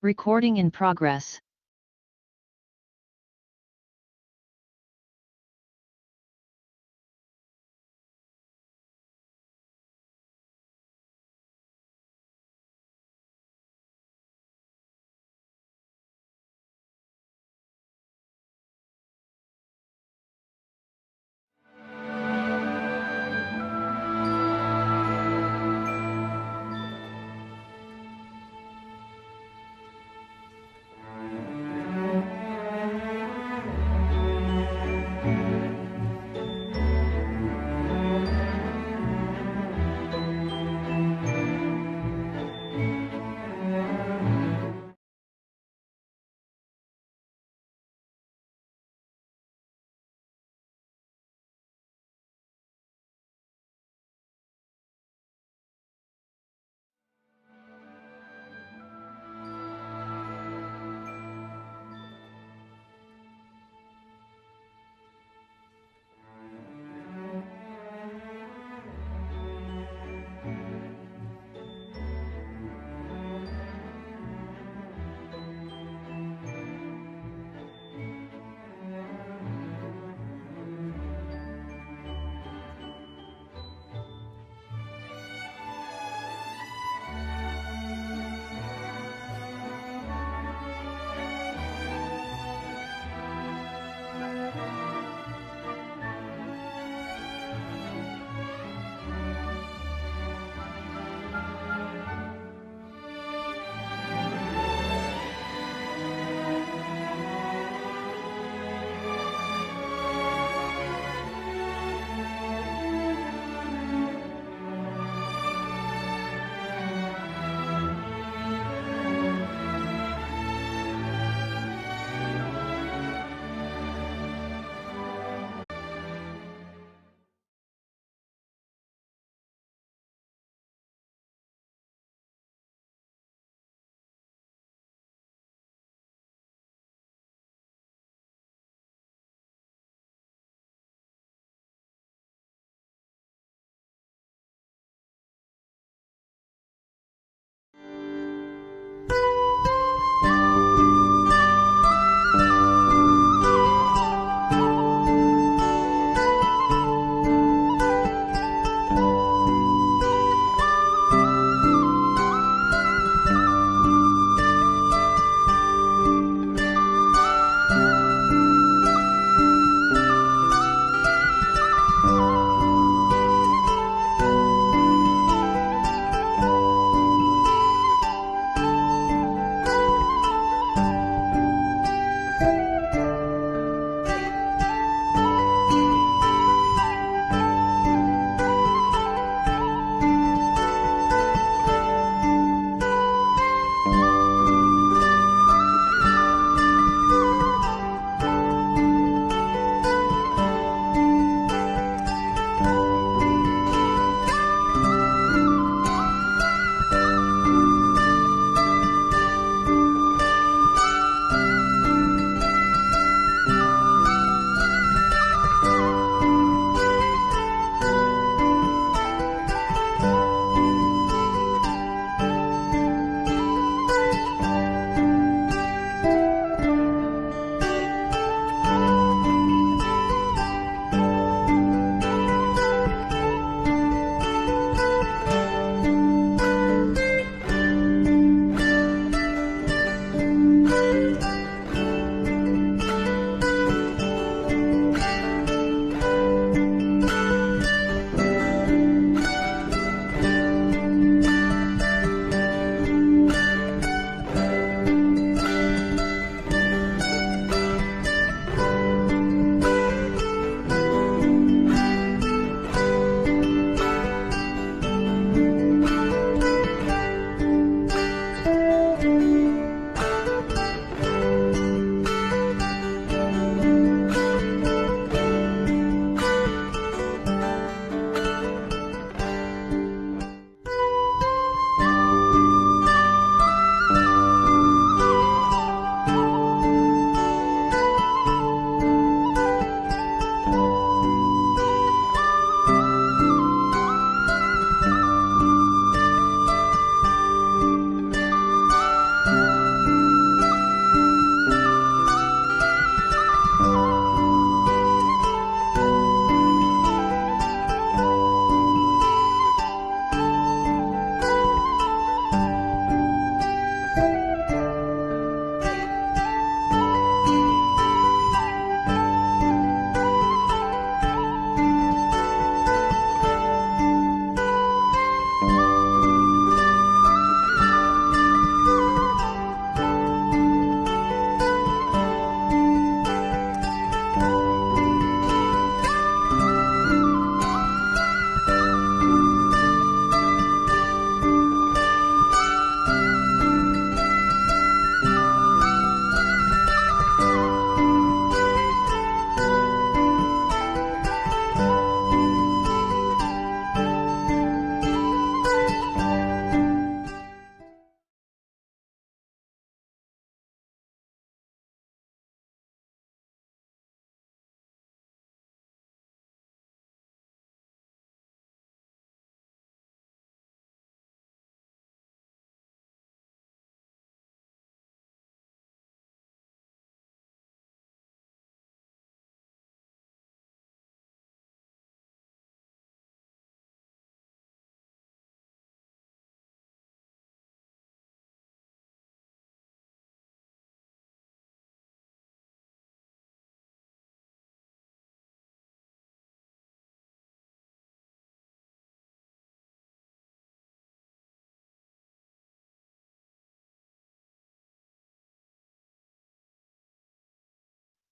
Recording in progress.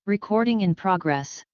Recording in progress.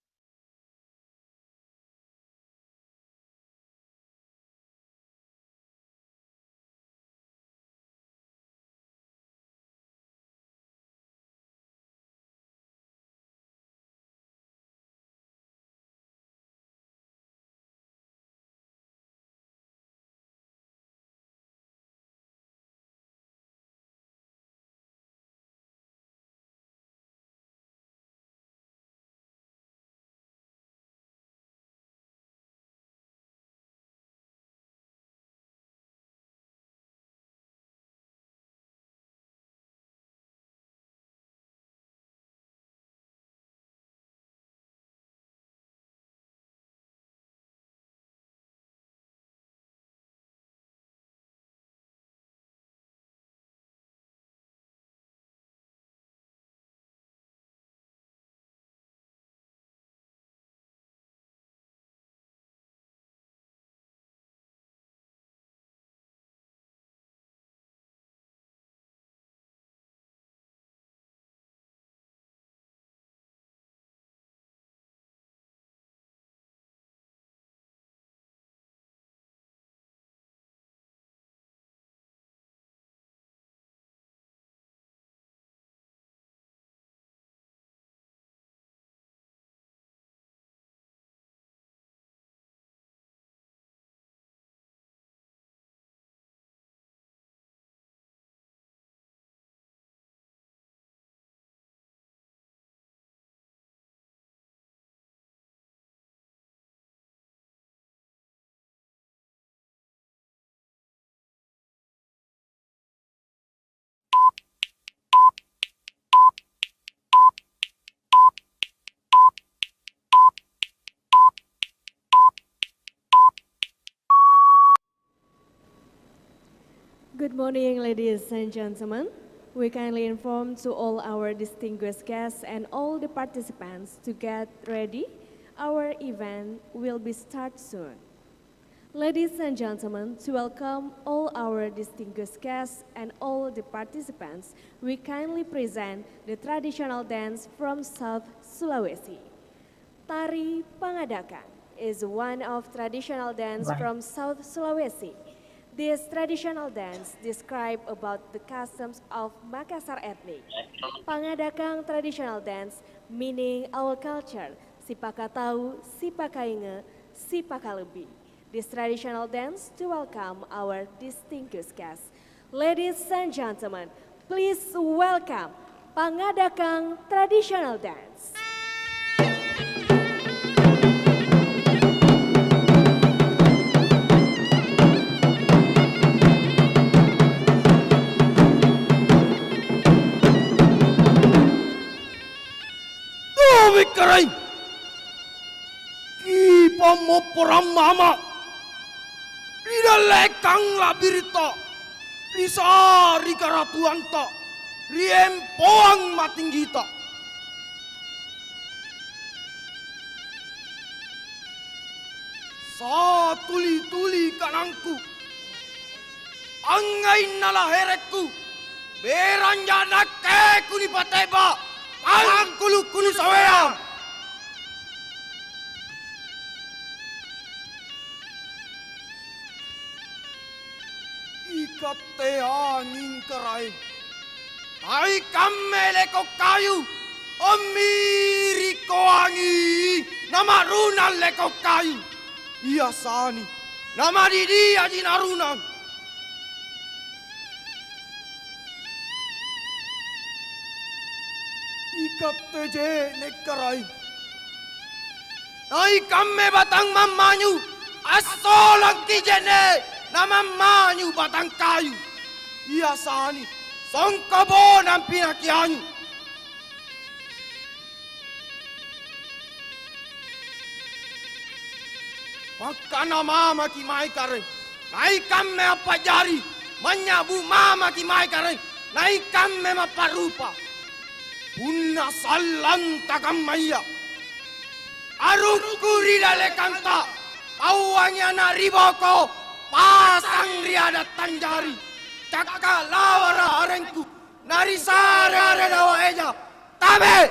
Good morning, ladies and gentlemen. We kindly inform to all our distinguished guests and all the participants to get ready. Our event will be start soon. Ladies and gentlemen, to welcome all our distinguished guests and all the participants, we kindly present the traditional dance from South Sulawesi. Tari Pangadakan is one of traditional dance from South Sulawesi. This traditional dance describe about the customs of Makassar ethnic. Pangadakan traditional dance meaning our culture, sipaka tahu, sipaka inge, sipaka lebih. This traditional dance to welcome our distinguished guests. Ladies and gentlemen, please welcome Pangadakan traditional dance. Karay, kipa mo mama, rida lekang labirito, risa rikaratuanta, riempoang matinggita. Sa tuli-tuli kanangku, angay nalaheretku, beranja nake kunipateba, ang kulukuni sawea. Ikate angin kerai, ay kamele ko kayu, omiri ko angi, nama runan leko kayu, iya sani, nama didi aji narunan. Ikate je nekarai, ay kamme batang mamanyu, asolang kijene. Nama manyu batang kayu, iya sani, songkobo ng pinakianyu. Maka na mama ki mai kare, naikam me apa jari, menyabu mama ki mai kare, naikam me maparupa. Punna salan takam maya, arukuri dale kanta, awangnya na riboko. Pasang riada tanjari, cakak lawara arengku, nari sare are dawa eja, tabe.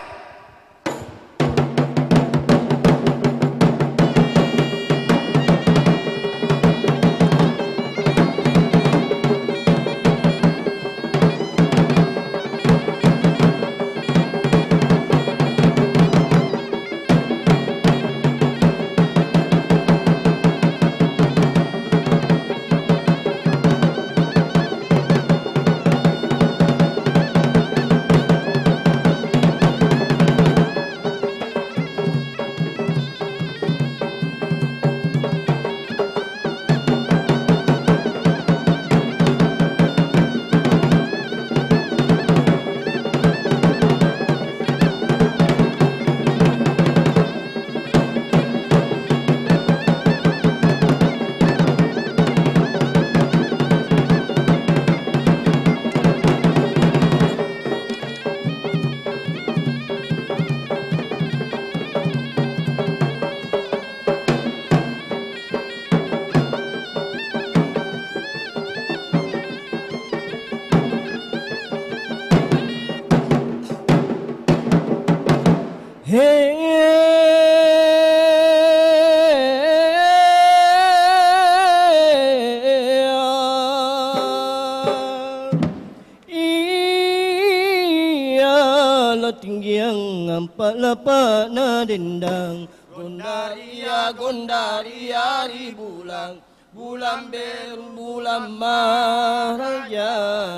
apa-lapa na dendang. Gondaria, gondaria ribulang, bulan beru bulan maharaja,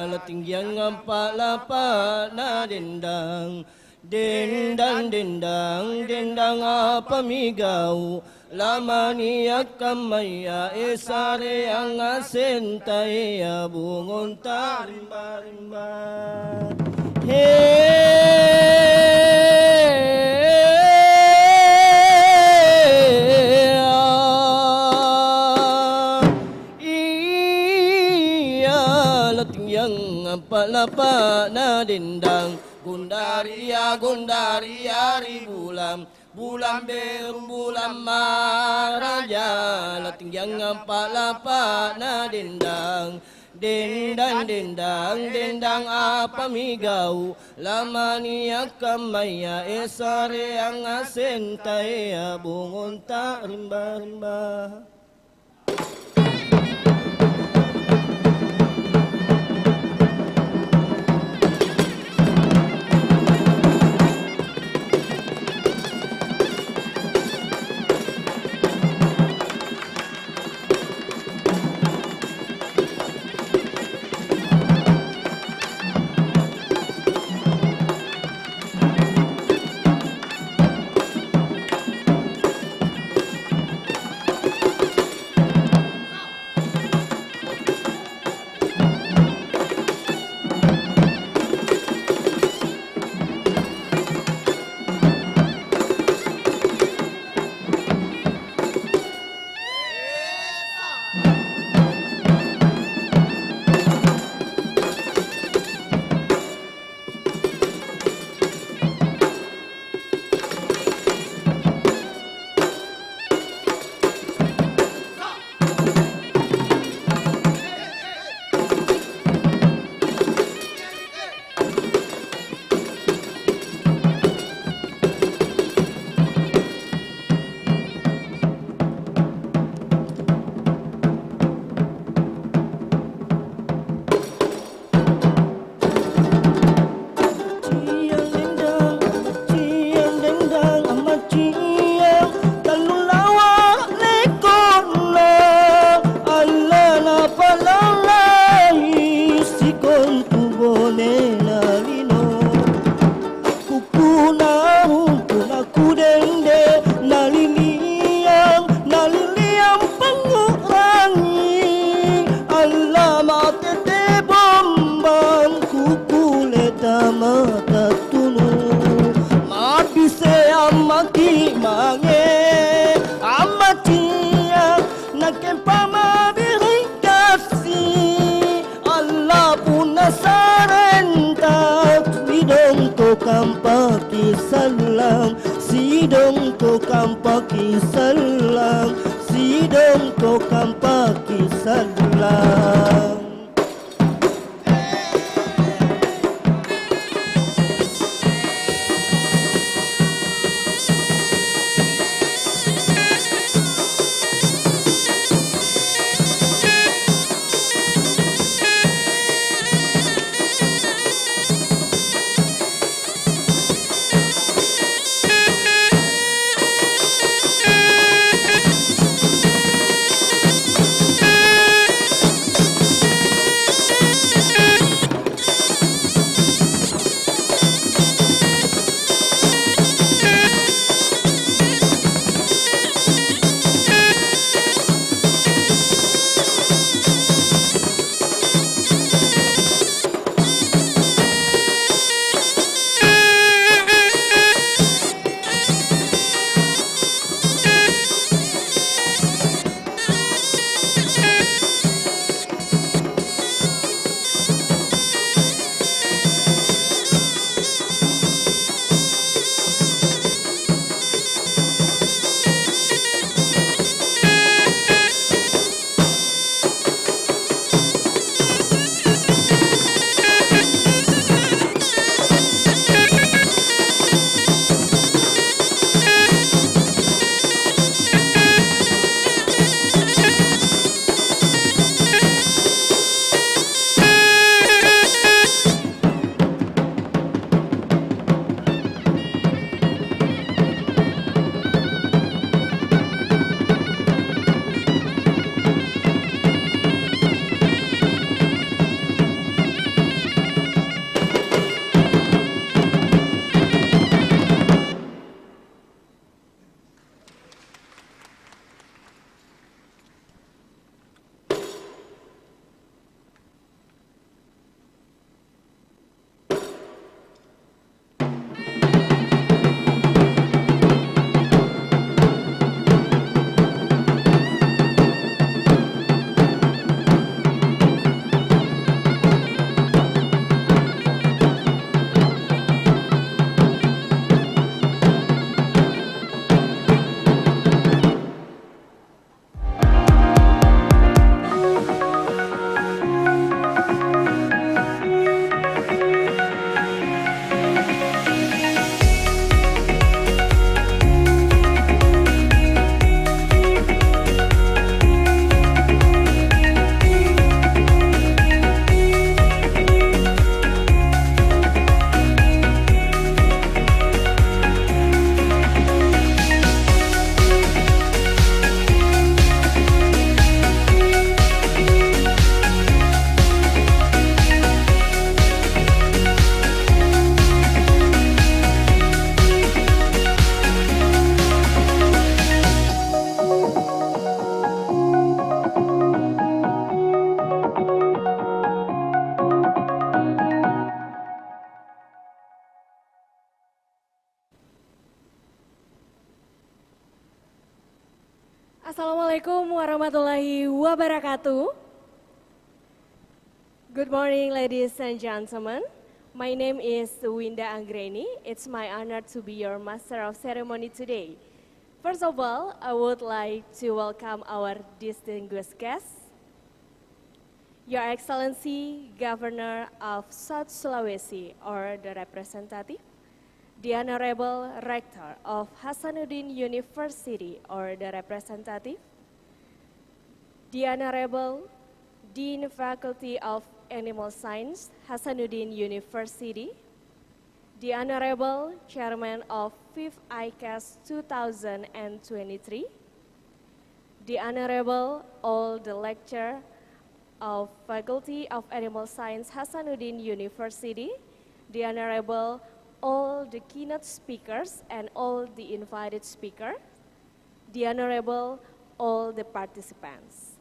latinggiang apa-lapa na dendang. Dendang, dendang, dendang apa migau, lama niyak kamaya esare ang asentai bungon tarimba-rimba. Lapa na dendang, gondaria, gondaria ribulam, bulan beru bulan maharaja, latinggiang lapa na dendang. Dendang, dendang, dendang apa migau, lama niyak kamaya esare ang asentai bungon tak rimba-rimba. Sidong tukang pakisalam, sidong tukang pakisalam. Assalamualaikum warahmatullahi wabarakatuh. Good morning, ladies and gentlemen. My name is Winda Anggreni. It's my honor to be your master of ceremony today. First of all, I would like to welcome our distinguished guests, Your Excellency, Governor of South Sulawesi, or the representative, the Honorable Rector of Hasanuddin University, or the representative, the Honorable Dean Faculty of Animal Science, Hasanuddin University, the Honorable Chairman of 5th ICAST 2023, the Honorable all the Lecturer of Faculty of Animal Science, Hasanuddin University, the Honorable all the keynote speakers and all the invited speakers, the Honorable all the participants.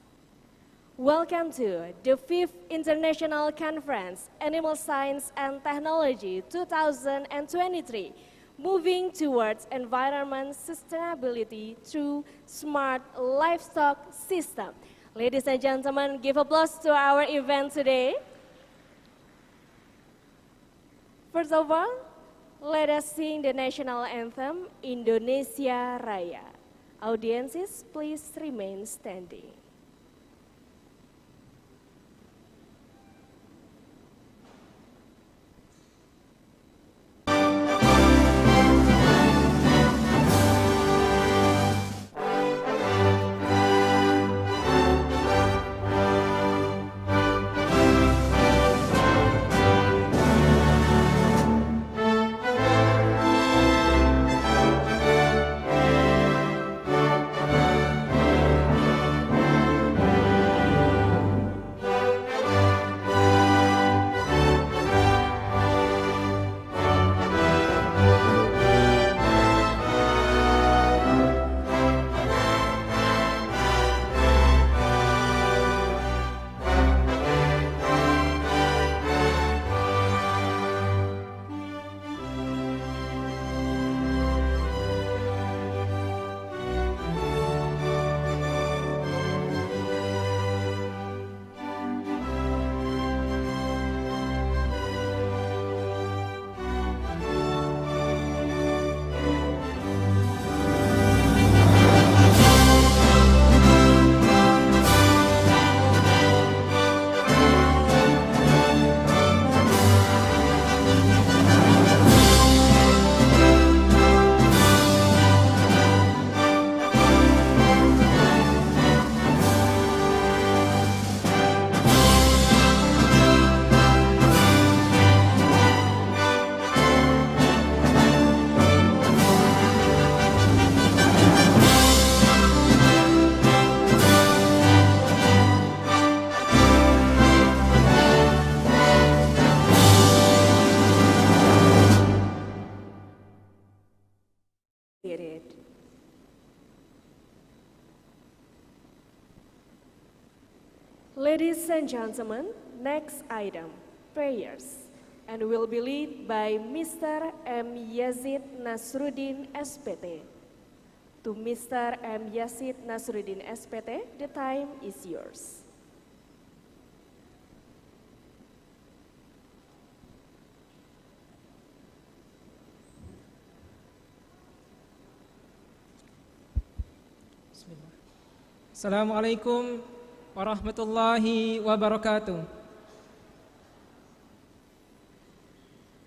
Welcome to the 5th International Conference, Animal Science and Technology 2023, moving towards environment sustainability through smart livestock system. Ladies and gentlemen, give applause to our event today. First of all, let us sing the national anthem, Indonesia Raya. Audiences, please remain standing. Ladies and gentlemen, next item, prayers, and will be led by Mr. M. Yazid Nasruddin SPT. To Mr. M. Yazid Nasruddin SPT, the time is yours. Assalamualaikum warahmatullahi wabarakatuh.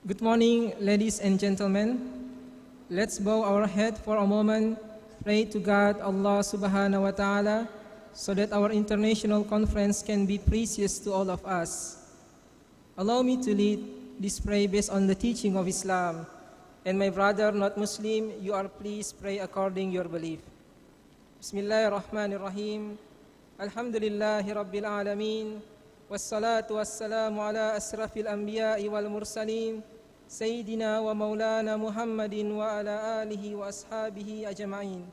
Good morning, ladies and gentlemen. Let's bow our head for a moment, pray to God, Allah subhanahu wa ta'ala, so that our international conference can be precious to all of us. Allow me to lead this prayer based on the teaching of Islam. And my brother, not Muslim, you are please pray according your belief. Bismillahirrahmanirrahim. Alhamdulillahi Rabbil Alamin. Wassalatu wassalamu ala asrafil anbiya'i wal mursalin. Sayyidina wa maulana Muhammadin wa ala alihi wa ashabihi ajma'in.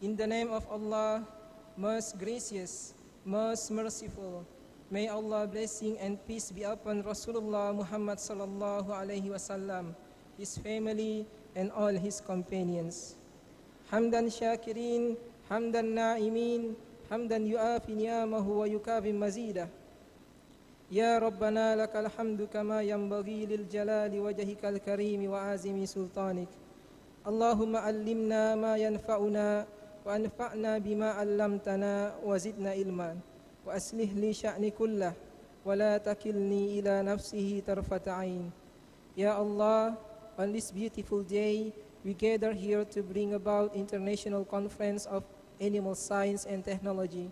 In the name of Allah, most gracious, most merciful, may Allah blessing and peace be upon Rasulullah Muhammad sallallahu alaihi wasallam, his family and all his companions. Hamdan syakirin, حمد النائمين حمدا يؤافي نعمه ويكافئ مزيده. يا ربنا لك الحمد كما ينبغي للجلال وجهك الكريم وعظيم سلطانك. اللهم علمنا ما ينفعنا وأنفعنا بما علمتنا وزدنا علما وأصلح لي شأني كله ولا تكلني إلى نفسه طرفة عين. Ya Allah, on this beautiful day, we gather here to bring about International Conference of Animal Science and Technology.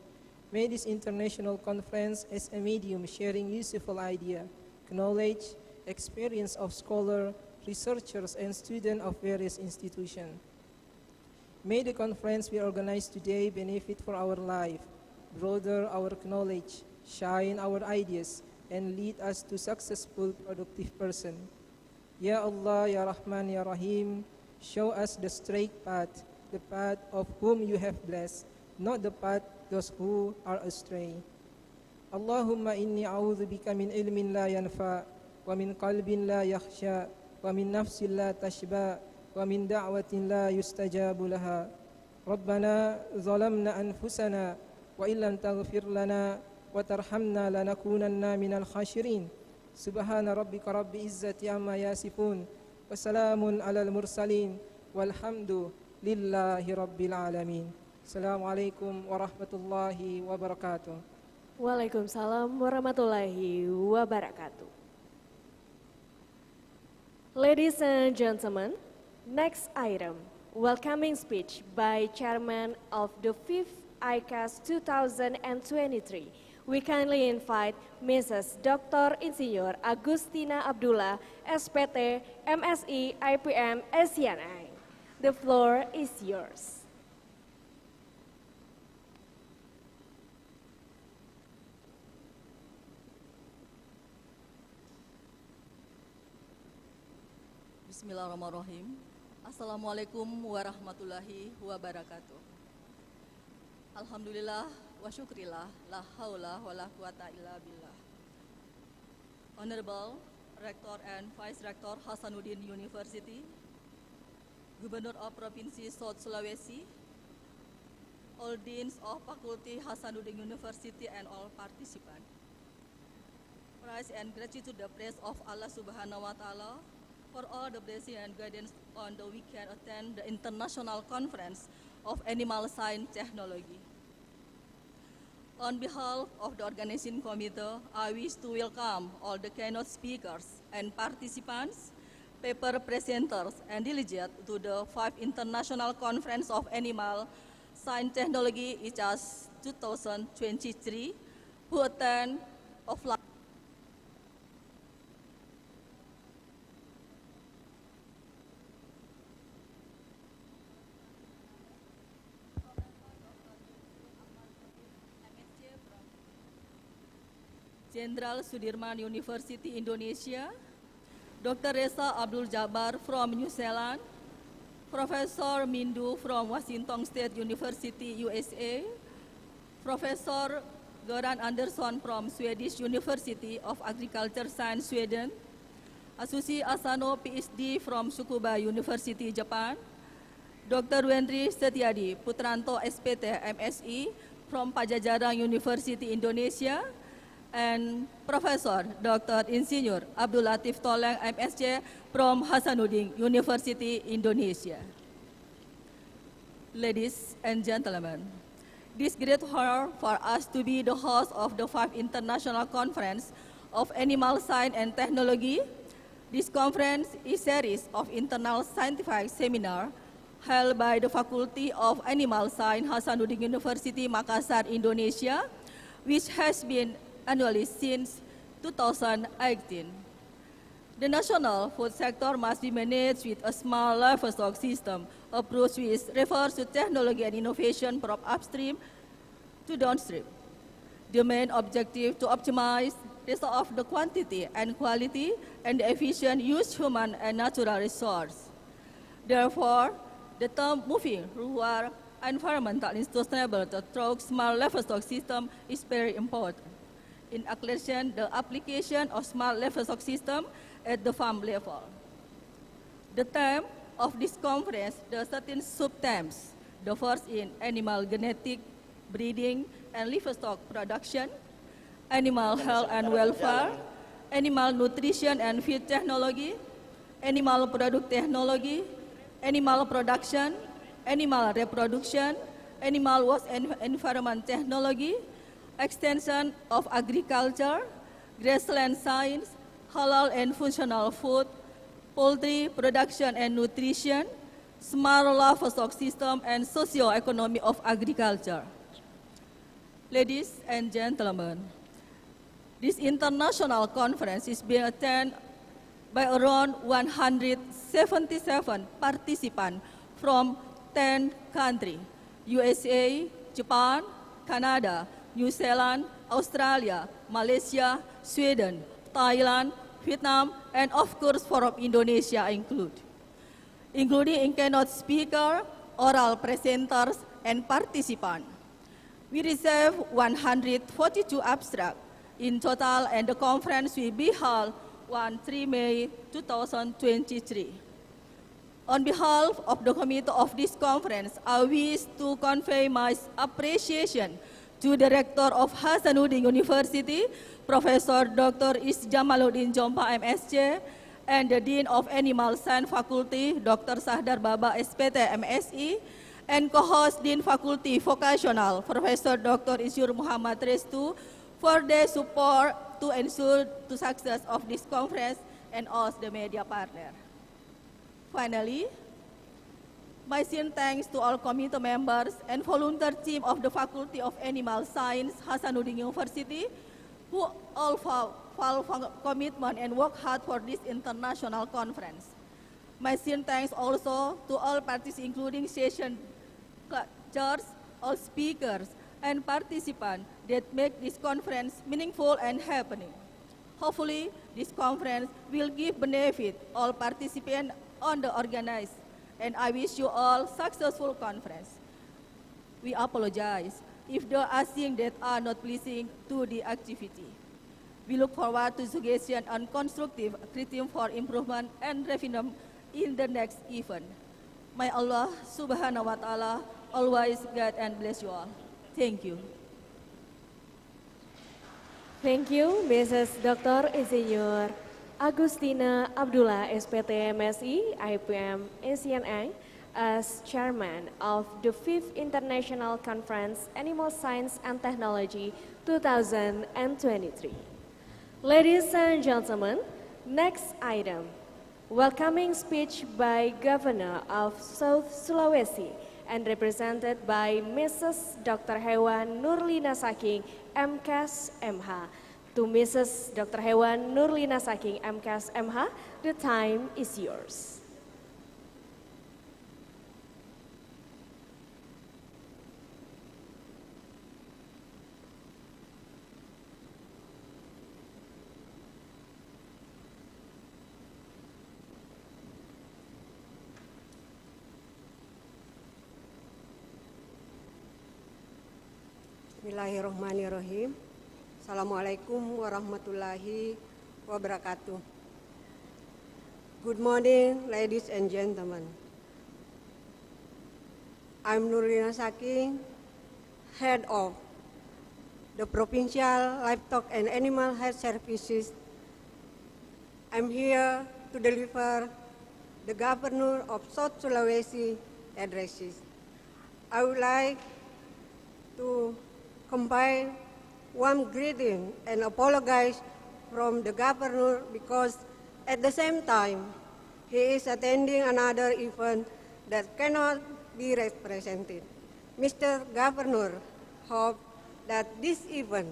May this international conference as a medium sharing useful idea, knowledge, experience of scholars, researchers, and students of various institutions. May the conference we organize today benefit for our life, broaden our knowledge, shine our ideas, and lead us to successful, productive person. Ya Allah, Ya Rahman, Ya Rahim, show us the straight path, the path of whom you have blessed, not the path those who are astray. Allahumma inni a'udhu bika min ilmin la yanfa, wa min qalbin la yakhsha, wa min nafsin la tashba, wa min da'watin la yustajabu laha. Rabbana zalamna anfusana, wa illam taghfir lana, wa tarhamna lanakunanna minal khashirin. Subhana rabbika rabbi izzati amma yasifun, wa salamun alal mursalin, walhamdu lillahi rabbil alamin. Assalamualaikum warahmatullahi wabarakatuh. Waalaikumsalam warahmatullahi wabarakatuh. Ladies and gentlemen, next item, welcoming speech by Chairman of the 5th ICAST 2023. We kindly invite Mrs. Dr. Insinyur Agustina Abdullah, SPT, MSI, IPM, SCNI. The floor is yours. Bismillahirrahmanirrahim. Assalamualaikum warahmatullahi wabarakatuh. Alhamdulillah wa syukrillah, la haula wa la quwata illa billah. Honorable Rector and Vice Rector Hasanuddin University, Governor of Provinsi South Sulawesi, all deans of Faculty Hasanuddin University and all participants. Praise and gratitude to the praise of Allah Subhanahu wa Ta'ala for all the blessing and guidance on the we can attend the International Conference of Animal Science Technology. On behalf of the organizing committee, I wish to welcome all the keynote speakers and participants, paper presenters, and delegates to the 5th International Conference of Animal Science Technology ICAST 2023, who attend offline. Jenderal Sudirman University Indonesia, Dr. Reza Abdul Jabbar from New Zealand, Professor Mindu from Washington State University, USA, Professor Göran Andersson from Swedish University of Agriculture Science, Sweden, Asushi Asano, PhD from Tsukuba University, Japan, Dr. Wendri Setiadi Putranto, SPT, MSI from Pajajaran University, Indonesia, and Professor Dr. Insinyur Abdul Latif Toleng, MSc from Hasanuddin University, Indonesia. Ladies and gentlemen, this great honor for us to be the host of the 5th International Conference of Animal Science and Technology. This conference is a series of internal scientific seminars held by the Faculty of Animal Science Hasanuddin University, Makassar, Indonesia, which has been annually since 2018. The national food sector must be managed with a small livestock system approach which refers to technology and innovation from upstream to downstream. The main objective to optimize of the quantity and quality and the efficient use human and natural resource. Therefore, the term moving rural environmental and sustainability through small livestock system is very important. In acceleration the application of smart livestock system at the farm level. The theme of this conference, the 13 sub-themes, the first in animal genetic, breeding, and livestock production, animal health and welfare, animal nutrition and feed technology, animal product technology, animal production, animal reproduction, animal waste and environment technology, extension of agriculture, grassland science, halal and functional food, poultry production and nutrition, smart livestock system, and socio-economy of agriculture. Ladies and gentlemen, this international conference is being attended by around 177 participants from 10 countries: USA, Japan, Canada, New Zealand, Australia, Malaysia, Sweden, Thailand, Vietnam, and of course from Indonesia including keynote speakers, oral presenters, and participants. We received 142 abstracts in total, and the conference will be held on 3 May 2023. On behalf of the committee of this conference, I wish to convey my appreciation to the Rector of Hasanuddin University, Professor Dr. Is Jamaluddin Jompa, MSc, and the Dean of Animal Science Faculty, Dr. Sahdar Baba, SPT, MSI, and co-host Dean Faculty Vocational, Professor Dr. Isyur Muhammad Restu, for their support to ensure the success of this conference and also the media partner. Finally, my sincere thanks to all committee members and volunteer team of the Faculty of Animal Science, Hasanuddin University, who all follow commitment and work hard for this international conference. My sincere thanks also to all parties, including session chairs, all speakers, and participants that make this conference meaningful and happening. Hopefully, this conference will give benefit all participants on the organized, and I wish you all successful conference. We apologize if there are things that are not pleasing to the activity. We look forward to suggestions and constructive criticism for improvement and refinement in the next event. May Allah Subhanahu wa Ta'ala always guide and bless you all. Thank you. Thank you, Mrs. Dr. Insinyur Agustina Abdullah, SPT MSI, IPM, ACNI, as Chairman of the 5th International Conference Animal Science and Technology 2023. Ladies and gentlemen, next item, welcoming speech by Governor of South Sulawesi and represented by Mrs. Dr. Hewan Nurlina Saking, MCAS MH. To Mrs. Dr. Hewan Nurlina Saking, MCAS MH, the time is yours. Bismillahirrahmanirrahim. Assalamualaikum warahmatullahi wabarakatuh. Good morning, ladies and gentlemen. I'm Nurlina Saking, head of the Provincial Livestock and Animal Health Services. I'm here to deliver the Governor of South Sulawesi addresses. I would like to combine warm greeting and apologize from the Governor because at the same time he is attending another event that cannot be represented. Mr. Governor hopes that this event,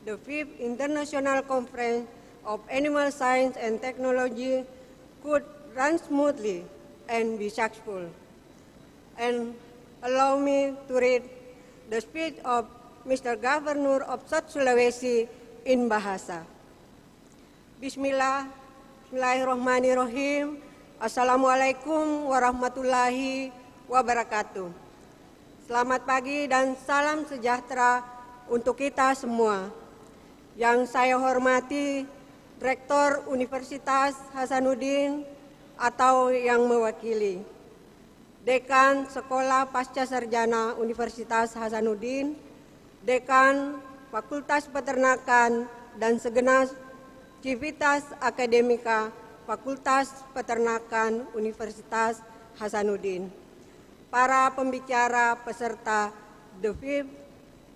the 5th International Conference of Animal Science and Technology, could run smoothly and be successful. And allow me to read the speech of Mr. Governor of South Sulawesi in Bahasa. Bismillahirrahmanirrahim. Assalamualaikum warahmatullahi wabarakatuh. Selamat pagi dan salam sejahtera untuk kita semua. Yang saya hormati Rektor Universitas Hasanuddin atau yang mewakili, Dekan Sekolah Pasca Sarjana Universitas Hasanuddin, Dekan Fakultas Peternakan dan segenap civitas akademika Fakultas Peternakan Universitas Hasanuddin, para pembicara peserta The Fifth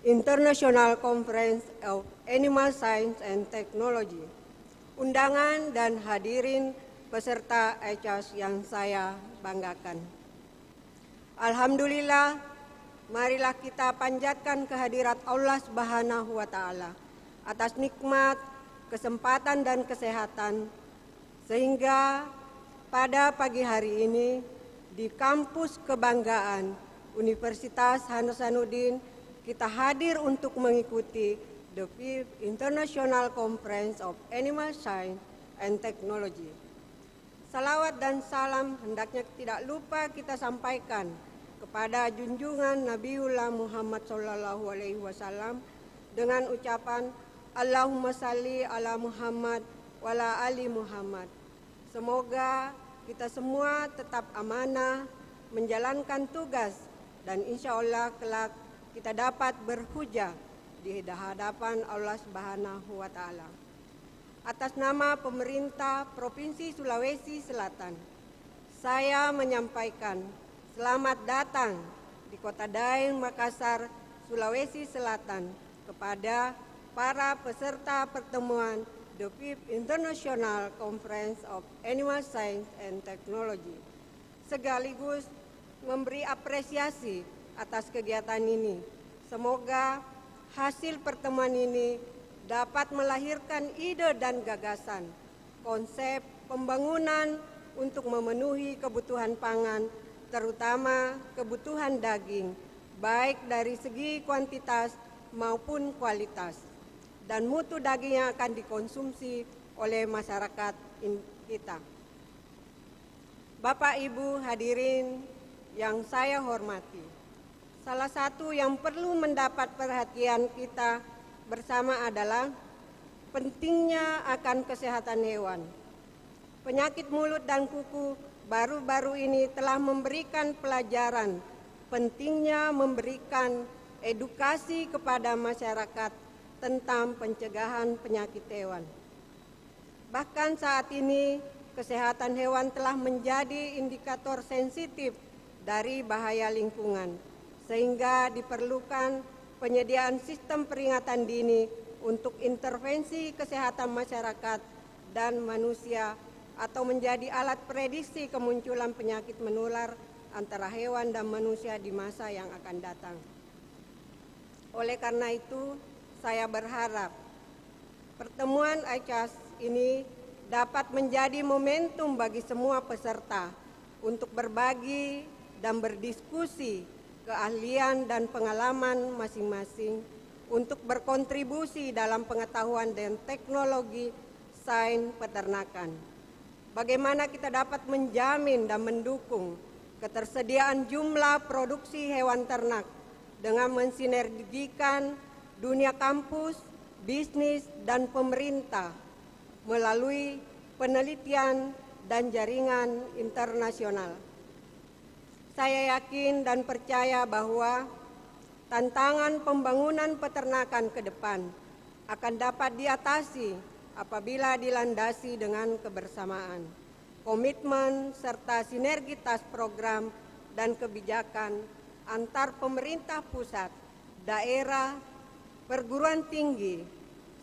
International Conference of Animal Science and Technology, undangan dan hadirin peserta ICAST yang saya banggakan. Alhamdulillah, marilah kita panjatkan kehadirat Allah Subhanahu wa Ta'ala atas nikmat, kesempatan dan kesehatan, sehingga pada pagi hari ini di kampus kebanggaan Universitas Hasanuddin kita hadir untuk mengikuti The Fifth International Conference of Animal Science and Technology. Salawat dan salam hendaknya tidak lupa kita sampaikan kepada junjungan Nabiullah Muhammad SAW dengan ucapan Allahumma salli ala Muhammad wa ala ali Muhammad. Semoga kita semua tetap amanah menjalankan tugas dan insya Allah kelak kita dapat berhujah di hadapan Allah Subhanahu wa Ta'ala. Atas nama pemerintah Provinsi Sulawesi Selatan, saya menyampaikan selamat datang di Kota Daeng, Makassar, Sulawesi Selatan kepada para peserta pertemuan The Fifth International Conference of Animal Science and Technology, sekaligus memberi apresiasi atas kegiatan ini. Semoga hasil pertemuan ini dapat melahirkan ide dan gagasan, konsep pembangunan untuk memenuhi kebutuhan pangan, terutama kebutuhan daging, baik dari segi kuantitas maupun kualitas, dan mutu daging yang akan dikonsumsi oleh masyarakat kita. Bapak Ibu hadirin yang saya hormati, salah satu yang perlu mendapat perhatian kita bersama adalah pentingnya akan kesehatan hewan. Penyakit mulut dan kuku baru-baru ini telah memberikan pelajaran pentingnya memberikan edukasi kepada masyarakat tentang pencegahan penyakit hewan. Bahkan saat ini kesehatan hewan telah menjadi indikator sensitif dari bahaya lingkungan, sehingga diperlukan penyediaan sistem peringatan dini untuk intervensi kesehatan masyarakat dan manusia atau menjadi alat prediksi kemunculan penyakit menular antara hewan dan manusia di masa yang akan datang. Oleh karena itu, saya berharap pertemuan ICAST ini dapat menjadi momentum bagi semua peserta untuk berbagi dan berdiskusi keahlian dan pengalaman masing-masing untuk berkontribusi dalam pengetahuan dan teknologi sains peternakan. Bagaimana kita dapat menjamin dan mendukung ketersediaan jumlah produksi hewan ternak dengan mensinergikan dunia kampus, bisnis, dan pemerintah melalui penelitian dan jaringan internasional. Saya yakin dan percaya bahwa tantangan pembangunan peternakan ke depan akan dapat diatasi apabila dilandasi dengan kebersamaan, komitmen, serta sinergitas program dan kebijakan antar pemerintah pusat, daerah, perguruan tinggi,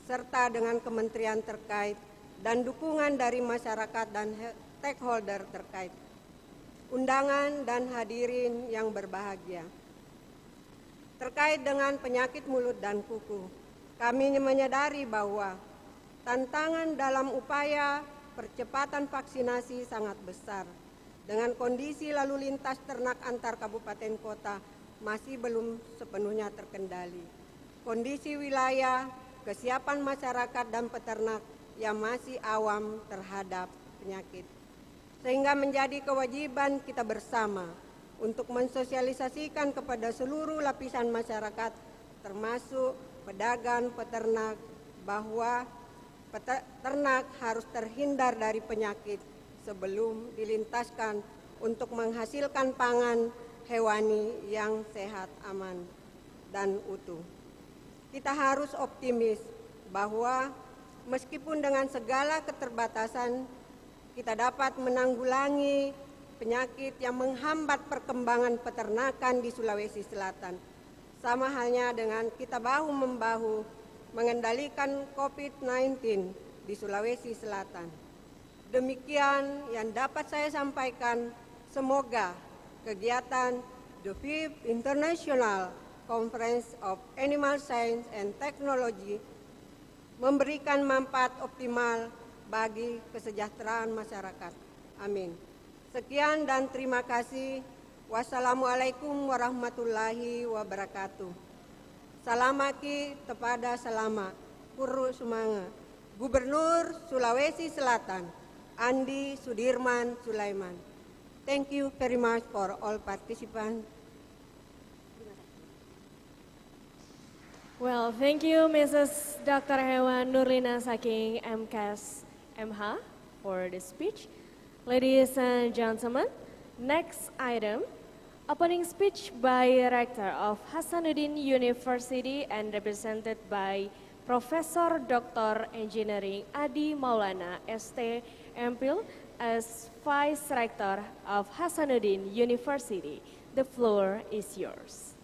serta dengan kementerian terkait dan dukungan dari masyarakat dan stakeholder terkait. Undangan dan hadirin yang berbahagia. Terkait dengan penyakit mulut dan kuku, kami menyadari bahwa tantangan dalam upaya percepatan vaksinasi sangat besar. Dengan kondisi lalu lintas ternak antar kabupaten kota masih belum sepenuhnya terkendali. Kondisi wilayah, kesiapan masyarakat dan peternak yang masih awam terhadap penyakit. Sehingga menjadi kewajiban kita bersama untuk mensosialisasikan kepada seluruh lapisan masyarakat, termasuk pedagang, peternak, bahwa peternak harus terhindar dari penyakit sebelum dilintaskan untuk menghasilkan pangan hewani yang sehat, aman, dan utuh. Kita harus optimis bahwa meskipun dengan segala keterbatasan, kita dapat menanggulangi penyakit yang menghambat perkembangan peternakan di Sulawesi Selatan. Sama halnya dengan kita bahu-membahu mengendalikan COVID-19 di Sulawesi Selatan. Demikian yang dapat saya sampaikan. Semoga kegiatan the 5th International Conference of Animal Science and Technology memberikan manfaat optimal bagi kesejahteraan masyarakat. Amin. Sekian dan terima kasih. Wassalamualaikum warahmatullahi wabarakatuh. Salamaki tepada salama, Puru Sumanga, Gubernur Sulawesi Selatan, Andi Sudirman Sulaiman. Thank you very much for all participants. Well, thank you, Mrs. Dr. Hewan Nurlina Saking MCAS MH for the speech. Ladies and gentlemen, next item, opening speech by Rector of Hasanuddin University and represented by Professor Dr. Engineering Adi Maulana ST MPhil as Vice Rector of Hasanuddin University. The floor is yours.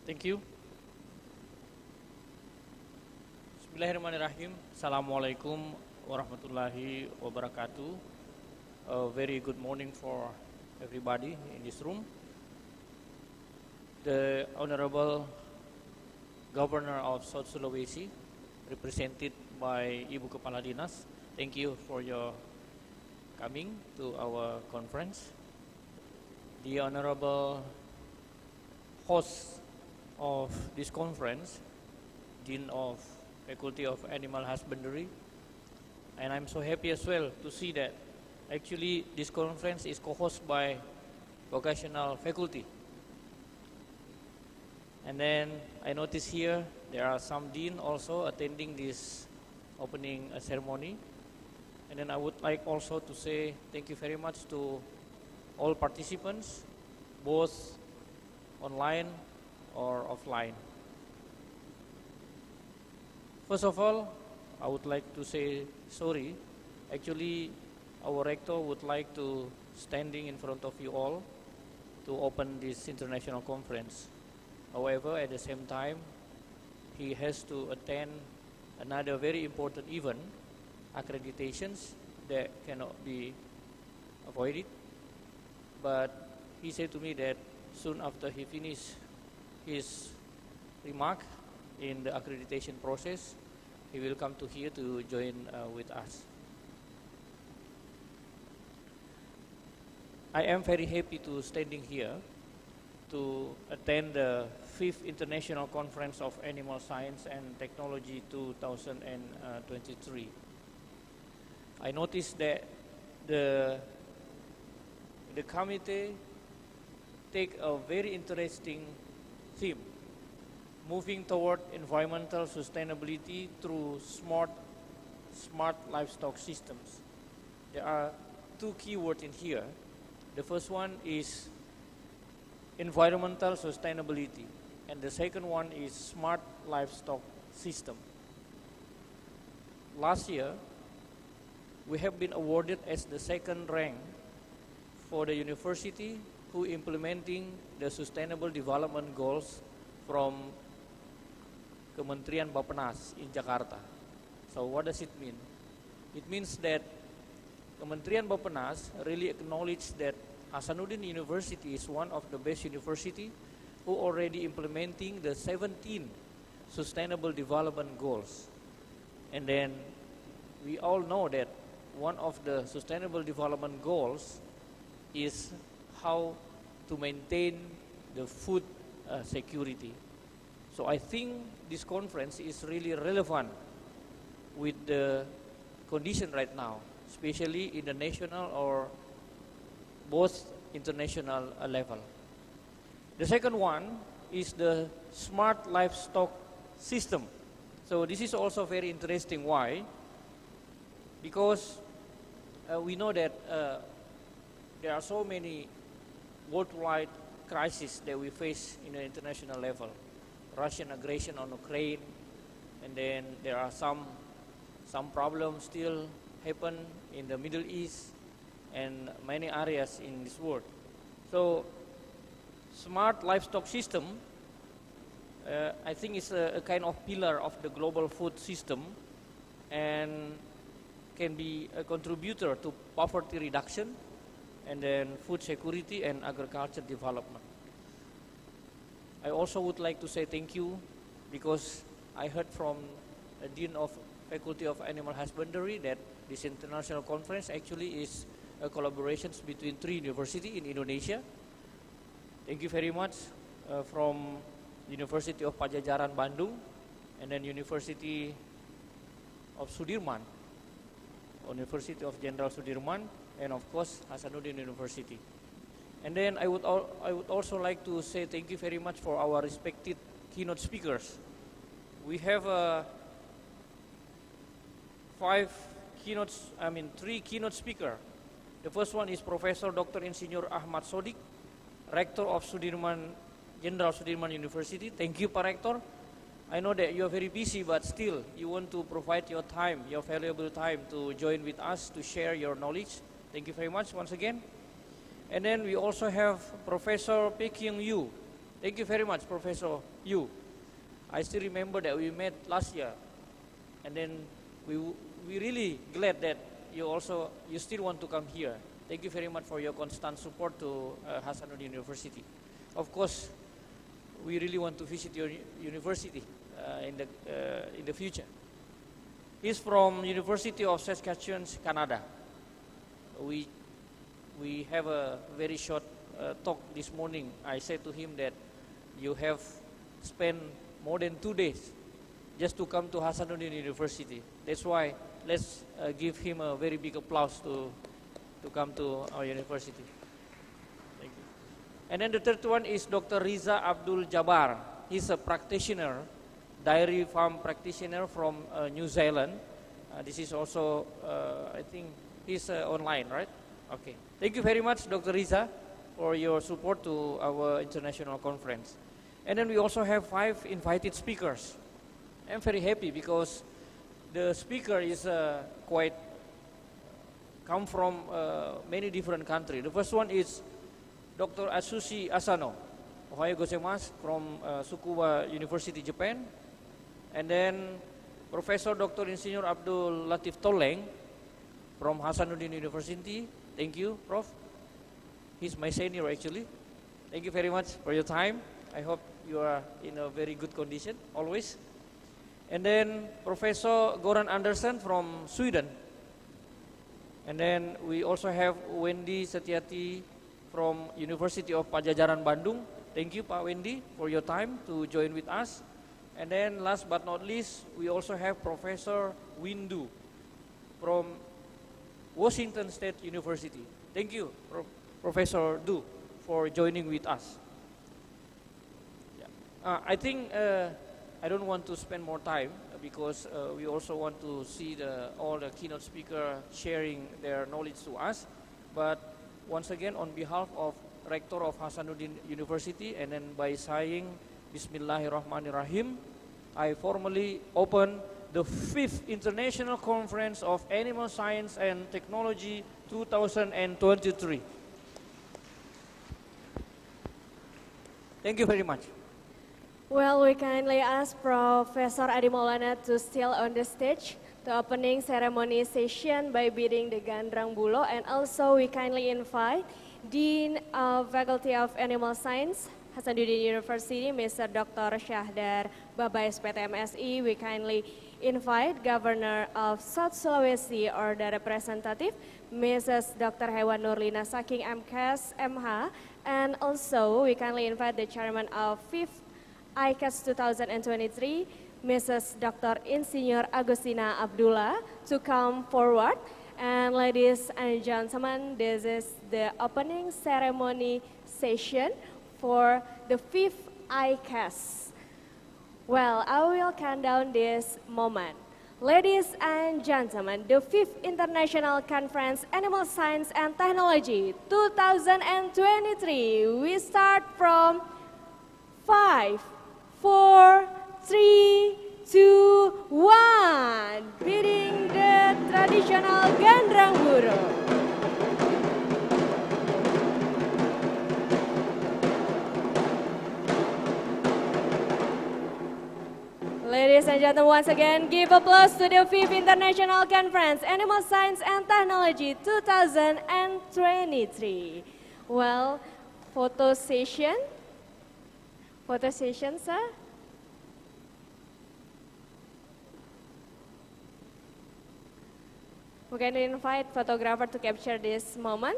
Thank you. Bismillahirrahmanirrahim. Assalamualaikum warahmatullahi wabarakatuh. A very good morning for everybody in this room. The Honorable Governor of South Sulawesi, represented by Ibu Kepala Dinas, thank you for your coming to our conference. The Honorable host of this conference, Dean of Faculty of Animal Husbandry, and I'm so happy as well to see that actually this conference is co-hosted by vocational faculty. And then I notice here there are some dean also attending this opening ceremony. And then I would like also to say thank you very much to all participants, both online or offline. First of all, I would like to say sorry. Actually, our rector would like to standing in front of you all to open this international conference. However, at the same time, he has to attend another very important event, accreditations, that cannot be avoided. But he said to me that soon after he finished his remark in the accreditation process, he will come to here to join with us. I am very happy to standing here to attend the 5th International Conference of Animal Science and Technology 2023. I noticed that the committee take a very interesting theme, moving toward environmental sustainability through smart livestock systems. There are two keywords in here. The first one is environmental sustainability, and the second one is smart livestock system. Last year, we have been awarded as the second rank for the university who implementing the Sustainable Development Goals from Kementerian Bappenas in Jakarta. So what does it mean? It means that Kementerian Bappenas really acknowledge that Hasanuddin University is one of the best university who already implementing the 17 Sustainable Development Goals. And then we all know that one of the Sustainable Development Goals is how to maintain the food security. So I think this conference is really relevant with the condition right now, especially in the national or both international level. The second one is the smart livestock system. So this is also very interesting. Why? because we know that there are so many worldwide crises that we face in the international level. Russian aggression on Ukraine, and then there are some problems still happen in the Middle East and many areas in this world. So smart livestock system, I think is a kind of pillar of the global food system and can be a contributor to poverty reduction and then food security and agriculture development. I also would like to say thank you because I heard from a Dean of Faculty of Animal Husbandry that this international conference actually is a collaboration between 3 universities in Indonesia. Thank you very much from University of Pajajaran Bandung and then University of Sudirman, University of Jenderal Sudirman, and of course Hasanuddin University. And then I would also like to say thank you very much for our respected keynote speakers. We have 3 keynote speakers. The first one is Professor Dr. Insinyur Ahmad Sodik, Rector of Jenderal Sudirman University. Thank you, Pak Rector. I know that you are very busy, but still you want to provide your time, your valuable time to join with us to share your knowledge. Thank you very much once again. And then we also have Professor Peking Yu. Thank you very much, Professor Yu. I still remember that we met last year, and then we really glad that you still want to come here. Thank you very much for your constant support to Hasanuddin University. Of course, we really want to visit your university in the future. He's from University of Saskatchewan, Canada. We have a very short talk this morning. I said to him that you have spent more than 2 days just to come to Hasanuddin University. That's why let's give him a very big applause to come to our university. Thank you. And then the third one is Dr. Riza Abdul Jabbar. He's a practitioner, dairy farm practitioner from New Zealand. This is also, I think he's online, right? Okay. Thank you very much, Dr. Riza, for your support to our international conference. And then we also have 5 invited speakers. I'm very happy because the speaker is come from many different countries. The first one is Dr. Atsushi Asano, Ohio gozaimasu, from Tsukuba University, Japan. And then Professor Dr. Insinyur Abdul Latif Toleng from Hasanuddin University. Thank you, Prof. He's my senior actually. Thank you very much for your time. I hope you are in a very good condition always. And then Professor Goran Andersson from Sweden. And then we also have Wendy Setiati from University of Pajajaran Bandung. Thank you, Pak Wendy, for your time to join with us. And then last but not least, we also have Professor Windu from Washington State University. Thank you, Professor Du, for joining with us. Yeah. I think I don't want to spend more time because we also want to see all the keynote speakers sharing their knowledge to us. But once again, on behalf of Rector of Hasanuddin University, and then by saying Bismillahirrahmanirrahim, I formally open the 5th International Conference of Animal Science and Technology 2023. Thank you very much. Well, we kindly ask Professor Adi Maulana to still on the stage, the opening ceremony session by bidding the Gandrang Bulo, and also we kindly invite Dean of Faculty of Animal Science, Hasanuddin University, Mr. Dr. Syahdar Baba SPTMSI. We kindly invite Governor of South Sulawesi or the representative, Mrs. Dr. Hewan Nurlina Saking ICAST MH, and also we kindly invite the Chairman of 5th ICAST 2023, Mrs. Dr. Insinyur Agustina Abdullah, to come forward. And ladies and gentlemen, this is the opening ceremony session for the 5th ICAST. Well, I will count down this moment. Ladies and gentlemen, the 5th International Conference Animal Science and Technology 2023. We start from 5, 4, 3, 2, 1. Beating the traditional gandrang burung. Ladies and gentlemen, once again, give applause to the 5th International Conference Animal Science and Technology 2023. Well, photo session. Photo session, sir. We kindly invite photographer to capture this moment.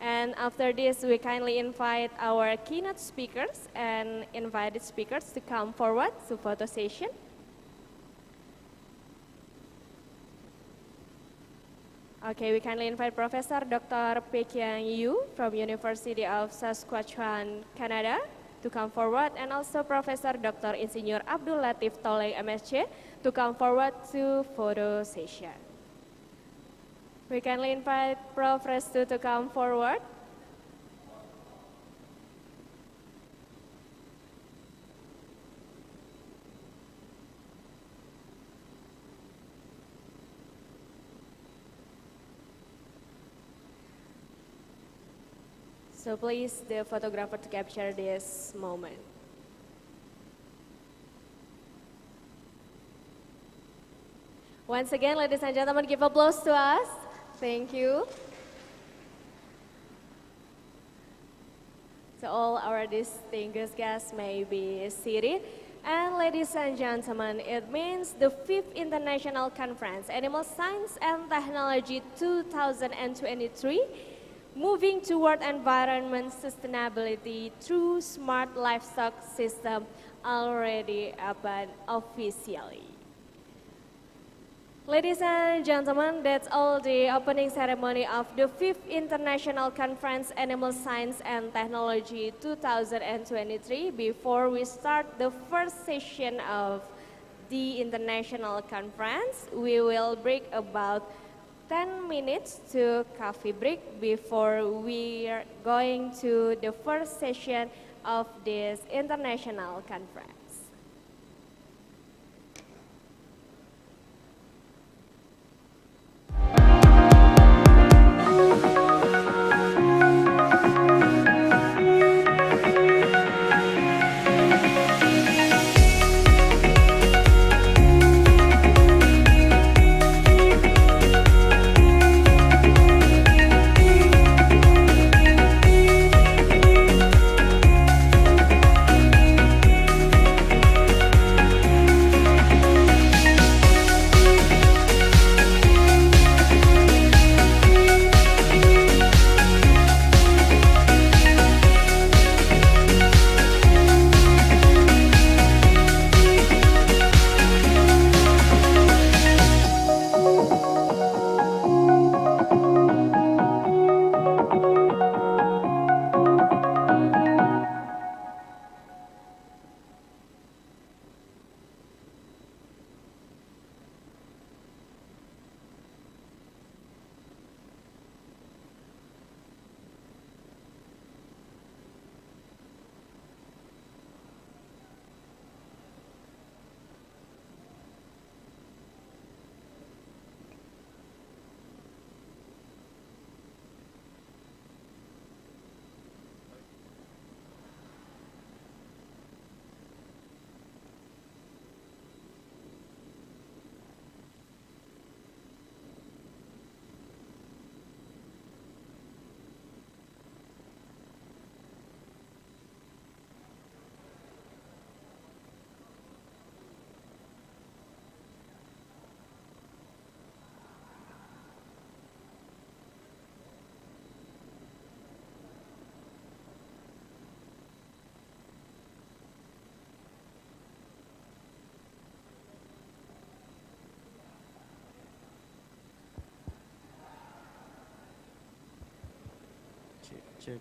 And after this, we kindly invite our keynote speakers and invited speakers to come forward to photo session. Okay, we kindly invite Professor Dr. Pekiang Yu from University of Saskatchewan, Canada to come forward, and also Professor Dr. Insinyur Abdul Latif Toleng MSc to come forward to photo session. We kindly invite Prof. Restu to come forward. So please, the photographer to capture this moment. Once again, ladies and gentlemen, give applause to us. Thank you. So all our distinguished guests may be seated. And ladies and gentlemen, it means the 5th International Conference Animal Science and Technology 2023, moving toward environment sustainability through smart livestock system, already open officially. Ladies and gentlemen, that's all the opening ceremony of the 5th International Conference Animal Science and Technology 2023. Before we start the first session of the international conference, we will break about 10 minutes to coffee break before we are going to the first session of this international conference. Cek.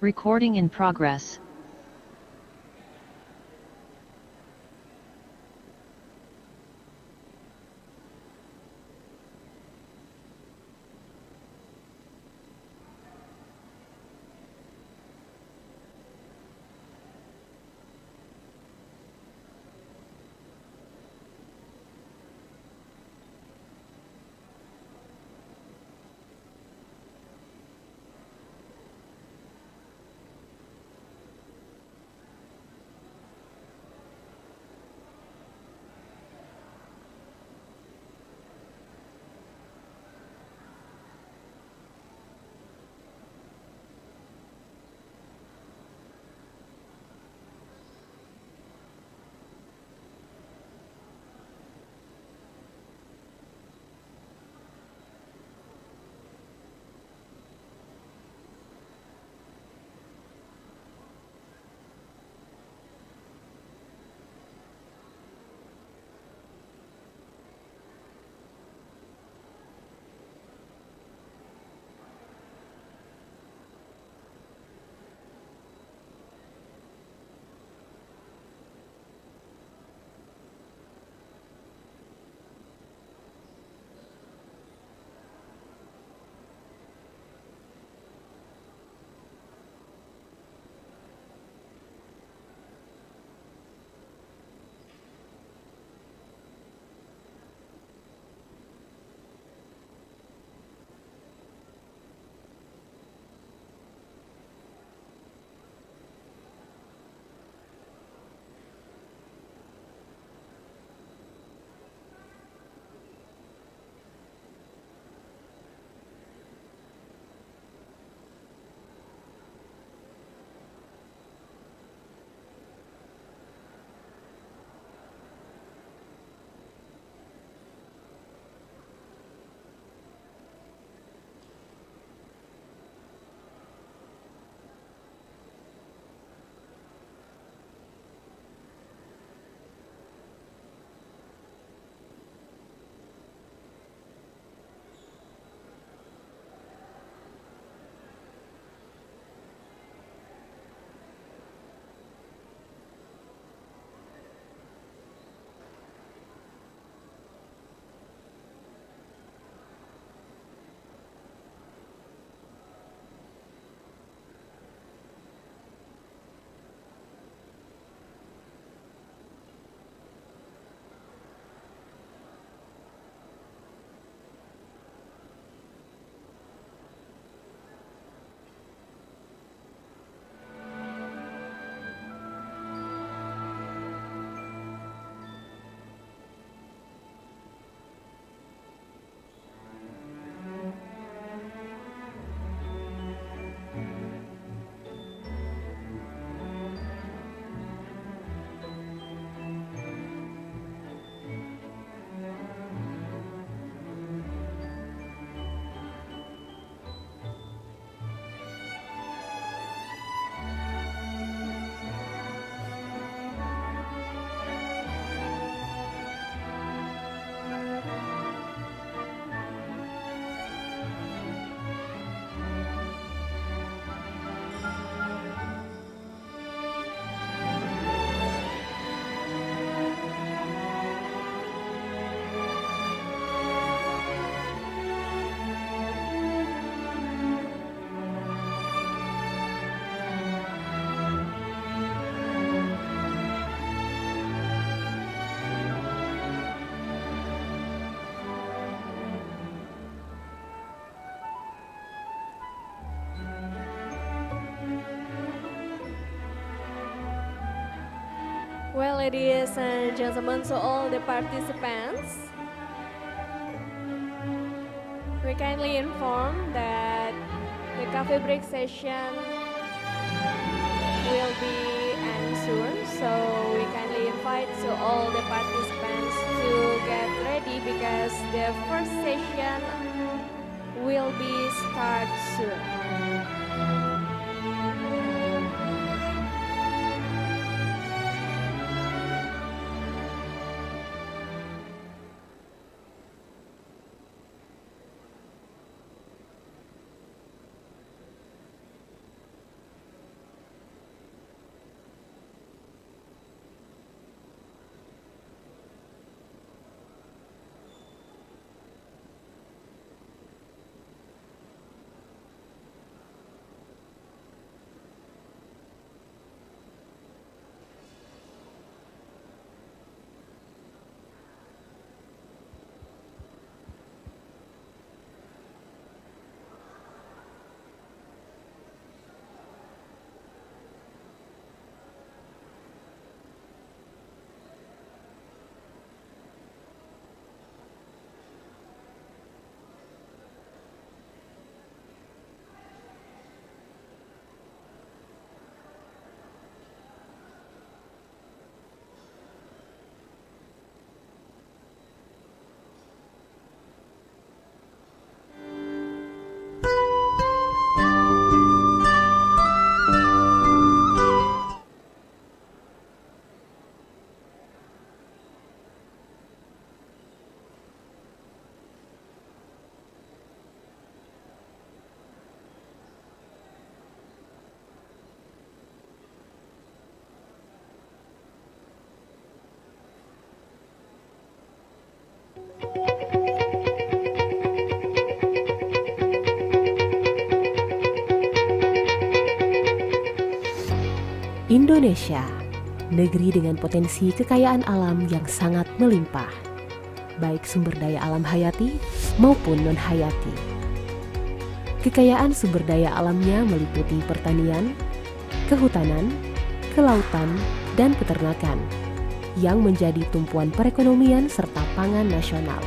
Recording in progress. Well, ladies and gentlemen, so all the participants, we kindly inform that the cafe break session will be end soon. So we kindly invite so all the participants to get ready because the first session will be start soon. Indonesia, negeri dengan potensi kekayaan alam yang sangat melimpah, baik sumber daya alam hayati maupun non-hayati. Kekayaan sumber daya alamnya meliputi pertanian, kehutanan, kelautan, dan peternakan, yang menjadi tumpuan perekonomian serta pangan nasional.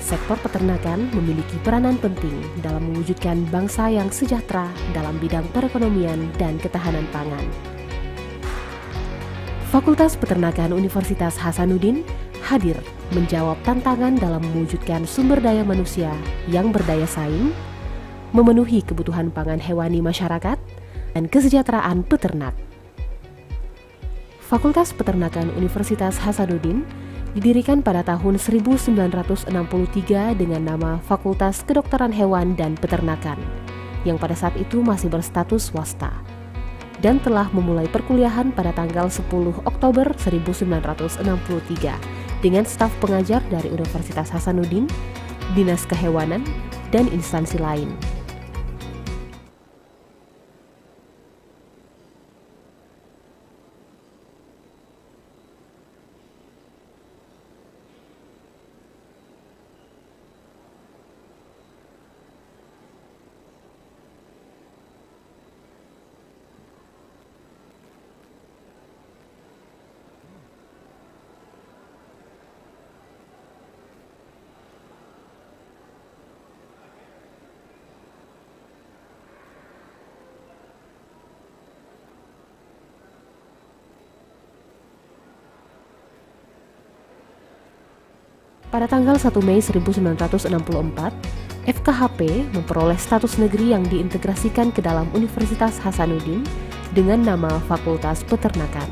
Sektor peternakan memiliki peranan penting dalam mewujudkan bangsa yang sejahtera dalam bidang perekonomian dan ketahanan pangan. Fakultas Peternakan Universitas Hasanuddin hadir menjawab tantangan dalam mewujudkan sumber daya manusia yang berdaya saing, memenuhi kebutuhan pangan hewani masyarakat, dan kesejahteraan peternak. Fakultas Peternakan Universitas Hasanuddin didirikan pada tahun 1963 dengan nama Fakultas Kedokteran Hewan dan Peternakan, yang pada saat itu masih berstatus swasta, dan telah memulai perkuliahan pada tanggal 10 Oktober 1963 dengan staf pengajar dari Universitas Hasanuddin, Dinas Kehewanan, dan instansi lain. Pada tanggal 1 Mei 1964, FKHP memperoleh status negeri yang diintegrasikan ke dalam Universitas Hasanuddin dengan nama Fakultas Peternakan.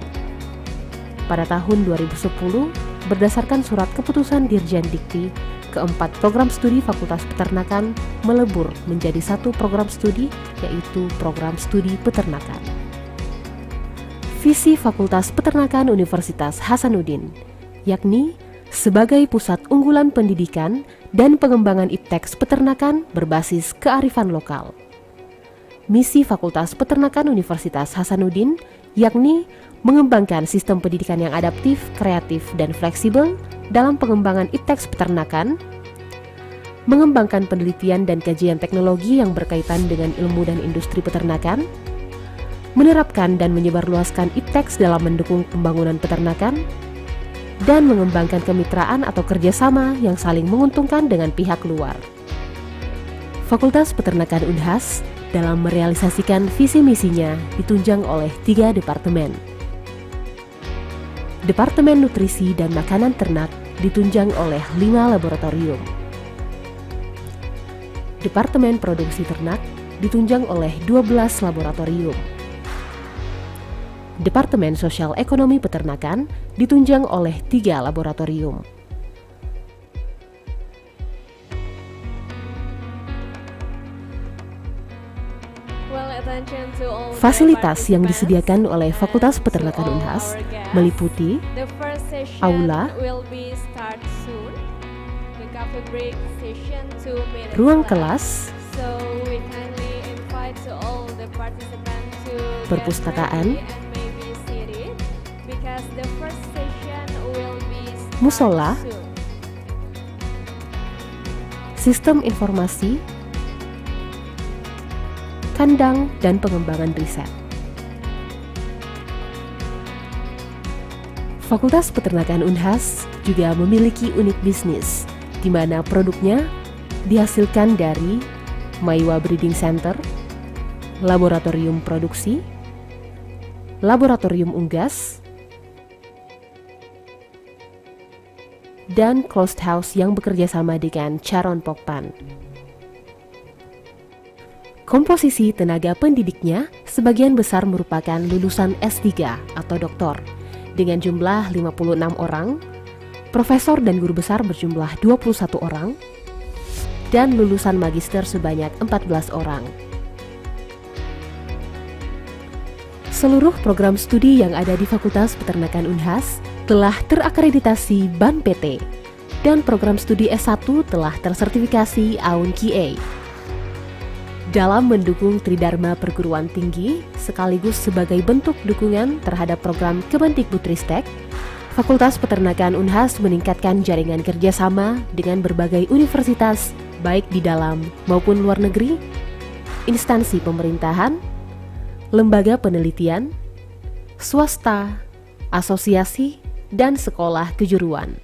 Pada tahun 2010, berdasarkan surat keputusan Dirjen Dikti, keempat program studi Fakultas Peternakan melebur menjadi satu program studi, yaitu Program Studi Peternakan. Visi Fakultas Peternakan Universitas Hasanuddin, yakni sebagai pusat unggulan pendidikan dan pengembangan ipteks peternakan berbasis kearifan lokal. Misi Fakultas Peternakan Universitas Hasanuddin yakni mengembangkan sistem pendidikan yang adaptif, kreatif, dan fleksibel dalam pengembangan ipteks peternakan, mengembangkan penelitian dan kajian teknologi yang berkaitan dengan ilmu dan industri peternakan, menerapkan dan menyebarluaskan ipteks dalam mendukung pembangunan peternakan, dan mengembangkan kemitraan atau kerjasama yang saling menguntungkan dengan pihak luar. Fakultas Peternakan Unhas dalam merealisasikan visi misinya ditunjang oleh 3 departemen. Departemen Nutrisi dan Makanan Ternak ditunjang oleh 5 laboratorium. Departemen Produksi Ternak ditunjang oleh 12 laboratorium. Departemen Sosial Ekonomi Peternakan ditunjang oleh 3 laboratorium. Fasilitas yang disediakan oleh Fakultas Peternakan Unhas meliputi aula, ruang kelas, perpustakaan, musola, sistem informasi, kandang, dan pengembangan riset. Fakultas Peternakan Unhas juga memiliki unit bisnis, di mana produknya dihasilkan dari Maiwa Breeding Center, laboratorium produksi, laboratorium unggas, dan closed house yang bekerja sama dengan Charon Pokpan. Komposisi tenaga pendidiknya sebagian besar merupakan lulusan S3 atau doktor dengan jumlah 56 orang, profesor dan guru besar berjumlah 21 orang, dan lulusan magister sebanyak 14 orang. Seluruh program studi yang ada di Fakultas Peternakan Unhas telah terakreditasi BAN PT, dan program studi S1 telah tersertifikasi AUN QA. dalam mendukung Tridharma Perguruan Tinggi sekaligus sebagai bentuk dukungan terhadap program Kemendikbudristek, Fakultas Peternakan Unhas meningkatkan jaringan kerjasama dengan berbagai universitas baik di dalam maupun luar negeri, instansi pemerintahan, lembaga penelitian, swasta, asosiasi, dan sekolah kejuruan.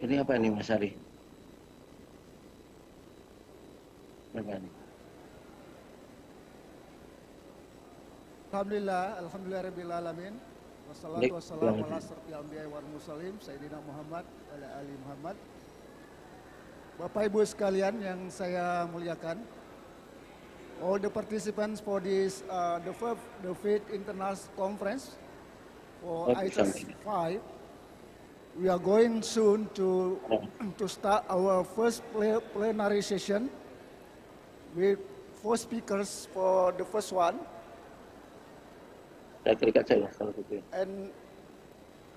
Ini apa ini Mas Ari? Apa ini? Alhamdulillah Rabbil Alamin. Wassalatu wassalamu ala asrofil anbiya'i wal mursalin Sayyidina Muhammad wa ala ali Muhammad. Bapak Ibu sekalian yang saya muliakan, all the participants for this the fifth international conference for ICAST 5. We are going soon to start our first plenary session with 4 speakers for the first one. And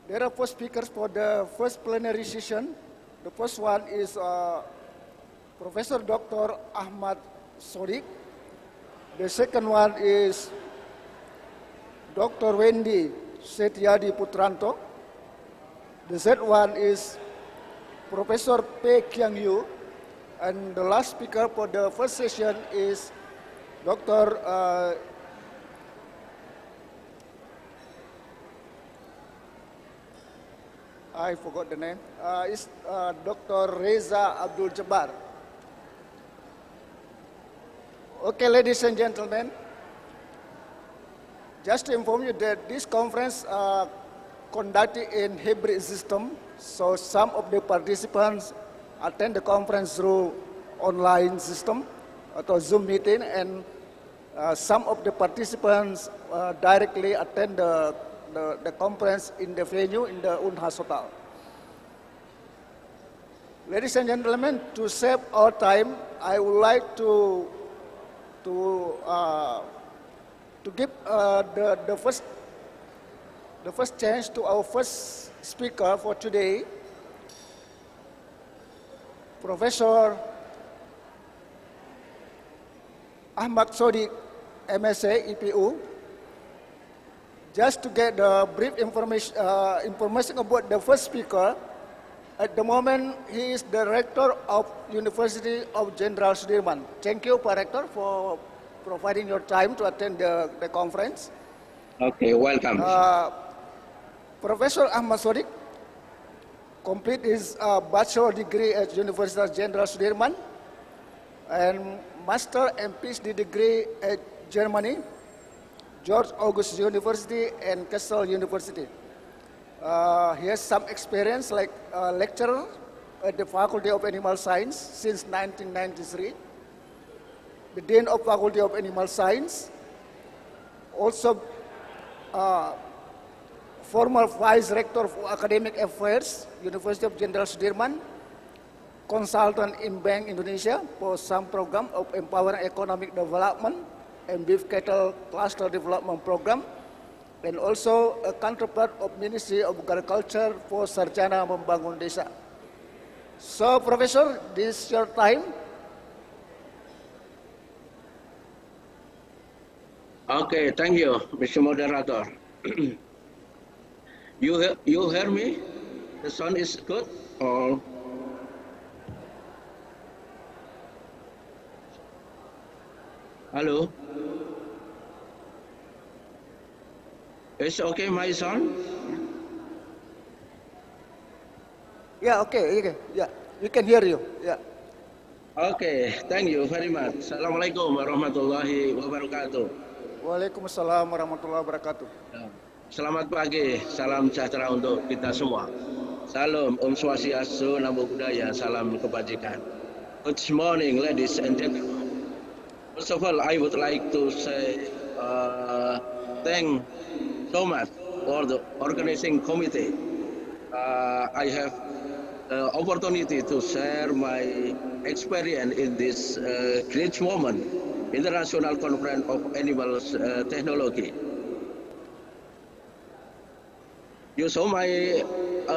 there are 4 speakers for the first plenary session. The first one is Professor Dr. Ahmad Sodik. The second one is Dr. Wendy Setiadi Putranto. The third one is Professor Pei Kiang Yu, and the last speaker for the first session is Dr. I forgot the name. Is Dr. Reza Abdul Jabbar. Okay, ladies and gentlemen, just to inform you that this conference conducted in hybrid system, so some of the participants attend the conference through online system atau Zoom meeting, and some of the participants directly attend the conference in the venue in the Unhas Hotel. Ladies and gentlemen, to save our time, I would like to give the first chance to our first speaker for today, Professor Ahmad Sodik, MSA, EPU, just to get the brief information about the first speaker. At the moment, he is the Rector of University of Jenderal Sudirman. Thank you, Pak Rector, for providing your time to attend the conference. Okay, welcome. Professor Ahmad Sodik complete his bachelor degree at University of Jenderal Sudirman and master and PhD degree at Germany, George August University and Kassel University. He has some experience like lecturer at the Faculty of Animal Science since 1993, the Dean of Faculty of Animal Science, also former Vice Rector for Academic Affairs, University of Jenderal Sudirman, consultant in Bank Indonesia for some program of empowering economic development and beef cattle cluster development program, and also a counterpart of Ministry of Agriculture for Sarjana Membangun Desa. So, Professor, this is your time. Okay, thank you, Mr. Moderator. You hear me? The sound is good? Or hello? It's okay, my son? Yeah, okay, yeah, we can hear you. Yeah. Okay, thank you very much. Assalamualaikum warahmatullahi wabarakatuh. Waalaikumsalam warahmatullahi wabarakatuh. Selamat pagi, salam sejahtera untuk kita semua. Salam, Om Swastiastu, Namo Buddhaya, salam kebajikan. Good morning, ladies and gentlemen. First of all, I would like to say thank so much for the organizing committee. I have the opportunity to share my experience in this great moment, International Conference of Animal Technology. You saw my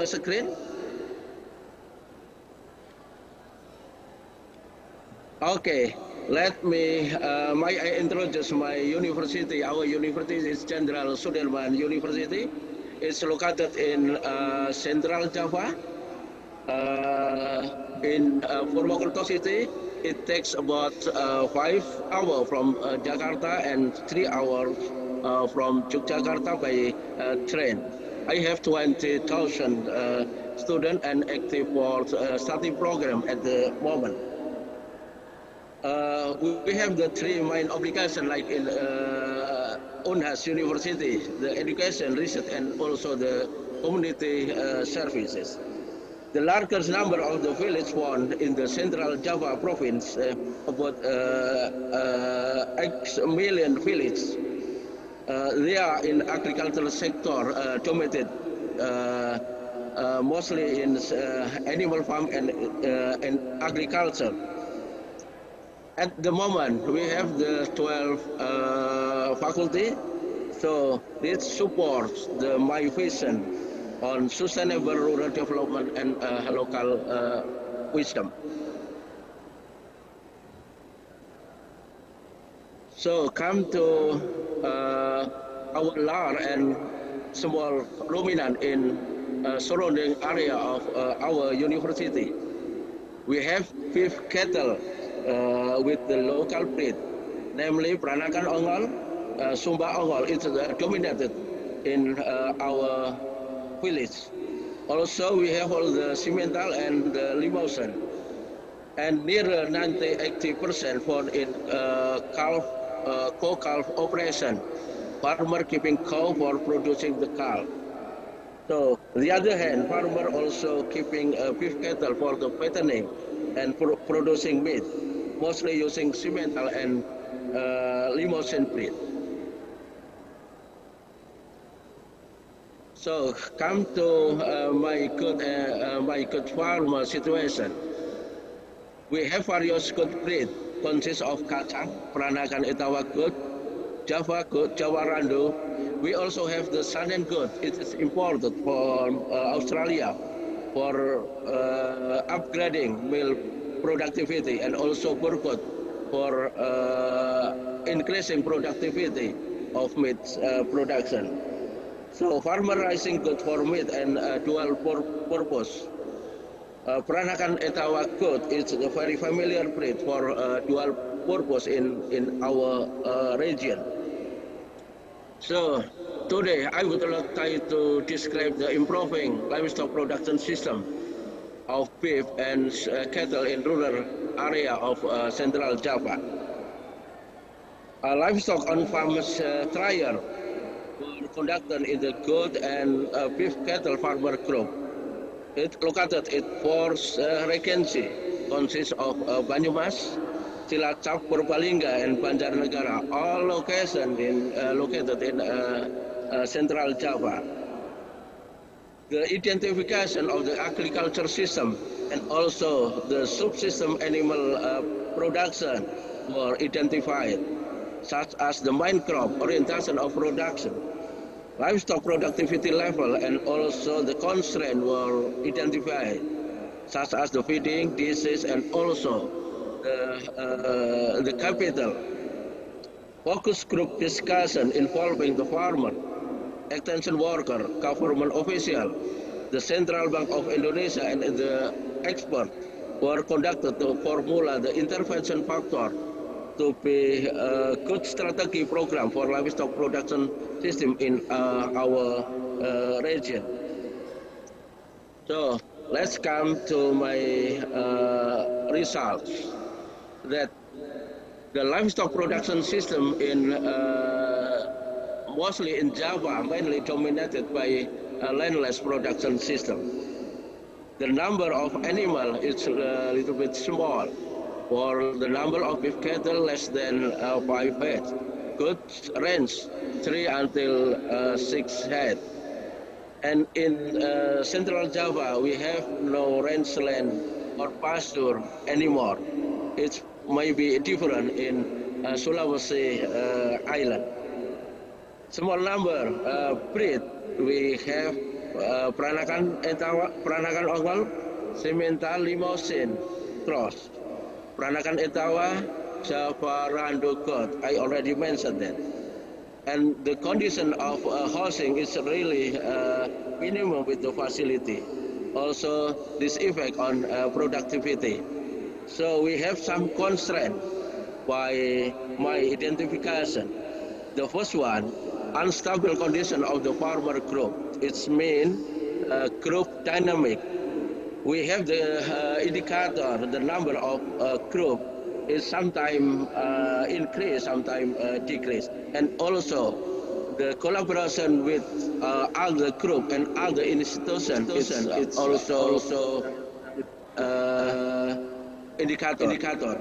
screen? Okay, let me introduce my university. Our university is Jenderal Sudirman University. It's located in Central Java, in Purwokerto City. It takes about 5 hours from Jakarta and 3 hours from Yogyakarta by train. I have 20,000 students and active for study program at the moment. We have the 3 main obligations like in UNHAS University, the education, research, and also the community services. The largest number of the village found in the Central Java province, about 8 million villages. They are in agricultural sector, dominated mostly in animal farm and agriculture. At the moment, we have the 12 faculty, so this supports my vision on sustainable rural development and local wisdom. So come to our large and small ruminant in surrounding area of our university. We have beef cattle with the local breed, namely Peranakan Ongol, Sumba Ongol. It's dominated in our village. Also, we have all the Simmental and the Limousin, and near 90-80% found in cow-calf operation. Farmer keeping cow for producing the calf. So, on the other hand, farmer also keeping beef cattle for the fattening and producing meat, mostly using Simmental and Limousin breed. So, come to my good farmer situation. We have various good breed, consists of kacang, Peranakan Etawa good, Java good, Jawa Randu. We also have the Sanen good. It is imported from Australia for upgrading milk productivity, and also Burkut for increasing productivity of meat production. So farmer raising good for meat and dual purpose. Peranakan Etawa good is a very familiar breed for dual purpose in our region. So today I would like to describe the improving livestock production system of beef and cattle in rural area of Central Java. Livestock on farmers trial were conducted in the goat and beef cattle farmer group. It located in 4 regency, consists of Banyumas, Cilacap, Purbalingga, and Banjarnegara, all located in Central Java. the identification of the agriculture system and also the subsystem animal production were identified, such as the main crop orientation of production, livestock productivity level, and also the constraint were identified, such as the feeding, disease, and also the capital. Focus group discussion involving the farmer, extension worker, government official, the Central Bank of Indonesia, and the expert were conducted to formulate the intervention factor to be a good strategy program for livestock production system in our region. So let's come to my results. That the livestock production system in mostly in Java, mainly dominated by a landless production system. The number of animals is a little bit small, for the number of beef cattle less than 5 head. Goods range 3 until 6 head. And in Central Java, we have no rangeland or pasture anymore. It may be different in Sulawesi Island. Small number breed, we have Peranakan Etawa, Peranakan Ongol, Simmental Limousin Cross, Peranakan Etawa, Java Rando God. I already mentioned that. And the condition of housing is really minimum with the facility. Also, this effect on productivity. So we have some constraint by my identification. The first one, unstable condition of the farmer group. It's mean group dynamic. We have the indicator, the number of group is sometimes increase, sometimes decrease. And also the collaboration with other group and other institutions is also indicator.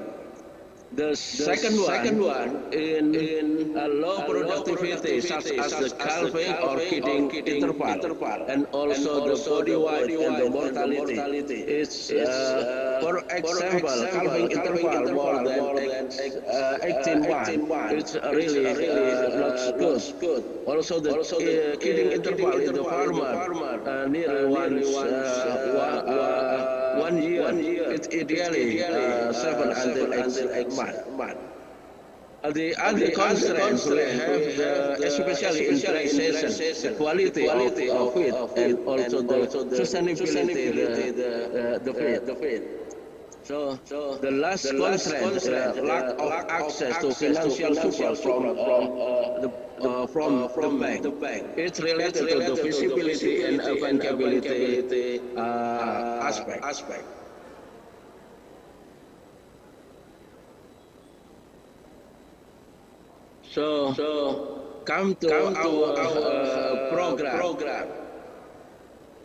The second one in low productivity, such as the calving or feeding interval, and also the body weight and the mortality. It's, for example, calving interval more than 18 months. It's really not good. Also, the feeding interval in the farmer nearly 1 year. It's ideally 7 until 8 months. The other constraints we have, especially in grazation, the quality of feed, and also the sustainability the feed. So the last constraint, lack of access to financial support from the bank. It's related to the feasibility and availability aspect. So come to our program.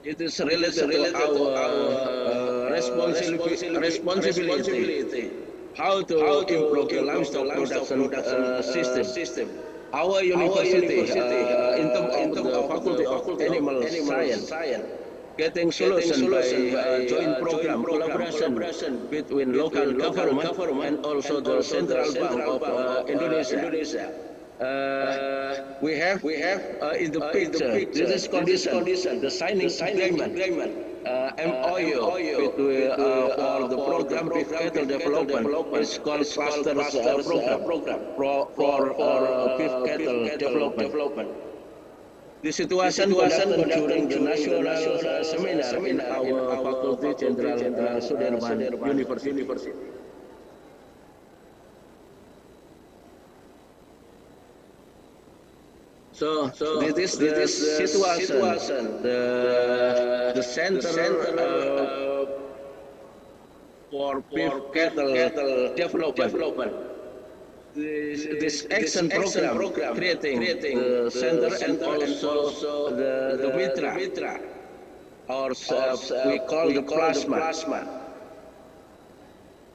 It is related to our responsibility. How to improve the livestock production system. Our university, in terms of the Faculty of Animal Science, getting solution by joint program collaboration between local government and also the Central Bank of Indonesia. We have in the picture, this is condition, the signing agreement, MOU between for the program beef cattle development is called clusters program for beef cattle development. The situation conducted during the national seminar in our Faculty Jenderal Sudirman University. So this is the situation, the center for beef cattle development. This action program creating the center and also the mitra, or we call the plasma.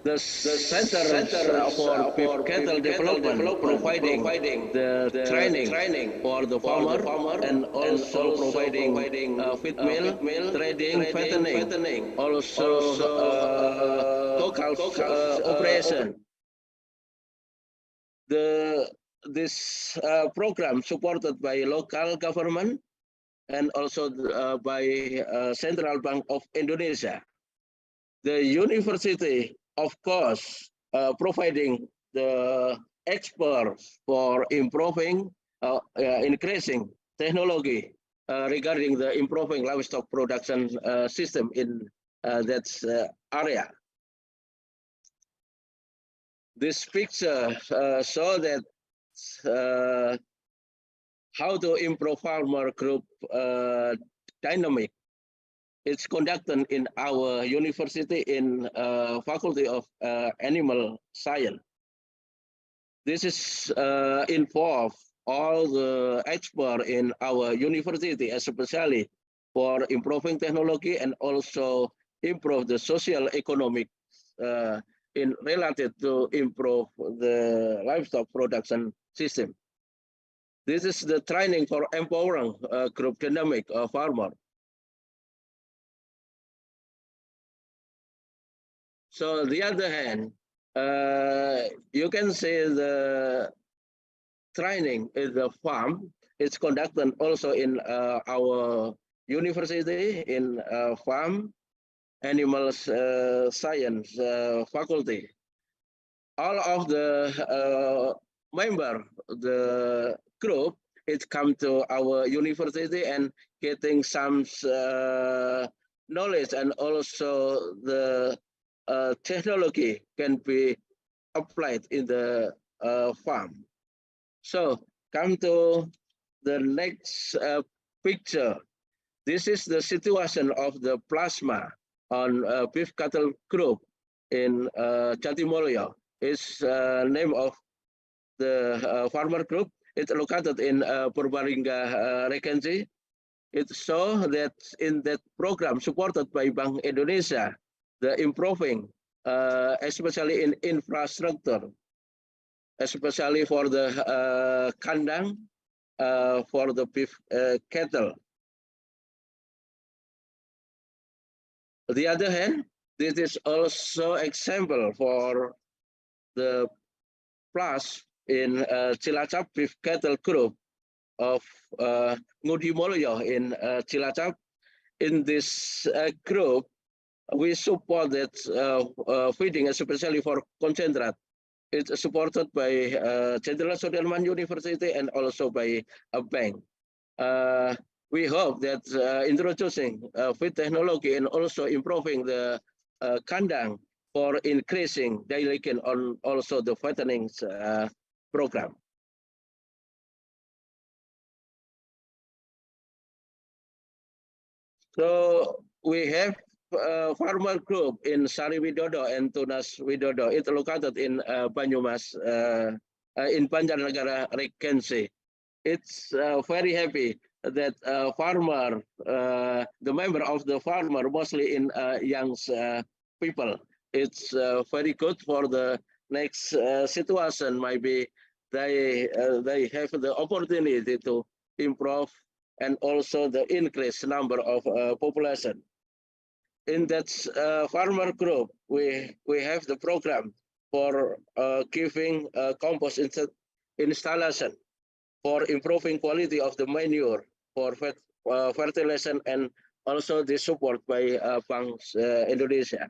the center for beef cattle development, providing the training for the farmer and also providing feed mill, trading, fattening, also cow-calf operation. This program supported by local government and also by Central Bank of Indonesia. The university, of course, providing the experts for improving, increasing technology regarding the improving livestock production system in that area. This picture shows that how to improve farmer group dynamic. It's conducted in our university in Faculty of Animal Science. This is involve all the experts in our university, especially for improving technology and also improve the social economic in related to improve the livestock production system. This is the training for empowering group dynamic farmer. So on the other hand, you can say the training in the farm is conducted also in our university in farm animal science faculty. All of the member, the group, it come to our university and getting some knowledge and also the technology can be applied in the farm. So come to the next picture. This is the situation of the plasma on beef cattle group in Jatimulyo. It's name of the farmer group. It's located in Purbalingga Regency. It shows that in that program supported by Bank Indonesia, the improving, especially in infrastructure, especially for the kandang, for the beef cattle. On the other hand, this is also example for the plus in Cilacap beef cattle group of Ngudimulyo in Cilacap. In this group, we support that feeding, especially for concentrate. It's supported by Jenderal Sudirman University and also by a bank. We hope that introducing feed technology and also improving the kandang for increasing daily gain on also the fattening program. So we have farmer group in Sari Widodo and Tunas Widodo. It's located in Banyumas, in Banjarnegara Regency. It's very happy that farmer, the member of the farmer, mostly in young people. It's very good for the next situation. Maybe they have the opportunity to improve and also the increased number of population. In that farmer group, we have the program for giving compost installation, for improving quality of the manure, for fertilization, and also the support by Bank Indonesia.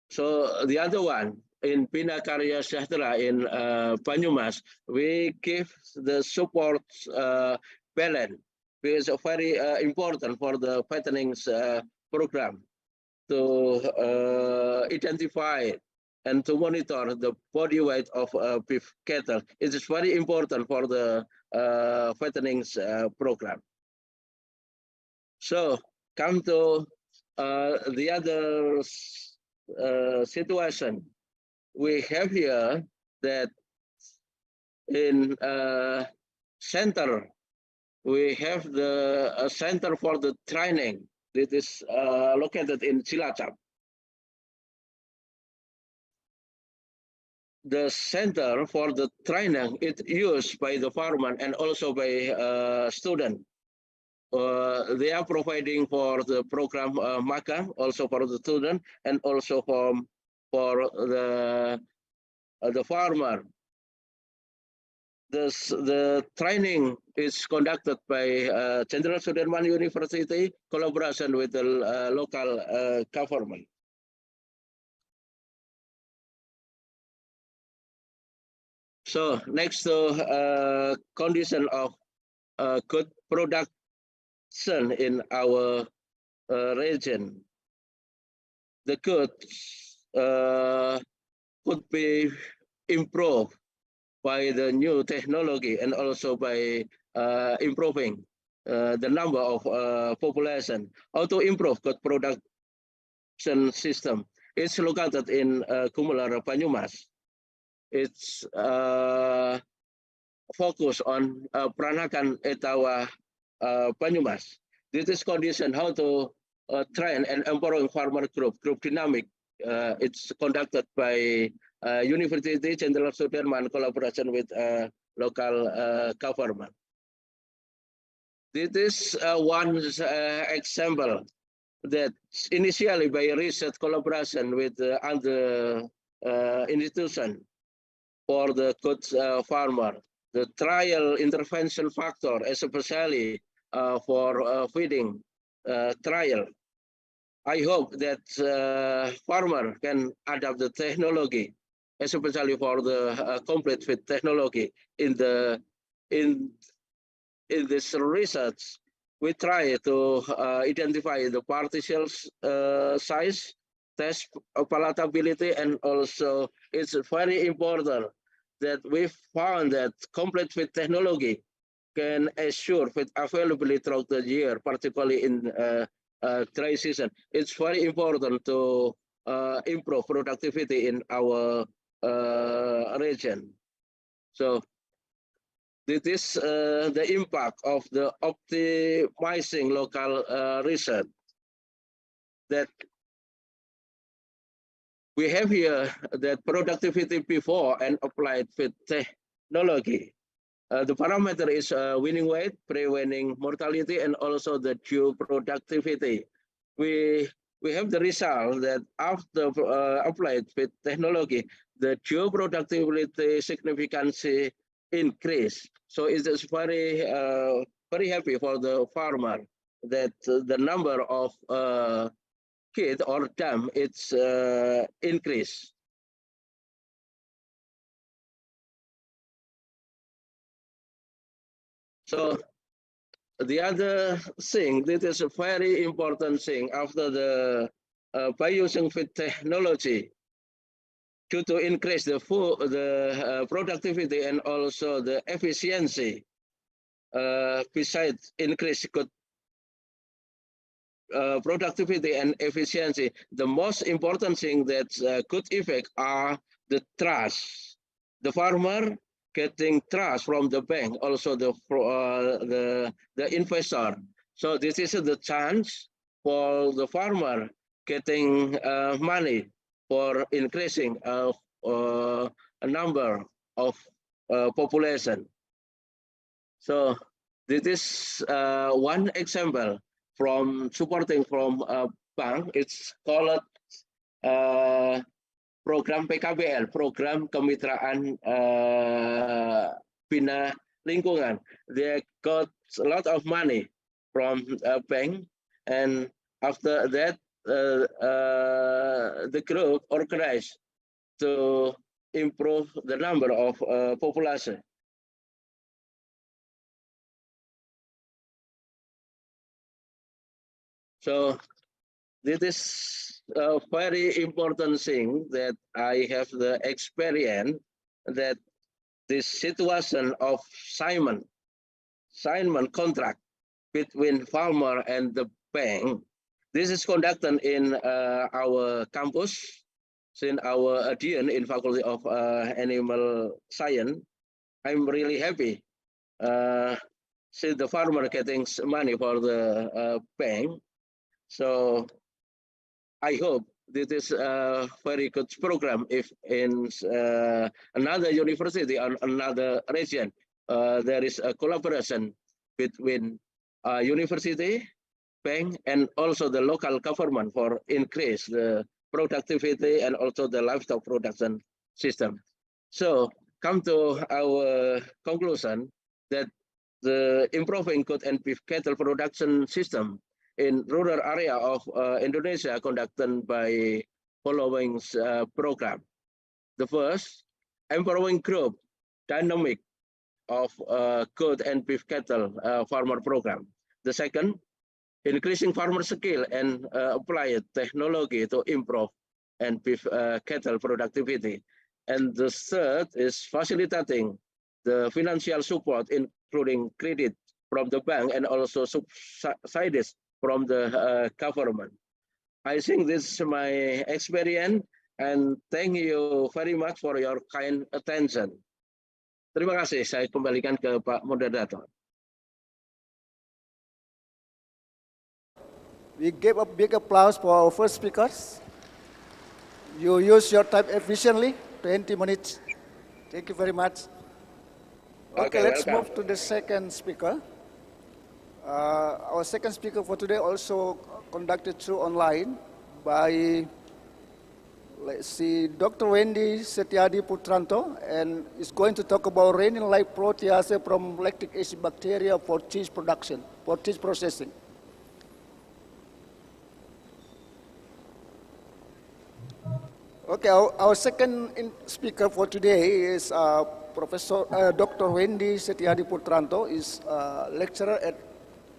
So the other one, in Bina Karya Sejahtera in Banyumas, we give the support balance, which is very important for the fattening program to identify and to monitor the body weight of beef cattle. It is very important for the fattening program. So come to the other situation. We have here that in center, we have the center for the training It is located in Cilacap. The center for the training is used by the farmer and also by student. They are providing for the program magang also for the student and also for the farmer. The training is conducted by Jenderal Sudirman University collaboration with the local government. So next to condition of good production in our region, the goods could be improved by the new technology and also by improving the number of population. How to improve good production system? It's located in Kumular, Banyumas. It's focus on Peranakan Etawa Banyumas. This is condition how to train and empowering farmer group dynamic. It's conducted by University Jenderal Sudirman collaboration with local government. This is one example that initially by research collaboration with other institution for the good farmer. The trial intervention factor, especially for feeding trial. I hope that farmer can adapt the technology, especially for the complete feed technology in this research. We try to identify the partial size, test palatability, and also it's very important that we found that complete feed technology can assure feed availability throughout the year, particularly in dry season. It's very important to improve productivity in our region. So this is the impact of the optimizing local research that we have here, that productivity before and applied feed technology. The parameter is winning weight, pre-weaning mortality, and also the due productivity. We have the result that after applied feed technology, the due productivity significantly increase. So it is very very happy for the farmer that the number of kid or dam it's increase. So the other thing, this is a very important thing after the by using feed technology to increase the food, the productivity and also the efficiency. Besides increase good productivity and efficiency, the most important thing that's good effect are the trust. The farmer getting trust from the bank, also the investor. So this is the chance for the farmer getting money for increasing a number of population. So this is one example from supporting from a bank. It's called program PKBL, program kemitraan bina lingkungan. They got a lot of money from a bank, and after that the group organized to improve the number of population. So this is a very important thing that I have the experience that this situation of Simon contract between farmer and the bank. This is conducted in our campus, in our adhesion in Faculty of Animal Science. I'm really happy. See the farmer getting money for the bank. So I hope this is a very good program. If in another university or another region, there is a collaboration between university, bank, and also the local government for increase the productivity and also the livestock production system. So come to our conclusion that the improving goat and beef cattle production system in rural area of Indonesia conducted by following program. The first, empowering group dynamic of goat and beef cattle farmer program. The second, increasing farmer skill and applied technology to improve and beef cattle productivity. And the third is facilitating the financial support, including credit from the bank and also subsidies from the government. I think this is my experience and thank you very much for your kind attention. Terima kasih, saya kembalikan ke Pak Moderator. We give a big applause for our first speakers. You use your time efficiently, 20 minutes. Thank you very much. Okay, let's move to the second speaker. Our second speaker for today also conducted through online by, let's see, Dr. Wendy Setiadi Putranto, and is going to talk about renin-like protease from lactic acid bacteria for cheese production, for cheese processing. Okay, our second speaker for today is Dr. Wendy Setiadi Putranto, is lecturer at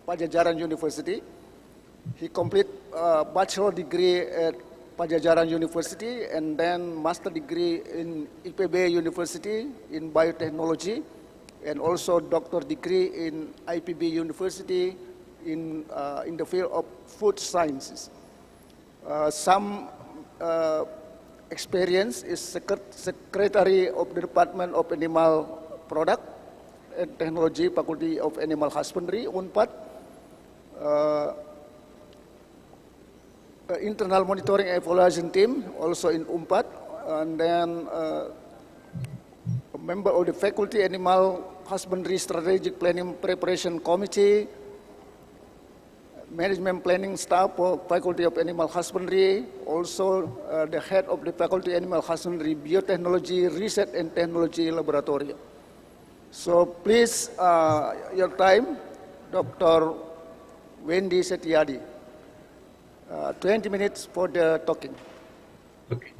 Pajajaran University. He completed bachelor degree at Pajajaran University and then master degree in IPB University in biotechnology and also doctor degree in IPB University in the field of food sciences. Some experience is secretary of the Department of Animal Product and Technology, Faculty of Animal Husbandry, UNPAD. Internal monitoring evaluation team, also in UNPAD, and then a member of the Faculty Animal Husbandry Strategic Planning Preparation Committee, management planning staff for Faculty of Animal Husbandry, also the head of the Faculty Animal Husbandry Biotechnology Research and Technology Laboratory. So please, your time, Dr. Wendy Setiadi. 20 minutes for the talking. Okay.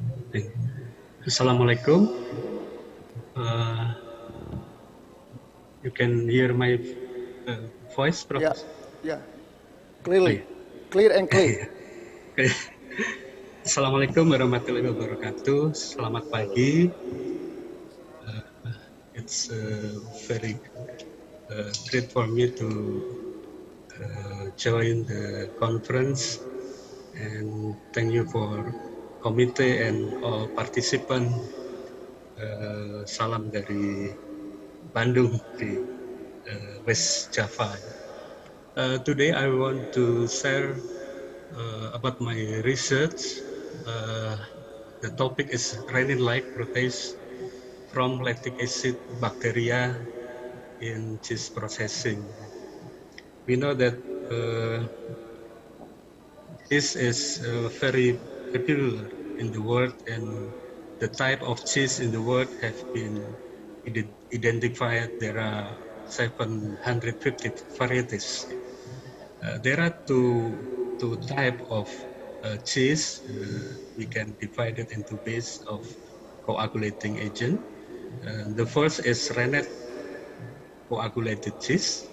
Assalamualaikum. You can hear my voice, Prof? Yeah. Clearly. Clear and clear. Okay. Assalamualaikum warahmatullahi wabarakatuh. Selamat pagi. It's very great for me to join the conference. And thank you for committee and all participant. Salam dari Bandung di West Java. Today I want to share about my research. The topic is renin-like protease from lactic acid bacteria in cheese processing. We know that cheese is very popular in the world, and the type of cheese in the world have been identified. There are 750 varieties. There are two types of cheese. We can divide it into base of coagulating agent. The first is rennet coagulated cheese.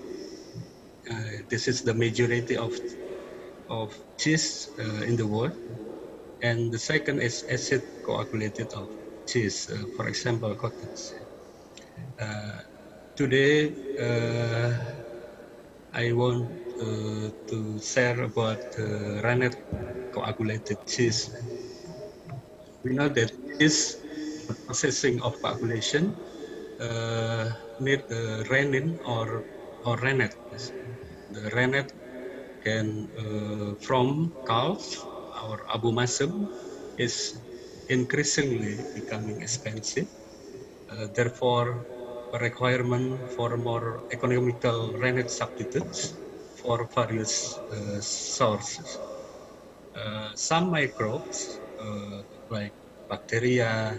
This is the majority of cheese in the world, and the second is acid coagulated of cheese, for example, cottage. Today I want to share about rennet coagulated cheese. We know that cheese processing of coagulation need renin or rennet. The rennet and from calves, our abu masam is increasingly becoming expensive. Therefore, a requirement for more economical rennet substitutes for various sources. Some microbes, like bacteria,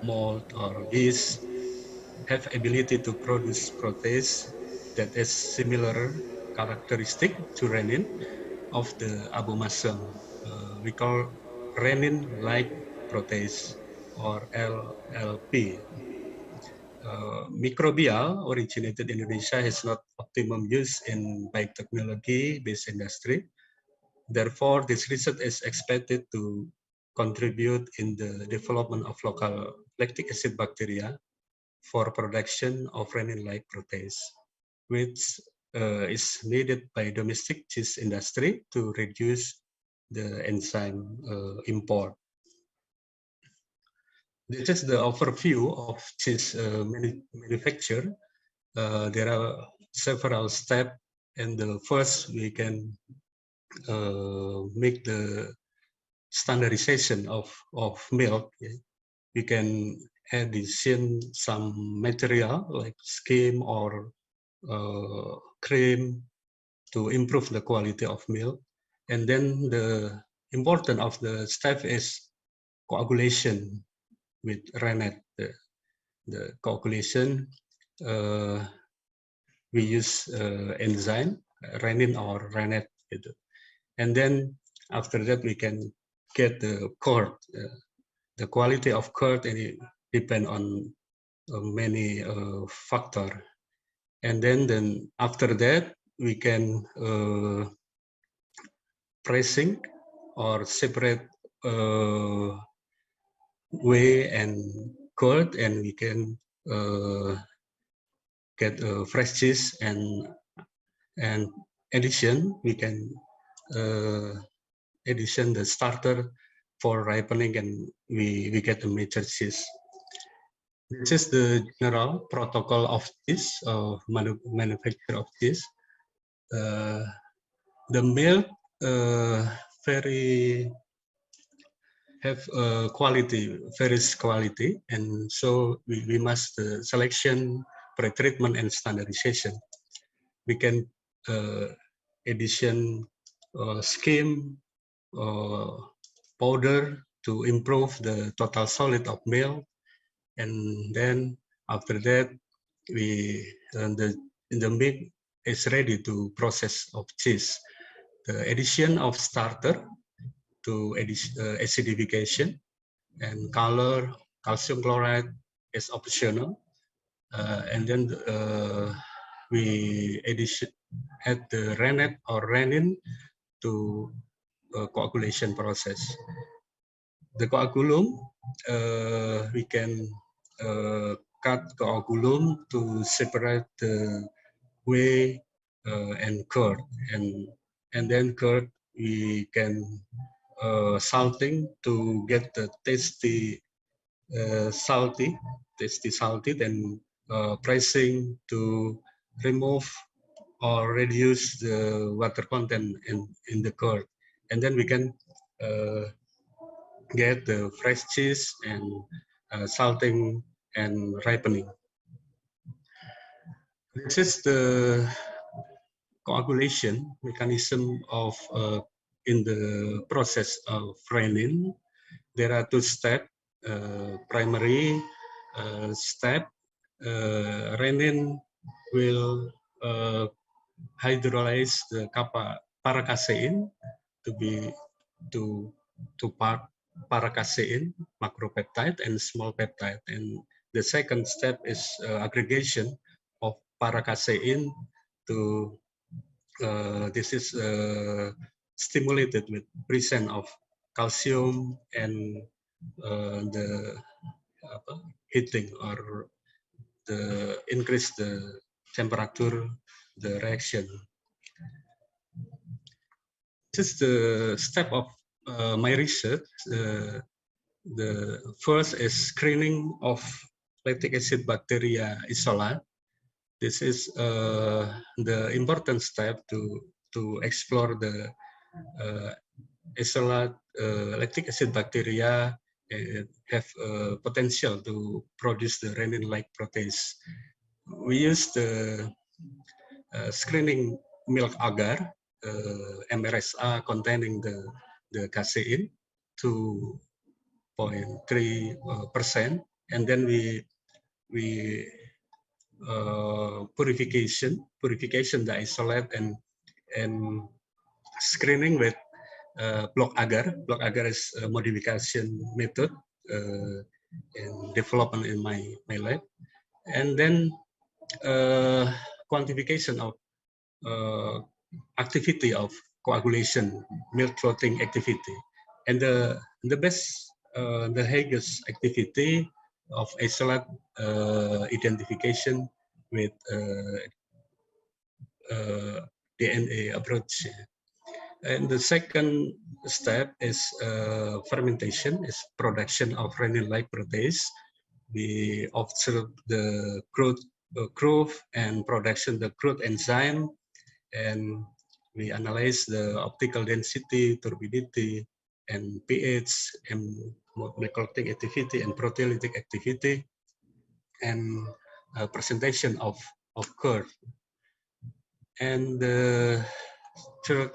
mold, or yeast, have ability to produce protease that is similar characteristic to rennin of the abomasum. We call rennin-like protease, or LLP. Microbial originated in Indonesia has not optimum use in biotechnology-based industry. Therefore, this research is expected to contribute in the development of local lactic acid bacteria for production of rennin-like protease, which is needed by domestic cheese industry to reduce the enzyme import. This is the overview of cheese manufacture. There are several steps, and the first we can make the standardization of milk. We can addition some material like skim or cream to improve the quality of milk. And then the important of the step is coagulation with rennet. The coagulation, we use enzyme, rennin or rennet. And then after that, we can get the curd. The quality of curd, and it depend on many factors. And then after that, we can pressing or separate whey and curd, and we can get fresh cheese, and addition we can addition the starter for ripening, and we get a mature cheese. This is the general protocol of cheese, manufacture of cheese. The milk have quality, various quality, and so we must selection, pre-treatment, and standardization. We can addition skim powder to improve the total solid of milk, and then after that we the milk is ready to process of cheese. The addition of starter to acidification, and color, calcium chloride is optional, and then we add the rennet or rennin to coagulation process. The coagulum, we can cut coagulum to separate the whey and curd, and then curd we can salting to get the tasty salty, then pressing to remove or reduce the water content in the curd, and then we can get the fresh cheese and salting and ripening. This is the coagulation mechanism of in the process of rennin. There are two steps. Primary step, rennin will hydrolyze the paracasein to paracasein, macropeptide, and small peptide. And the second step is aggregation of paracasein to this is stimulated with presence of calcium and the heating or the increase the temperature, the reaction. This is the step of my research. The first is screening of lactic acid bacteria isolate. This is the important step to to explore the isolate lactic acid bacteria have potential to produce the renin-like protease. We use the screening milk agar, MRSA containing the casein 2.3%, and then we purification the isolate and screening with block agar. Block agar is a modification method in development in my lab, and then quantification of activity of coagulation, milk clotting activity, and the best, the highest activity of isolate identification with DNA approach. And the second step is fermentation, is production of renin-like protease. We observe the growth and production the growth enzyme, and we analyze the optical density, turbidity, and pH, and glycolytic activity and proteolytic activity, and presentation of curve. And the third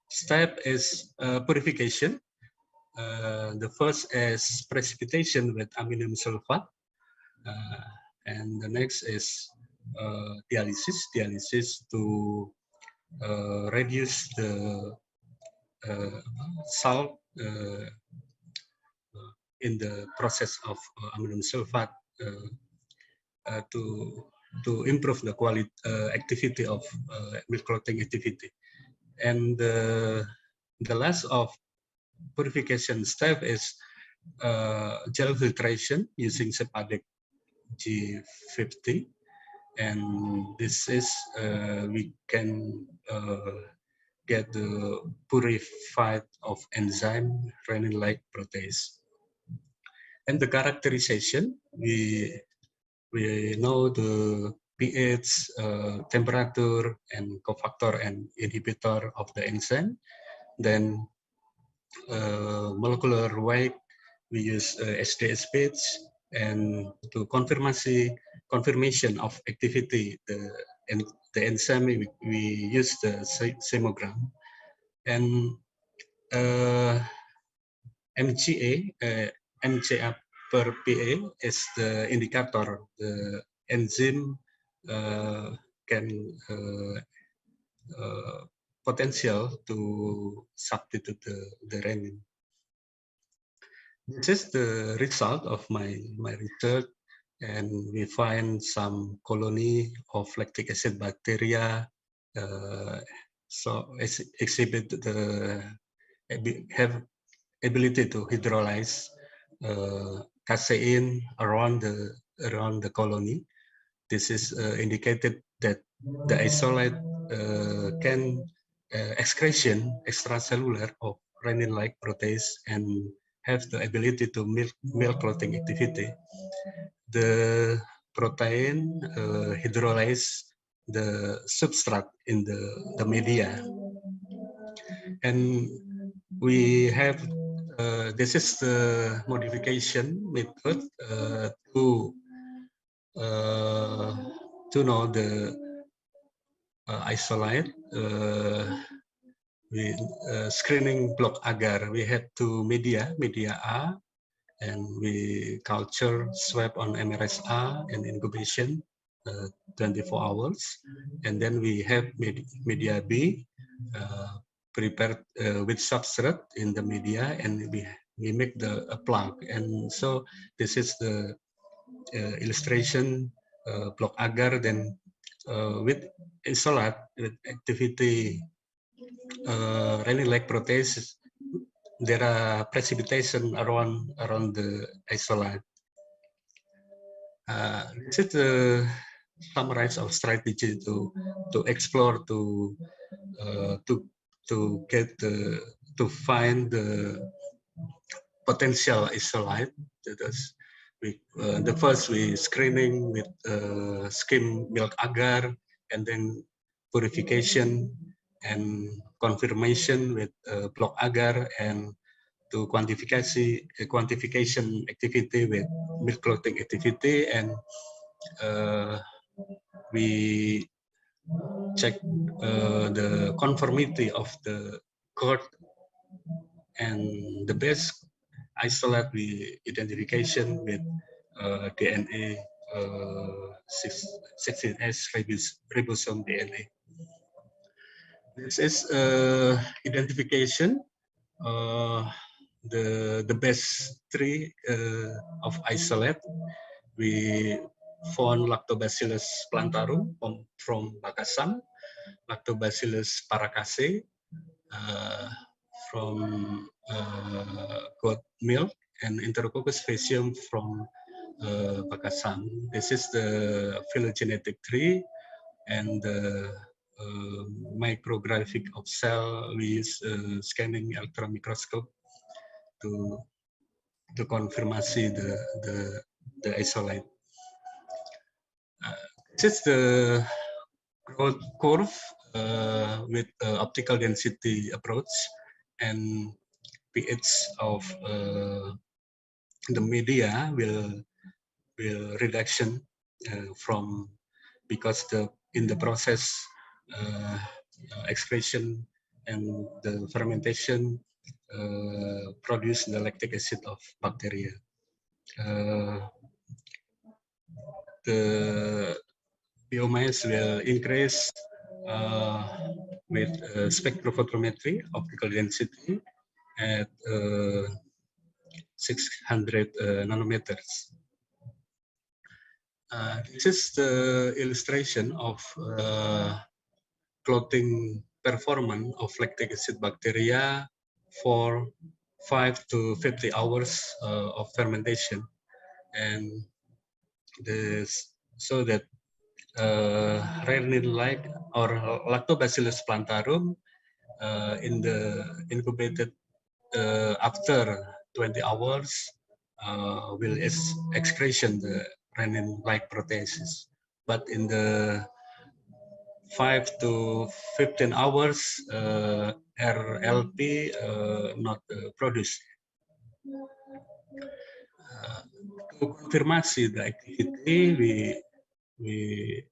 step is purification. The first is precipitation with ammonium sulfate, and the next is dialysis to reduce the salt in the process of ammonium sulfate to improve the quality activity of milk clotting activity. And the last of purification step is gel filtration using Sepadex G50, and this is we can get the purified of enzyme renin-like protease. And the characterization, we know the pH, temperature, and cofactor and inhibitor of the enzyme. Then molecular weight, we use SDSPH, and to confirmation of activity, the enzyme, we use the seismogram. And MGA per PA is the indicator. The enzyme can potential to substitute the renin. This is the result of my research, and we find some colony of lactic acid bacteria so exhibit the have ability to hydrolyze casein around the colony. This is indicated that the isolate can excretion extracellular of renin-like protease and have the ability to milk clotting activity. The protein hydrolyze the substrate in the media, and we have this is the modification method to know the isolate. We screening block agar. We have two media A, and we culture swab on MRSA and incubation 24 hours, and then we have media B prepared with substrate in the media, and we make a plug. And so this is the illustration block agar. Then with isolate with activity renin-like protease, there are precipitation around the isolate. This is the summarize of strategy to explore to get to find the potential isolate. The first we screening with skim milk agar, and then purification and confirmation with block agar, and to quantification activity with milk clotting activity, and we check the conformity of the cord, and the best isolate we identification with DNA 16S ribosome DNA. This is identification the best tree of isolate. We found Lactobacillus plantarum from Makassar, Lactobacillus paracase from goat milk, and Enterococcus faecium from Pakistan. This is the phylogenetic tree, and the micrographic of cell with scanning electron microscope to confirmasi the isolate. This is the growth curve with optical density approach, and pH of the media will reduction from, because in the process excretion and the fermentation produce the lactic acid of bacteria. The biomass will increase with spectrophotometry optical density at 600 nanometers. This is the illustration of clotting performance of lactic acid bacteria for 5 to 50 hours of fermentation, and this so that rennet-like or Lactobacillus plantarum in the incubated after 20 hours will excretion the rennet-like proteases, but in the 5 to 15 hours RLP not produced. To confirmasi the activity, we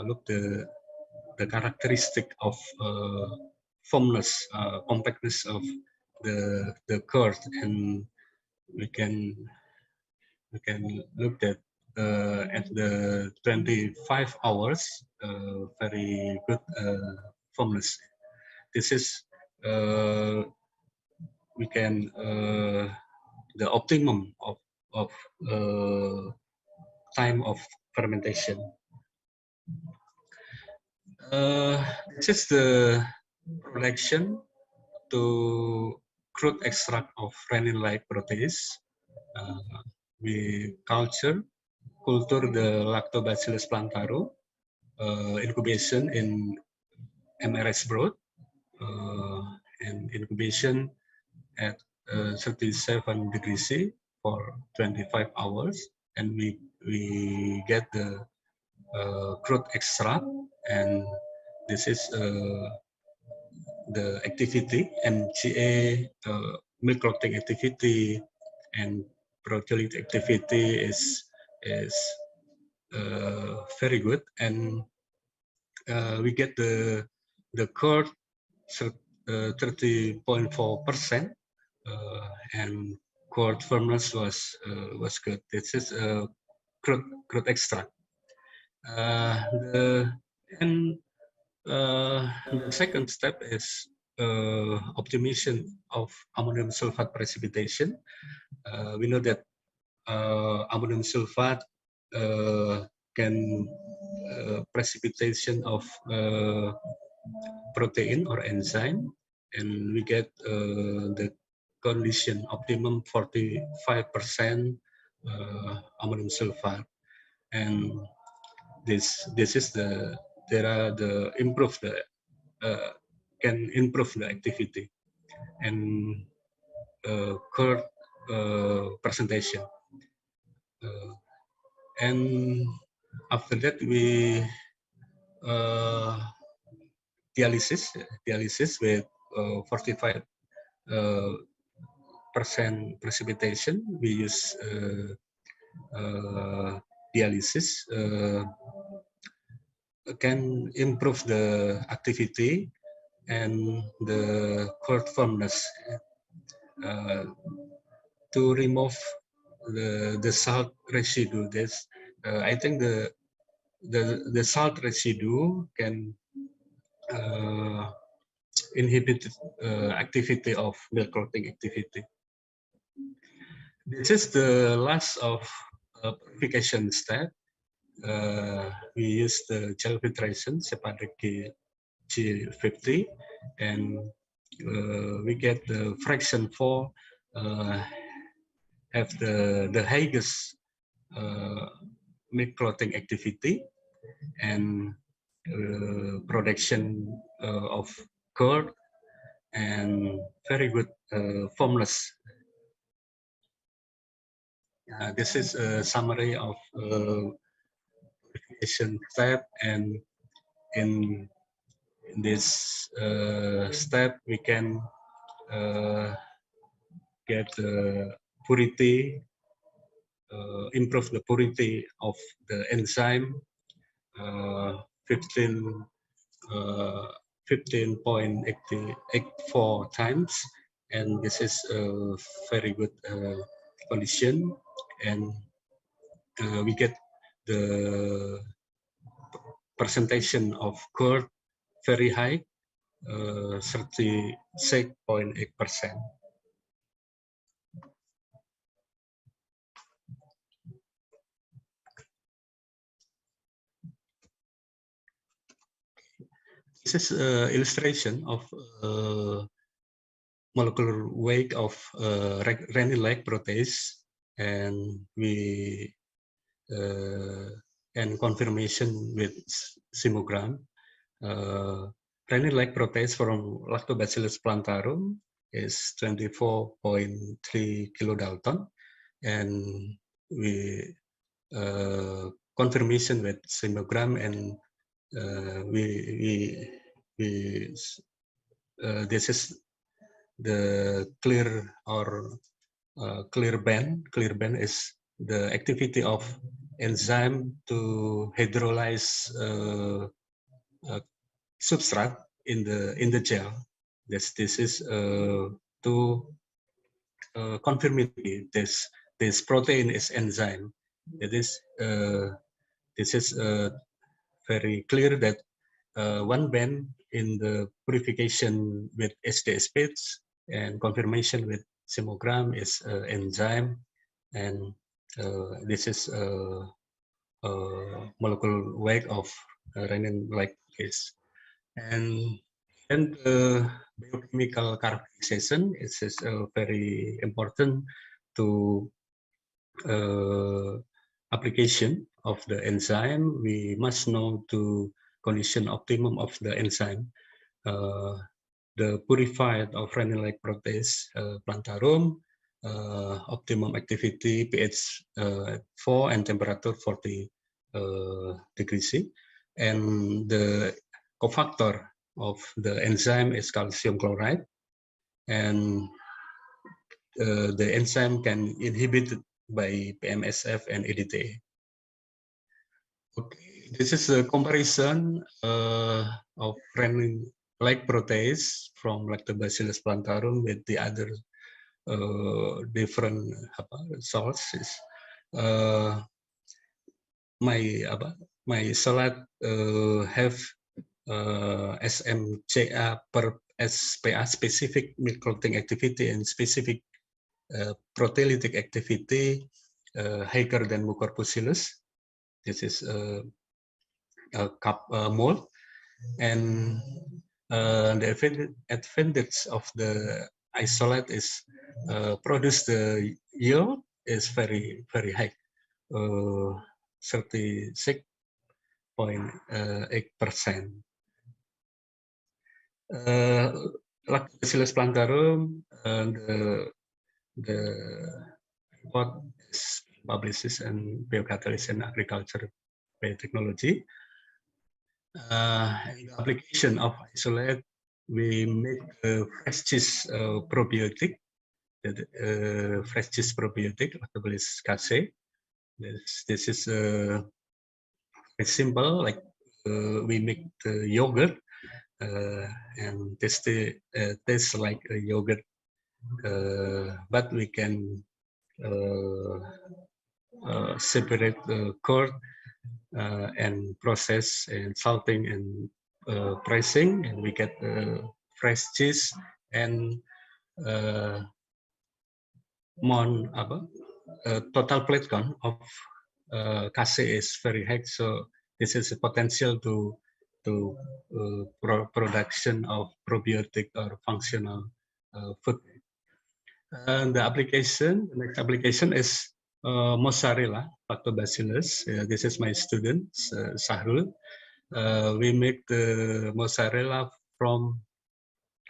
look the characteristic of firmness, compactness of the cord, and we can look at the 25 hours very good firmness. This is we can the optimum of time of fermentation. This is the production to crude extract of rennet-like protease. We culture the Lactobacillus plantarum incubation in MRS broth and incubation at 37 degrees C for 25 hours, and we get the crude extract, and this is the activity MGA, milk clotting activity, and proteolytic activity is very good, and we get the curd 30.4%, and curd firmness was good. This is crude extract. The second step is optimization of ammonium sulfate precipitation. We know that ammonium sulfate can precipitation of protein or enzyme, and we get the condition optimum 45% ammonium sulfate, and this is the improve the can improve the activity and curd presentation. And after that, we dialysis with 45% precipitation. We use dialysis can improve the activity and the cord firmness to remove the salt residue. That's I think the salt residue can inhibit activity of milk clotting activity. This is the last of purification step. We use the gel filtration Sepatric G50, and we get the fraction 4 have the highest milk clotting activity and production of curd and very good formless. This is a summary of purification step, and in this step we can get purity, improve the purity of the enzyme 15.84 times, and this is a very good condition, and we get the percentage of curd very high, 36.8%. This is an illustration of molecular weight of rennet-like protease, and we and confirmation with simogram. Rennet-like protease from Lactobacillus plantarum is 24.3 kilodalton, and we confirmation with simogram, and this is the clear or clear band. Clear band is the activity of enzyme to hydrolyze substrate in the gel. This is to confirm this protein is enzyme. It is this is very clear that one band in the purification with SDSPs and confirmation with simogram is enzyme, and this is molecular weight of rennet-like protease. And then the biochemical characterization is very important to application of the enzyme. We must know to condition optimum of the enzyme. The purified of rennet-like protease plantarum, optimum activity pH 4 and temperature 40 degrees C, and the cofactor of the enzyme is calcium chloride, and the enzyme can inhibit by PMSF and EDTA. Okay, this is a comparison of rennet-like protease from Lactobacillus plantarum with the other different sources. My slide have SMCA per SPA, specific milk clotting activity, and specific proteolytic activity higher than Mucorpusillus. This is a cup mold, and the advantage of the isolate is produce the yield is very high, 36.8%. Lactobacillus plantarum, the report is published in Biocatalysis and Agriculture Biotechnology. In the application of isolate, we make fresh cheese probiotic, fresh cheese probiotic, Lactobacillus casei. This is very simple, like we make the yogurt and tastes like a yogurt, but we can separate the curd and process and salting and pressing, and we get fresh cheese and total plate count of casei is very high, so this is a potential to production of probiotic or functional food. And the next application is mozzarella lactobacillus. This is my student, Sahrul. We make the mozzarella from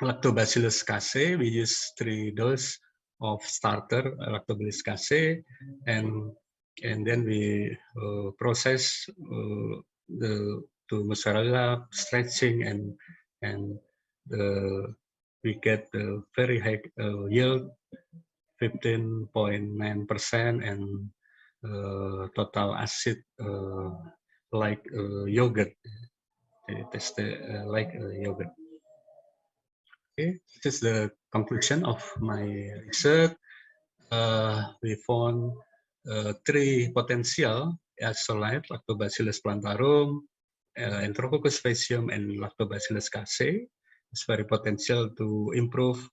Lactobacillus casei. We use 3 doses of starter Lactobacillus casei, and then we process the mozzarella stretching, and we get the very high yield, 15.9%, and total acid like yogurt. It tastes like yogurt. Okay, this is the conclusion of my research. We found 3 potential isolate, Lactobacillus plantarum, Enterococcus faecium, and Lactobacillus casei. It's very potential to improve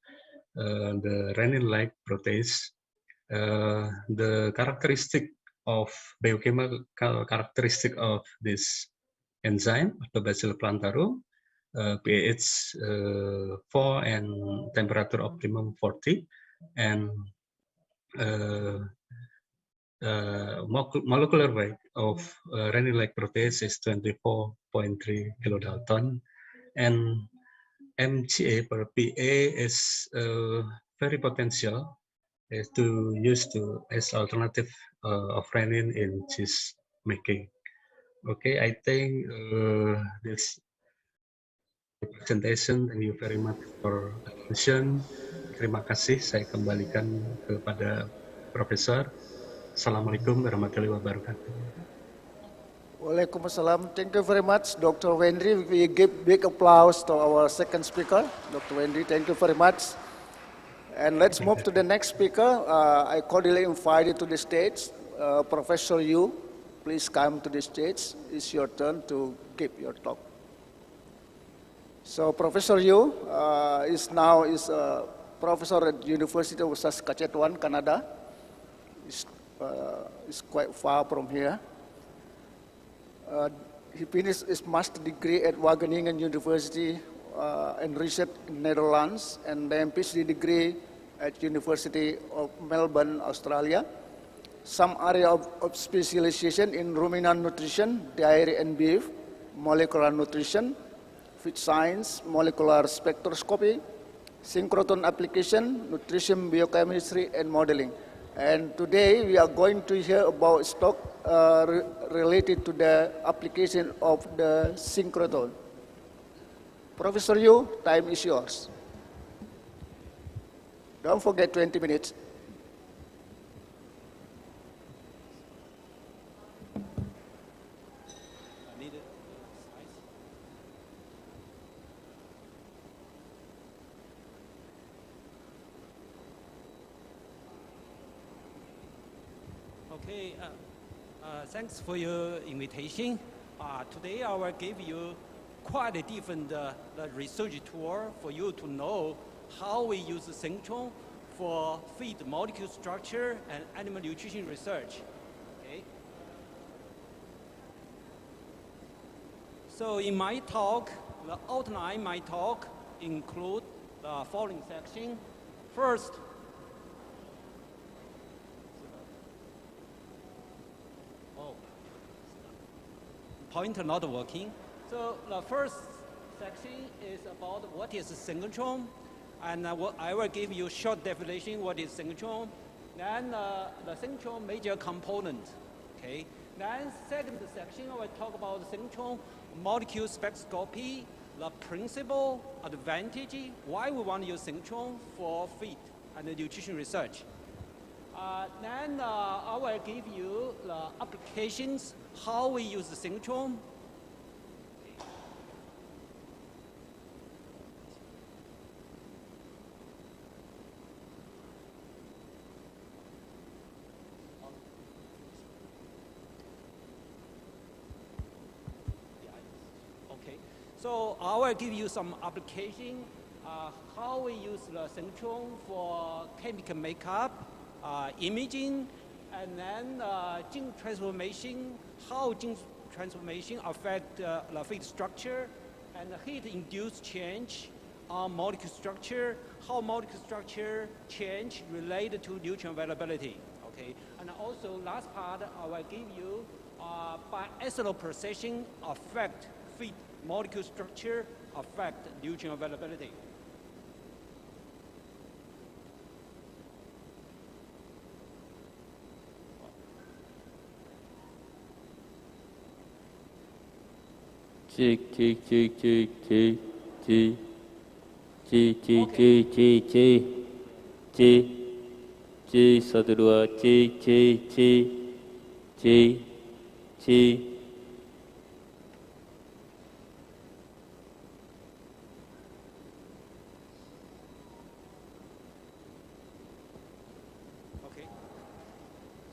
the renin-like protease. The characteristic of biochemical characteristic of this enzyme, Lactobacillus plantarum, pH 4 and temperature optimum 40, and molecular weight of renin-like protease is 24.3 kilodalton, and MGA per PA is very potential to use as alternative of renin in cheese making. Okay, I think this presentation. Thank you very much for attention. Terima kasih. Saya kembalikan kepada Profesor. Assalamualaikum warahmatullahi wabarakatuh. Waalaikumsalam. Thank you very much, Dr. Wendry. We give big applause to our second speaker, Dr. Wendry. Thank you very much. And let's move to the next speaker. I cordially invite you to the stage. Professor Yu, please come to the stage. It's your turn to give your talk. So Professor Yu is a professor at University of Saskatchewan, Canada. It's quite far from here. He finished his master's degree at Wageningen University and research in Netherlands, and then PhD degree at University of Melbourne, Australia. Some area of specialization in ruminant nutrition, dairy and beef, molecular nutrition, feed science, molecular spectroscopy, synchrotron application, nutrition biochemistry, and modeling. And today we are going to hear about stock related to the application of the synchrotron. Professor Yu, time is yours. Don't forget 20 minutes. Okay, thanks for your invitation. Today I will give you quite a different research tour for you to know how we use the synchrotron for feed molecule structure and animal nutrition research. Okay. So in my talk, the outline of my talk include the following section. First, pointer not working. So the first section is about what is synchrotron, and I will give you a short definition what is synchrotron. Then the synchrotron major component. Okay. Then second section I will talk about the synchrotron molecule spectroscopy, the principal advantage, why we want to use synchrone for feed and nutrition research. Then I will give you the applications, how we use the synchrone. So I will give you some application, how we use the synchrone for chemical makeup, imaging, and then gene transformation, how gene transformation affect the feed structure, and heat-induced change on molecule structure, how molecule structure change related to nutrient availability. Okay, and also last part I will give you biaxial processing affect feed molecule structure, affect nutrient availability.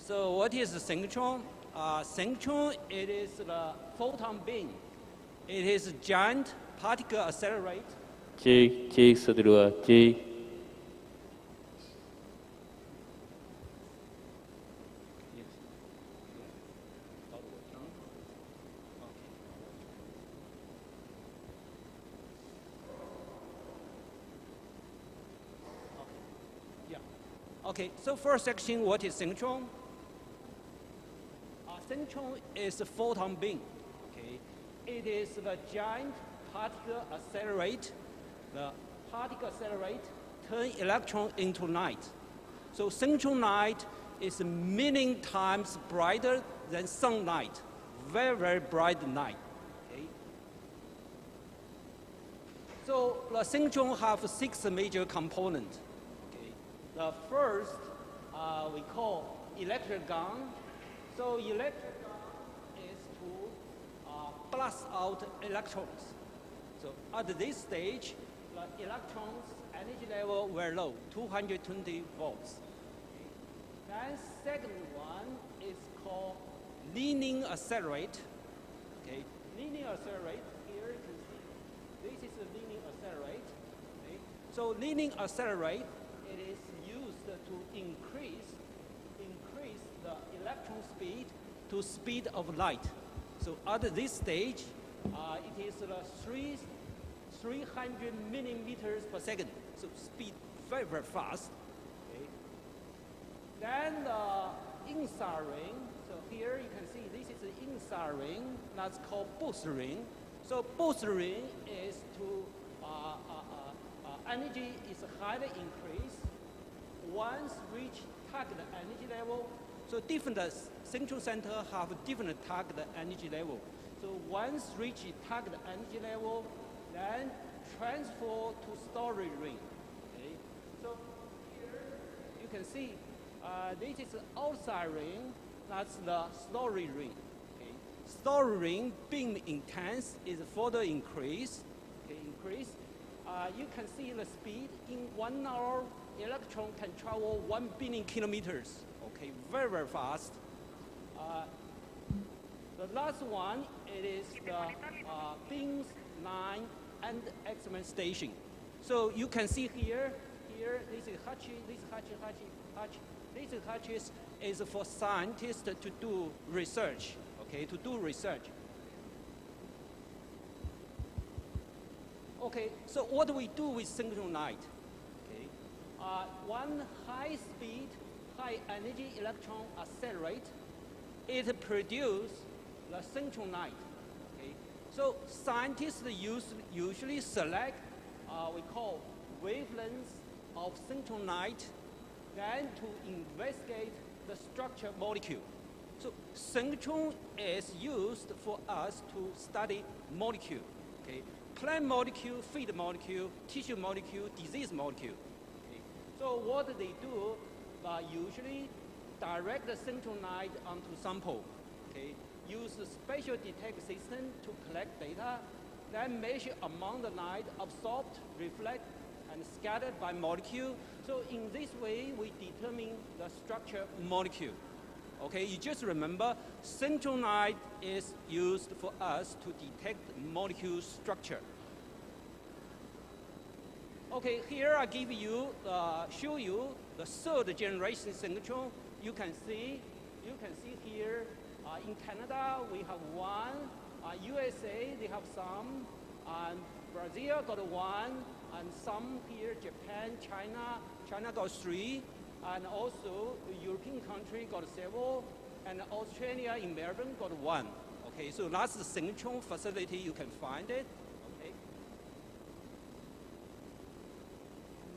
So what is the synchrone? Synchrone, it is the photon beam. It is a giant particle accelerator. Okay, so first section, what is synchrone? Synchrone is a photon beam. Okay, it is the giant particle accelerate. The particle accelerate turn electron into light. So synchrone light is a million times brighter than sunlight. Very, very bright light. Okay. So the synchrone have 6 major components. Okay. The first we call electric gun. So electric gun is to blast out electrons. So at this stage, the electrons energy level very low, 220 volts. Okay. Then second one is called leaning accelerate. Okay, leaning accelerate. Here you can see this is a leaning accelerate. Okay. So leaning accelerate, it is used to increase the electron speed to speed of light. So at this stage, it is 300 millimeters per second. So speed very, very fast. Okay. Then the inside ring. So here you can see this is the inside ring. That's called boost ring. So boost ring is to energy is highly increased. Once reach target energy level, so different synchrone center have different target energy level. So once reach target energy level, then transfer to storage ring. Okay. So here you can see this is outside ring. That's the storage ring. Okay. Storage ring beam intense is further increase. Okay, increase. You can see the speed in 1 hour. Electron can travel 1 billion kilometers. Okay, very, very fast. The last one, it is the beams line and experiment station. So you can see here, this is hatchet, this is hatchet. This is hatches is for scientists to do research. Okay, to do research. Okay, so what do we do with synchrone light? Okay, one high speed, high energy electron accelerate, it produces the synchrone light. Okay, so scientists usually select we call wavelengths of synchrone light, then to investigate the structure molecule. So synchrotron is used for us to study molecule, okay? Plant molecule, feed molecule, tissue molecule, disease molecule. Okay? So what they do, usually direct the synchrotron light onto sample, okay? Use a spatial detect system to collect data, then measure amount of light absorbed, reflect, and scattered by molecule. So in this way, we determine the structure molecule. Okay, you just remember, synchrotron light is used for us to detect molecule structure. Okay, here I give you, show you the third generation synchrotron. You can see here, in Canada we have one, USA they have some, and Brazil got one, and some here, Japan, China got 3, and also the European country got several, and Australia in Melbourne got 1. Okay, so that's the synchrotron facility, you can find it. Okay.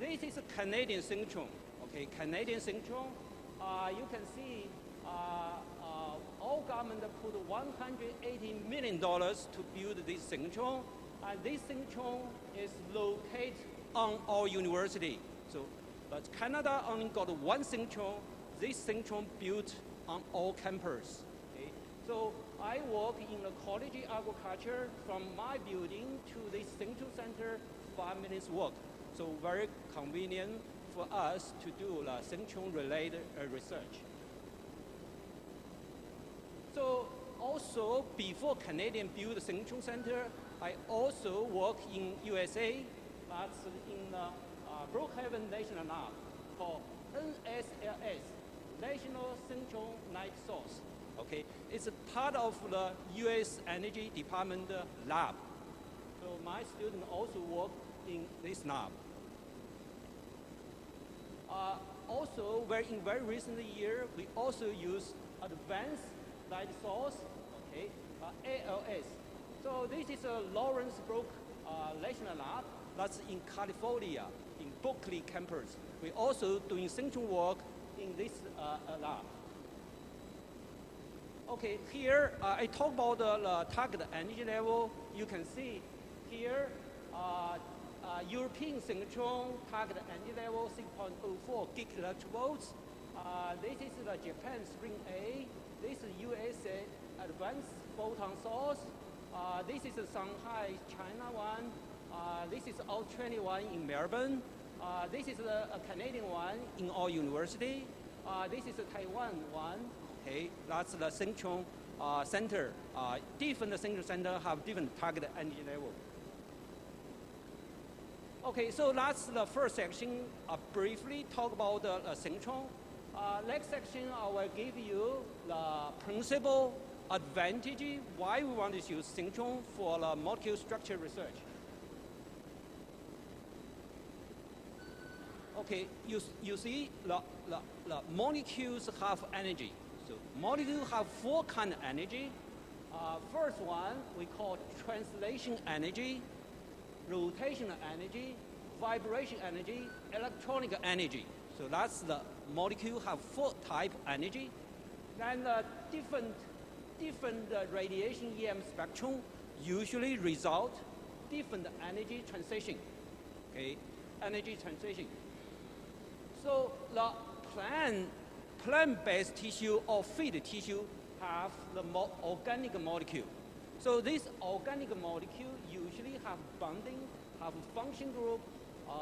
This is a Canadian synchrotron. Okay, Canadian synchrotron. You can see all government put $180 million to build this synchrotron, and this synchrotron is located on our university. So, but Canada only got one synchrotron. This synchrotron built on all campus. Okay? So I work in the college of agriculture from my building to this synchrotron center, 5 minutes walk. So very convenient for us to do the synchrotron related research. So also before Canadian built the synchrotron center, I also work in USA. That's in Brookhaven National Lab called NSLS, National Synchrotron Light Source. Okay, it's a part of the U.S. Energy Department lab. So my students also work in this lab. Also, in very recent year, we also use advanced light source, okay, ALS. So this is a Lawrence Brook National Lab. That's in California, in Berkeley campus. We're also doing synchrotron work in this lab. Okay, here I talk about the target energy level. You can see here, European synchrotron target energy level 6.04 gigaelectronvolts. This is the Japan Spring A. This is USA advanced photon source. This is the Shanghai, China one. This is Australia one in Melbourne. This is a Canadian one in our university. This is a Taiwan one. Okay, that's the synchrotron center. Different synchrotron center have different target energy level. Okay, so that's the first section. Briefly talk about the synchrotron. Next section, I will give you the principal advantage why we want to use synchrotron for the molecule structure research. Okay, you see the molecules have energy. So molecules have 4 kinds of energy. First one we call translation energy, rotational energy, vibration energy, electronic energy. So that's the molecule have 4 type energy. Then different radiation EM spectrum usually result different energy transition. Okay, energy transition. So the plant-based tissue or feed tissue have the organic molecule. So this organic molecule usually have bonding, have function group,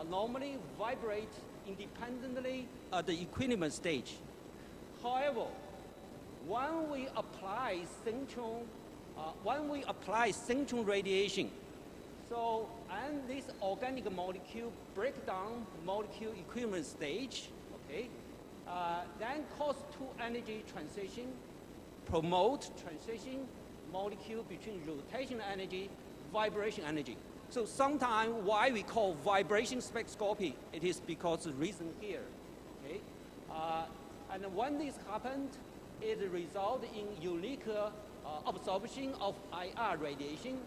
normally vibrate independently at the equilibrium stage. However, when we apply synchrotron radiation, so and this organic molecule break down molecule equilibrium stage, okay, then cause 2 energy transition, promote transition molecule between rotational energy, vibration energy. So sometimes why we call vibration spectroscopy, it is because the reason here, okay? And when this happened, it results in unique absorption of IR radiation.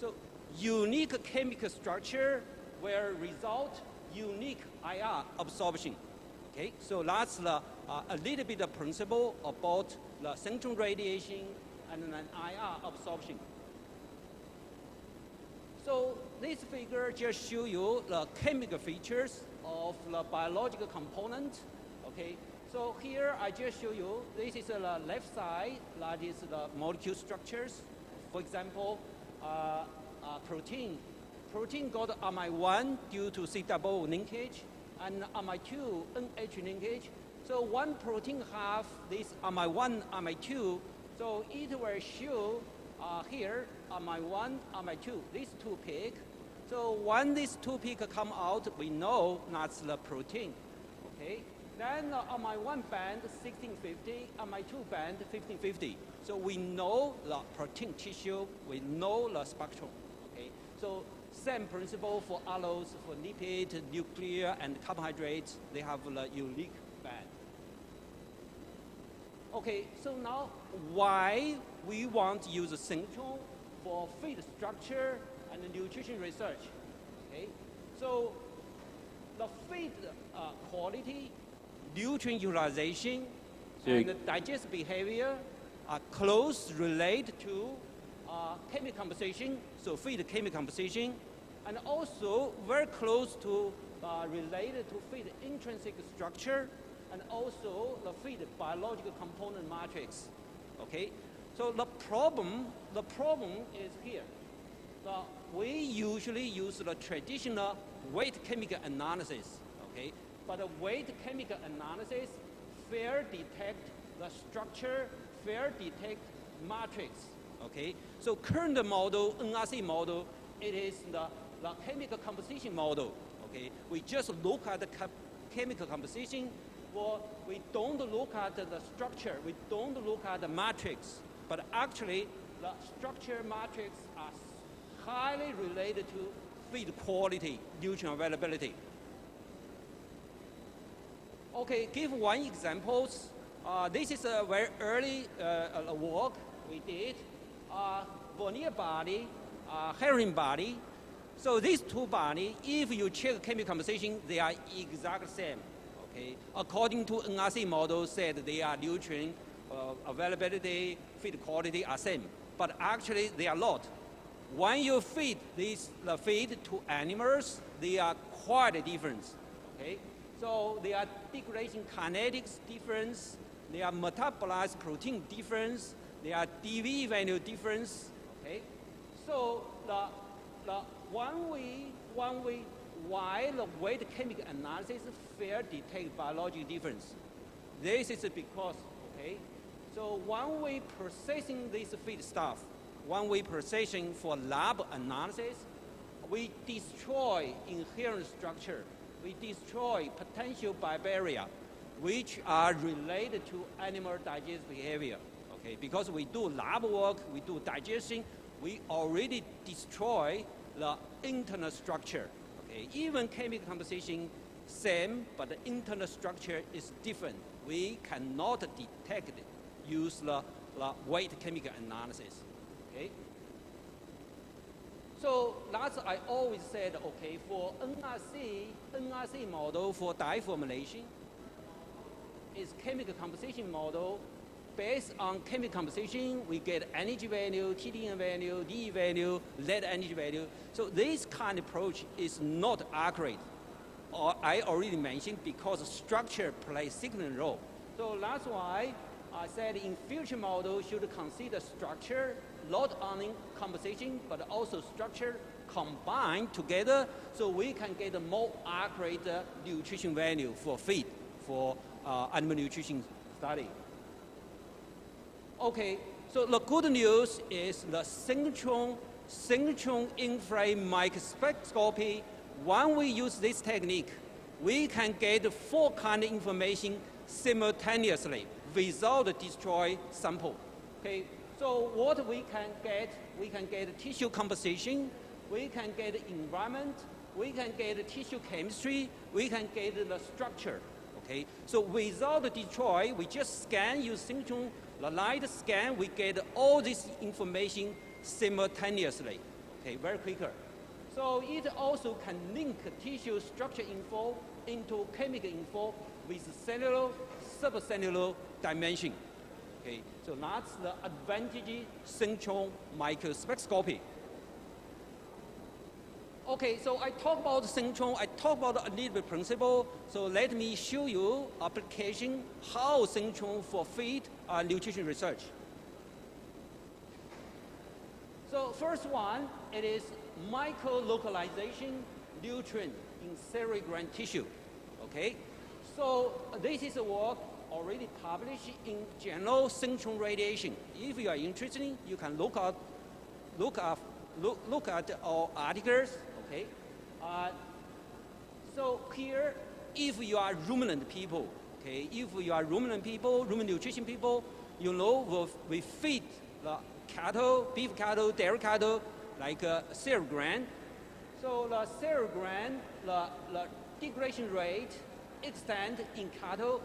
So unique chemical structure will result unique IR absorption. Okay, so that's a little bit of principle about the central radiation and then IR absorption. So this figure just shows you the chemical features of the biological component. Okay, so here I just show you, this is the left side, that is the molecule structures. For example, protein. Protein got amide 1 due to C double linkage, and amide 2 NH linkage. So one protein have this amide 1, amide 2, so it will show here amide 1, amide 2, these two peak. So when these two peak come out, we know that's the protein. Okay. Then amide 1 band 1650, amide 2 band 1550. So we know the protein tissue, we know the spectrum. Okay. So same principle for allos, for lipid, nuclear, and carbohydrates, they have the unique band. Okay, so now why we want to use a synchrone for feed structure and nutrition research? Okay, so the feed quality, nutrient utilization, and the digest behavior are close related to chemical composition, so feed chemical composition, and also very close to related to feed intrinsic structure, and also the feed biological component matrix. Okay, so the problem is here. We usually use the traditional weight chemical analysis. Okay, but the weight chemical analysis fair detect the structure, fair detect matrix. Okay, so current model, NRC model, it is the chemical composition model. Okay, we just look at the chemical composition, or we don't look at the structure, we don't look at the matrix, but actually the structure matrix are highly related to feed quality, nutrient availability. Okay, give one example. This is a very early work we did. Veneer body, herring body. So these two bodies, if you check chemical composition, they are exact same. Okay, according to NRC model said they are nutrient availability, feed quality are same, but actually they are not. When you feed the feed to animals, they are quite different. Okay, so they are degradation kinetics difference, they are metabolized protein difference, they are DV value difference. Okay, so why the weight chemical analysis fair detect biological difference? This is because, okay, so when we processing this feed stuff, when we processing for lab analysis, we destroy inherent structure, we destroy potential barrier, which are related to animal digest behavior. Okay, because we do lab work, we do digestion, we already destroy the internal structure. Okay, even chemical composition same, but the internal structure is different. We cannot detect it, use the weight chemical analysis. Okay. So that's I always said, okay, for NRC model for dye formulation is chemical composition model. Based on chemical composition, we get energy value, TDN value, DE value, lead energy value. So this kind of approach is not accurate. I already mentioned because structure plays significant role. So that's why I said in future model should consider structure, not only composition, but also structure combined together, so we can get a more accurate nutrition value for feed, for animal nutrition study. Okay, so the good news is the synchrone infrared microscopy. When we use this technique, we can get 4 kinds of information simultaneously without destroy sample. Okay, so what we can get tissue composition, we can get environment, we can get tissue chemistry, we can get the structure. Okay, so without destroy, we just scan, use synchrone, the light scan, we get all this information simultaneously. Okay, very quicker. So it also can link tissue structure info into chemical info with cellular, subcellular dimension. Okay, so that's the advantage synchrone microspectroscopy. Okay, so I talk about synchrone, I talk about a little bit principle. So let me show you application how synchrone for feed nutrition research. So first one, it is micro-localization nutrient in cerebral tissue. Okay, so this is a work already published in Journal Synchrone Radiation. If you are interested, you can look at our articles. Okay, so here, if you are ruminant people, okay, if you are ruminant people, ruminant nutrition people, you know we feed the cattle, beef cattle, dairy cattle, like cereal grain. So the cereal grain, the degradation rate extent in cattle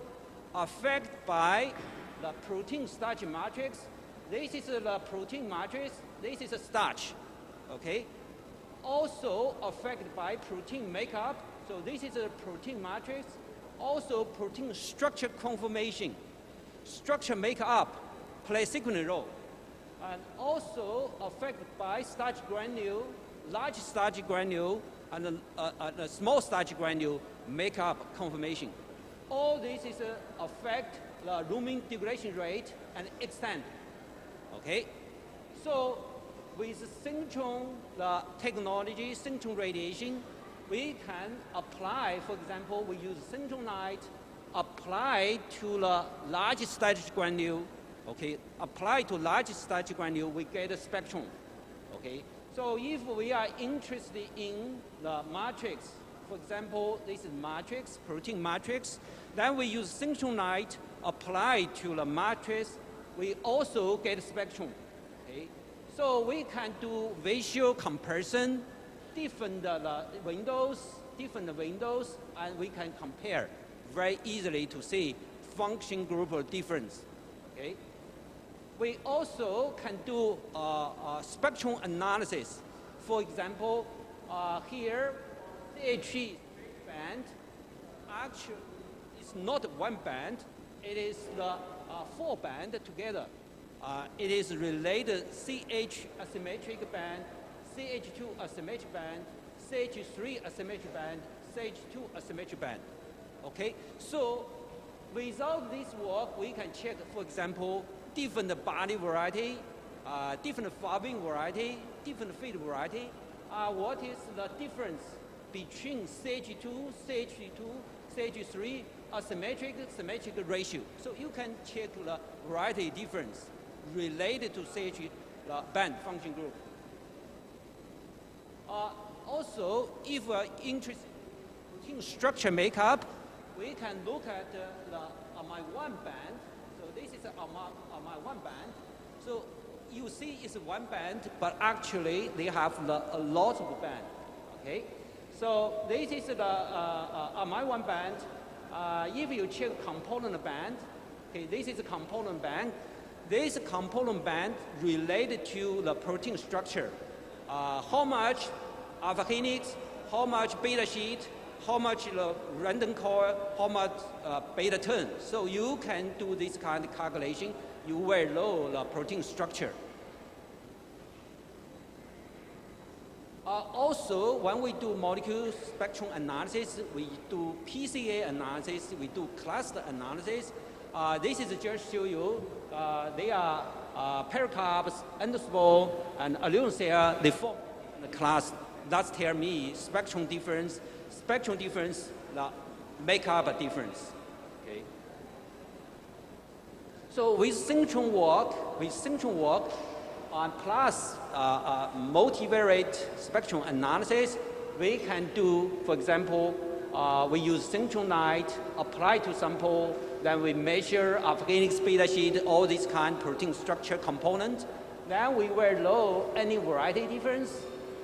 affected by the protein starch matrix. This is the protein matrix. This is a starch. Okay. Also affected by protein makeup. So this is a protein matrix. Also protein structure conformation. Structure makeup plays significant role. And also affected by starch granule, large starch granule, and a small starch granule makeup conformation. All this is affect the rumen degradation rate and extent. Okay, so with synchrone technology, synchrone radiation, we can apply, for example, we use synchrone light, apply to the large starch granule. Okay, apply to large starch granule, we get a spectrum. Okay, so if we are interested in the matrix, for example, this is matrix, protein matrix, then we use synchrone light, apply to the matrix, we also get a spectrum. Okay, so we can do visual comparison, different windows, and we can compare very easily to see function group of difference. Okay. We also can do spectrum analysis. For example, here, CHE band, actually, it's not one band, it is the 4 band together. It is related CH asymmetric band, CH2 asymmetric band, CH3 asymmetric band, CH2 asymmetric band. Okay, so without this work, we can check, for example, different body variety, different farming variety, different feed variety. What is the difference between CH2, CH3 asymmetric, symmetric ratio? So you can check the variety difference related to CH band function group. Also, if we are interested in structure makeup, we can look at the AMI1 band. So this is AMI1 band. So you see it's one band, but actually they have a lot of band. Okay, so this is the AMI1 band. If you check component band, okay, this is a component band. This component band related to the protein structure. How much alpha helix, how much beta sheet, how much the random coil, how much beta turn. So you can do this kind of calculation. You will know the protein structure. Also, when we do molecule spectrum analysis, we do PCA analysis, we do cluster analysis. This is just show you, they are pericarps, endosperm, and alluvial cell, they form the class. That tells me spectrum difference, the makeup difference. Okay. So with synchrone work, plus multivariate spectrum analysis, we can do, for example, we use synchrone light, apply to sample, then we measure alpha helix, beta sheet, all these kind of protein structure components. Then we will know any variety difference.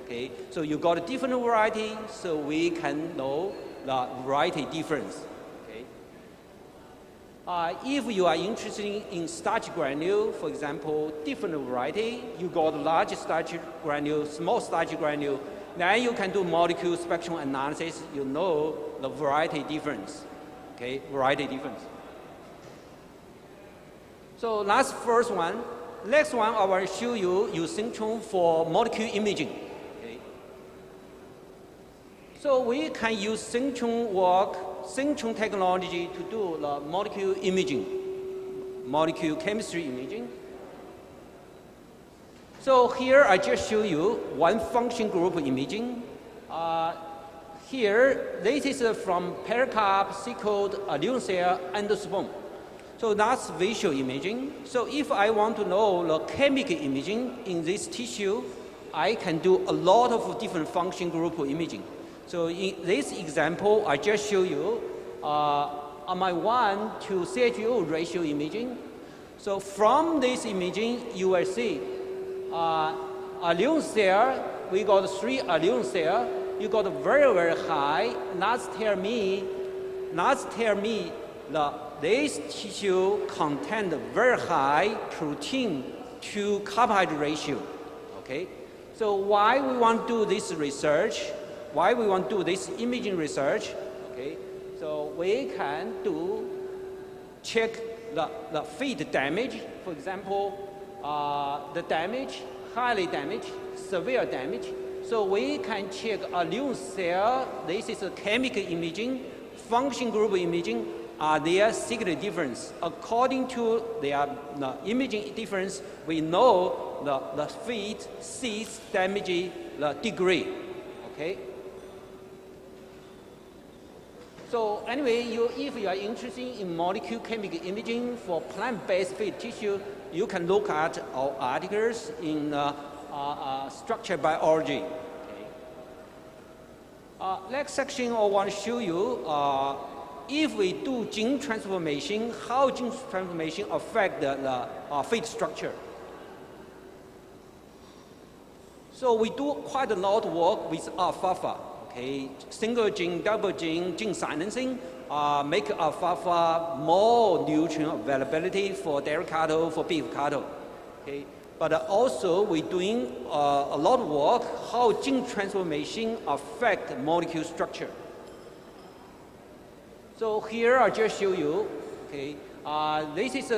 Okay, so you got a different variety, so we can know the variety difference. Okay. If you are interested in starch granule, for example, different variety, you got large starch granule, small starch granule, Then you can do molecule spectrum analysis. You know the variety difference. Okay, variety difference. So that's first one. Next one, I will show you use synchrone for molecule imaging. Okay. So we can use synchrone technology to do the molecule imaging, molecule chemistry imaging. So here I just show you one function group imaging. Here, this is from pericarp, cycled, immune cell, endosperm. So that's visual imaging. So if I want to know the chemical imaging in this tissue, I can do a lot of different function group imaging. So in this example, I just show you amide-1 to CHO ratio imaging. So from this imaging, you will see immune cell, we got 3 immune cell. You got very, very high. That's tell me this tissue contain very high protein to carbohydrate ratio. Okay, so why we want to do this research? Why we want to do this imaging research? Okay, so we can do check the feed damage. For example, the damage, highly damaged, severe damage. So we can check a immune cell. This is a chemical imaging, function group imaging. Are there secret difference? According to their imaging difference, we know the feed, seeds, damage, the degree. Okay. So anyway, if you are interested in molecule chemical imaging for plant-based feed tissue, you can look at our articles in structural biology. Okay. Next section, I want to show you if we do gene transformation, how gene transformation affect the feed structure. So we do quite a lot of work with alfalfa. Okay, single gene, double gene, gene silencing make alfalfa more nutrient availability for dairy cattle, for beef cattle. Okay, but also we're doing a lot of work how gene transformation affect molecule structure. So here I just show you. Okay, this is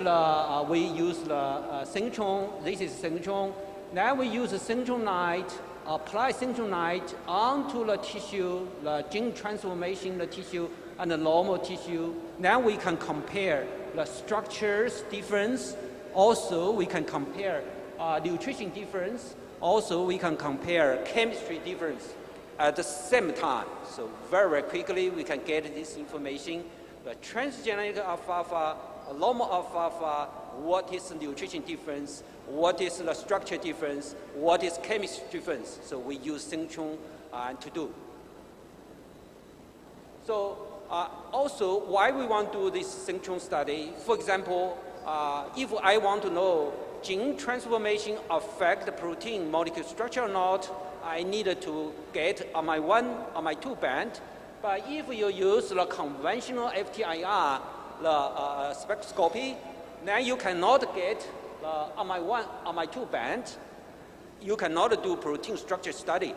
we use the synchrone. This is synchrone. Now we use the synchrone light. Apply synchrone light onto the tissue, the gene transformation, the tissue, and the normal tissue. Now we can compare the structures difference. Also, we can compare nutrition difference. Also, we can compare chemistry difference at the same time. So very, very quickly, we can get this information. The transgenic alfalfa, normal alfalfa, what is the nutrition difference, what is the structure difference, what is chemistry difference. So we use synchrone to do. So also, why we want to do this synchrone study? For example, if I want to know gene transformation affect the protein molecule structure or not, I need to get amide-1, amide-2 band. But if you use the conventional FTIR, the spectroscopy, then you cannot get the amide-1, amide-2 band. You cannot do protein structure study.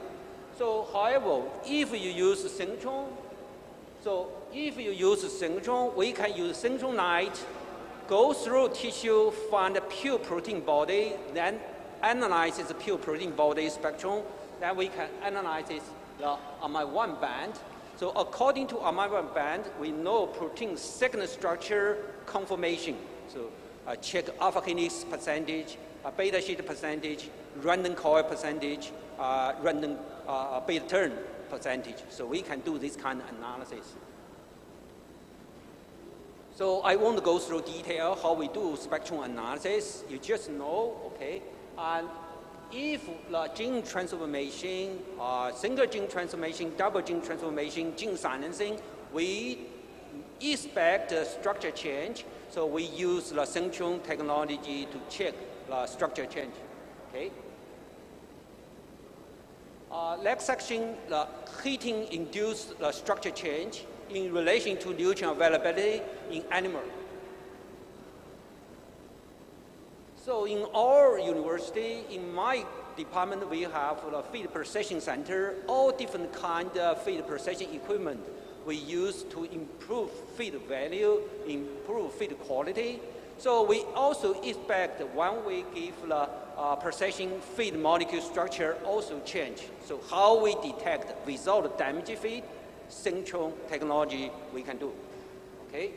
So, however, if you use synchrone, we can use synchrone light, go through tissue, find a pure protein body, then analyze the pure protein body spectrum. Then we can analyze the amide-1 band. So according to amide-1 band, we know protein second structure conformation. So check alpha kinase percentage, beta sheet percentage, random coil percentage, random beta turn percentage. So we can do this kind of analysis. So I won't go through detail how we do spectrum analysis. You just know, okay. And if the gene transformation, single gene transformation, double gene transformation, gene silencing, we expect the structure change. So we use the synchrone technology to check the structure change. Okay. Next section, the heating induced the structure change in relation to nutrient availability in animal. So in our university, in my department, we have a feed processing center, all different kind of feed processing equipment we use to improve feed value, improve feed quality. So we also expect when we give the processing feed molecule structure also change. So how we detect without damage feed, synchrone technology we can do, okay?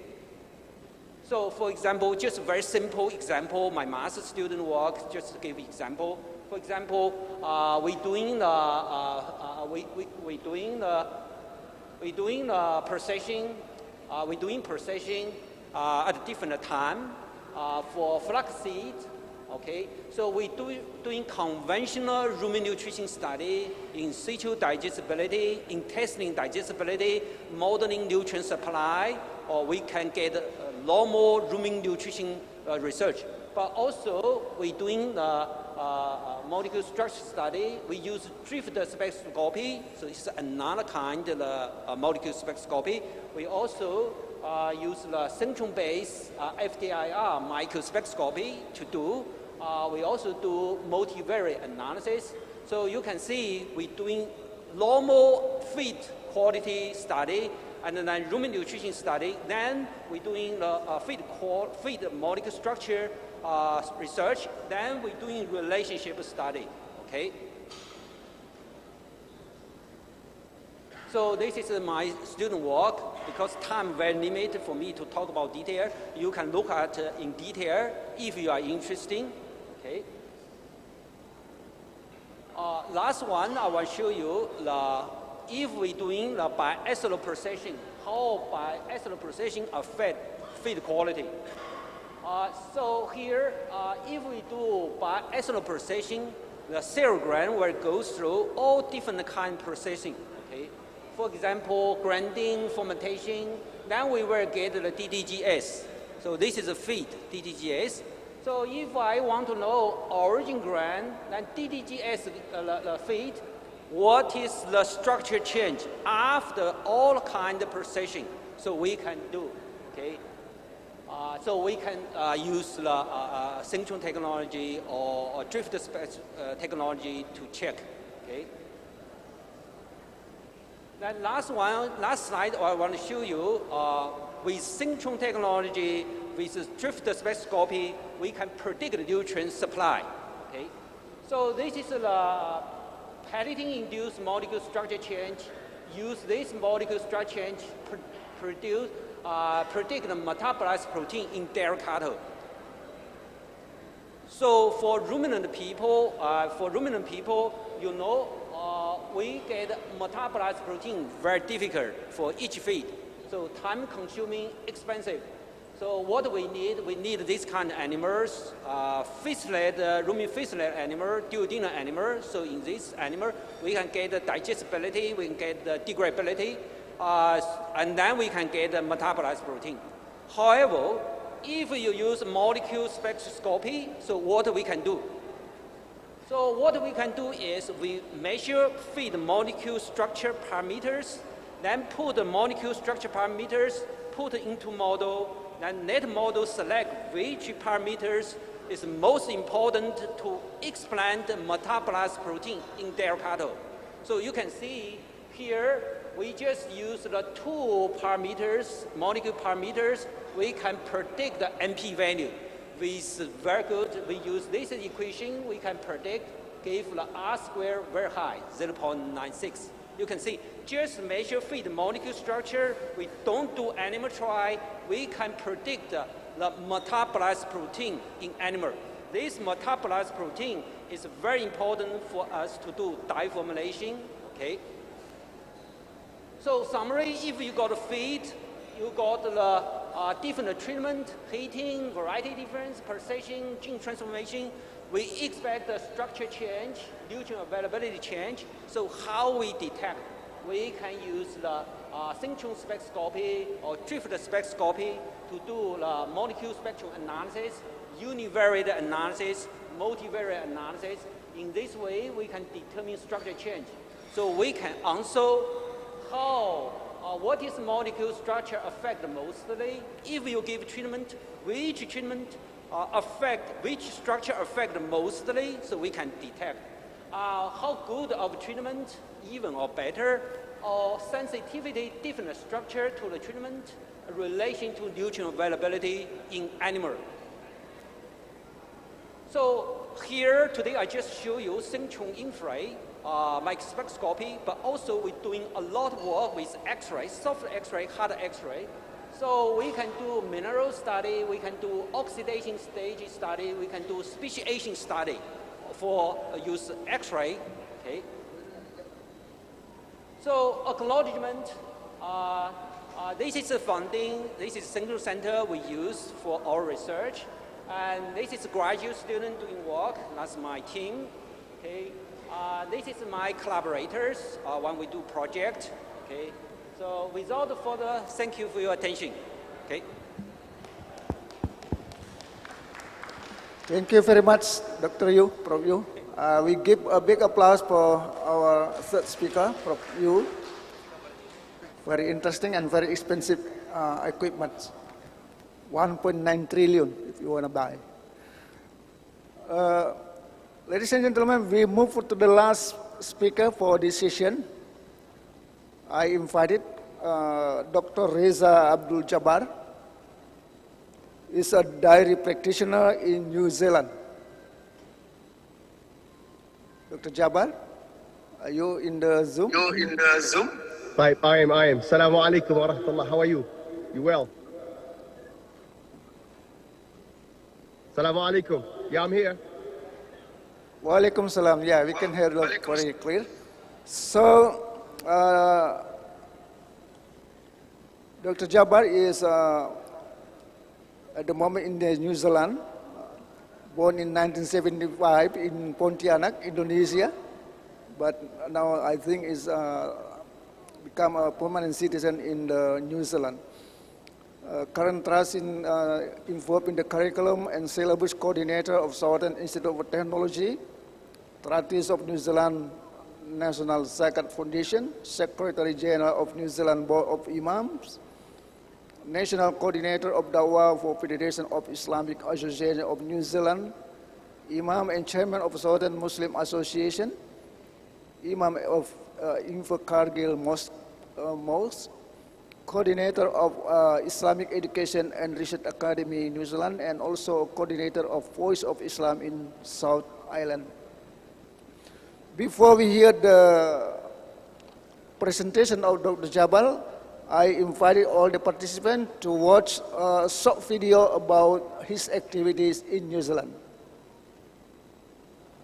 So for example, just a very simple example, my master student work, just to give example. For example, we're doing processing at a different time for flaxseed. Okay, so we're doing conventional rumen nutrition study, in situ digestibility, intestinal digestibility, modeling nutrient supply, or we can get normal rumen nutrition research. But also, we're doing molecule structure study. We use drift spectroscopy, so it's another kind of molecule spectroscopy. We also use the synchrone-based FTIR microspectroscopy to do. We also do multivariate analysis. So you can see we're doing normal feed quality study and then rumen nutrition study. Then we're doing the feed molecule structure research. Then we're doing relationship study. Okay. So this is my student work. Because time very limited for me to talk about detail, you can look at in detail if you are interested. Okay. Last one, I will show you if we're doing the biaxial processing, how biaxial processing affect feed quality. So here, if we do biaxial processing, the cell grain will go through all different kind of processing. Okay. For example, grinding, fermentation, then we will get the DDGS. So this is a feed, DDGS. So if I want to know origin grain, then DDGS the feed, what is the structure change after all kind of processing? So we can do, okay? So we can use the synchrone technology or drift technology to check, okay? Then last slide I want to show you, with synchrone technology, with drift spectroscopy, we can predict the nutrient supply. Okay? So this is the pelleting-induced molecule structure change. Use this molecule structure change predict the metabolized protein in dairy cattle. So for ruminant people, you know, we get metabolized protein very difficult for each feed. So time-consuming, expensive. So what we need this kind of animals, rumen fish-led animal, duodenal animal. So in this animal, we can get the digestibility, we can get the degradability, and then we can get the metabolized protein. However, if you use molecule spectroscopy, so what we can do? So what we can do is we measure feed molecule structure parameters, then put the molecule structure parameters, put into model, then let model select which parameters is most important to explain the metabolized protein in their cattle. So you can see here, we just use the two parameters, molecule parameters, we can predict the NP value. With very good, we use this equation, we can predict, give the R square very high, 0.96. You can see, just measure feed molecule structure, we don't do animal trial, we can predict the metabolized protein in animal. This metabolized protein is very important for us to do dye formulation, okay? So summary, if you got a feed, you got the different treatment, heating, variety difference, processing, gene transformation, we expect the structure change, nutrient availability change. So how we detect? We can use the synchrone spectroscopy or drift spectroscopy to do the molecule spectrum analysis, univariate analysis, multivariate analysis. In this way, we can determine structure change. So we can answer how, what is molecule structure affect mostly? If you give treatment, which treatment which structure affect mostly, so we can detect. how good of treatment, even or better, or sensitivity different structure to the treatment, relation to nutrient availability in animal. So here today I just show you Centron infrared microspectroscopy, but also we're doing a lot of work with X-ray, soft X-ray, hard X-ray. So we can do mineral study, we can do oxidation stage study, we can do speciation study for use X-ray. Okay. So acknowledgement, this is the funding, this is Central Center we use for our research, and this is a graduate student doing work, that's my team. Okay. This is my collaborators when we do project. Okay. So without further, thank you for your attention. Okay. Thank you very much, Dr. Yu, Prof. Yu. We give a big applause for our third speaker, Prof. Yu. Very interesting and very expensive equipment. 1.9 trillion if you want to buy. Ladies and gentlemen, we move to the last speaker for this session. I invited Dr. Reza Abdul Jabbar. He's a dairy practitioner in New Zealand. Dr. Jabbar, are you in the Zoom? Right, I am. Assalamu alaikum wa rahmatullah. How are you? You well? Assalamu alaikum. Yeah, I'm here. Wa alaikum salam. Yeah, we can hear you very clear. So, Dr. Jabbar is at the moment in New Zealand, born in 1975 in Pontianak, Indonesia, but now I think is become a permanent citizen in New Zealand. Current trust involved in the curriculum and syllabus coordinator of Southern Institute of Technology, Trustees of New Zealand National Zakat Foundation, Secretary General of New Zealand Board of Imams, National Coordinator of Dawah for Federation of Islamic Association of New Zealand, Imam and Chairman of Southern Muslim Association, Imam of Invercargill Mosque, Coordinator of Islamic Education and Research Academy New Zealand, and also Coordinator of Voice of Islam in South Island. Before we hear the presentation of Dr. Jabbar, I invited all the participants to watch a short video about his activities in New Zealand.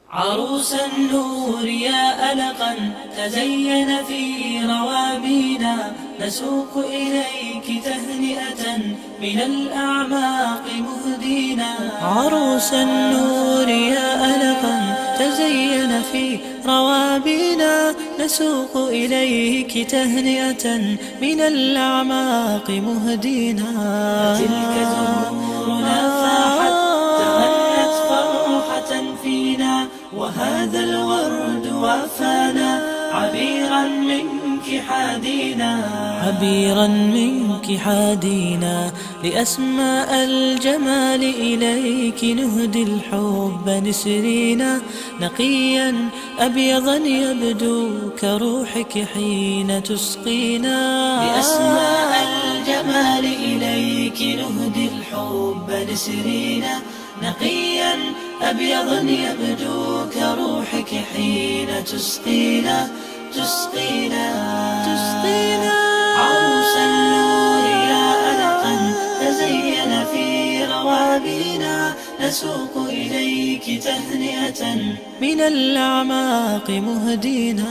عروس النور يا ألقا تزين في روابينا نسوق إليك تهنئة من الأعماق مهدينا عروس النور يا ألقا تزين في روابينا نسوق إليك تهنئة من الأعماق مهدينا تلك زهورنا فاحت تغنت فرحة فينا وهذا الورد وافانا عبيرا منك حادينا عبيرا منك حادينا لأسماء الجمال إليك نهدي الحب نسرينا نقيا أبيضا يبدو كروحك حين تسقينا لأسماء الجمال إليك نهدي الحب نسرينا نقيا أبيضا يبدو كروحك حين تسقينا تسقينا تسقينا عروس النور يا ألقا تزين في روابينا نسوق إليك تهنئة من الأعماق مهدينا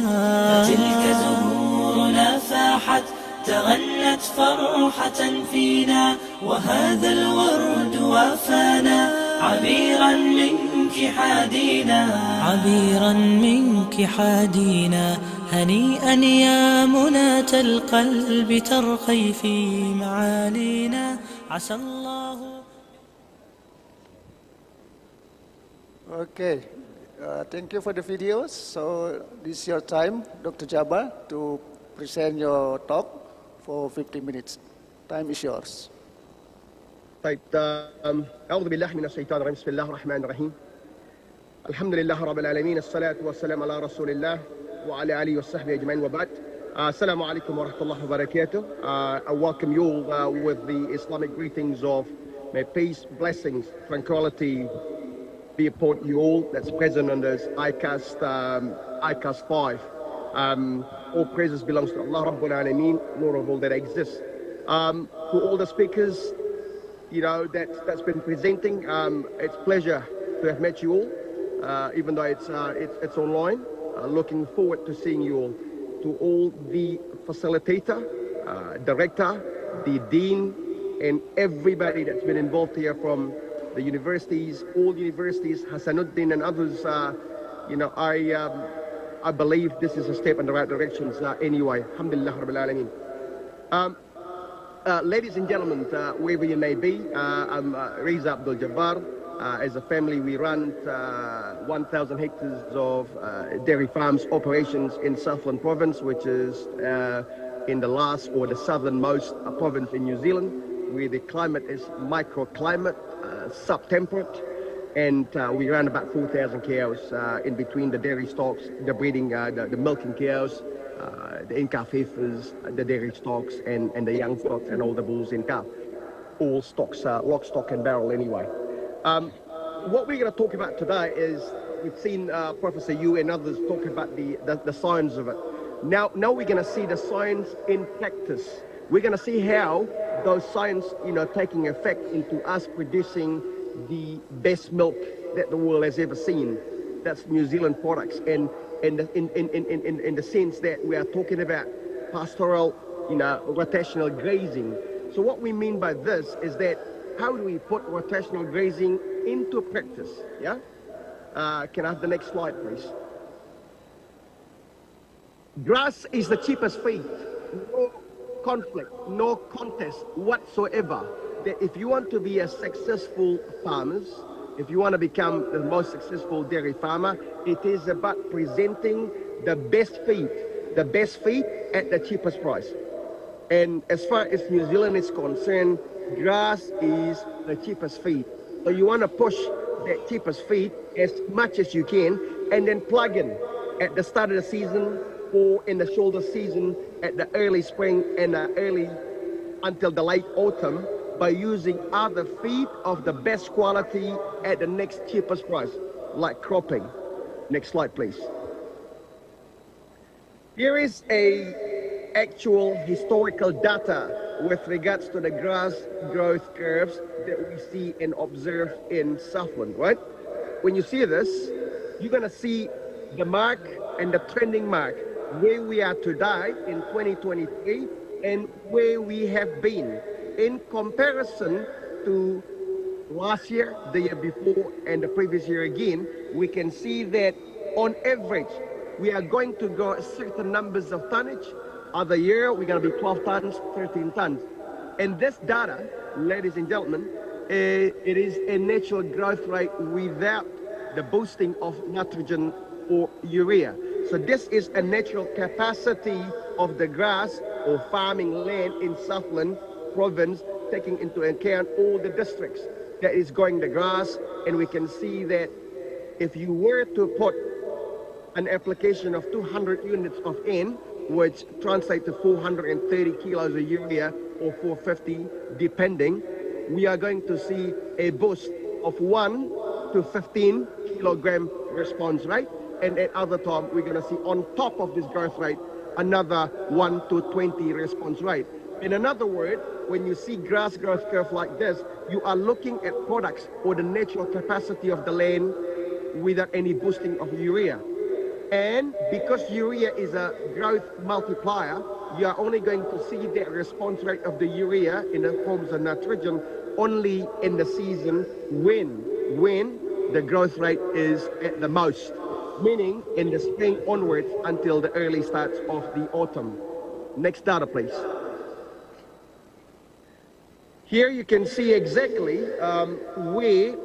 تلك زهورنا فاحت تغنت فرحة فينا وهذا الورد وافانا عبيرا منك حادينا عبيرا منك حادينا هنيئا يا مناة القلب ترقي في معالينا عسى الله. Okay, thank you for the videos. So this is your time, Dr. Jabbar, to present your talk for 50 minutes. Time is yours. طيب أعوذ بالله من الشيطان الرجيم بسم الله الرحمن الرحيم Alhamdulillah Rabbil Alameen, as-salatu was-salam ala Rasulillah wa ala alihi wa sahbihi ajma'in wa ba'd. Assalamu alaikum wa rahmatullahi wa barakatuh. I welcome you all with the Islamic greetings of may peace, blessings, tranquility be upon you all. That's present on this ICAST, ICAST 5. All praises belongs to Allah Rabbul Alameen, Lord of all that exists. To all the speakers, you know, that's been presenting, it's a pleasure to have met you all, even though it's online. Looking forward to seeing you all. To all the facilitator, director, the dean, and everybody that's been involved here from the universities, all universities, Hasanuddin and others. You know, I believe this is a step in the right direction. Anyway, alhamdulillah Rabbil Alameen. Ladies and gentlemen, wherever you may be, I'm Reza Abdul Jabbar. As a family, we run 1,000 hectares of dairy farms operations in Southland Province, which is in the last or the southernmost province in New Zealand, where the climate is microclimate, subtemperate, and we run about 4,000 cows in between the dairy stocks, the breeding, the milking cows, the in-calf heifers, the dairy stocks, and the young stocks, and all the bulls in calf. All stocks, lock, stock, and barrel anyway. What we're going to talk about today is, we've seen Professor Yu and others talk about the science of it. Now we're going to see the science in practice. We're going to see how those science, you know, taking effect into us producing the best milk that the world has ever seen. That's New Zealand products, and in the sense that we are talking about pastoral, you know, rotational grazing. So what we mean by this is that, how do we put rotational grazing into practice? Yeah. Can I have the next slide, please? Grass is the cheapest feed. No conflict, no contest whatsoever. That if you want to be a successful farmer, if you want to become the most successful dairy farmer, it is about presenting the best feed at the cheapest price. And as far as New Zealand is concerned, grass is the cheapest feed. So you want to push that cheapest feed as much as you can, and then plug in at the start of the season or in the shoulder season, at the early spring and early until the late autumn, by using other feed of the best quality at the next cheapest price, like cropping. Next slide, please. Here is a actual historical data with regards to the grass growth curves that we see and observe in Southland, right? When you see this, you're gonna see the mark and the trending mark, where we are today in 2023 and where we have been in comparison to last year, the year before, and the previous year again. We can see that on average, we are going to grow certain numbers of tonnage. Other year, we're going to be 12 tons, 13 tons. And this data, ladies and gentlemen, it is a natural growth rate without the boosting of nitrogen or urea. So this is a natural capacity of the grass or farming land in Southland Province, taking into account all the districts that is growing the grass. And we can see that if you were to put an application of 200 units of N, which translates to 430 kilos of urea or 450 depending, we are going to see a boost of 1 to 15 kilogram response rate. And at other time, we're going to see on top of this growth rate another 1 to 20 response rate. In another word, when you see grass growth curve like this, you are looking at products or the natural capacity of the land without any boosting of urea. And because urea is a growth multiplier, you are only going to see the response rate of the urea in the forms of nitrogen only in the season when the growth rate is at the most, meaning in the spring onwards until the early starts of the autumn. Next data, please. Here you can see exactly where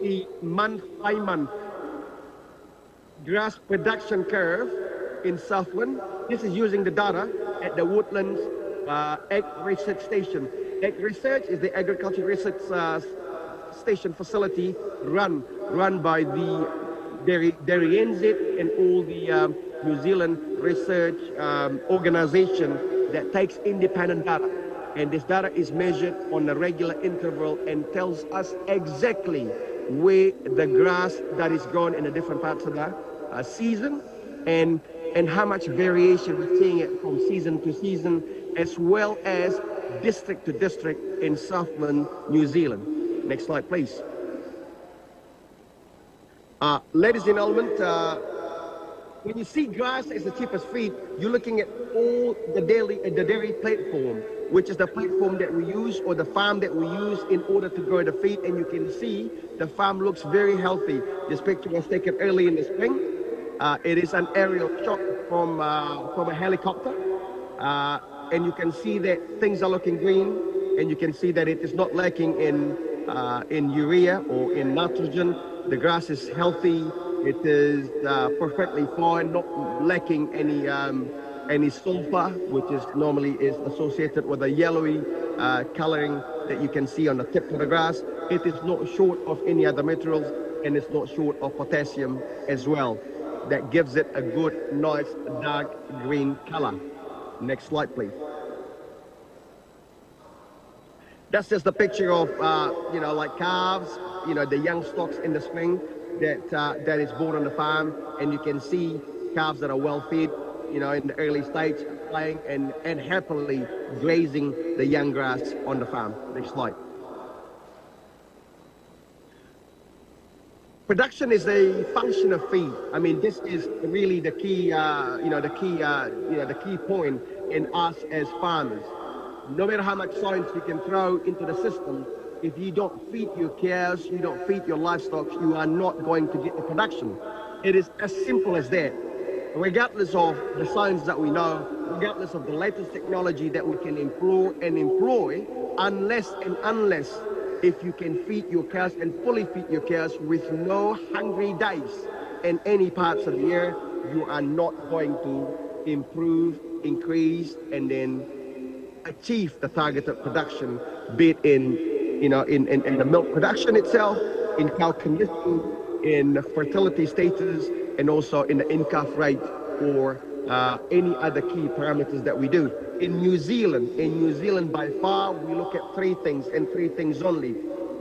the month by month grass production curve in Southland. This is using the data at the Woodlands Ag Research Station. Ag Research is the agriculture research station facility run by the Dairy NZ and all the New Zealand research organization that takes independent data. And this data is measured on a regular interval and tells us exactly where the grass that is grown in the different parts of the season and how much variation we're seeing it from season to season, as well as district to district in Southland, New Zealand. Next slide, please. Ladies and gentlemen, when you see grass as the cheapest feed, you're looking at all the dairy platform, which is the platform that we use or the farm that we use in order to grow the feed. And you can see the farm looks very healthy. This picture was taken early in the spring. It is an aerial shot from a helicopter. And you can see that things are looking green, and you can see that it is not lacking in urea or in nitrogen. The grass is healthy. It is perfectly fine, not lacking any sulfur, which is normally associated with a yellowy coloring that you can see on the tip of the grass. It is not short of any other minerals, and it's not short of potassium as well. That gives it a good, nice, dark green color. Next slide, please. That's just a picture of, like calves, the young stocks in the spring that is born on the farm. And you can see calves that are well fed, in the early stage, playing and happily grazing the young grass on the farm. Next slide. Production is a function of feed. I mean, this is really the key, the key point in us as farmers. No matter how much science you can throw into the system, if you don't feed your cows, you don't feed your livestock, you are not going to get the production. It is as simple as that. Regardless of the science that we know, regardless of the latest technology that we can employ, unless if you can feed your cows and fully feed your cows with no hungry days in any parts of the year, you are not going to improve, increase, and then achieve the targeted production, be it in the milk production itself, in cow condition, in fertility status, and also in the in-calf rate, or any other key parameters that we do. In New Zealand, by far, we look at three things and three things only.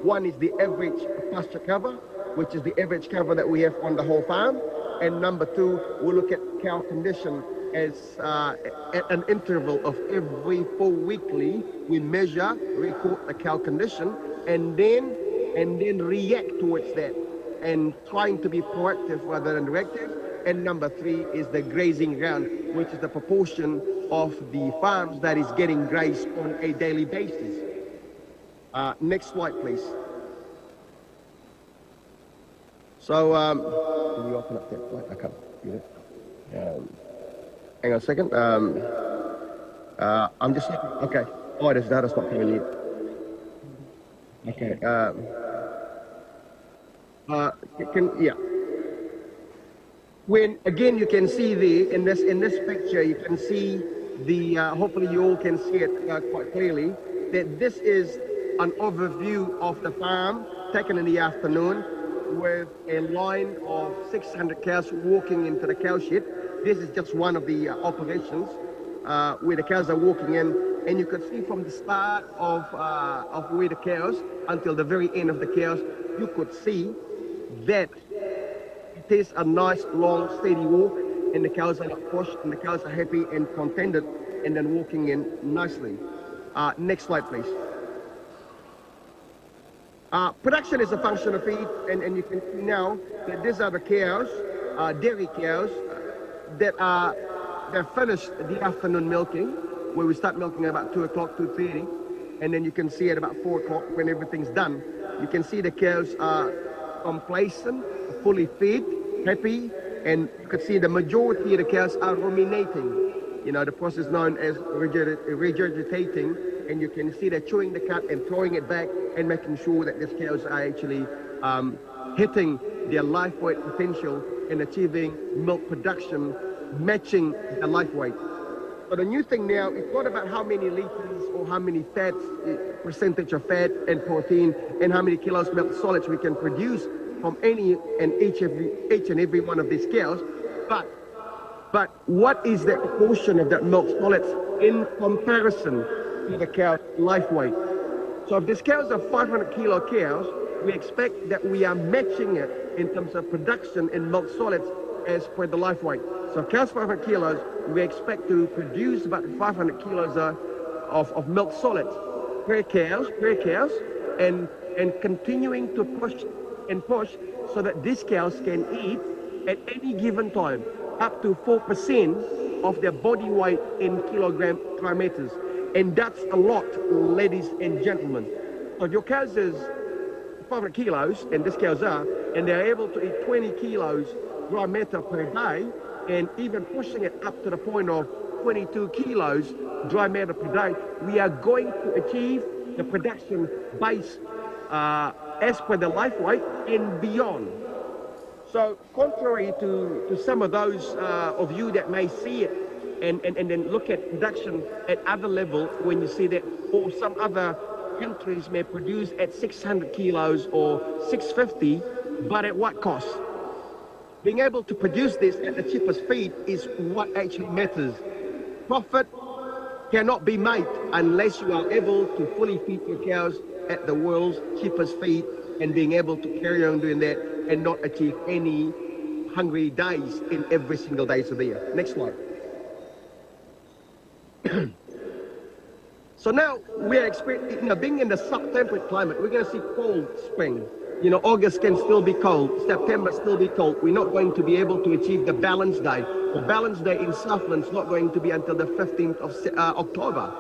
One is the average pasture cover, which is the average cover that we have on the whole farm. And number two, we look at cow condition as at an interval of every 4 weekly. We measure, record the cow condition, and then react towards that, and trying to be proactive rather than reactive. And number three is the grazing ground, which is the proportion of the farms that is getting grazed on a daily basis. Next slide, please. So, can you open up that slide? I can't get it. Hang on a second. I'm just looking. Okay. Oh, this data's not coming yet. Okay. Yeah. When again, you can see in this picture, you can see the. Hopefully, you all can see it quite clearly. That this is an overview of the farm taken in the afternoon, with a line of 600 cows walking into the cow shed. This is just one of the operations where the cows are walking in, and you can see from the start of where the cows until the very end of the cows, you could see that it is a nice, long, steady walk, and the cows are not pushed, and the cows are happy and contented, and then walking in nicely. Next slide, please. Production is a function of feed, and you can see now that these are the cows, dairy cows, they're finished the afternoon milking, where we start milking at about 2 o'clock, 2:30, and then you can see at about 4 o'clock when everything's done, you can see the cows are complacent, fully fed, happy, and you can see the majority of the cows are ruminating. The process known as regurgitating, and you can see they're chewing the cud and throwing it back and making sure that these cows are actually hitting their life weight potential and achieving milk production matching the life weight. So the new thing now, it's not about how many liters or how many fats, percentage of fat and protein, and how many kilos milk solids we can produce from each and every one of these cows, but what is that proportion of that milk solids in comparison to the cow's life weight? So if these cows are 500 kilo cows, we expect that we are matching it in terms of production in milk solids as per the life weight. So cows 500 kilos, we expect to produce about 500 kilos of milk solids per cows, and continuing to push so that these cows can eat at any given time up to 4% of their body weight in kilogram parameters. And that's a lot, ladies and gentlemen. So if your cows is 500 kilos, and these cows are, and they're able to eat 20 kilos dry matter per day, and even pushing it up to the point of 22 kilos dry matter per day, we are going to achieve the production based as per the life weight and beyond. So contrary to some of those of you that may see it and then look at production at other level, when you see that, or some other countries may produce at 600 kilos or 650, but at what cost? Being able to produce this at the cheapest feed is what actually matters. Profit cannot be made unless you are able to fully feed your cows at the world's cheapest feed, and being able to carry on doing that and not achieve any hungry days in every single days of the year. Next slide. So now we are expecting, being in the sub-temperate climate, we're going to see cold spring. August can still be cold, September still be cold. We're not going to be able to achieve the balance day. The balance day in Southland is not going to be until the 15th of October.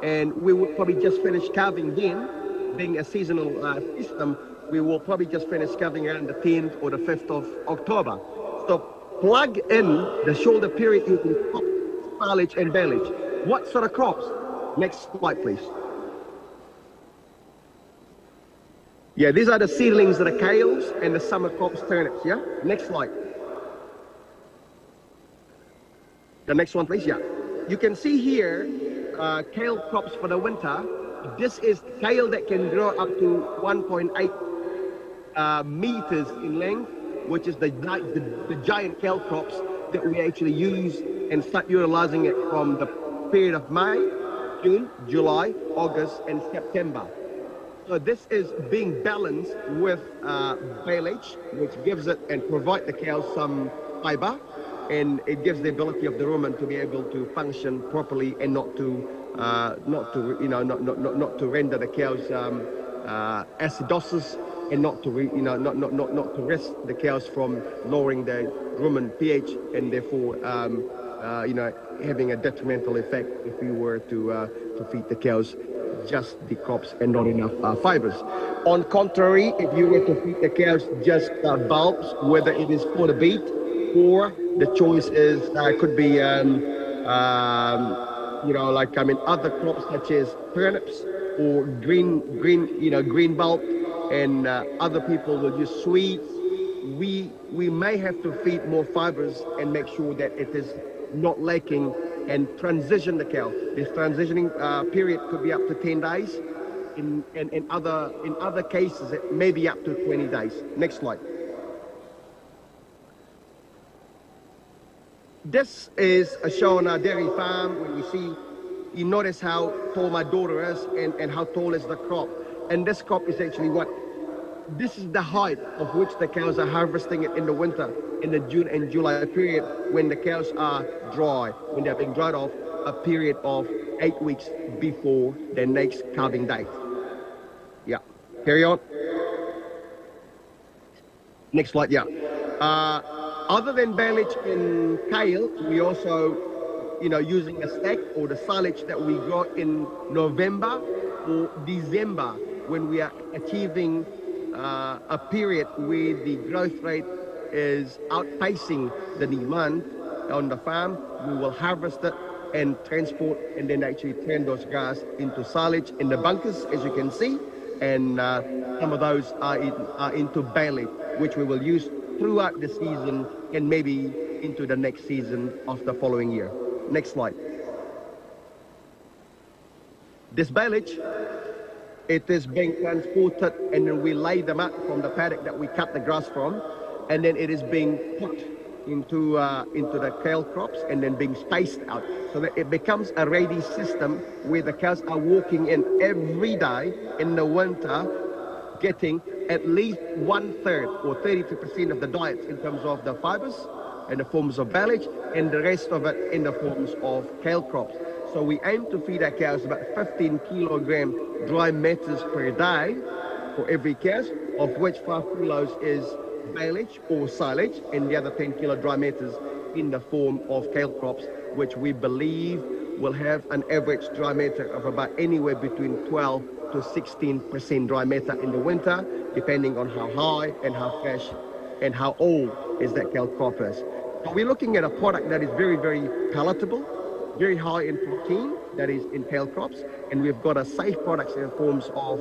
And we would probably just finish calving then, being a seasonal system. We will probably just finish calving around the 10th or the 5th of October. So plug in the shoulder period using crop, silage and baleage. What sort of crops? Next slide, please. Yeah, these are the seedlings of the kales and the summer crops turnips, yeah? Next slide. The next one, please, yeah. You can see here, kale crops for the winter. This is kale that can grow up to 1.8 meters in length, which is the giant kale crops that we actually use and start utilizing it from the period of May, June, July, August, and September. So this is being balanced with baleage, which gives it and provide the cows some fiber, and it gives the ability of the rumen to be able to function properly and not to render the cows acidosis, and not to risk the cows from lowering the rumen pH, and therefore having a detrimental effect if we were to feed the cows just the crops and not enough fibers. On contrary, if you were to feed the cows just bulbs, whether it is for the beet, or the choice is could be other crops such as turnips or green bulb, and other people will use sweets. We may have to feed more fibers and make sure that it is not lacking, and transition the cow. This transitioning period could be up to 10 days. In other cases, it may be up to 20 days. Next slide. This is a show on our dairy farm. When you notice how tall my daughter is and how tall is the crop. And this crop is actually this is the height of which the cows are harvesting it in the winter, in the June and July period, when the cows are dry, when they're being dried off, a period of 8 weeks before their next calving date. Yeah, carry on. Next slide, yeah. Other than baleage and kale, we also, using a stack or the silage that we grow in November or December, when we are achieving a period where the growth rate is outpacing the demand on the farm. We will harvest it and transport, and then actually turn those grass into silage in the bunkers, as you can see, and some of those are into baleage, which we will use throughout the season and maybe into the next season of the following year. Next slide. This baleage It is being transported, and then we lay them up from the paddock that we cut the grass from, and then it is being put into the kale crops and then being spaced out, so that it becomes a ready system where the cows are walking in every day in the winter, getting at least 1/3 or 32% of the diet in terms of the fibers and the forms of ballage, and the rest of it in the forms of kale crops. So we aim to feed our cows about 15 kilogram dry matters per day for every cow, of which 5 kilos is baleage or silage, and the other 10 kilo dry matters in the form of kale crops, which we believe will have an average dry matter of about anywhere between 12 to 16% dry matter in the winter, depending on how high and how fresh and how old is that kale crop is. So we're looking at a product that is very, very palatable, very high in protein, that is in kale crops, and we've got a safe products in forms of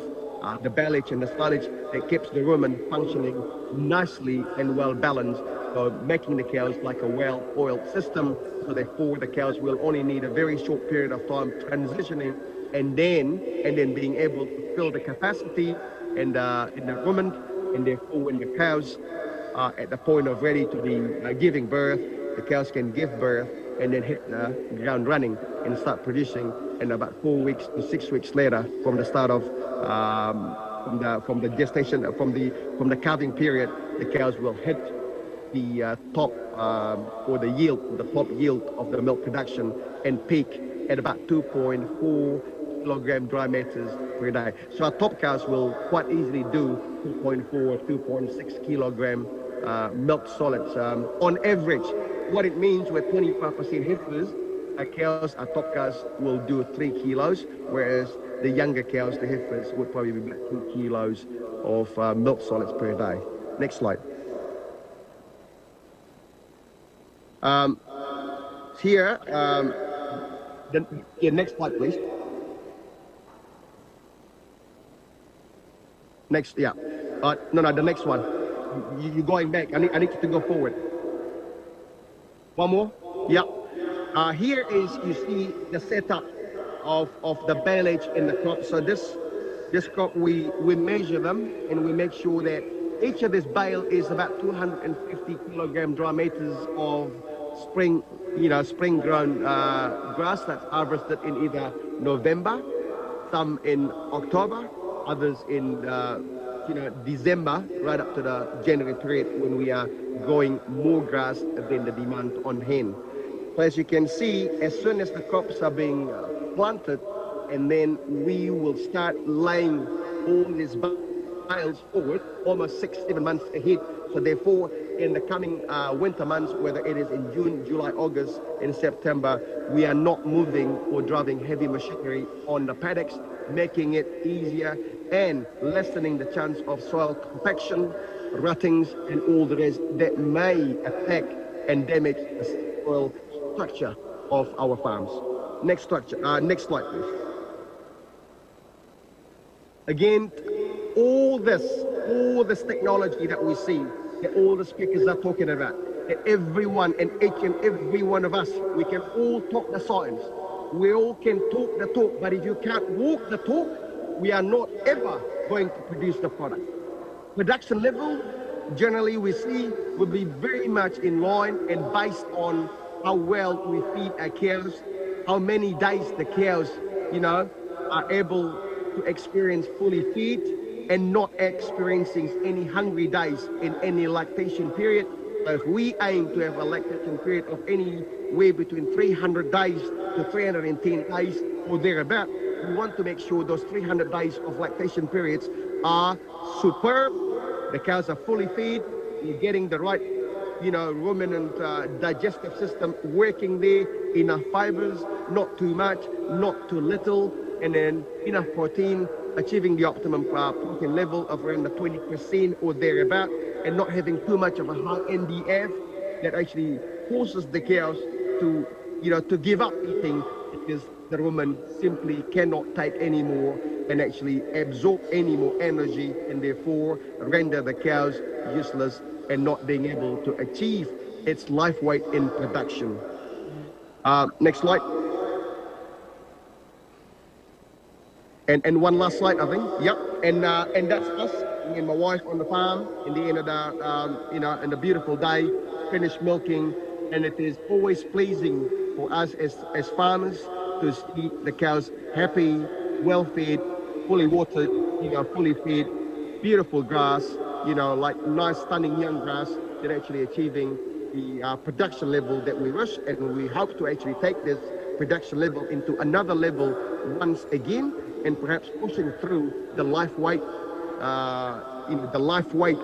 the ballage and the silage that keeps the rumen functioning nicely and well balanced, so making the cows like a well-oiled system, so therefore the cows will only need a very short period of time transitioning, and then being able to fill the capacity and in the rumen, and therefore when the cows are at the point of ready to be giving birth, the cows can give birth and then hit the ground running and start producing. And about 4 weeks to 6 weeks later, from the start of from the gestation, from the calving period, the cows will hit the top or the yield, the top yield of the milk production, and peak at about 2.4 kilogram dry matters per day. So our top cows will quite easily do 2.4, 2.6 kilogram milk solids on average. What it means with 25% heifers, our cows, our top cows will do 3 kilos, whereas the younger cows, the heifers, would probably be about 2 kilos of milk solids per day. Next slide. Here, next slide, please. Next, yeah. No, the next one. You're going back. I need you to go forward. One more. Yeah. Here is, you see the setup of the baleage in the crop. So this crop, we measure them and we make sure that each of this bale is about 250 kilogram dry meters of spring grown grass that's harvested in either November, some in October, others in December, right up to the January period when we are growing more grass than the demand on hand. So as you can see, as soon as the crops are being planted, and then we will start laying all these bales forward almost 6-7 months ahead. So therefore, in the coming winter months, whether it is in June, July, August, and September, we are not moving or driving heavy machinery on the paddocks, making it easier and lessening the chance of soil compaction, ruttings, and all the rest that may attack and damage the soil structure of our farms. Next slide, please. Again, all this technology that we see, that all the speakers are talking about, that everyone and each and every one of us, we can all talk the science. We all can talk the talk, but if you can't walk the talk, we are not ever going to produce the product. Production level, generally we see, will be very much in line and based on how well we feed our cows, how many days the cows, are able to experience fully feed and not experiencing any hungry days in any lactation period. So if we aim to have a lactation period of anywhere between 300 days to 310 days or thereabout, we want to make sure those 300 days of lactation periods are superb. The cows are fully fed, you're getting the right ruminant digestive system working there, enough fibers, not too much, not too little, and then enough protein, achieving the optimum protein level of around the 20% or thereabout, and not having too much of a high NDF that actually forces the cows to give up eating, because the rumen simply cannot take any more and actually absorb any more energy, and therefore render the cows useless and not being able to achieve its life weight in production. Next slide. And one last slide, I think. Yep. And that's us, me and my wife on the farm in the end of the in the beautiful day, finished milking, and it is always pleasing for us as farmers to see the cows happy, well fed, fully watered, fully fed, beautiful grass, like nice stunning young grass. They're actually achieving the production level that we wish, and we hope to actually take this production level into another level once again, and perhaps pushing through the life weight, the life weight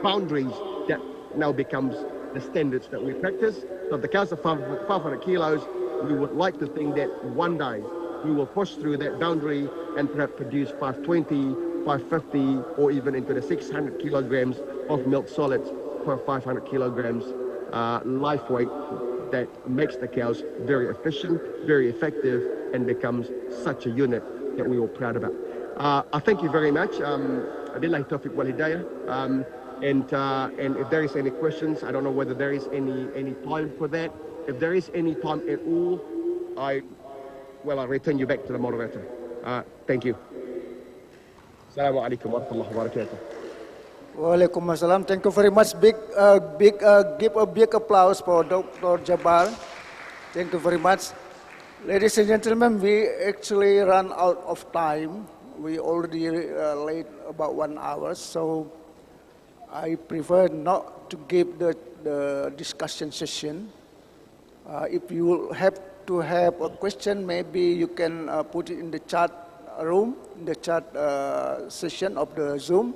boundaries that now becomes the standards that we practice. So if the cows are 500 kilos, we would like to think that one day we will push through that boundary and perhaps produce 520, 550, or even into the 600 kilograms of milk solids per 500 kilograms life weight, that makes the cows very efficient, very effective, and becomes such a unit that we are proud about. I thank you very much. Abillahi Tawfiq wal Hidayah. And if there is any questions, I don't know whether there is any time for that. If there is any time at all, I'll return you back to the moderator. Thank you. Assalamu alaikum warahmatullahi wabarakatuh. Waalaikumsalam. Thank you very much. Give a big applause for Dr. Jabbar. Thank you very much. Ladies and gentlemen, we actually run out of time. We already late about 1 hour, so I prefer not to give the discussion session. If you have to have a question, maybe you can put it in the chat room, in the chat session of the Zoom,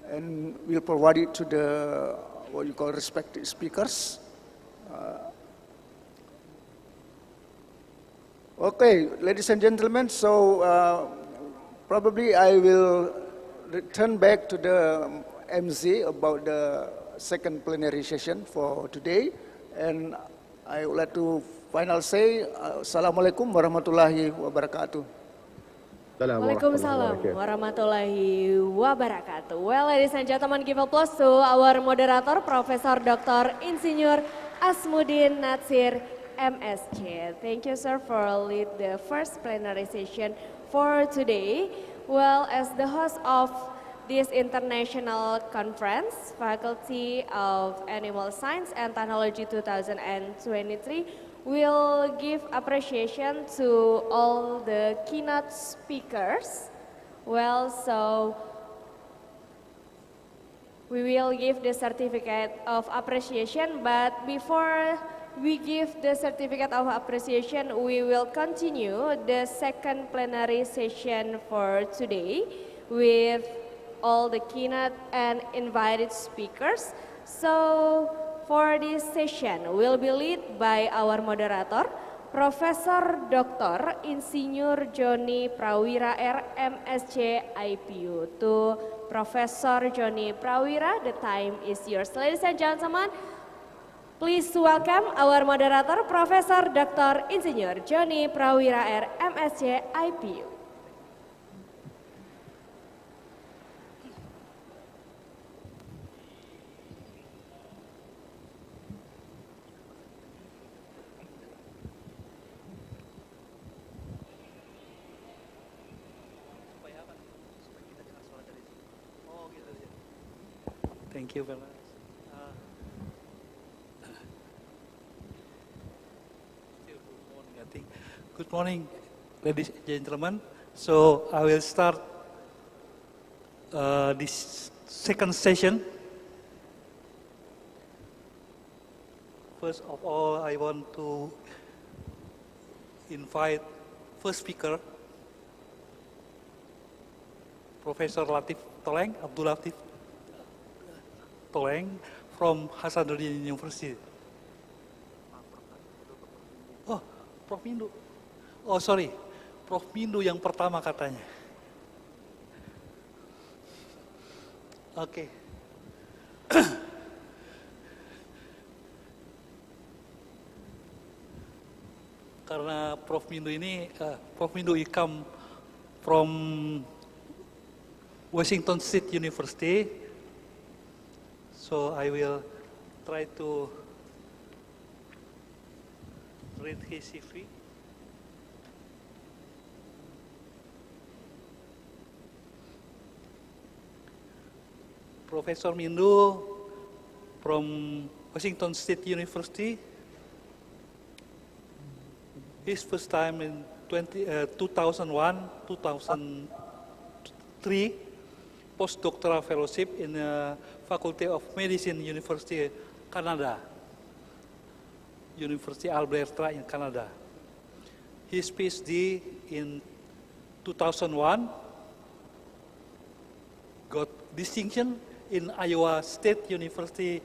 and we'll provide it to the what you call respected speakers. Okay, ladies and gentlemen, so probably I will return back to the MZ about the second plenary session for today, and I would like to final say Assalamualaikum warahmatullahi wabarakatuh. Waalaikumsalam warahmatullahi wabarakatuh. Well, ladies and gentlemen, give applause to our moderator, Profesor Dr. Insinyur Asmudin Natsir, MSc. Thank you, sir, for lead the first plenary session for today. Well, as the host of this international conference, Faculty of Animal Science and Technology 2023 will give appreciation to all the keynote speakers. Well, so we will give the certificate of appreciation, but before we give the certificate of appreciation, we will continue the second plenary session for today with all the keynote and invited speakers. So for this session will be led by our moderator, Profesor Dr. Insinyur Joni Prawira R, MSc IPU. To Profesor Joni Prawira, the time is yours. Ladies and gentlemen, please welcome our moderator, Profesor Dr. Insinyur Joni Prawira R, MSc IPU. Thank you very much. Good morning, ladies and gentlemen. So I will start this second session. First of all, I want to invite first speaker, Professor Latif Toleng, Abdul Latif Toleng from Hasanuddin University. Oh, Prof. Mindu. Oh, sorry. Prof. Mindu yang pertama katanya. Oke. Karena Prof. Mindu ini, Prof. Mindu come from Washington State University. So I will try to read his CV. Professor Mindu from Washington State University. His first time in 2001, 2003, postdoctoral fellowship in the Faculty of Medicine, University Canada, University Alberta in Canada. His PhD in 2001 got distinction in Iowa State University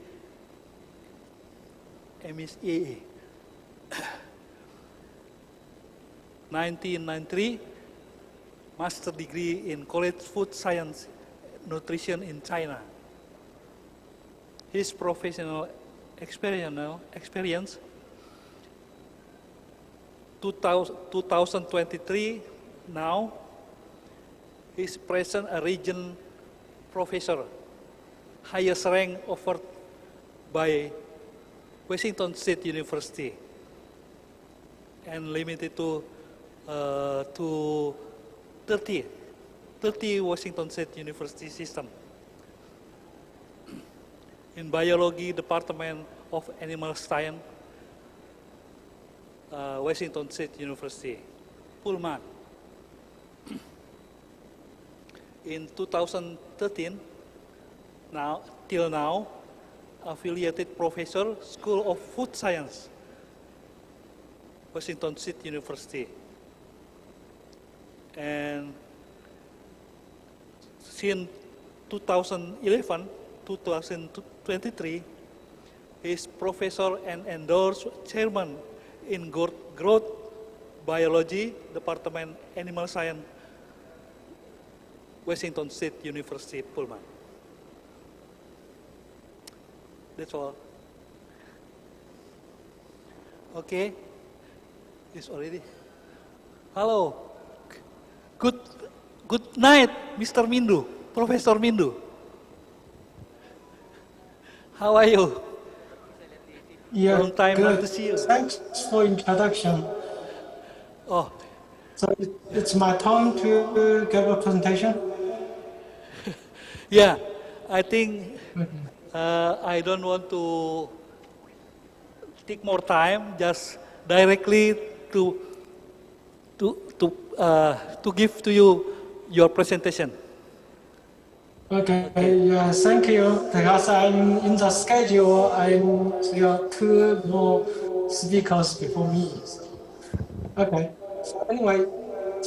MSAA. 1993, master degree in college food science nutrition in China. His professional experience 2023 now, he's present a region professor, highest rank offered by Washington State University, and limited to 30 Washington State University system. In biology, Department of Animal Science, Washington State University, Pullman. In 2013, till now, affiliated professor, School of Food Science, Washington State University. And since 2011, 2023, he's professor and endorsed chairman in growth biology, Department Animal Science, Washington State University, Pullman. That's all. Okay, it's already. Hello. Good night, Mr. Mindu, Professor Mindu. How are you? Yeah, long time good. not to see you. Thanks for introduction. Oh. So it's my turn to give a presentation? Yeah, I think I don't want to take more time, just directly to give to you your presentation. Okay. Yeah, thank you. Because I'm in the schedule, there are two more speakers before me. Okay. So anyway,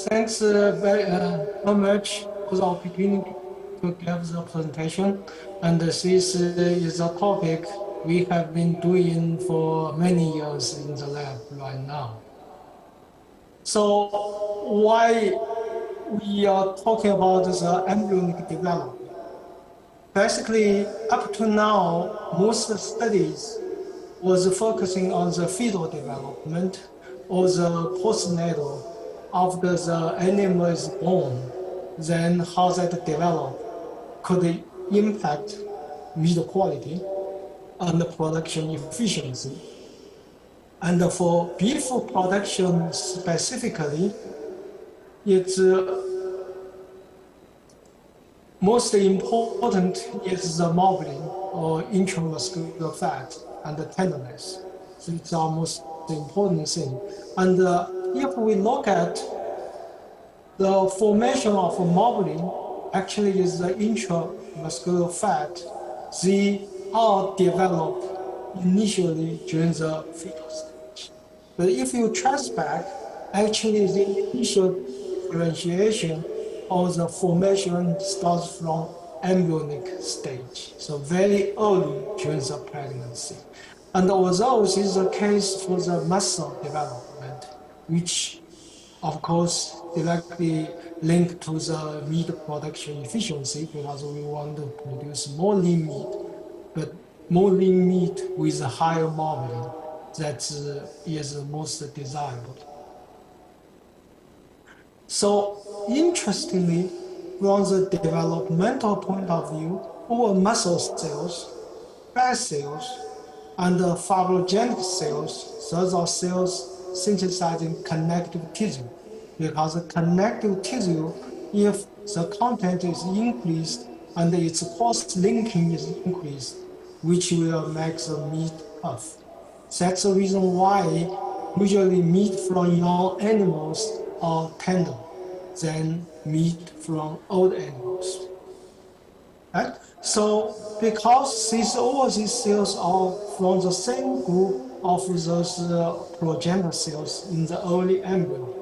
thanks very much for the opportunity to give the presentation. And this is a topic we have been doing for many years in the lab right now. So why we are talking about the embryonic development? Basically, up to now, most studies was focusing on the fetal development or the postnatal after the animal is born, then how that develop could impact meat quality and production efficiency. And for beef production specifically, it's most important is the marbling or intramuscular fat and the tenderness. So it's our most important thing. And if we look at the formation of marbling, actually is the intramuscular fat. They are developed initially during the fetal stage. But if you trace back, actually the initial differentiation or the formation starts from embryonic stage, so very early during the pregnancy. And although this is the case for the muscle development, which of course directly linked to the meat production efficiency, because we want to produce more lean meat, but more lean meat with a higher marbling, that is most desirable. So interestingly, from the developmental point of view, our muscle cells, fat cells, and fibrogenic cells, those are cells synthesizing connective tissue. Because the connective tissue, if the content is increased, and its cross-linking is increased, which will make the meat tough. That's the reason why usually meat from young animals are tender than meat from old animals. Right? So because all these cells are from the same group of those progenitor cells in the early embryo,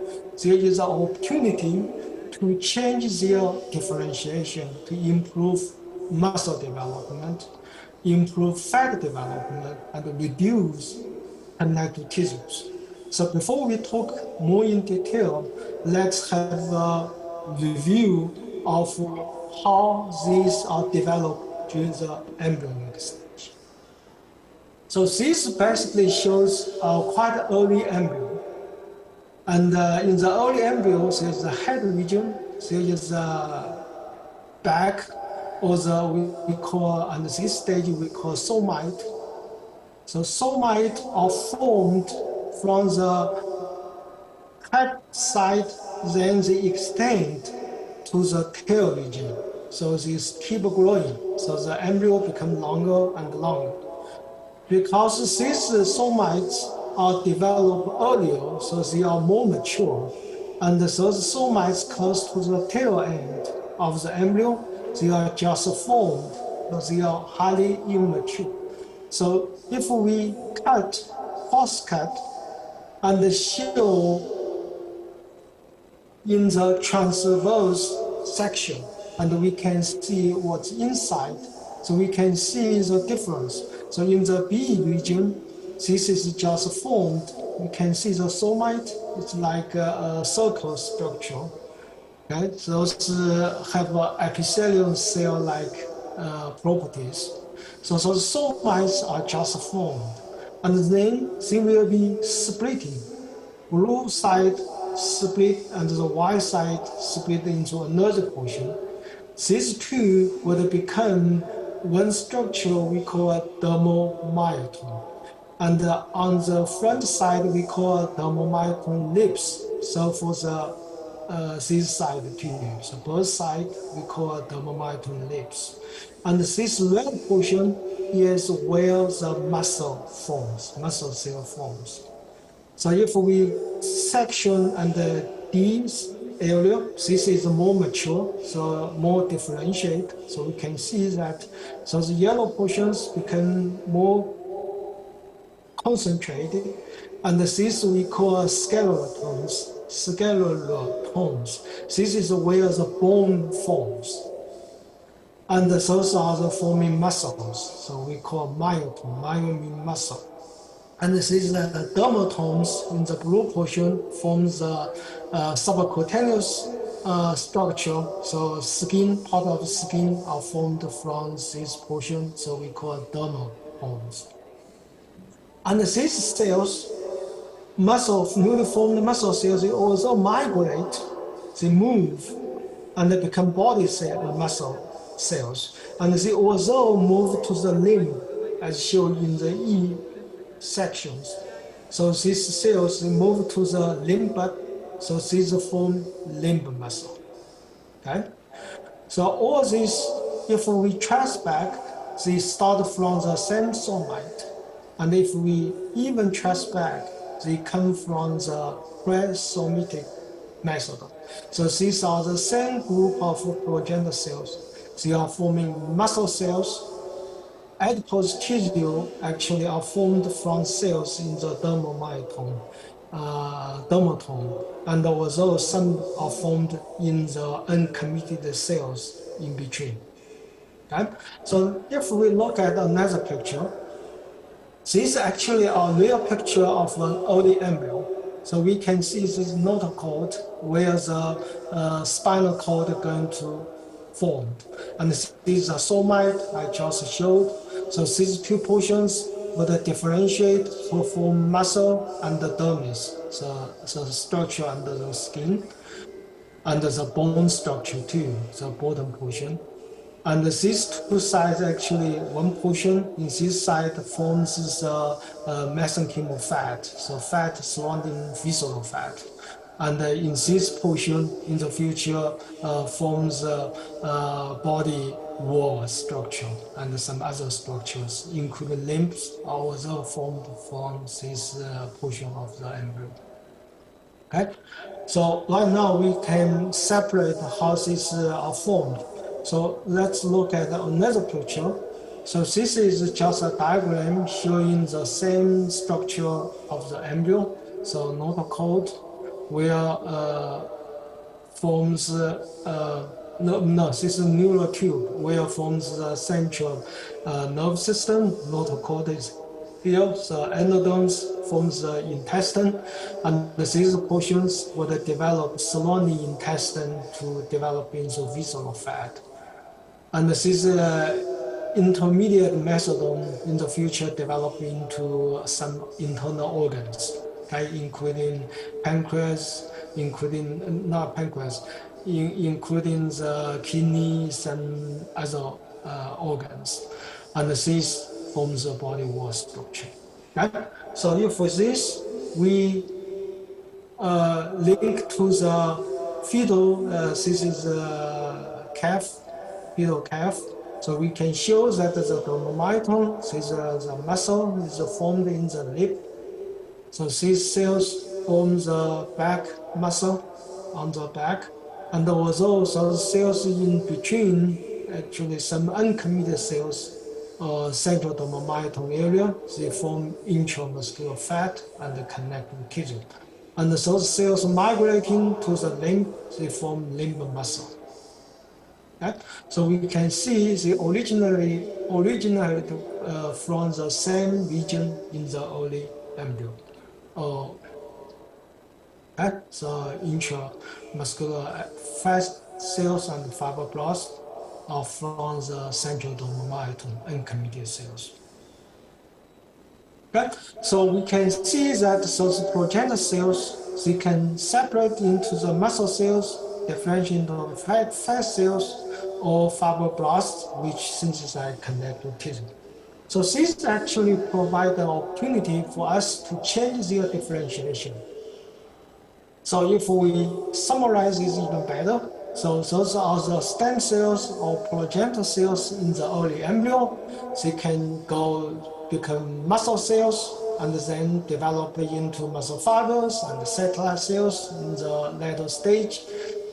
there is an opportunity to change their differentiation to improve muscle development, improve fat development, and reduce connective tissues. So before we talk more in detail, let's have a review of how these are developed during the embryonic stage. So this basically shows a quite early embryo. And in the early embryo, there's the head region, there is the back, or we call, and this stage we call somite. So somite are formed from the head side, then they extend to the tail region. So these keep growing. So the embryo become longer and longer. Because these somites are developed earlier, so they are more mature. And those somites close to the tail end of the embryo, they are just formed, so they are highly immature. So if we cross-cut, and show in the transverse section, and we can see what's inside, so we can see the difference. So in the B region, this is just formed. You can see the somite, it's like a circle structure. Okay? Those have epithelial cell-like properties. So the somites are just formed. And then they will be splitting. Blue side split and the white side split into another portion. These two will become one structure we call dermomyoton. And on the front side, we call dermomyoton lips. So for the this side too. So both sides we call dermomyoton lips. And this red portion is where the muscle forms, muscle cell forms. So if we section and these area, this is more mature, so more differentiate. So we can see that. So the yellow portions become more concentrated, and this we call sclerotones. This is where the bone forms. And those are the forming muscles, so we call myoton, myo means muscle. And this is the dermatomes in the blue portion forms the subcutaneous structure. So skin, part of the skin are formed from this portion, so we call dermatomes. And these cells, newly formed muscle cells, they also migrate, they move, and they become body cell, muscle cells. And they also move to the limb, as shown in the E sections. So these cells they move to the limb, so these form limb muscle. Okay? So all this, if we trace back, they start from the same somite. And if we even trace back, they come from the pre-somatic method. So these are the same group of progenitor cells. They are forming muscle cells. Adipose tissue actually are formed from cells in the dermatome, and also some are formed in the uncommitted cells in between. Okay? So if we look at another picture, this is actually a real picture of an early embryo. So we can see this notochord where the spinal cord is going to form. And this is a somite I just showed. So these two portions will differentiate to form muscle and the dermis, so the structure under the skin, and the bone structure too, the bottom portion. And these two sides actually, one portion in this side forms the mesenchymal fat, so fat surrounding visceral fat. And in this portion, in the future, forms body wall structure and some other structures, including limbs, are also formed from this portion of the embryo. Okay, so right now we can separate how these are formed. So let's look at another picture. So this is just a diagram showing the same structure of the embryo. So notochord, where forms this is neural tube, where forms the central nerve system. Notochord is here. So endoderms forms the intestine, and these portions will develop surrounding intestine to develop into visceral fat. And this intermediate mesodome in the future develop into some internal organs, okay, including pancreas, including not pancreas, including the kidneys and other organs. And this forms the body wall structure. Okay? So if with this, we link to the fetal, this is a calf, fetal calf. So we can show that the dermatocyte, this is the muscle, is formed in the lip. So these cells form the back muscle on the back. And also some cells in between, actually some uncommitted cells, central dermatocyte area, they form intramuscular fat and connective tissue. And those cells migrating to the limb, they form limb muscle. Okay? So we can see they originated from the same region in the early embryo. Okay? So intramuscular fat cells and fibroblasts are from the central dermatocyte uncommitted cells. Okay? So we can see that those progenitor cells, they can separate into the muscle cells, differentiate into fat cells, or fibroblasts, which synthesize connective tissue. So this actually provides an opportunity for us to change their differentiation. So if we summarize this even better, so those are the stem cells or progenitor cells in the early embryo. They can go become muscle cells and then develop into muscle fibers and satellite cells in the later stage.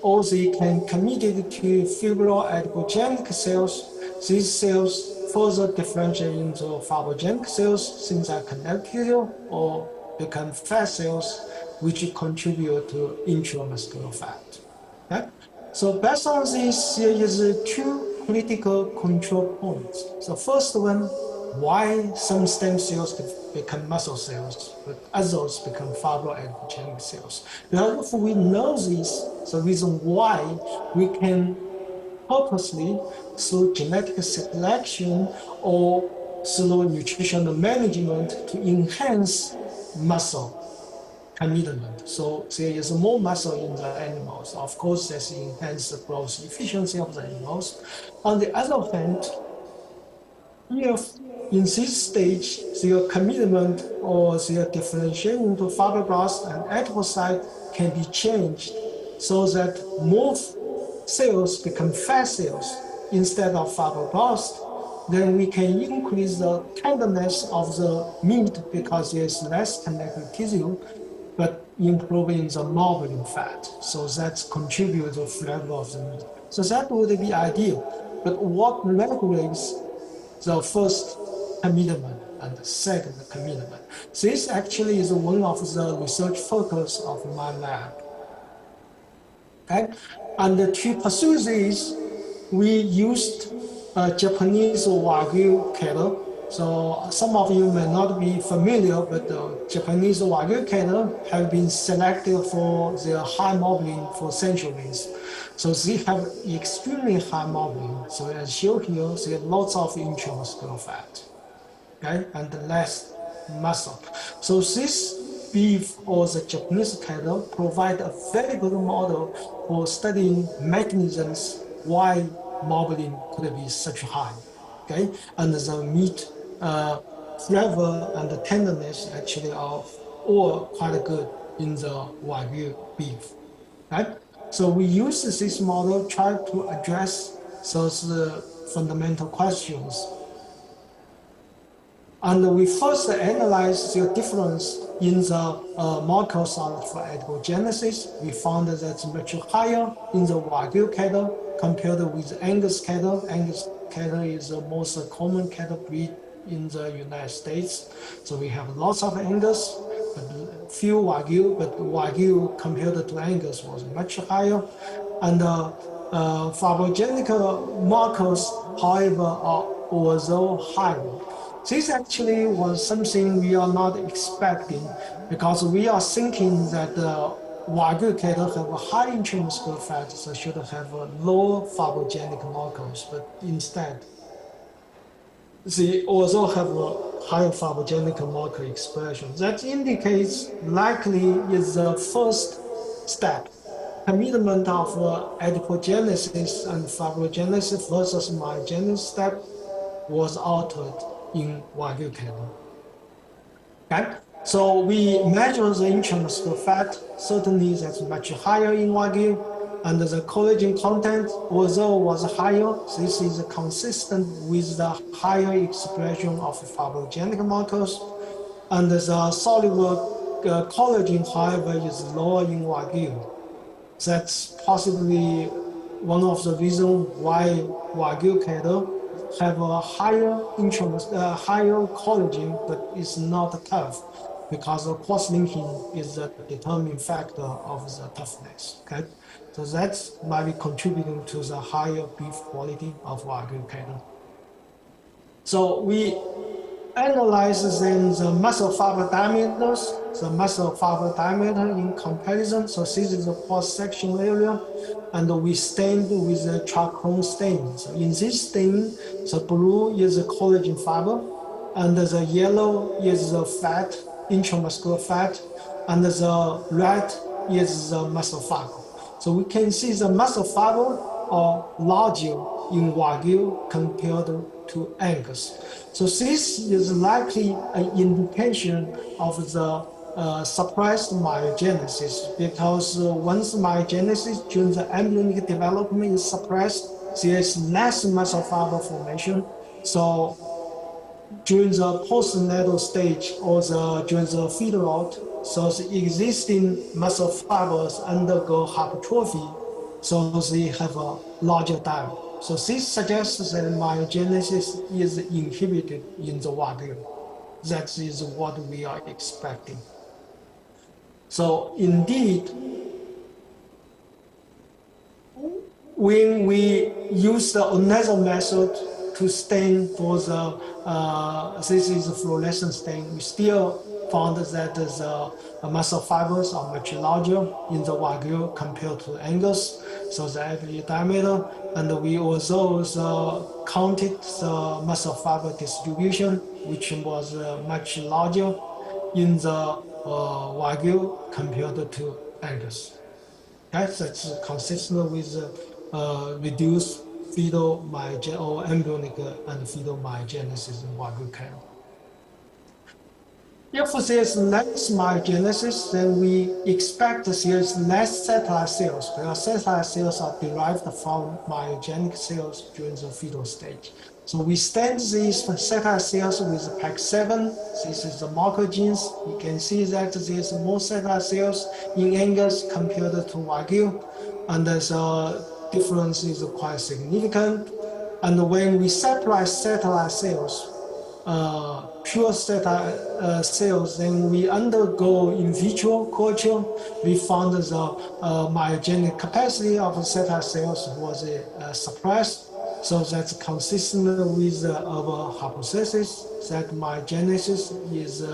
Or they can commit it to fibroadipogenic cells. These cells further differentiate into fibrogenic cells, since they are connective tissue, or become fat cells, which contribute to intramuscular fat. Okay? So based on this, there is two critical control points. So first one, why some stem cells become muscle cells, but others become fibroadipogenic cells. Now, if we know this, the reason why we can purposely, through genetic selection or through nutritional management, to enhance muscle commitment. So there is more muscle in the animals. Of course, this enhances the growth efficiency of the animals. On the other hand, if in this stage, their commitment or their differentiation into fibroblasts and adipocytes can be changed so that more cells become fat cells instead of fibroblasts, then we can increase the tenderness of the meat because there's less connective tissue, but improving the marbling fat. So that's contribute to flavor of the meat. So that would be ideal. But what regulates the first commitment and the second commitment? This actually is one of the research focus of my lab. Okay? And to pursue this, we used Japanese Wagyu cattle. So some of you may not be familiar, but the Japanese Wagyu cattle have been selected for their high marbling for centuries. So they have extremely high marbling. So as shown here, they have lots of intramuscular fat, okay, and less muscle. So this beef or the Japanese cattle provide a very good model for studying mechanisms why marbling could be such high, okay, and the meat flavor and the tenderness actually are all quite good in the Wagyu beef, right? So we use this model, try to address those fundamental questions. And we first analyzed the difference in the markers of adipogenesis. We found that it's much higher in the Wagyu cattle compared with Angus cattle. Angus cattle is the most common cattle breed in the United States. So we have lots of Angus, but few Wagyu, but Wagyu compared to Angus was much higher. And pharmacogenic markers, however, are also higher. This actually was something we are not expecting, because we are thinking that Wagyu cattle have a high intramuscular fat, so should have a low pharmacogenic markers, but instead, they also have a higher pharmacogenic marker expression. That indicates likely is the first step. Commitment of adipogenesis and fibrogenesis versus myogenesis step was altered in Wagyu cattle. Okay? So we measure the intramuscular fat, certainly that's much higher in Wagyu, and the collagen content also was higher. This is consistent with the higher expression of fibrogenic markers, and the soluble collagen, however, is lower in Wagyu. That's possibly one of the reasons why Wagyu cattle have a higher higher collagen, but it's not tough, because the cross-linking is the determining factor of the toughness. Okay, so that's might be contributing to the higher beef quality of Wagyu cattle. So we analyze then the muscle fiber diameters, the muscle fiber diameter in comparison. So this is the cross-section area, and we stained with the charcoal stain. So in this stain, the blue is the collagen fiber, and the yellow is the fat, intramuscular fat, and the red is the muscle fiber. So we can see the muscle fiber are larger in Wagyu compared to Angus. So this is likely an indication of the suppressed myogenesis, because once myogenesis during the embryonic development is suppressed, there is less muscle fiber formation. So during the postnatal stage or during the fetal, so the existing muscle fibers undergo hypertrophy, so they have a larger diameter. So this suggests that myogenesis is inhibited in the Wagyu. That is what we are expecting. So indeed, when we use another method to stain for the, this is a fluorescent stain, we still found that the muscle fibers are much larger in the Wagyu compared to Angus, so the average diameter, and we also counted the muscle fiber distribution, which was much larger in the Wagyu compared to Angus. Okay, that's consistent with reduced fetal myogenesis or embryonic and fetal myogenesis in Wagyu cattle. If there's less myogenesis, then we expect there's less satellite cells, because satellite cells are derived from myogenic cells during the fetal stage. So we stain these satellite cells with PAC7. This is the marker genes. You can see that there's more satellite cells in Angus compared to Wagyu, and the difference is quite significant. And when we separate satellite cells, pure satellite cells, then we undergo in vitro culture. We found the myogenic capacity of the satellite cells was suppressed. So that's consistent with our hypothesis that myogenesis is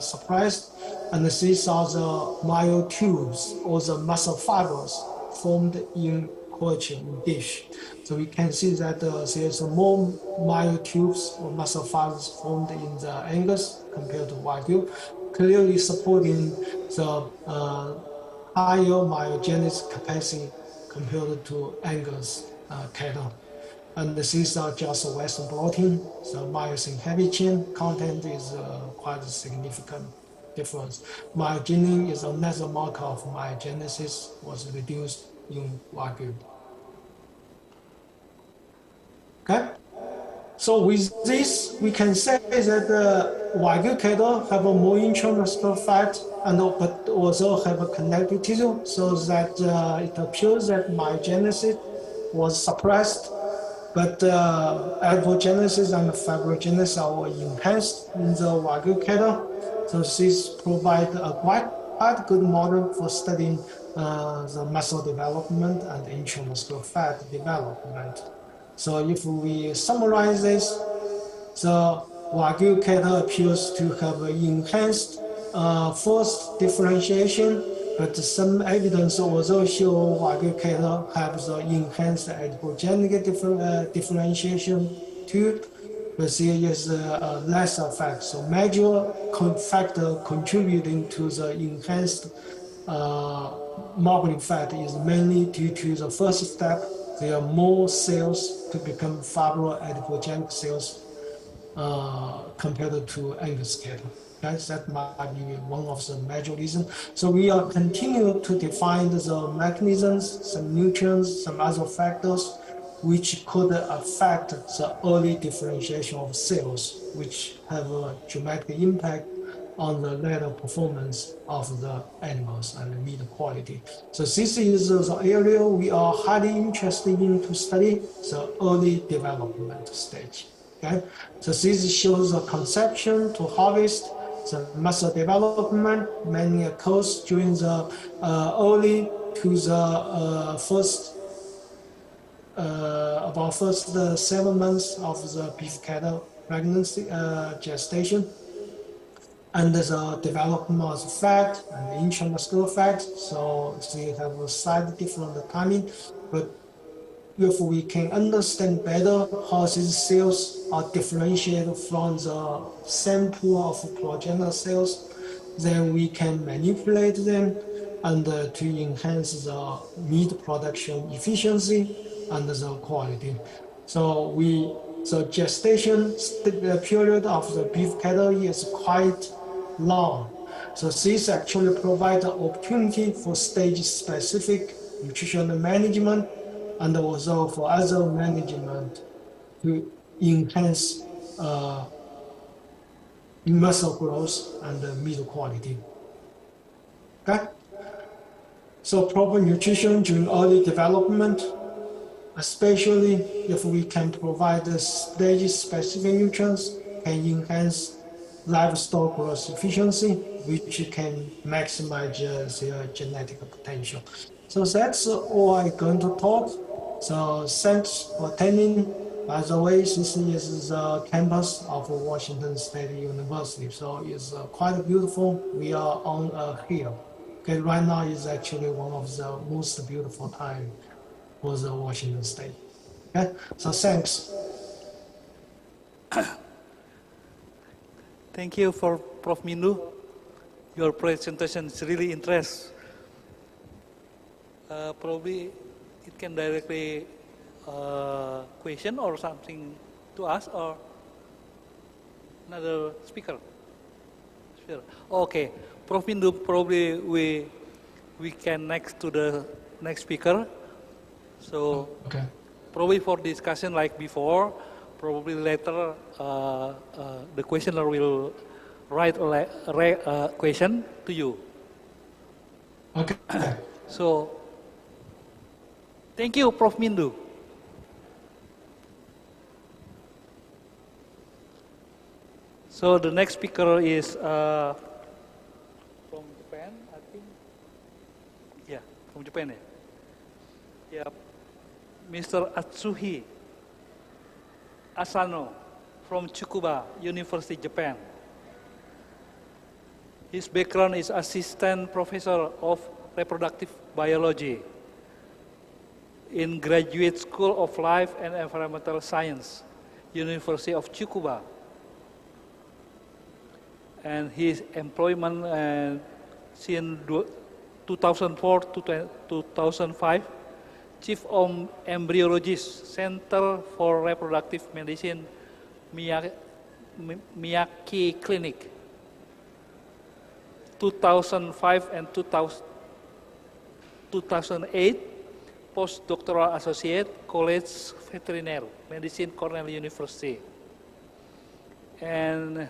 suppressed. And these are the myotubes, or the muscle fibers formed in culture, in dish. So we can see that there's more myotubes or muscle fibers formed in the Angus compared to Wagyu, clearly supporting the higher myogenesis capacity compared to Angus cattle. And these are just Western blotting. The myosin heavy chain content is quite a significant difference. Myogenin is another marker of myogenesis was reduced in Wagyu. Okay. So with this, we can say that Wagyu cattle have a more intramuscular fat and but also have a connective tissue, so that it appears that myogenesis was suppressed, but adipogenesis and fibrogenesis are enhanced in the Wagyu cattle. So this provides a quite good model for studying the muscle development and intramuscular fat development. So if we summarize this, the Wagyu cattle appears to have enhanced forced differentiation, but some evidence also show Wagyu cattle have the enhanced adipogenic differentiation too, but there is less effect. So major factor contributing to the enhanced marbling fat is mainly due to the first step. There are more cells to become fibroadipogenic cells compared to Angus cattle. Okay? That might be one of the major reasons. So we are continuing to define the mechanisms, some nutrients, some other factors which could affect the early differentiation of cells, which have a dramatic impact on the later performance of the animals and the meat quality. So this is the area we are highly interested in to study, the early development stage. Okay? So this shows the conception to harvest, the muscle development mainly occurs during the early to the about first 7 months of the beef cattle pregnancy gestation, and the development of fat and intramuscular fat. So they have a slightly different timing, but if we can understand better how these cells are differentiated from the same pool of progenitor cells, then we can manipulate them and to enhance the meat production efficiency and the quality. So the gestation period of the beef cattle is quite long. So this actually provides an opportunity for stage-specific nutritional management and also for other management to enhance muscle growth and meat quality. Okay? So proper nutrition during early development, especially if we can provide the stage-specific nutrients, can enhance livestock growth efficiency, which can maximize their genetic potential. So that's all I'm going to talk. So thanks for attending. By the way, this is the campus of Washington State University. So it's quite beautiful. We are on a hill. Okay, right now is actually one of the most beautiful time for the Washington State. Okay, so thanks. Thank you for Prof. Mindu. Your presentation is really interesting. Probably it can directly question or something to us or another speaker. Sure. Okay, Prof. Mindu, probably we can next to the next speaker. So okay. Probably for discussion like before, probably later the questioner will write a question to you. Okay. So, thank you, Prof. Mindu. So the next speaker is from Japan, I think. Yeah, from Japan. Yeah, Mr. Atsuhi Asano from Tsukuba University, Japan. His background is assistant professor of reproductive biology in Graduate School of Life and Environmental Science, University of Tsukuba. And his employment since 2004 to 2005, Chief Embryologist, Center for Reproductive Medicine, Miyake Clinic, 2005 and 2008, postdoctoral associate, College Veterinary Medicine, Cornell University. And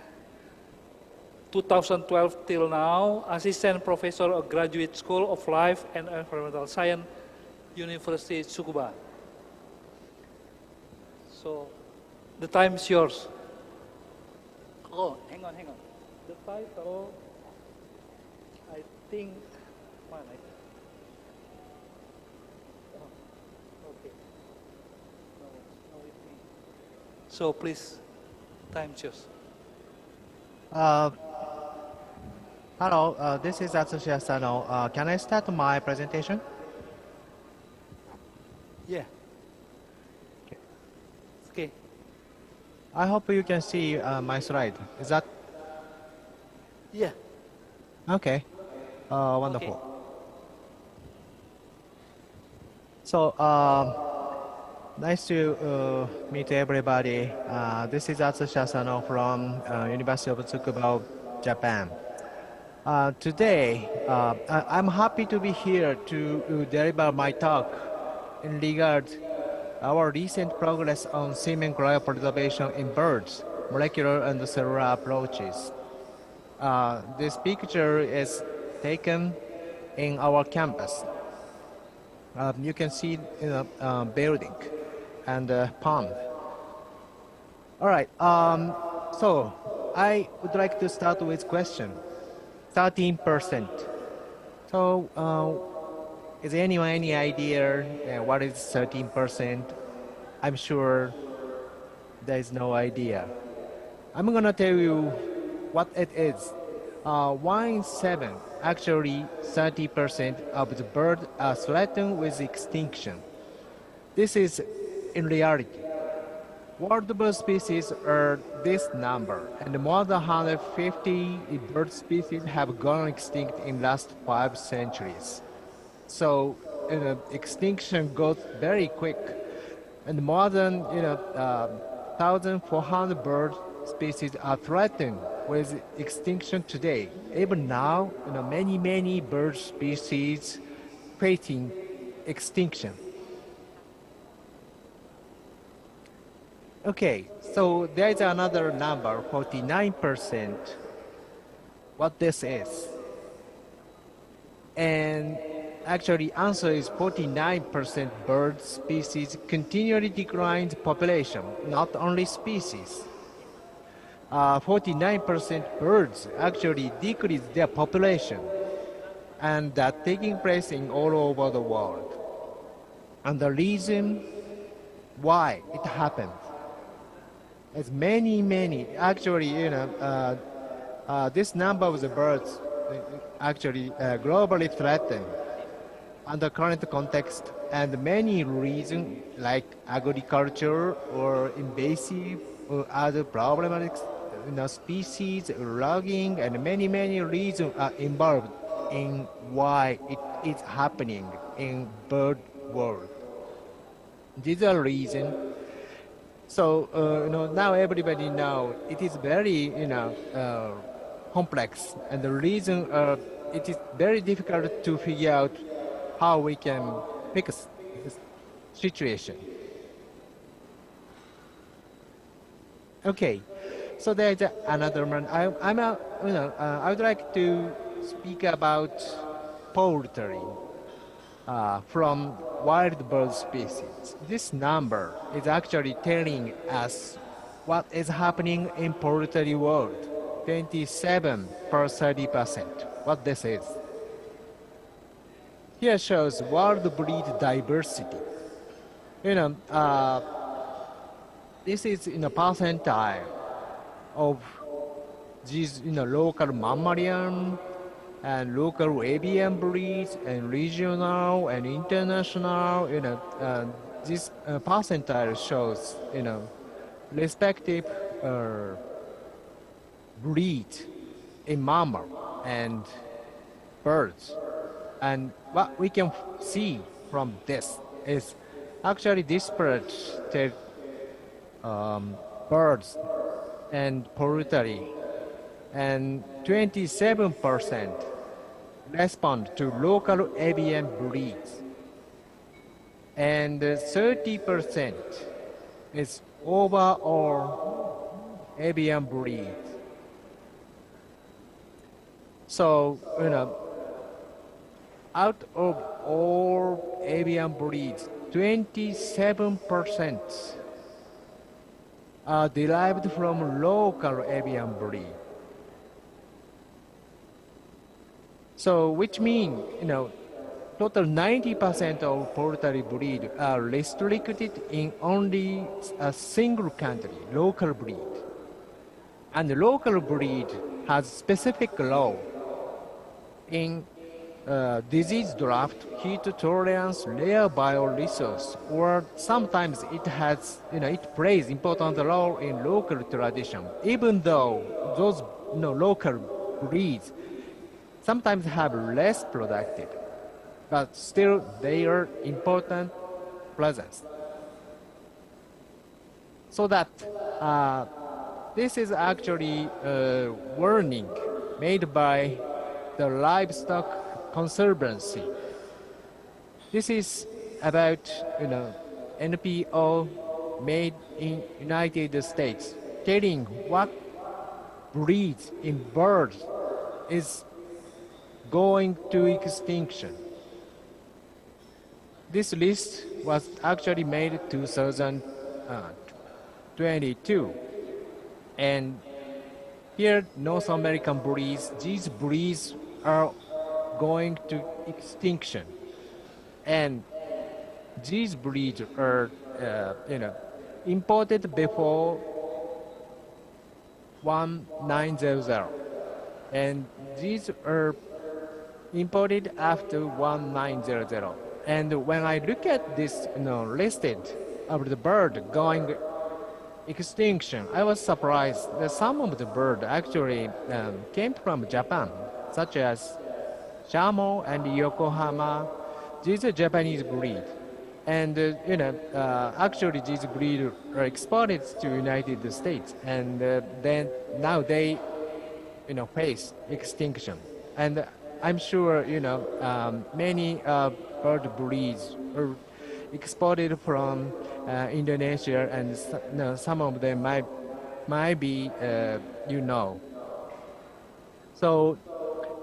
2012 till now, assistant professor of Graduate School of Life and Environmental Science, University Tsukuba. So, the time is yours. Oh, hang on. The title, I think, okay. So please, time is yours. Hello, this is Atsushi Asano. Can I start my presentation? Yeah. Okay. I hope you can see my slide. Is that? Yeah. Okay. Wonderful. Okay. So, nice to meet everybody. This is Atsushi Asano from University of Tsukuba, Japan. Today, I'm happy to be here to deliver my talk in regard our recent progress on semen cryopreservation in birds, molecular and cellular approaches. This picture is taken in our campus. You can see building and pond. All right, so I would like to start with question. 13%. So, is anyone any idea what is 13%? I'm sure there is no idea. I'm gonna tell you what it is. 1 in 7, actually 30% of the birds are threatened with extinction. This is in reality. World bird species are this number, and more than 150 bird species have gone extinct in the last 5 centuries. So, extinction goes very quick, and more than 1,400 bird species are threatened with extinction today. Even now, many bird species facing extinction. Okay, so there is another number, 49%, what this is. And actually, answer is 49% bird species continually declines population, not only species. 49% birds actually decrease their population, and that taking place in all over the world. And the reason why it happened is many. Actually, this number of the birds actually globally threatened under current context, and many reasons like agriculture or invasive or other problematic species, logging, and many reasons are involved in why it is happening in bird world. These are reasons. So now everybody knows it is very complex, and the reason it is very difficult to figure out how we can fix this situation. Okay, so there is another one. I would like to speak about poultry from wild bird species. This number is actually telling us what is happening in poultry world. 27 per 30%. What this is. Here shows world breed diversity. This is in a percentile of these local mammalian and local avian breeds and regional and international. This percentile shows respective breed in mammal and birds. And what we can see from this is actually disparate birds and poultry, and 27% respond to local avian breeds. and 30% is overall avian breed. So, out of all avian breeds, 27% are derived from local avian breed. So, which means, total 90% of poultry breed are restricted in only a single country, local breed. And the local breed has specific law in disease draft, heat tolerance, rare bioresource, or sometimes it has, it plays important role in local tradition, even though those local breeds sometimes have less productive, but still they are important presence. So that this is actually a warning made by the Livestock Conservancy. This is about, NPO made in United States, telling what breeds in birds is going to extinction. This list was actually made 2022, and here North American breeds, these breeds are going to extinction, and these breeds are imported before 1900, and these are imported after 1900. And when I look at this listed of the bird going extinction, I was surprised that some of the bird actually came from Japan, such as Shamo and Yokohama. These are Japanese breed, and actually these breed are exported to United States, and then now they face extinction. And I'm sure many bird breeds are exported from Indonesia, and some of them might be So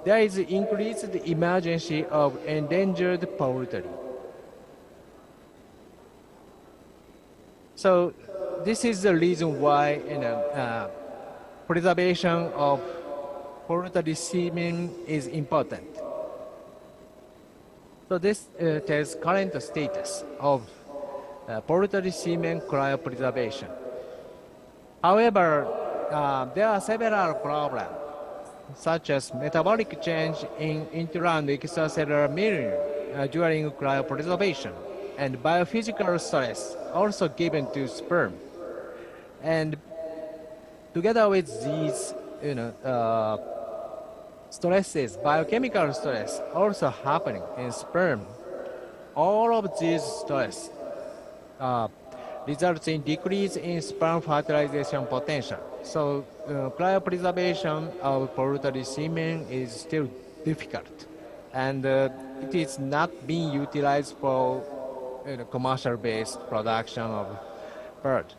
there is increased emergency of endangered poultry. So this is the reason why preservation of poultry semen is important. So this tells current status of poultry semen cryopreservation. However, there are several problems, such as metabolic change in intra- and extracellular milieu during cryopreservation, and biophysical stress also given to sperm. And together with these, stresses, biochemical stress also happening in sperm, all of these stress results in decrease in sperm fertilization potential. So cryopreservation of poultry semen is still difficult, and it is not being utilized for commercial-based production of bird.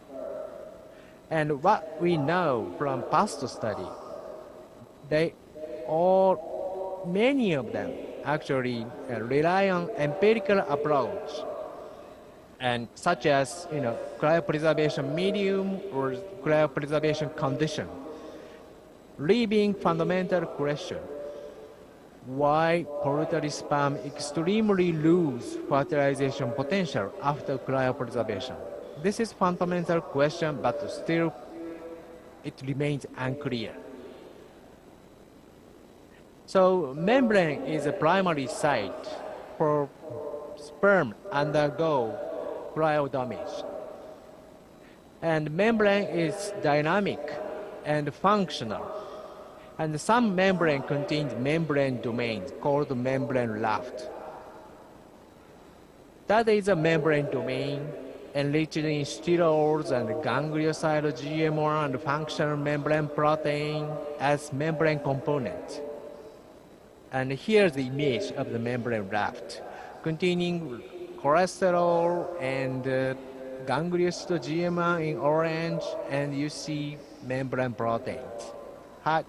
And what we know from past study, many of them actually rely on empirical approach, and such as cryopreservation medium or cryopreservation condition, leaving fundamental question: why poultry sperm extremely lose fertilization potential after cryopreservation? This is fundamental question, but still it remains unclear. So membrane is a primary site for sperm undergo cryo damage. And membrane is dynamic and functional. And some membrane contains membrane domains called membrane raft. That is a membrane domain enriched in sterols and ganglioside GMO and functional membrane protein as membrane component. And here's the image of the membrane raft containing cholesterol and ganglious GMR in orange, and you see membrane proteins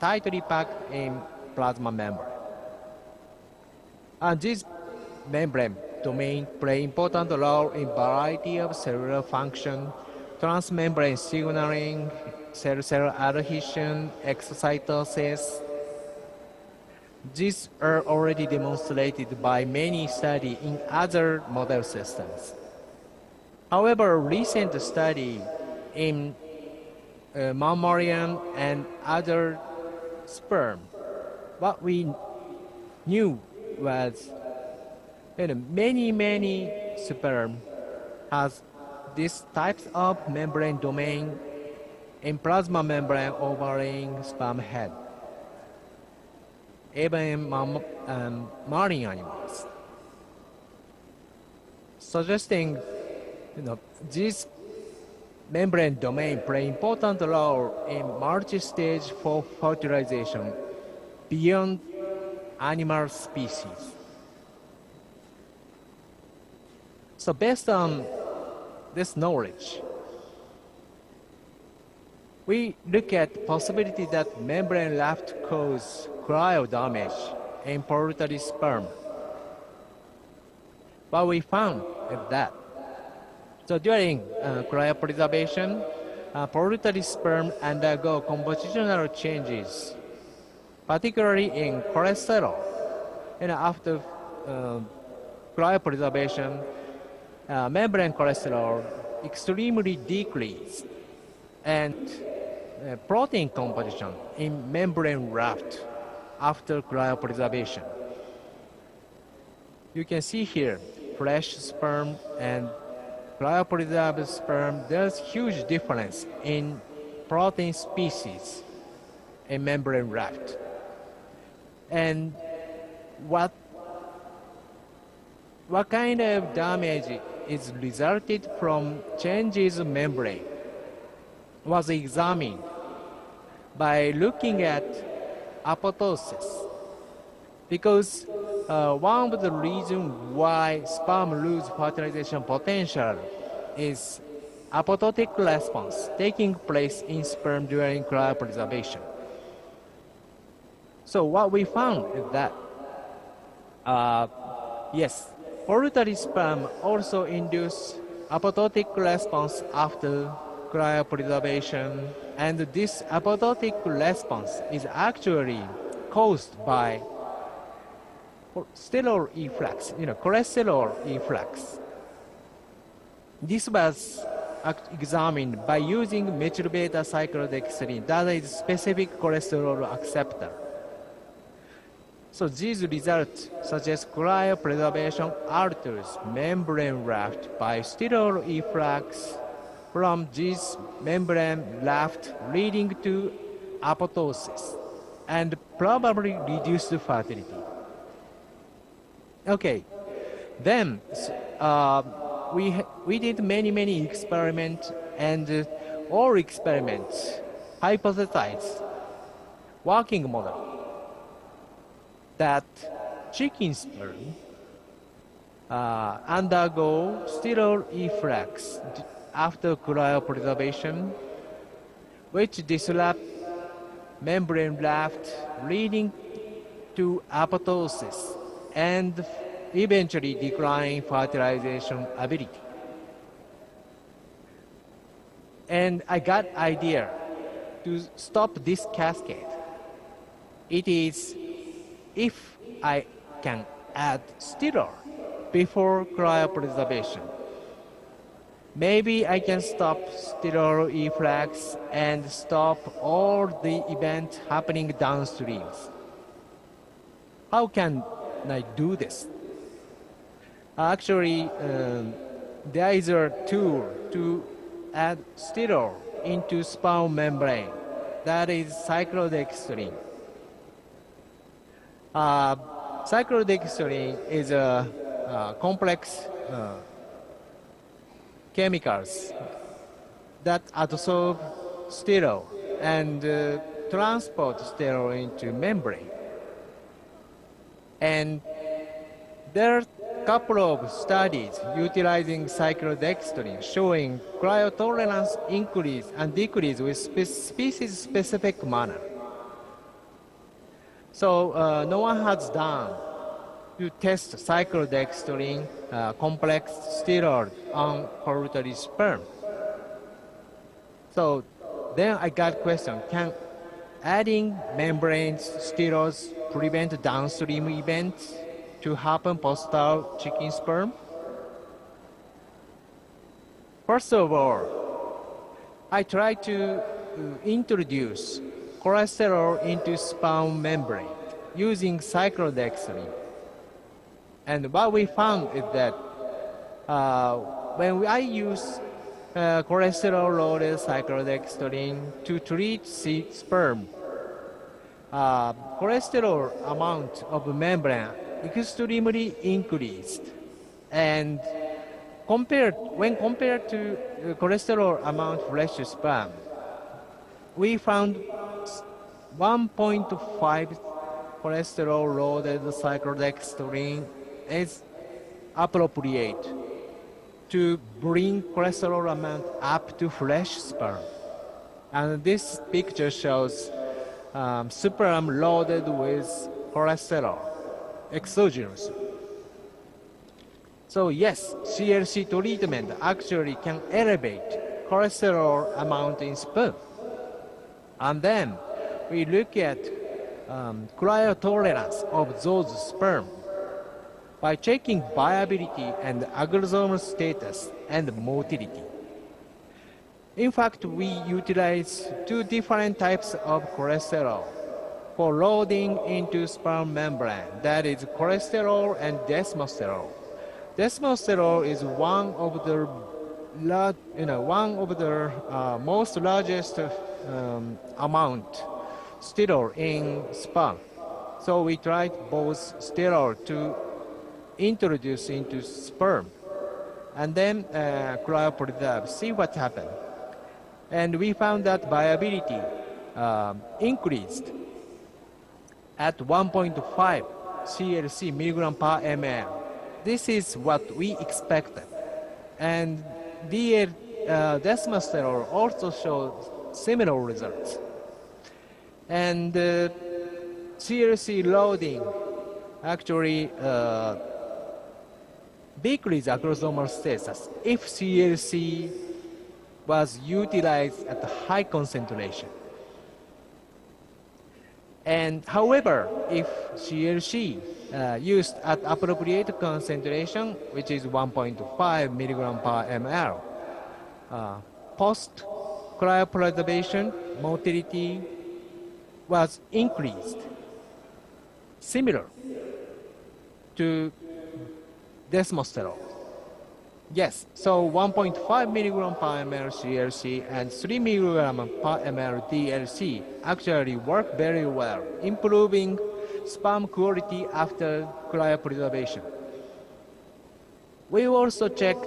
tightly packed in plasma membrane. And this membrane domain play important role in variety of cellular function, transmembrane signaling, cell-cell adhesion, exocytosis. These are already demonstrated by many studies in other model systems. However, recent study in mammalian and other sperm, what we knew was many sperm has these types of membrane domain in plasma membrane overlaying sperm head, even in marine animals, suggesting this membrane domain play important role in multi-stage for fertilization beyond animal species. So based on this knowledge, we look at possibility that membrane raft cause cryo damage in poultry sperm. What we found is that so during cryopreservation, poultry sperm undergo compositional changes, particularly in cholesterol. And after cryopreservation, membrane cholesterol extremely decreased, and protein composition in membrane raft after cryopreservation. You can see here fresh sperm and cryopreserved sperm. There's huge difference in protein species in membrane raft. And what kind of damage is resulted from changes in membrane was examined by looking at apoptosis, because one of the reasons why sperm lose fertilization potential is apoptotic response taking place in sperm during cryopreservation. So what we found is that yes, poultry sperm also induce apoptotic response after cryopreservation, and this apoptotic response is actually caused by stellar efflux, cholesterol efflux. This was examined by using methyl beta cyclodextrin, that is specific cholesterol acceptor. So these results suggest cryopreservation alters membrane raft by stellar efflux from this membrane raft, leading to apoptosis and probably reduced fertility. Okay, then we did many experiments, and all experiments hypothesized working model that chicken sperm undergo stellar efflux after cryopreservation, which disrupt membrane raft, leading to apoptosis and eventually decline fertilization ability. And I got idea to stop this cascade. It is if I can add stellar before cryopreservation. Maybe I can stop stellar efflux and stop all the events happening downstream. How can I do this? Actually, there is a tool to add stellar into sperm membrane. That is cyclodextrin. Cyclodextrin is a complex chemicals that absorb stellar and transport stellar into membrane. And there are couple of studies utilizing cyclodextrin showing cryotolerance increase and decrease with species-specific manner. So no one has done to test cyclodextrin complex steroid on poultry sperm. So then I got question, can adding membranes steroids prevent downstream events to happen post-out chicken sperm? First of all, I tried to introduce cholesterol into sperm membrane using cyclodextrin. And what we found is that when I use cholesterol-loaded cyclodextrin to treat sperm, cholesterol amount of membrane extremely increased. And when compared to cholesterol amount fresh sperm, we found 1.5 cholesterol-loaded cyclodextrin is appropriate to bring cholesterol amount up to fresh sperm. And this picture shows sperm loaded with cholesterol, exogenous. So yes, CLC treatment actually can elevate cholesterol amount in sperm. And then we look at cryotolerance of those sperm by checking viability and agrosomal status and motility. In fact, we utilize two different types of cholesterol for loading into sperm membrane. That is cholesterol and desmosterol. Desmosterol is one of the most largest amount steroid in sperm. So we tried both steroid to introduce into sperm and then cryopreserve, see what happened. And we found that viability increased at 1.5 CLC milligram per ml. This is what we expected. And desmosterol also showed similar results. And CLC loading actually decreased acrosomal status if CLC was utilized at a high concentration. And however, if CLC used at appropriate concentration, which is 1.5 milligram per ml, post cryopreservation motility was increased, similar to desmosterol. Yes, so 1.5 milligram per ml CLC and 3 milligram per ml DLC actually work very well, improving sperm quality after cryopreservation. We also checked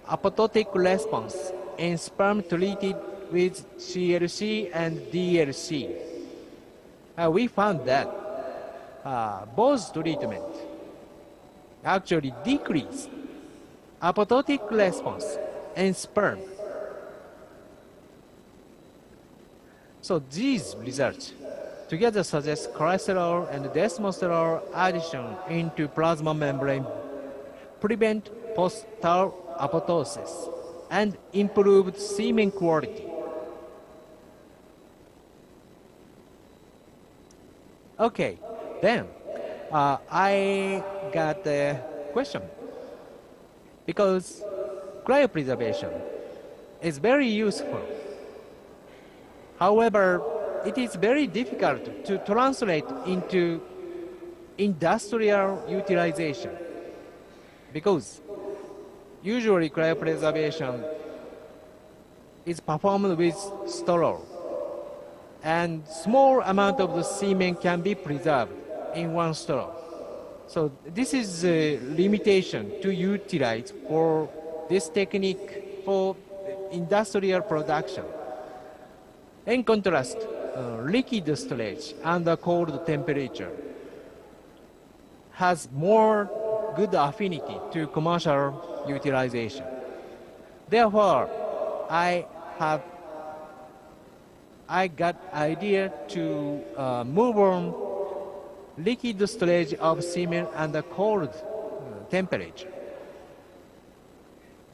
apoptotic response in sperm treated with CLC and DLC. We found that both treatments actually decrease apoptotic response in sperm. So these results together suggest cholesterol and desmosterol addition into plasma membrane prevent post-tau apoptosis and improved semen quality. Okay, then I got a question. Because cryopreservation is very useful. However, it is very difficult to translate into industrial utilization because usually cryopreservation is performed with sterol and small amount of the semen can be preserved in one sterol. So this is a limitation to utilize for this technique for industrial production. In contrast, liquid storage under cold temperature has more good affinity to commercial utilization. Therefore, I got idea to move on liquid storage of semen under cold temperature.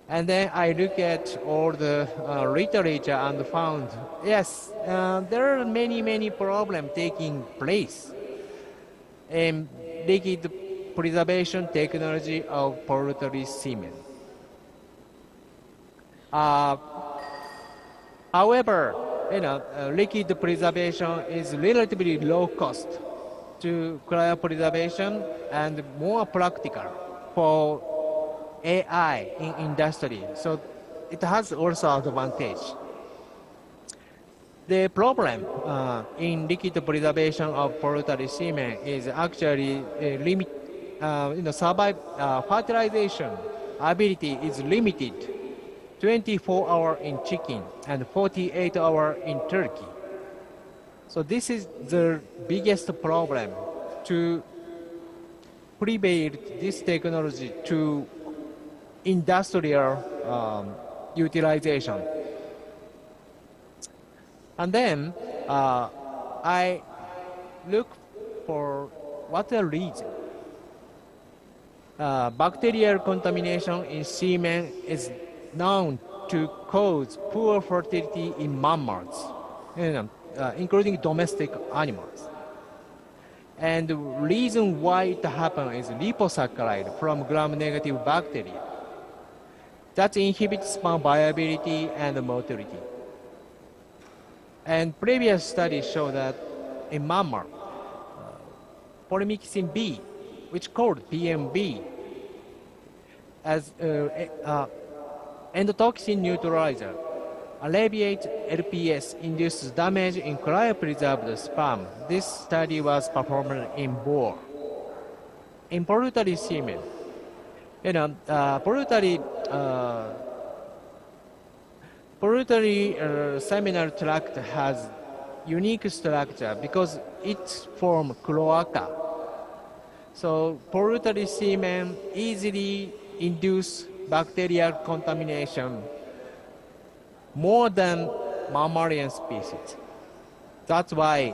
And then I look at all the literature and found, yes, there are many problems taking place in liquid preservation technology of poultry semen. However, liquid preservation is relatively low cost to cryopreservation and more practical for AI in industry. So it has also advantage. The problem in liquid preservation of poultry semen is actually fertilization ability is limited 24 hours in chicken and 48 hours in turkey. So this is the biggest problem to prevail this technology to industrial utilization. And then I look for what the reason. Bacterial contamination in semen is known to cause poor fertility in mammals, including domestic animals. And the reason why it happens is liposaccharide from gram-negative bacteria that inhibits sperm viability and motility. And previous studies show that in mammal, polymyxin B, which called PMB, as endotoxin neutralizer, alleviate LPS induces damage in cryopreserved sperm. This study was performed in boar. In poultry semen, poultry seminal tract has unique structure because it forms cloaca. So poultry semen easily induce bacterial contamination more than mammalian species. That's why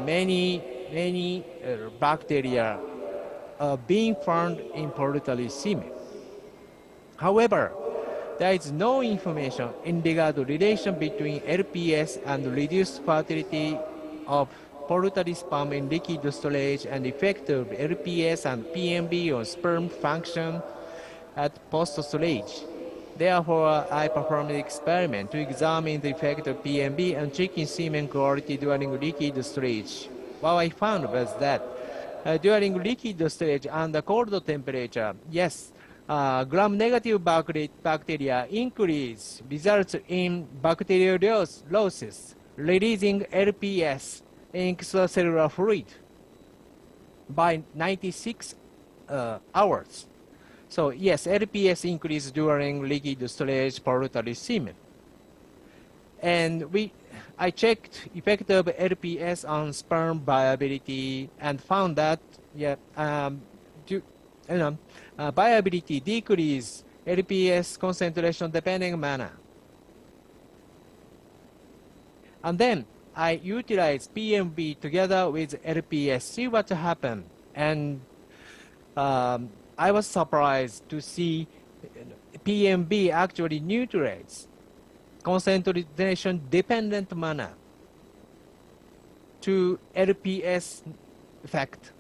many bacteria are being found in poultry semen. However, there is no information in regard to relation between LPS and reduced fertility of poultry sperm in liquid storage and effect of LPS and PMB on sperm function at post-storage. Therefore, I performed the experiment to examine the effect of PMB on chicken semen quality during liquid storage. What I found was that during liquid storage under cold temperature, yes, gram-negative bacteria increase results in bacteriolosis, releasing LPS in extracellular fluid by 96 hours. So yes, LPS increase during liquid storage poultry semen. And I checked effect of LPS on sperm viability and found that viability decrease LPS concentration depending manner. And then I utilize PMB together with LPS, see what happened. And I was surprised to see PMB actually neutralizes concentration dependent manner to LPS effect.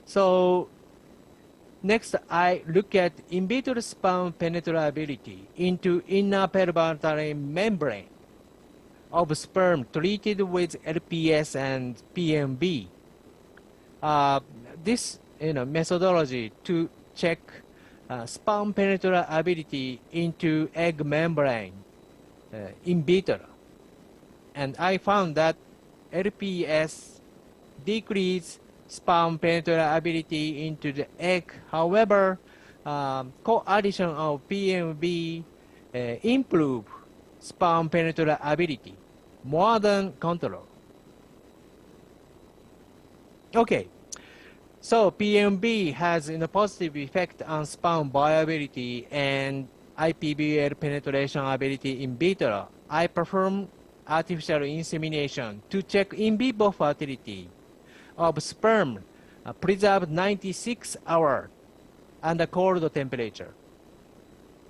So next, I look at in vitro sperm penetrability into inner peripheral membrane of sperm treated with LPS and PMB. This methodology to check sperm penetrability into egg membrane in vitro, and I found that LPS decrease sperm penetrability into the egg. However, co-addition of PMB improve sperm penetrability more than control. Okay, So PMB has a positive effect on sperm viability and IPBL penetration ability in vitro. I perform artificial insemination to check in vivo fertility of sperm preserved 96 hours under cold temperature.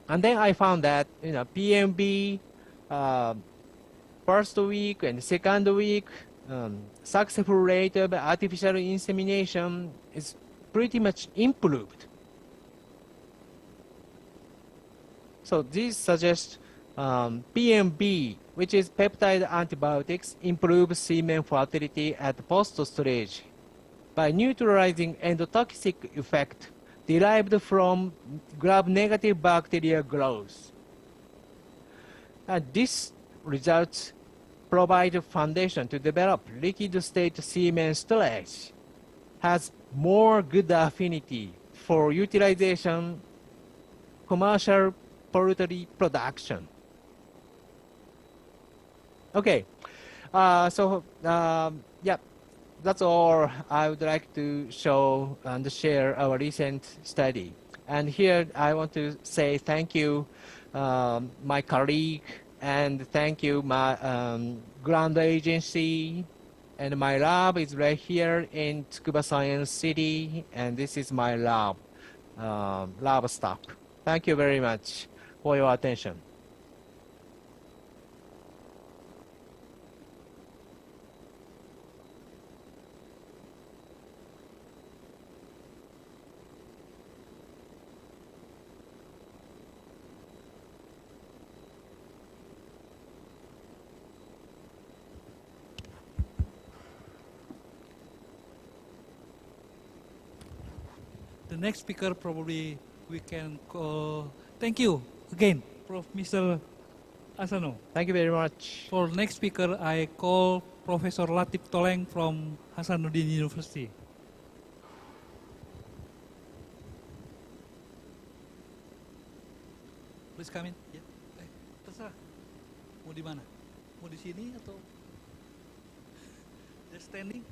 And then I found that PMB first week and second week successful rate of artificial insemination is pretty much improved. So this suggests PMB, which is peptide antibiotics, improves semen fertility at post-storage by neutralizing endotoxic effect derived from gram-negative bacteria growth. And this results provide a foundation to develop liquid-state semen storage, has more good affinity for utilization, commercial poultry production. Okay, yeah, that's all I would like to show and share our recent study. And here I want to say thank you, my colleague, and thank you, my grant agency. And my lab is right here in Tsukuba Science City, and this is my lab, Livestock. Thank you very much for your attention. The next speaker probably we can call. Thank you again, Prof. Mr. Asano. Thank you very much. For next speaker, I call Professor Latif Toleng from Hasanuddin University. Please come in. Ya. Terserah. Mau di mana? Mau di sini atau just standing?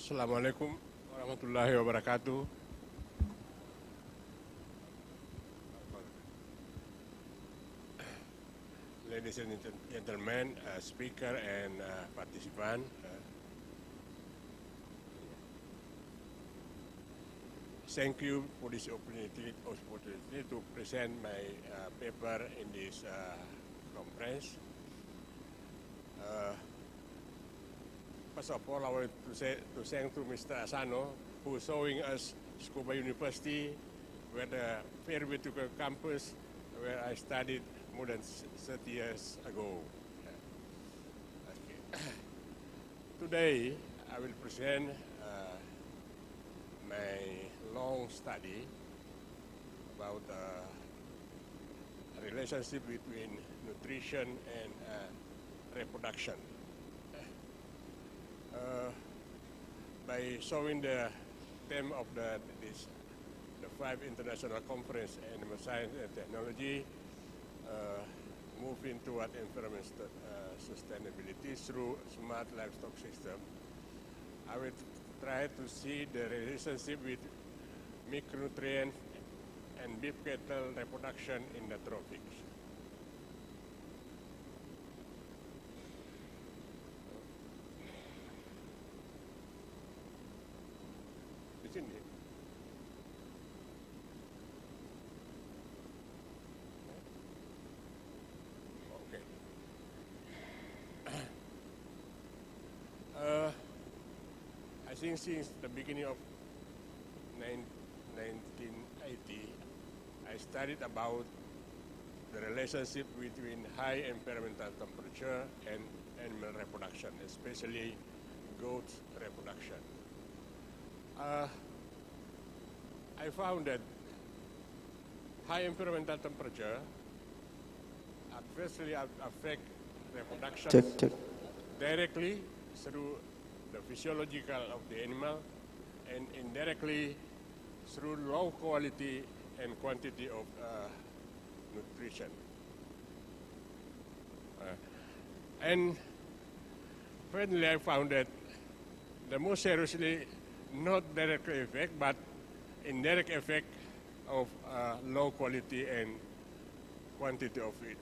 Assalamualaikum warahmatullahi wabarakatuh. Ladies and gentlemen, speaker and participant, thank you for this opportunity to present my paper in this conference. First of all, I want to thank to Mr. Asano who is showing us Tsukuba University, where the Fairview campus, where I studied more than 30 years ago. Okay. Today, I will present my long study about a relationship between nutrition and reproduction. By showing the theme of the 5th International Conference Animal Science and Technology, moving toward environmental sustainability through smart livestock system, I will try to see the relationship with micronutrients and beef cattle reproduction in the tropics. I think since the beginning of 1980, I studied about the relationship between high environmental temperature and animal reproduction, especially goat reproduction. I found that high environmental temperature adversely affect reproduction directly through the physiological of the animal, and indirectly through low quality and quantity of nutrition. And finally, I found that the most seriously, not direct effect, but indirect effect of low quality and quantity of feed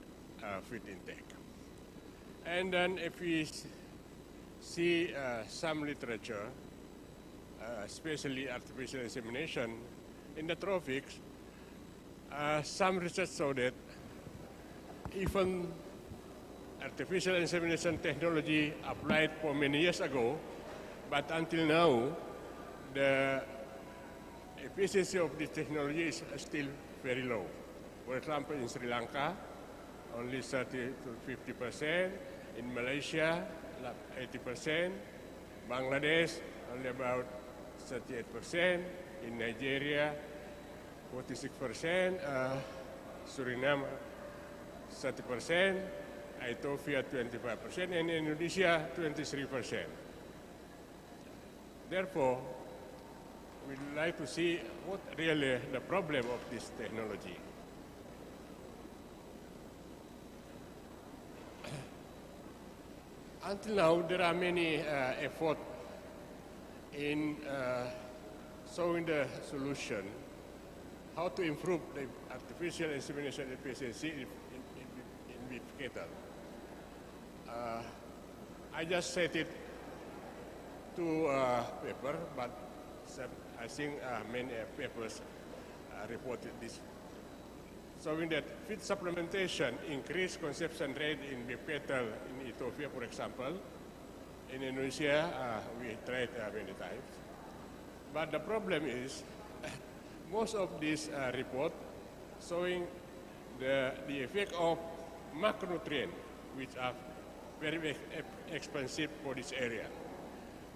intake. And then if we see some literature, especially artificial insemination in the tropics, some research showed that even artificial insemination technology applied for many years ago, but until now, the efficiency of this technology is still very low. For example, in Sri Lanka, only 30 to 50%, in Malaysia, 80%, Bangladesh, only about 38%, in Nigeria, 46%, Suriname, 30%, Ethiopia, 25%, and Indonesia, 23%. Therefore, we'd like to see what really the problem of this technology. Until now, there are many efforts in showing the solution, how to improve the artificial insemination efficiency in beef cattle. I just set it to paper, but I think many papers reported this, showing that feed supplementation increased consumption rate in beef cattle in Ethiopia, for example. In Indonesia, we tried many times. But the problem is, most of these reports showing the effect of macronutrients, which are very expensive for this area.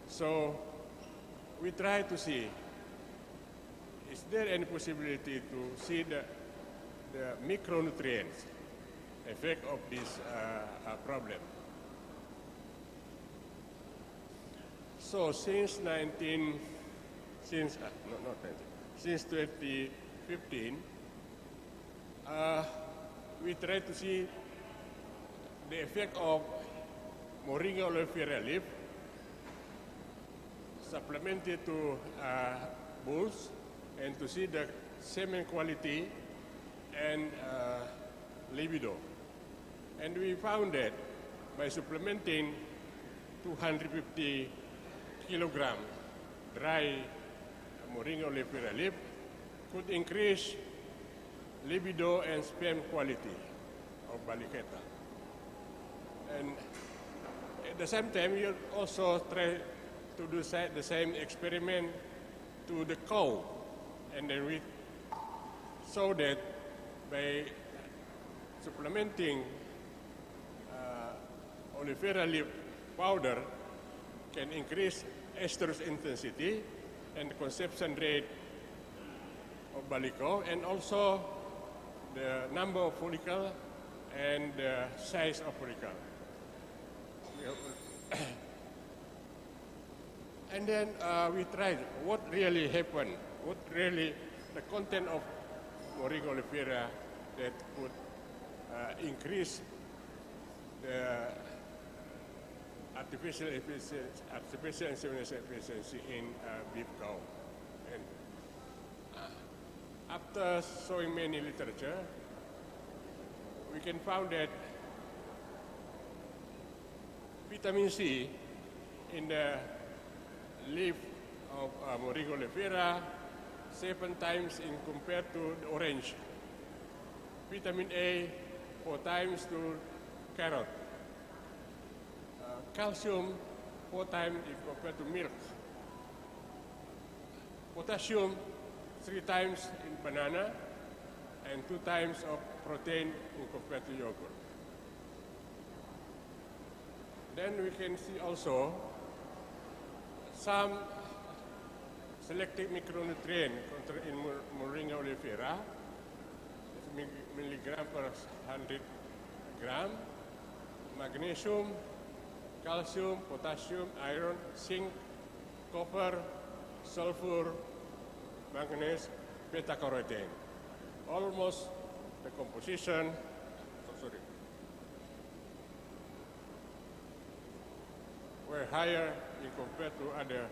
So we try to see, is there any possibility to see the micronutrients effect of this problem? So since 2015, we try to see the effect of Moringa oleifera leaf supplemented to bulls, and to see the semen quality and libido. And we found that by supplementing 250 kilogram dry Moringa oleifera leaf could increase libido and sperm quality of Baliketa. And at the same time, we also try to do the same experiment to the cow. And then we saw that by supplementing oleifera leaf powder can increase estrus intensity and conception rate of Balico, and also the number of follicle and the size of follicle. And then we tried what really happened, what really the content of Moringa oleifera that could increase the artificial insemination efficiency in beef cow. And after showing many literature, we can find that vitamin C in the leaf of Moringa oleifera 7 times in compared to the orange. Vitamin A 4 times to carrot. Calcium 4 times in compared to milk. Potassium 3 times in banana, and 2 times of protein in compared to yogurt. Then we can see also some selected micronutrient in Moringa oleifera, milligram per 100 gram, magnesium, calcium, potassium, iron, zinc, copper, sulfur, manganese, beta-carotene. Almost the composition, were higher in compared to other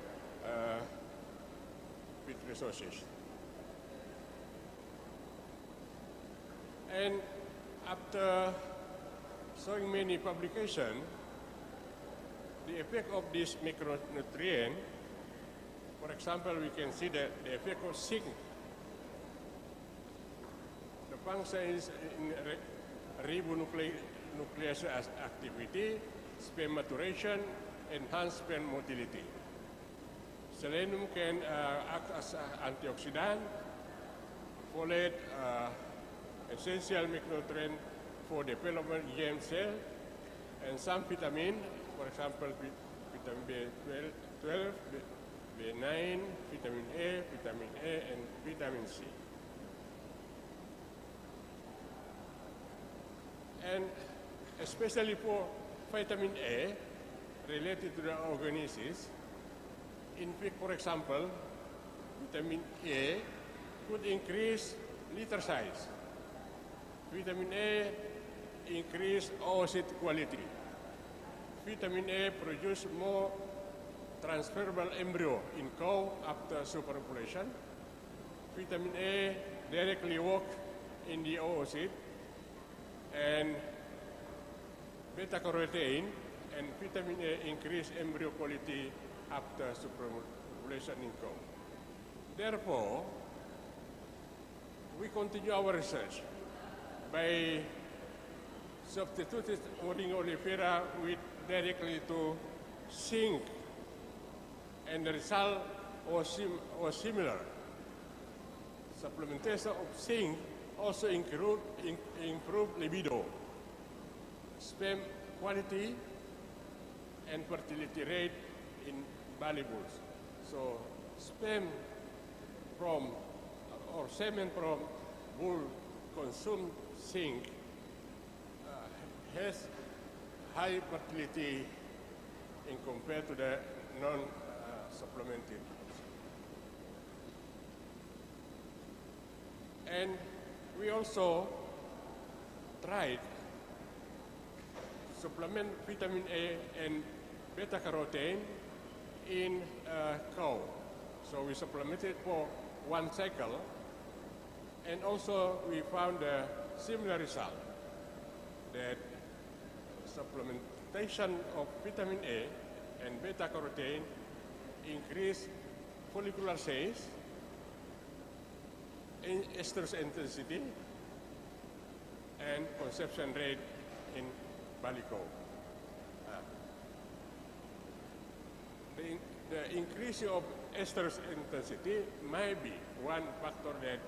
feed resources. And after showing many publications, the effect of this micronutrient, for example, we can see that the effect of zinc. The function is in ribonuclease activity, sperm maturation, enhance sperm motility. Selenium can act as antioxidant, folate, essential micronutrient for development germ cell, and some vitamin, for example, vitamin B12, B9, vitamin A, and vitamin C. And especially for vitamin A, related to the organogenesis, in fact, for example, vitamin A could increase litter size. Vitamin A increase oocyte quality. Vitamin A produce more transferable embryo in cow after superpopulation. Vitamin A directly work in the oocyte, and beta-carotene and vitamin A increase embryo quality after superpopulation in cow. Therefore, we continue our research by substituting Moringa oleifera with directly to zinc, and the result was similar. Supplementation of zinc also improve libido, sperm quality, and fertility rate in Bali bulls. So sperm from or semen from bull consume zinc has high fertility in compared to the non-supplemented. And we also tried supplement vitamin A and beta-carotene in cow. So we supplemented for 1 cycle, and also we found a similar result, that supplementation of vitamin A and beta-carotene increase follicular size, estrus intensity, and conception rate in Bali cow. The increase of estrus intensity might be one factor that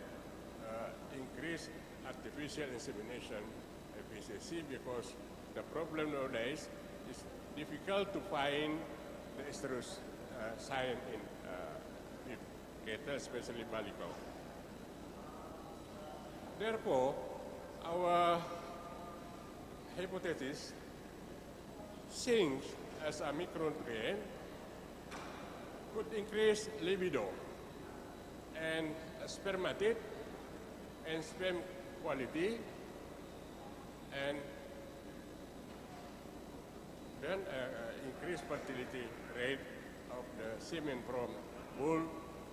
increase artificial insemination efficiency, because the problem nowadays is difficult to find the estrus sign in cattle, especially Bali cow. Therefore, our hypothesis, zinc as a micronutrient could increase libido and spermatid and sperm quality, and then increase fertility rate of the semen from bull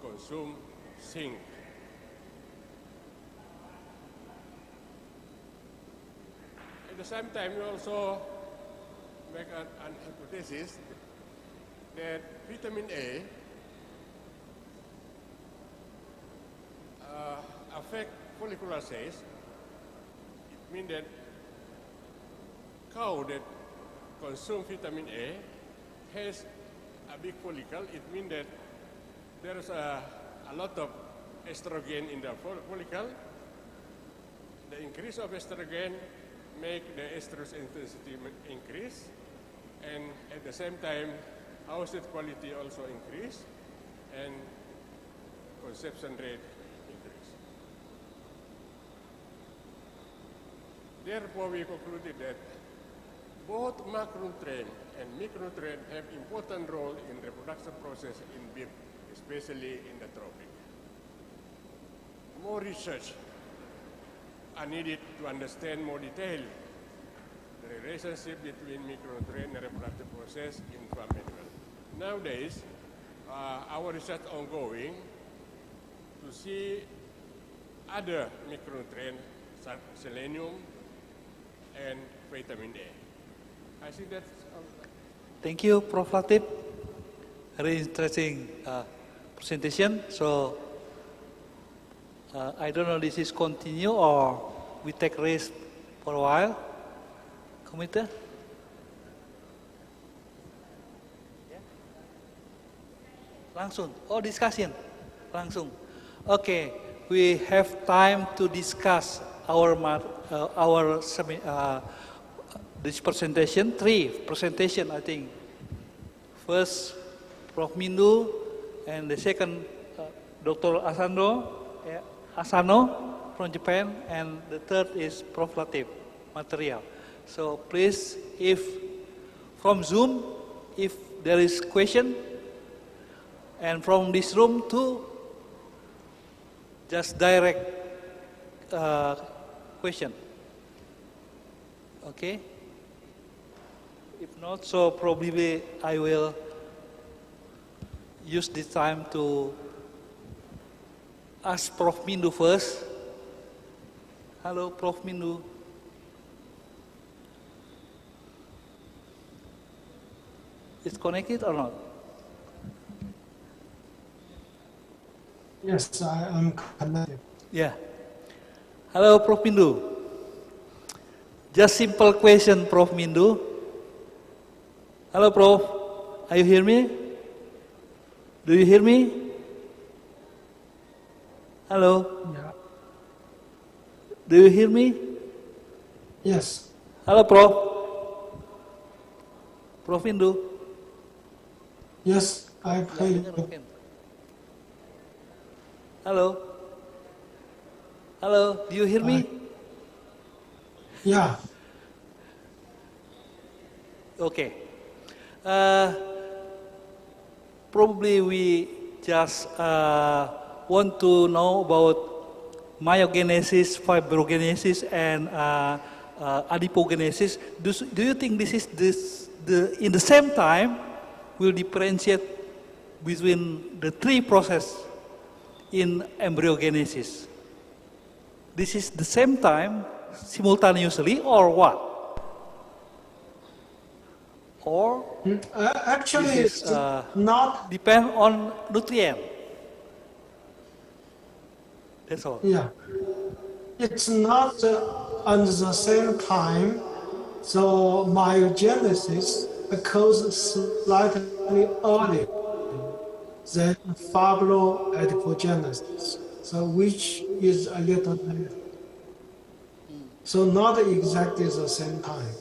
consume zinc. At the same time, we also make an hypothesis that vitamin A affect follicular size. It means that cow that consume vitamin A has a big follicle. It means that there is a lot of estrogen in the follicle. The increase of estrogen make the estrus intensity increase, and at the same time, oocyte quality also increase, and conception rate increase. Therefore, we concluded that Both macronutrient and micronutrient have important role in reproduction process in beef, especially in the tropic. More research are needed to understand more detail the relationship between micronutrient and reproductive process in farm animal. Nowadays, our research ongoing to see other micronutrients such as selenium and vitamin A. I think that's all. Thank you, Prof. Latif. Very interesting presentation. So, I don't know, this is continue or we take rest for a while? Committee? Langsung. Oh, discussion. Langsung. Okay, we have time to discuss this presentation. 3 presentation, I think. First, Prof. Mindu, and the second, Dr. Asano from Japan, and the third is Prof. Latif, material. So please, if from Zoom, if there is question, and from this room too, just direct question. Okay? If not, so probably I will use this time to ask Prof. Mindu first. Hello, Prof. Mindu. Is connected or not? Yes, I am connected. Yeah. Hello, Prof. Mindu. Just simple question, Prof. Mindu. Hello, Prof. Are you hear me? Do you hear me? Hello? Yeah. Do you hear me? Yes. Hello, Prof. Prof. Mindu. Yes, I hear you. Hello? Hello, do you hear me? Yeah. Okay. Probably we just want to know about myogenesis, fibrogenesis, and adipogenesis. Do you think this is in the same time will differentiate between the 3 processes in embryogenesis? This is the same time, simultaneously, or what? Or actually, this is, not depend on nutrient. That's all. Yeah, it's not at the same time. So myogenesis occurs slightly earlier than fibroadipogenesis, so which is a little later. So not exactly the same time.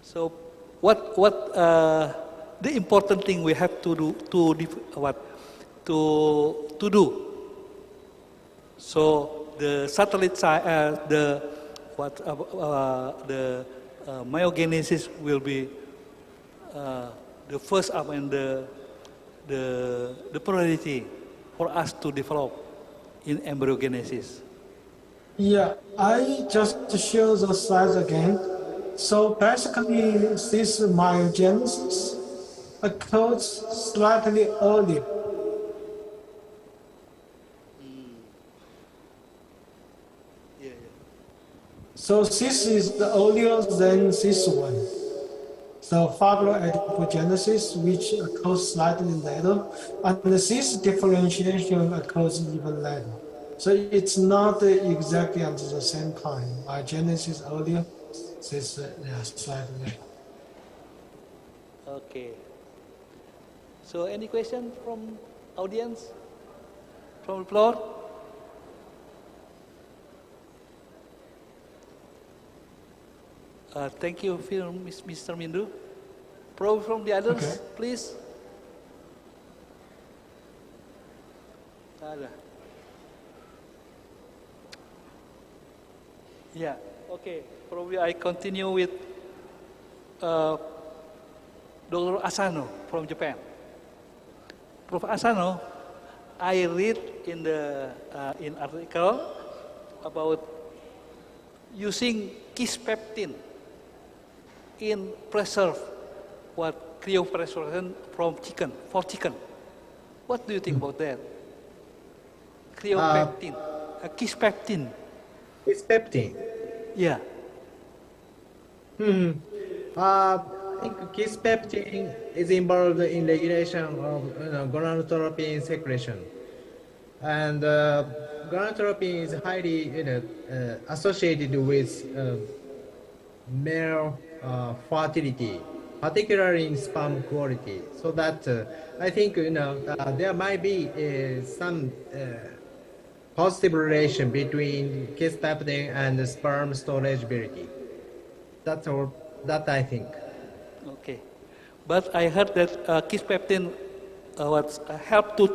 So what the important thing we have to do to do? So the satellite the myogenesis will be the first up and the priority for us to develop in embryogenesis. Yeah, I just show the slides again. So basically, this myogenesis occurs slightly earlier. So this is earlier than this one. So fibroadipogenesis, which occurs slightly later, and this differentiation occurs even later. So it's not exactly at the same time. Myogenesis earlier, this slightly later. Okay. So any question from audience? From the floor? Thank you, Mr. Mindu. Probably from the others, okay, please. Yeah, okay. Probably I continue with Dr. Asano from Japan. Prof. Asano, I read in the in article about using kispeptin in preserve cryopreservation from for chicken. What do you think about that? Cryopeptin, kispeptin. Kispeptin. Yeah. I think kispeptin is involved in regulation of gonadotropin secretion, and gonadotropin is highly associated with male fertility, particularly in sperm quality. So that I think there might be some positive relation between kispeptin and sperm storageability. That's all that I think. Okay, but I heard that kispeptin help to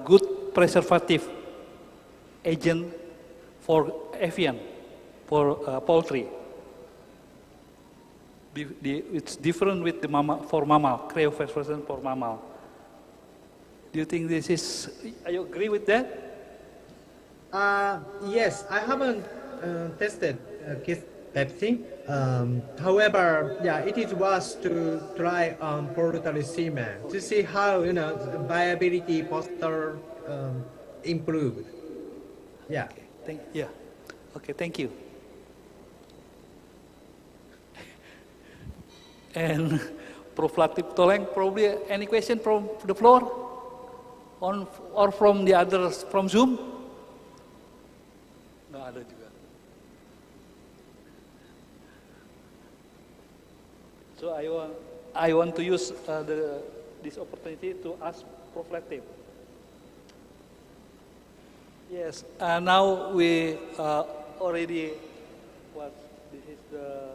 good preservative agent for avian, for poultry. It's different with the mammal, cryopreservation for mammal. Do you think this is? Are you agree with that? Yes, I haven't tested kispeptin. However, yeah, it is worth to try on poultry semen to see how viability posture improved. Yeah. Okay, Okay, thank you. And Prof. Latif Toleng, probably any question from the floor, or from the others from Zoom? Nggak ada juga. So I want to use this opportunity to ask Prof. Latif. Yes, now we already this is the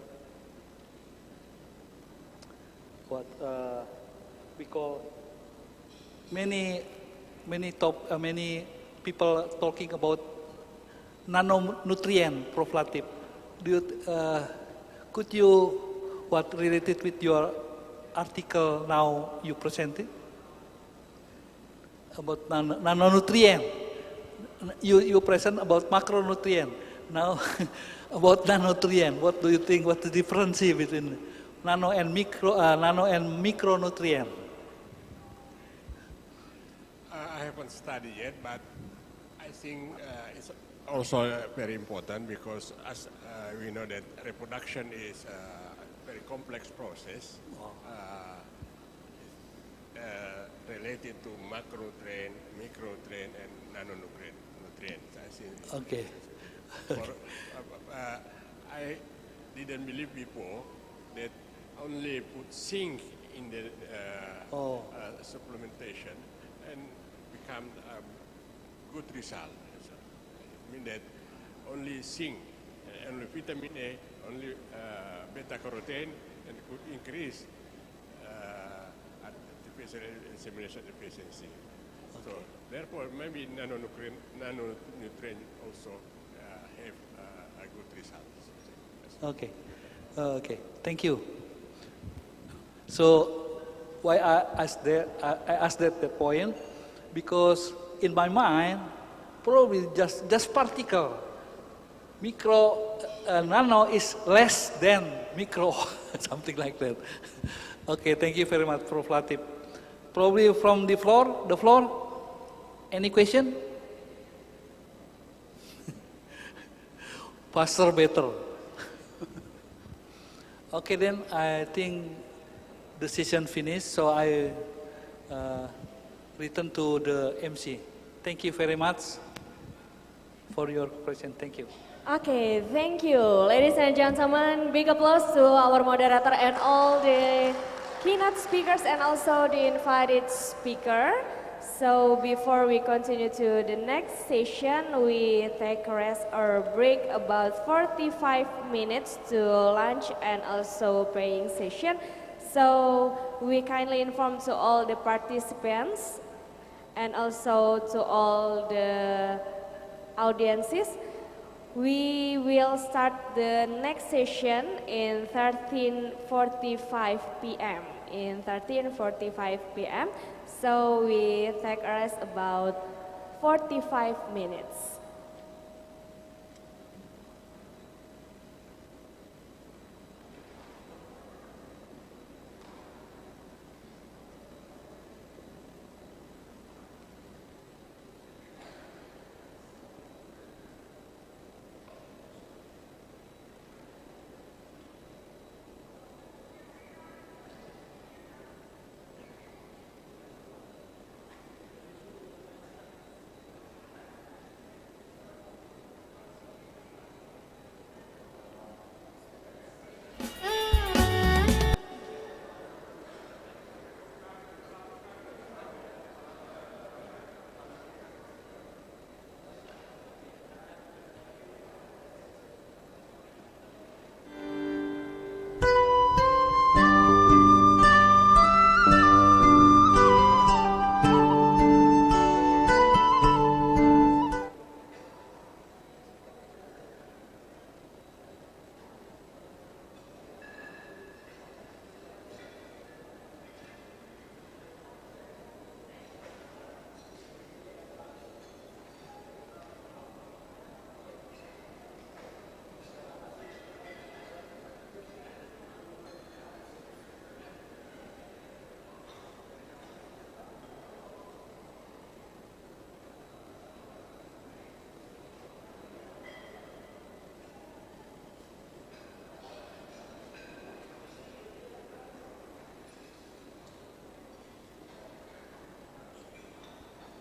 we call many people talking about nanonutrient, Prof. Latif. Could you related with your article now you presented about nanonutrient? You present about macronutrient. Now about nanonutrient. What do you think? What's the difference between nano and micronutrient? I haven't studied yet, but I think it's also very important because as we know that reproduction is a very complex process related to macronutrient, micronutrient, and nanonutrients. I think. Okay. I didn't believe before that only put zinc in the supplementation and become a good result. So, I mean that only zinc, only vitamin A, only beta-carotene, and could increase artificial insemination efficiency. Okay. So therefore, maybe nanonutrient also have a good result. Okay. Okay. Thank you. So why I asked that point, because in my mind, probably just particle. Micro, nano is less than micro, something like that. Okay, thank you very much, Prof. Latif. Probably from the floor, any question? Faster, better. Okay, then I think the session finished, so I return to the MC. Thank you very much for your question. Thank you. Okay, thank you. Ladies and gentlemen, big applause to our moderator and all the keynote speakers and also the invited speaker. So before we continue to the next session, we take a rest or break about 45 minutes to lunch and also praying session. So we kindly inform to all the participants and also to all the audiences. We will start the next session in 13:45 p.m. In 13:45 p.m. So we take a rest about 45 minutes.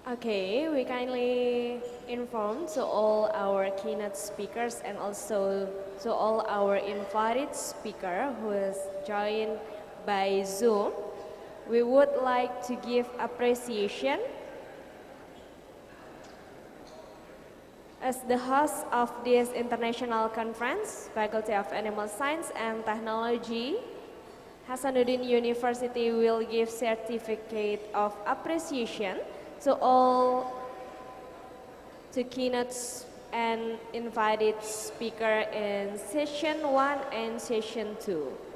Okay, we kindly inform to all our keynote speakers and also to all our invited speaker who is joined by Zoom. We would like to give appreciation as the host of this international conference, Faculty of Animal Science and Technology, Hasanuddin University will give certificate of appreciation to all keynotes and invited speaker in session 1 and session 2.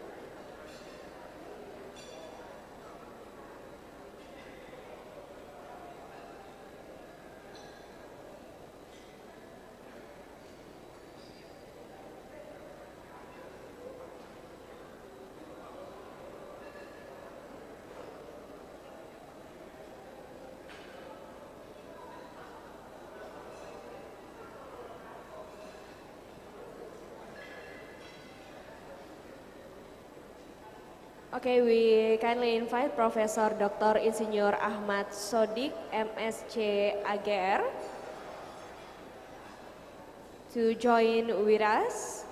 Okay, we kindly invite Professor Dr. Insinyur Ahmad Sodik, MSc AGR, to join with us.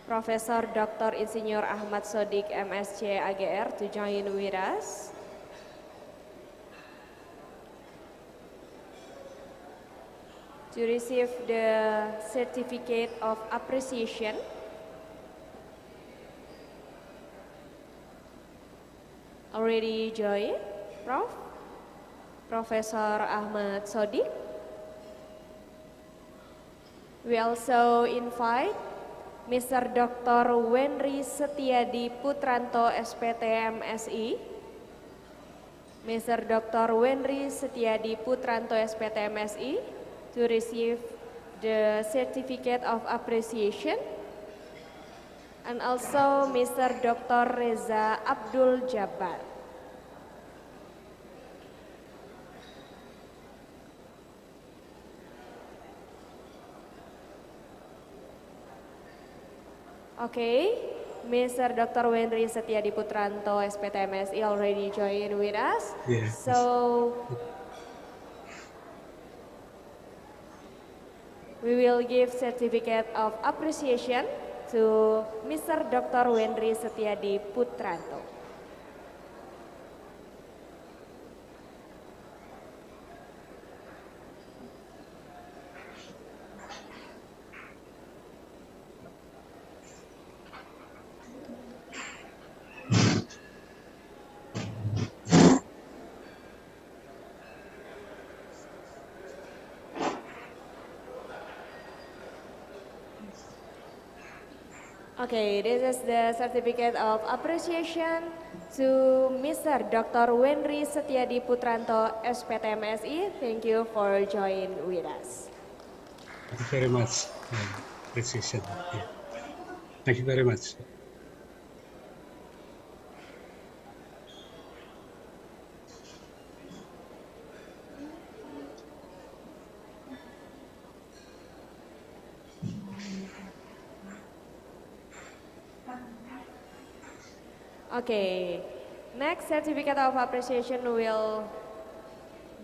Professor Dr. Insinyur Ahmad Sodik, MSc AGR, to join with us. To receive the certificate of appreciation. Already joined, Prof. Professor Ahmad Sodik. We also invite Mr. Dr. Wenry Setiadi Putranto, SPT MSI. Mr. Dr. Wenry Setiadi Putranto, SPT MSI, to receive the certificate of appreciation. And also Mr. Dr. Reza Abdul Jabbar. Okay, Mr. Dr. Wenry Setiadi Putranto, SPT MSI, already joined with us. Yes. So we will give certificate of appreciation to Mr. Dr. Wenry Setiadi Putranto. Okay, this is the certificate of appreciation to Mr. Dr. Wenry Setiadi Putranto, SPTMSI. Thank you for joining with us. Thank you very much. Appreciation. Yeah. Thank you very much. Okay, next certificate of appreciation will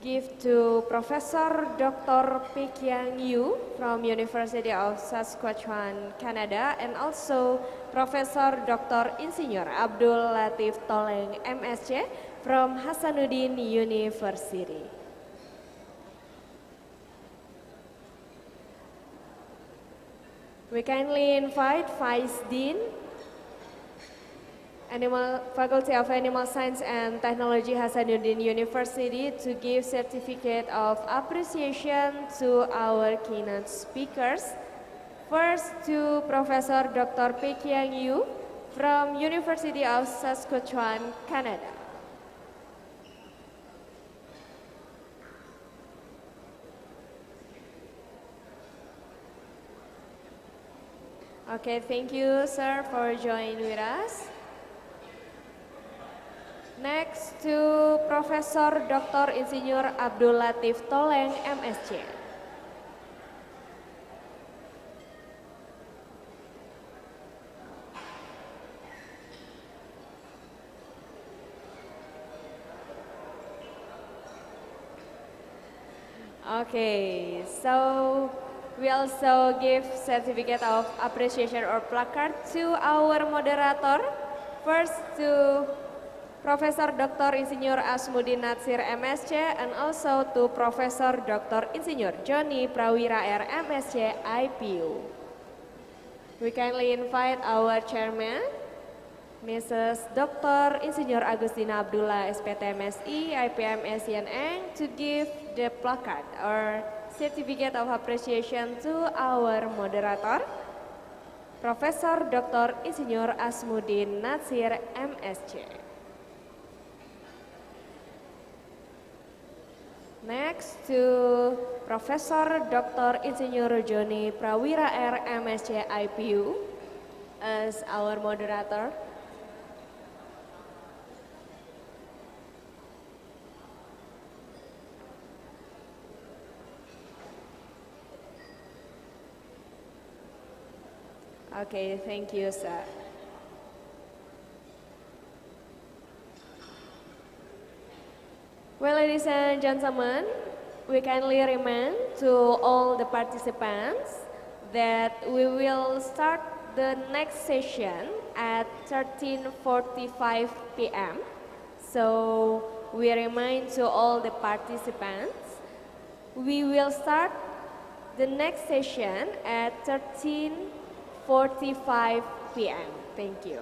give to Professor Dr. Pek Yang Yu from University of Saskatchewan, Canada, and also Professor Dr. Insinyur Abdul Latif Toleng, MSc, from Hasanuddin University. We kindly invite Vice Dean, Faculty of Animal Science and Technology, Hasanuddin University, to give certificate of appreciation to our keynote speakers. First to Professor Dr. Pek Yang Yu from University of Saskatchewan, Canada. Okay, thank you, sir, for joining with us. Next to Professor Dr. Insinyur Abdul Latif Toleng, MSc. Okay, so we also give certificate of appreciation or placard to our moderator. First to Professor Dr. Insinyur Asmudin Natsir, MSc, and also to Professor Dr. Insinyur Joni Prawira R, MSc, IPU. We kindly invite our chairman, Mrs. Dr. Insinyur Agustina Abdullah, SPTMSI, IPM SNN, to give the placard or certificate of appreciation to our moderator, Professor Dr. Insinyur Asmudin Natsir, MSc. Next to Professor Dr. Insinyur Joni Prawira R, MSc, IPU, as our moderator. Okay, thank you, sir. Well, ladies and gentlemen, we kindly remind to all the participants that we will start the next session at 13:45 p.m. So we remind to all the participants, we will start the next session at 13:45 p.m. Thank you.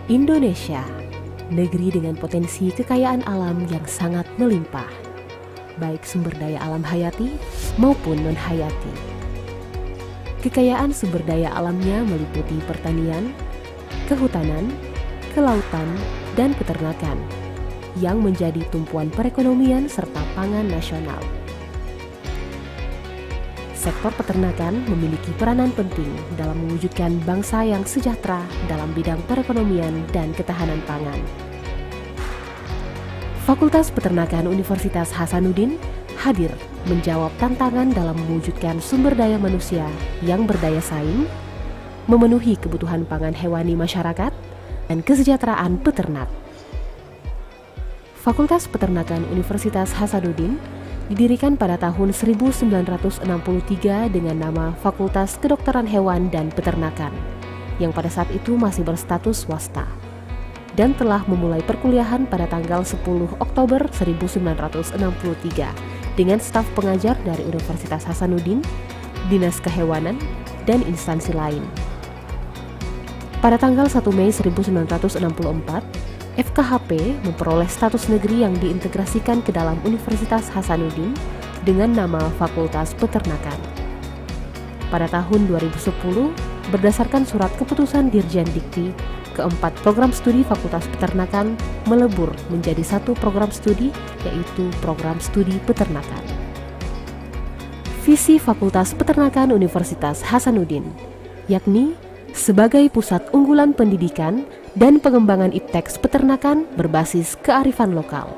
Indonesia, negeri dengan potensi kekayaan alam yang sangat melimpah, baik sumber daya alam hayati maupun non-hayati. Kekayaan sumber daya alamnya meliputi pertanian, kehutanan, kelautan, dan peternakan, yang menjadi tumpuan perekonomian serta pangan nasional. Sektor peternakan memiliki peranan penting dalam mewujudkan bangsa yang sejahtera dalam bidang perekonomian dan ketahanan pangan. Fakultas Peternakan Universitas Hasanuddin hadir menjawab tantangan dalam mewujudkan sumber daya manusia yang berdaya saing, memenuhi kebutuhan pangan hewani masyarakat, dan kesejahteraan peternak. Fakultas Peternakan Universitas Hasanuddin didirikan pada tahun 1963 dengan nama Fakultas Kedokteran Hewan dan Peternakan, yang pada saat itu masih berstatus swasta, dan telah memulai perkuliahan pada tanggal 10 Oktober 1963 dengan staf pengajar dari Universitas Hasanuddin, Dinas Kehewanan, dan instansi lain. Pada tanggal 1 Mei 1964, FKHP memperoleh status negeri yang diintegrasikan ke dalam Universitas Hasanuddin dengan nama Fakultas Peternakan. Pada tahun 2010, berdasarkan surat keputusan Dirjen Dikti, keempat program studi Fakultas Peternakan melebur menjadi satu program studi, yaitu Program Studi Peternakan. Visi Fakultas Peternakan Universitas Hasanuddin, yakni sebagai pusat unggulan pendidikan dan pengembangan ipteks peternakan berbasis kearifan lokal.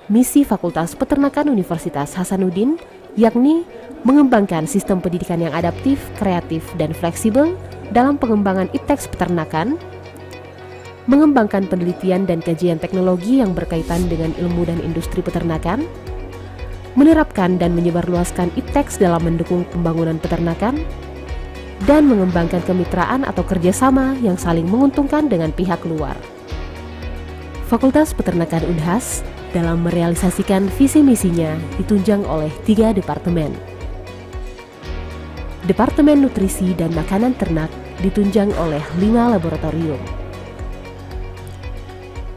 Misi Fakultas Peternakan Universitas Hasanuddin yakni mengembangkan sistem pendidikan yang adaptif, kreatif, dan fleksibel dalam pengembangan ipteks peternakan, mengembangkan penelitian dan kajian teknologi yang berkaitan dengan ilmu dan industri peternakan, menerapkan dan menyebarluaskan ipteks dalam mendukung pembangunan peternakan, dan mengembangkan kemitraan atau kerjasama yang saling menguntungkan dengan pihak luar. Fakultas Peternakan Unhas dalam merealisasikan visi misinya ditunjang oleh 3 departemen. Departemen Nutrisi dan Makanan Ternak ditunjang oleh 5 laboratorium.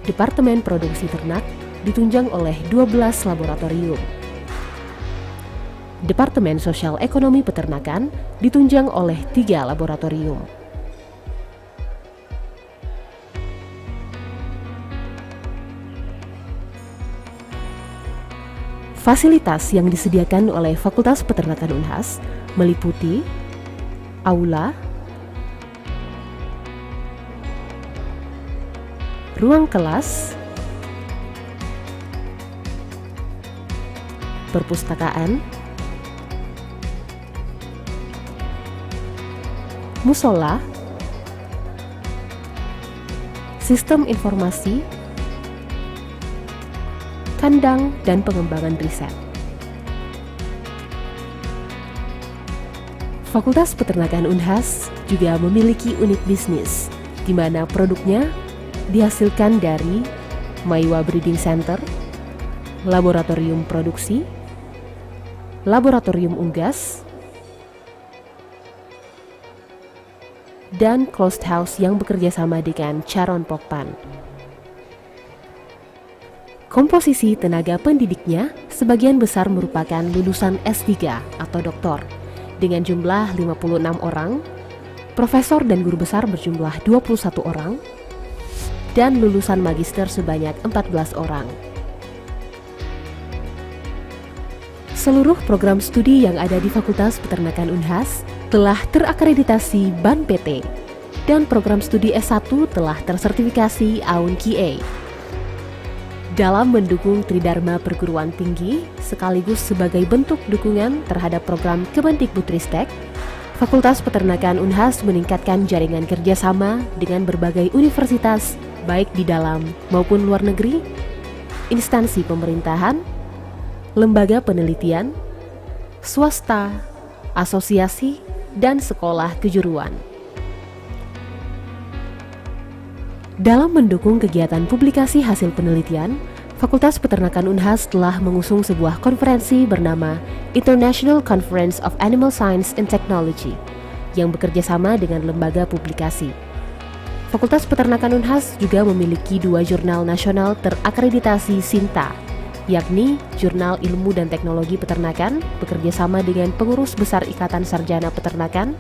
Departemen Produksi Ternak ditunjang oleh 12 laboratorium. Departemen Sosial Ekonomi Peternakan ditunjang oleh 3 laboratorium. Fasilitas yang disediakan oleh Fakultas Peternakan Unhas meliputi aula, ruang kelas, perpustakaan, musola, sistem informasi, kandang, dan pengembangan riset. Fakultas Peternakan Unhas juga memiliki unit bisnis, di mana produknya dihasilkan dari Maiwa Breeding Center, laboratorium produksi, laboratorium unggas, dan closed house yang bekerja sama dengan Charon Pokpan. Komposisi tenaga pendidiknya sebagian besar merupakan lulusan S3 atau doktor dengan jumlah 56 orang, profesor dan guru besar berjumlah 21 orang, dan lulusan magister sebanyak 14 orang. Seluruh program studi yang ada di Fakultas Peternakan Unhas telah terakreditasi BAN PT, dan program studi S1 telah tersertifikasi AUN QA. Dalam mendukung Tridharma Perguruan Tinggi sekaligus sebagai bentuk dukungan terhadap program Kemendikbudristek, Fakultas Peternakan Unhas meningkatkan jaringan kerjasama dengan berbagai universitas baik di dalam maupun luar negeri, instansi pemerintahan, lembaga penelitian, swasta, asosiasi, dan sekolah kejuruan. Dalam mendukung kegiatan publikasi hasil penelitian, Fakultas Peternakan Unhas telah mengusung sebuah konferensi bernama International Conference of Animal Science and Technology yang bekerja sama dengan lembaga publikasi. Fakultas Peternakan Unhas juga memiliki 2 jurnal nasional terakreditasi SINTA, yakni Jurnal Ilmu dan Teknologi Peternakan bekerjasama dengan Pengurus Besar Ikatan Sarjana Peternakan,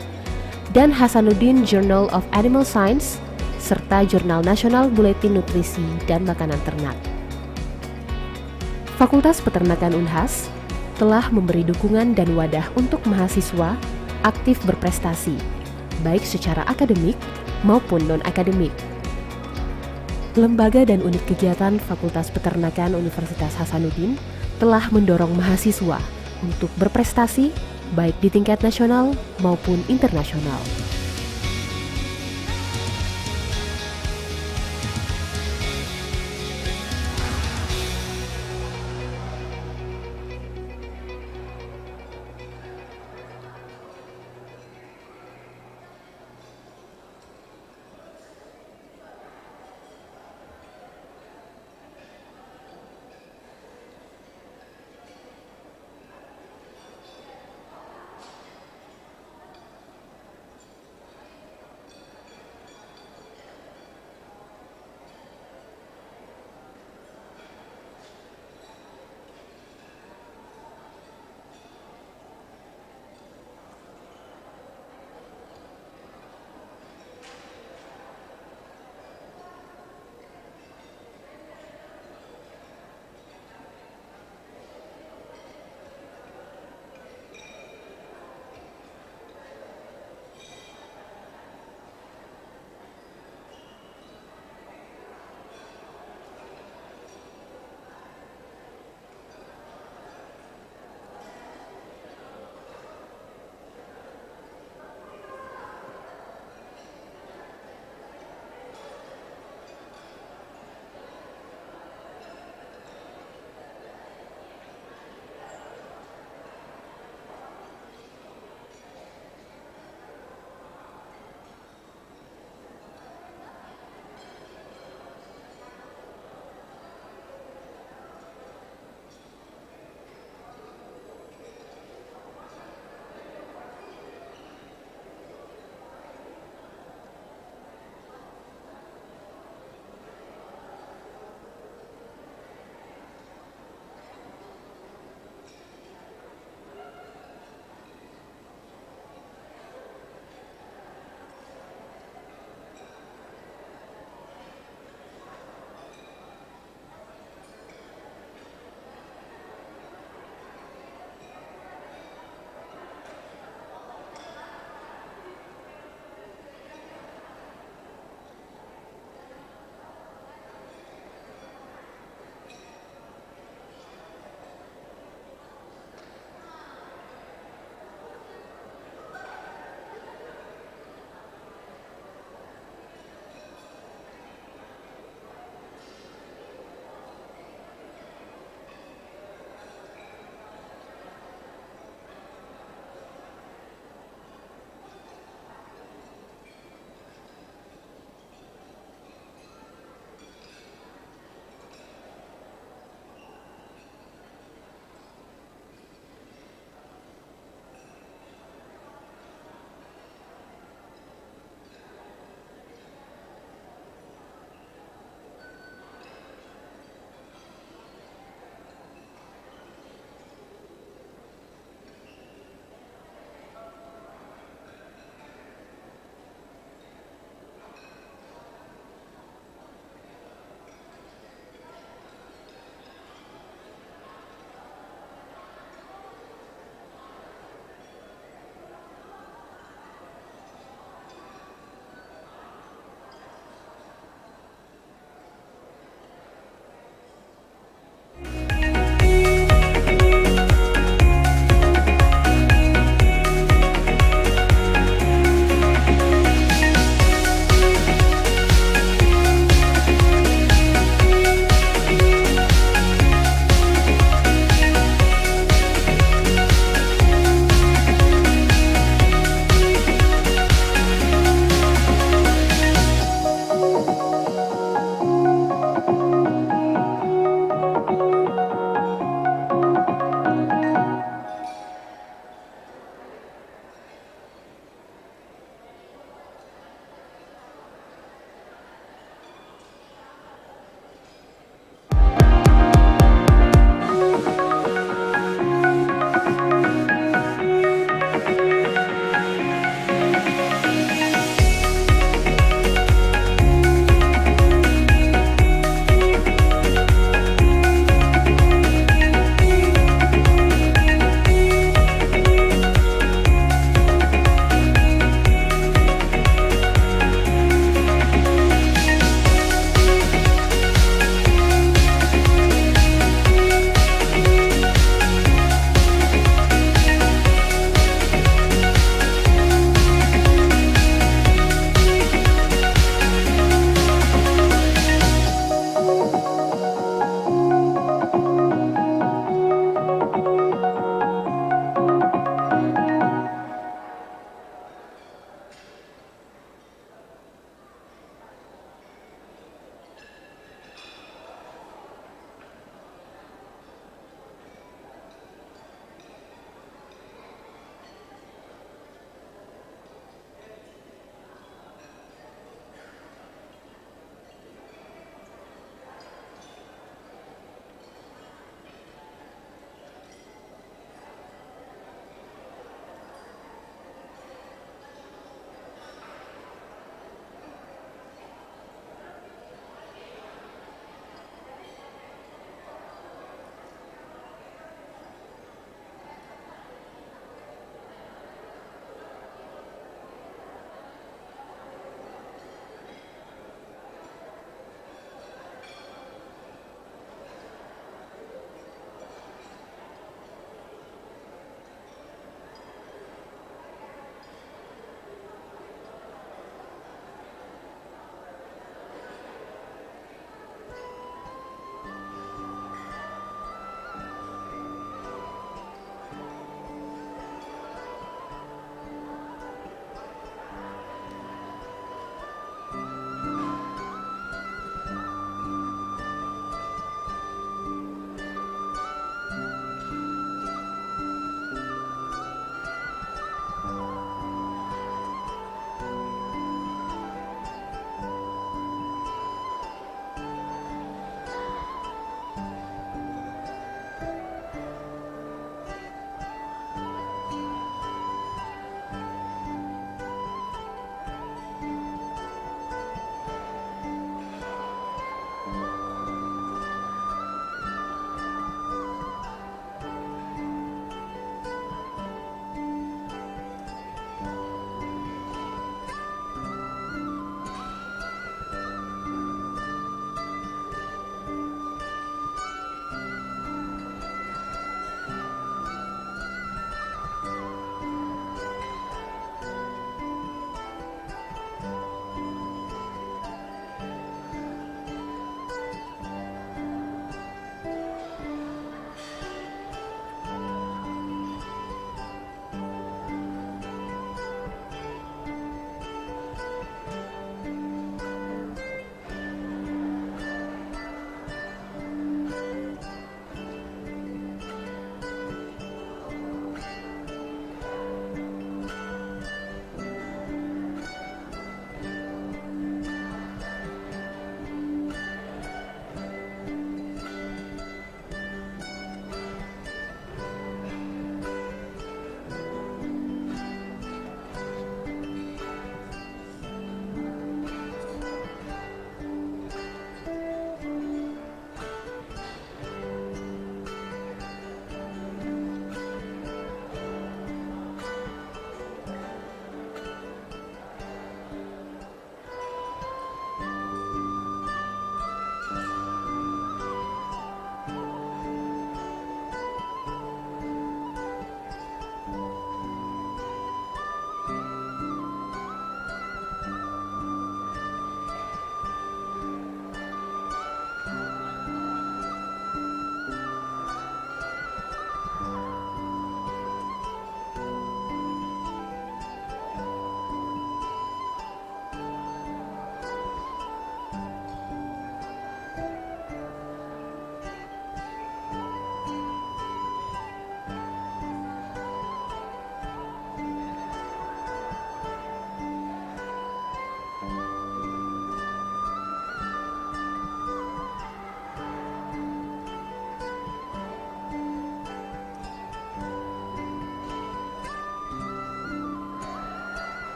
dan Hasanuddin Journal of Animal Science, serta Jurnal Nasional Buletin Nutrisi dan Makanan Ternak. Fakultas Peternakan Unhas telah memberi dukungan dan wadah untuk mahasiswa aktif berprestasi, baik secara akademik maupun non-akademik. Lembaga dan unit kegiatan Fakultas Peternakan Universitas Hasanuddin telah mendorong mahasiswa untuk berprestasi baik di tingkat nasional maupun internasional.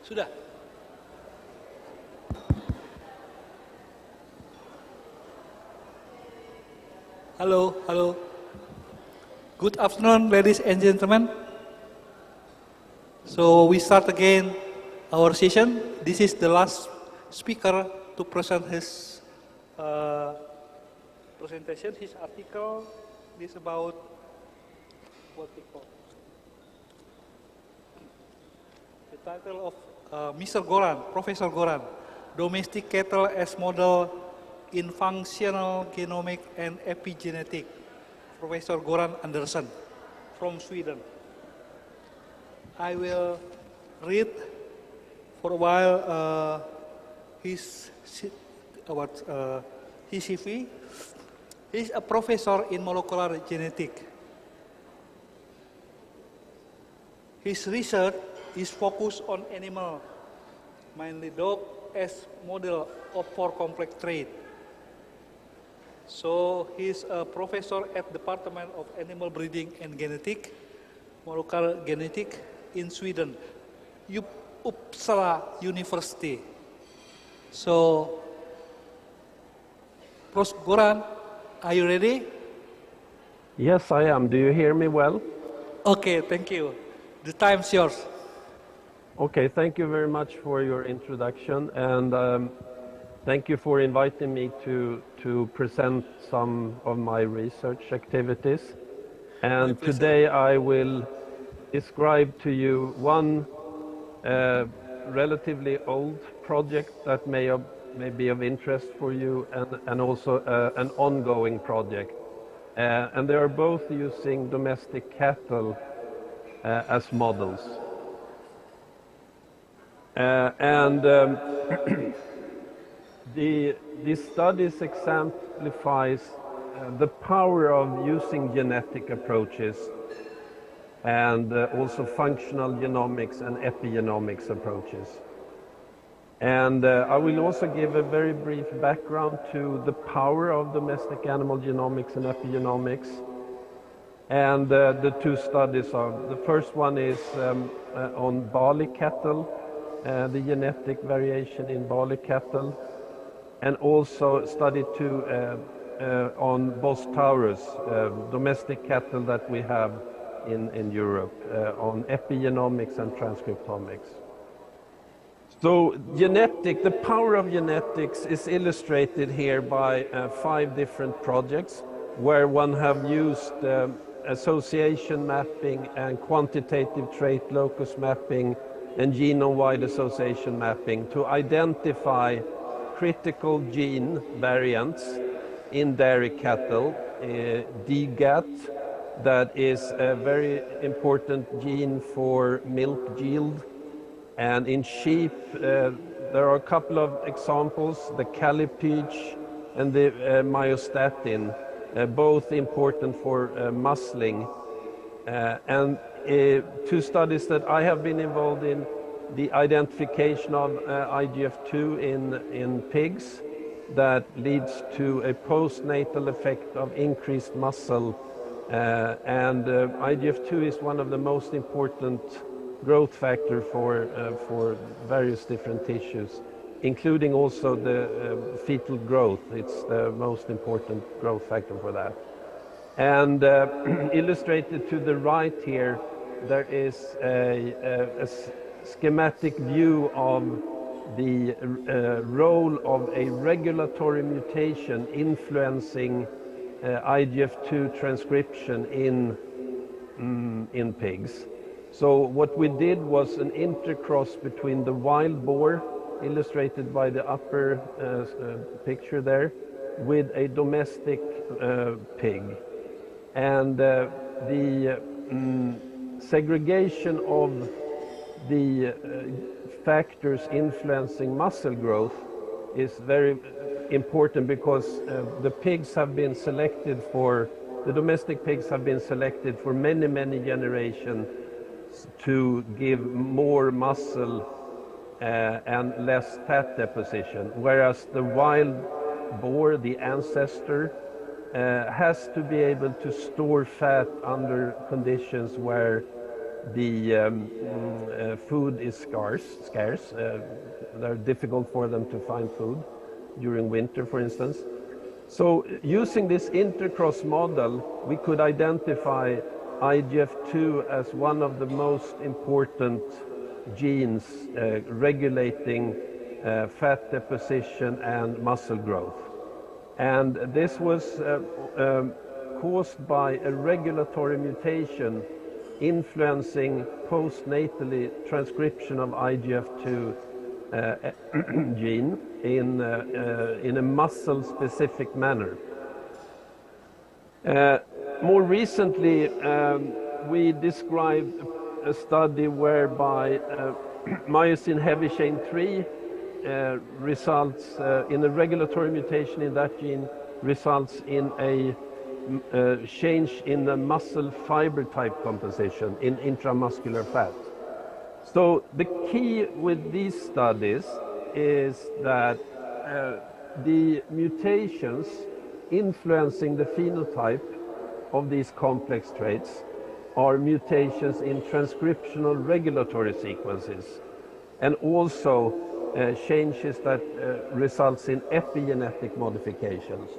Sudah. Hello, hello. Good afternoon, ladies and gentlemen. So we start again our session. This is the last speaker to present his presentation, his article. This is about what we call the title of Mr. Goran, Professor Goran, Domestic Cattle as Model in Functional Genomic and Epigenetic, Professor Goran Andersson from Sweden. I will read for a while his CV. He's a professor in molecular genetics. His research is focused on animal, mainly dog, as model for complex traits. So he's a professor at Department of Animal Breeding and Genetics, Molecular Genetics in Sweden, Uppsala University. So, Prof. Goran, are you ready? Yes, I am. Do you hear me well? Okay, thank you. The time's yours. Okay, thank you very much for your introduction, and thank you for inviting me to present some of my research activities. And today I will describe to you one relatively old project that may be of interest for you, and also an ongoing project. And they are both using domestic cattle as models. The studies exemplifies the power of using genetic approaches and also functional genomics and epigenomics approaches. And I will also give a very brief background to the power of domestic animal genomics and epigenomics. And the two studies are, the first one is on barley cattle, the genetic variation in barley cattle, and also study two on Bos taurus, domestic cattle that we have in Europe, on epigenomics and transcriptomics. So the power of genetics is illustrated here by 5 different projects where one have used association mapping and quantitative trait locus mapping and genome-wide association mapping to identify critical gene variants in dairy cattle, DGAT, that is a very important gene for milk yield. And in sheep, there are a couple of examples, the calipige and the myostatin, both important for muscling. And 2 studies that I have been involved in, the identification of IGF-2 in pigs that leads to a postnatal effect of increased muscle. And IGF-2 is one of the most important growth factor for various different tissues, including also the fetal growth. It's the most important growth factor for that. And illustrated to the right here, there is a schematic view of the role of a regulatory mutation influencing IGF-2 transcription in pigs. So what we did was an intercross between the wild boar, illustrated by the upper picture there, with a domestic pig. And the segregation of the factors influencing muscle growth is very important because the pigs have been selected for, the domestic pigs have been selected for many, many generations to give more muscle and less fat deposition, whereas the wild boar, the ancestor, has to be able to store fat under conditions where food is scarce. They're difficult for them to find food during winter, for instance. So using this intercross model, we could identify IGF-2 as one of the most important genes regulating fat deposition and muscle growth. And this was caused by a regulatory mutation influencing postnatally transcription of IGF-2 gene in a muscle-specific manner. More recently, we described a study whereby myosin heavy chain 3 results in a regulatory mutation in that gene results in a change in the muscle fiber type composition in intramuscular fat. So the key with these studies is that the mutations influencing the phenotype of these complex traits are mutations in transcriptional regulatory sequences and also changes that results in epigenetic modifications.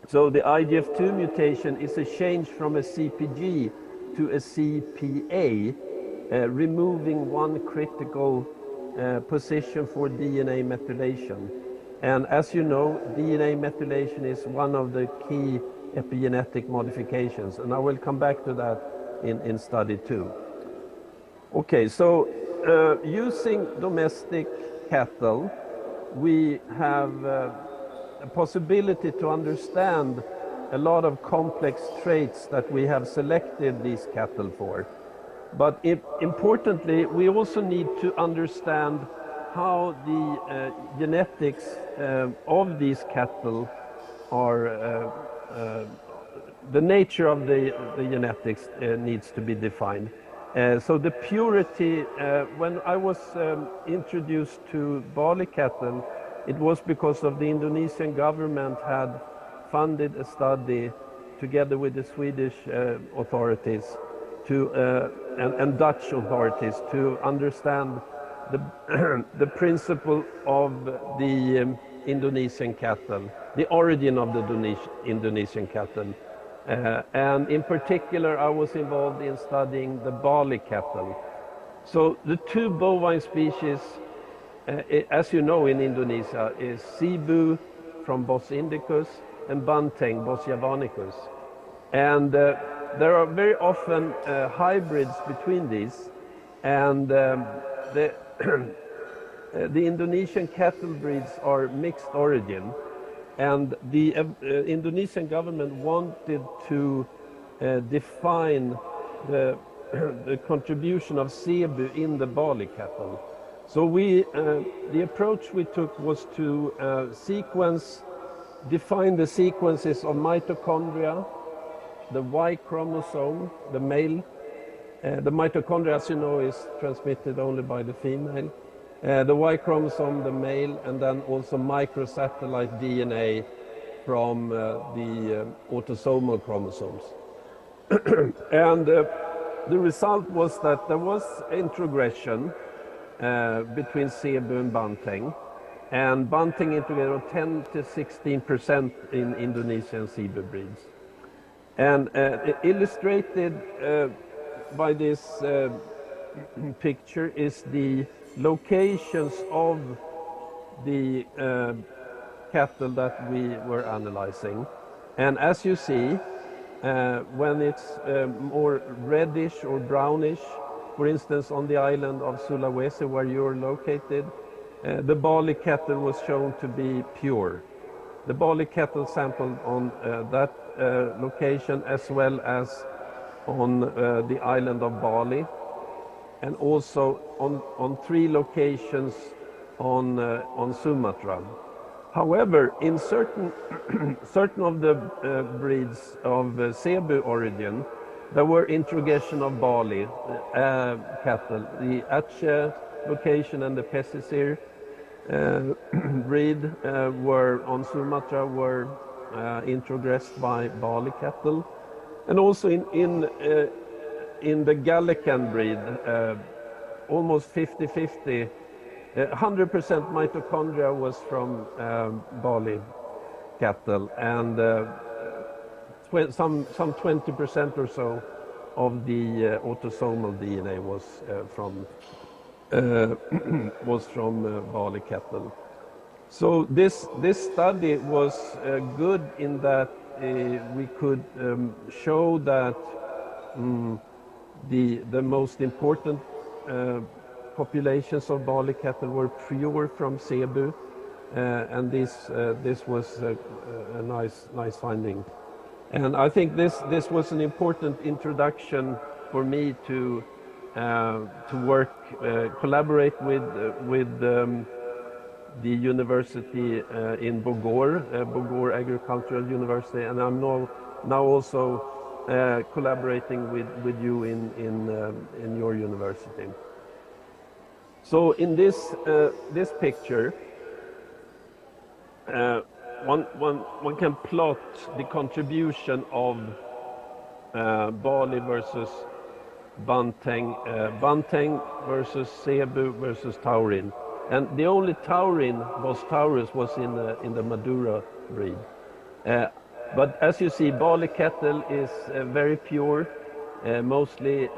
So the IGF-2 mutation is a change from a CPG to a CPA, removing one critical position for DNA methylation. And as you know, DNA methylation is one of the key epigenetic modifications, and I will come back to that in study 2. Okay, so using domestic cattle, we have a possibility to understand a lot of complex traits that we have selected these cattle for. But importantly, we also need to understand how the genetics of these cattle are, the nature of the genetics needs to be defined. So the purity, when I was introduced to barley cattle, it was because of the Indonesian government had funded a study together with the Swedish authorities and Dutch authorities to understand the principle of the Indonesian cattle, the origin of the Indonesian cattle. And in particular, I was involved in studying the barley cattle. So the two bovine species, as you know, in Indonesia, is Cebu from Bos indicus and Banteng, Bos javanicus. And there are very often hybrids between these, and the Indonesian cattle breeds are mixed origin, and the Indonesian government wanted to define the contribution of Cebu in the barley cattle. So the approach we took was to define the sequences of mitochondria, the Y chromosome, the male. The mitochondria, as you know, is transmitted only by the female. The Y chromosome, the male, and then also microsatellite DNA from the autosomal chromosomes. And the result was that there was introgression between Cebu and Banteng, and Banteng integrated 10 to 16% in Indonesian Cebu breeds. And illustrated by this picture is the locations of the cattle that we were analyzing. And as you see, when it's more reddish or brownish, for instance, on the island of Sulawesi, where you're located, the barley cattle was shown to be pure. The barley cattle sampled on that location, as well as on the island of Bali, and also on 3 locations on Sumatra. However, in certain of the breeds of Cebu origin, there were introgression of barley cattle. The Aceh location and the Pesisir breed were on Sumatra were introgressed by barley cattle, and also in in the Gallican breed, almost 50-50. 100% mitochondria was from Bali cattle, and some 20% or so of the autosomal DNA was from Bali cattle. So this study was good in that we could show that the most important populations of Bali cattle were pure from Cebu, and this was a nice finding. And I think this was an important introduction for me to work, collaborate with the university in Bogor Agricultural University, and I'm now also collaborating with you in your university. So in this picture, one can plot the contribution of Bali versus Banteng, Banteng versus Cebu versus Taurin. And the only Taurin Bos Taurus was in the Madura breed. But as you see, Bali cattle is very pure, mostly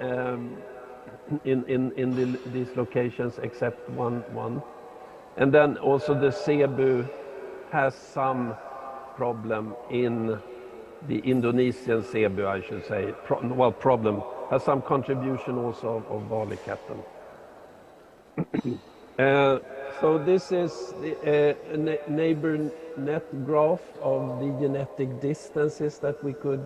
in these locations except one. And then also the Cebu has some problem in the Indonesian Cebu, I should say. Has some contribution also of Bali cattle. So this is the neighbor net graph of the genetic distances that we could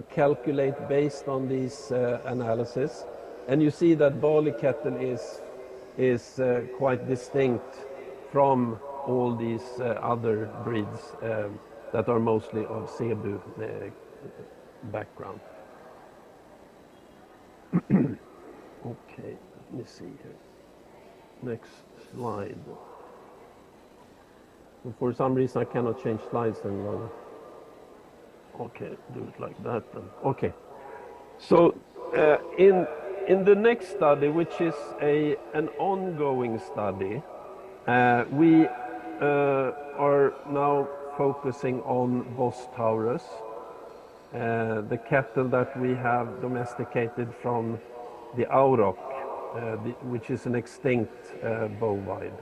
calculate based on these analysis. And you see that Bali cattle is quite distinct from all these other breeds that are mostly of Cebu background. Okay, let me see here. Next slide. For some reason I cannot change slides any longer. Okay, do it like that then. Okay. So in the next study, which is an ongoing study, we are now focusing on Bos Taurus, the cattle that we have domesticated from the Auroch, which is an extinct bovine.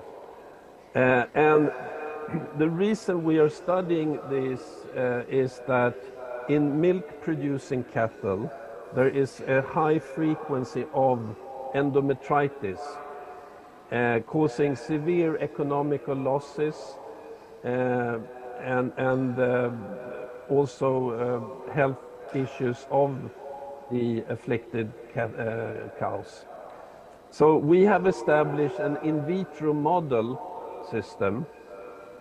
And the reason we are studying this is that in milk-producing cattle, there is a high frequency of endometritis, causing severe economical losses and also health issues of the afflicted cows. So we have established an in vitro model system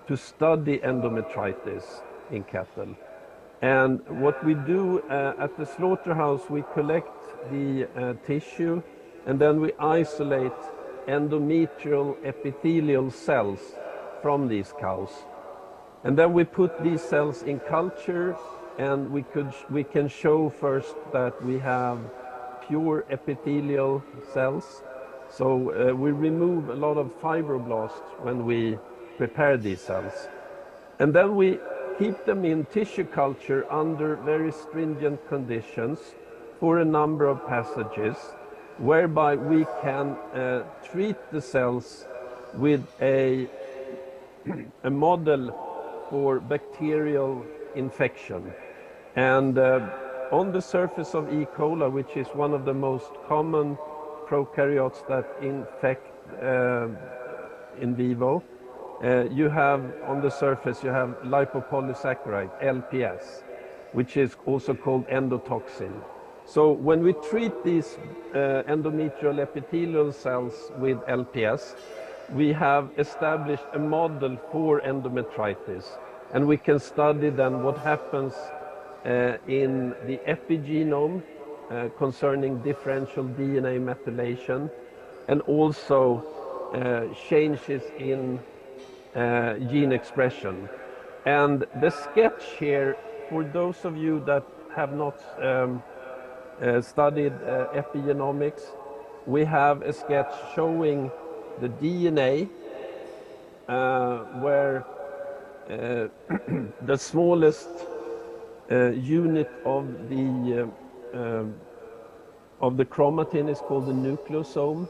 to study endometritis in cattle. And what we do at the slaughterhouse, we collect the tissue and then we isolate endometrial epithelial cells from these cows. And then we put these cells in culture, and we can show first that we have pure epithelial cells. So we remove a lot of fibroblasts when we prepare these cells. And then we keep them in tissue culture under very stringent conditions for a number of passages, whereby we can treat the cells with a model for bacterial infection. And on the surface of E. coli, which is one of the most common prokaryotes that infect in vivo, you have on the surface lipopolysaccharide, LPS, which is also called endotoxin. So when we treat these endometrial epithelial cells with LPS, we have established a model for endometritis, and we can study then what happens in the epigenome concerning differential DNA methylation, and also changes in gene expression. And the sketch here, for those of you that have not studied epigenomics. We have a sketch showing the DNA where the smallest unit of the chromatin is called the nucleosome,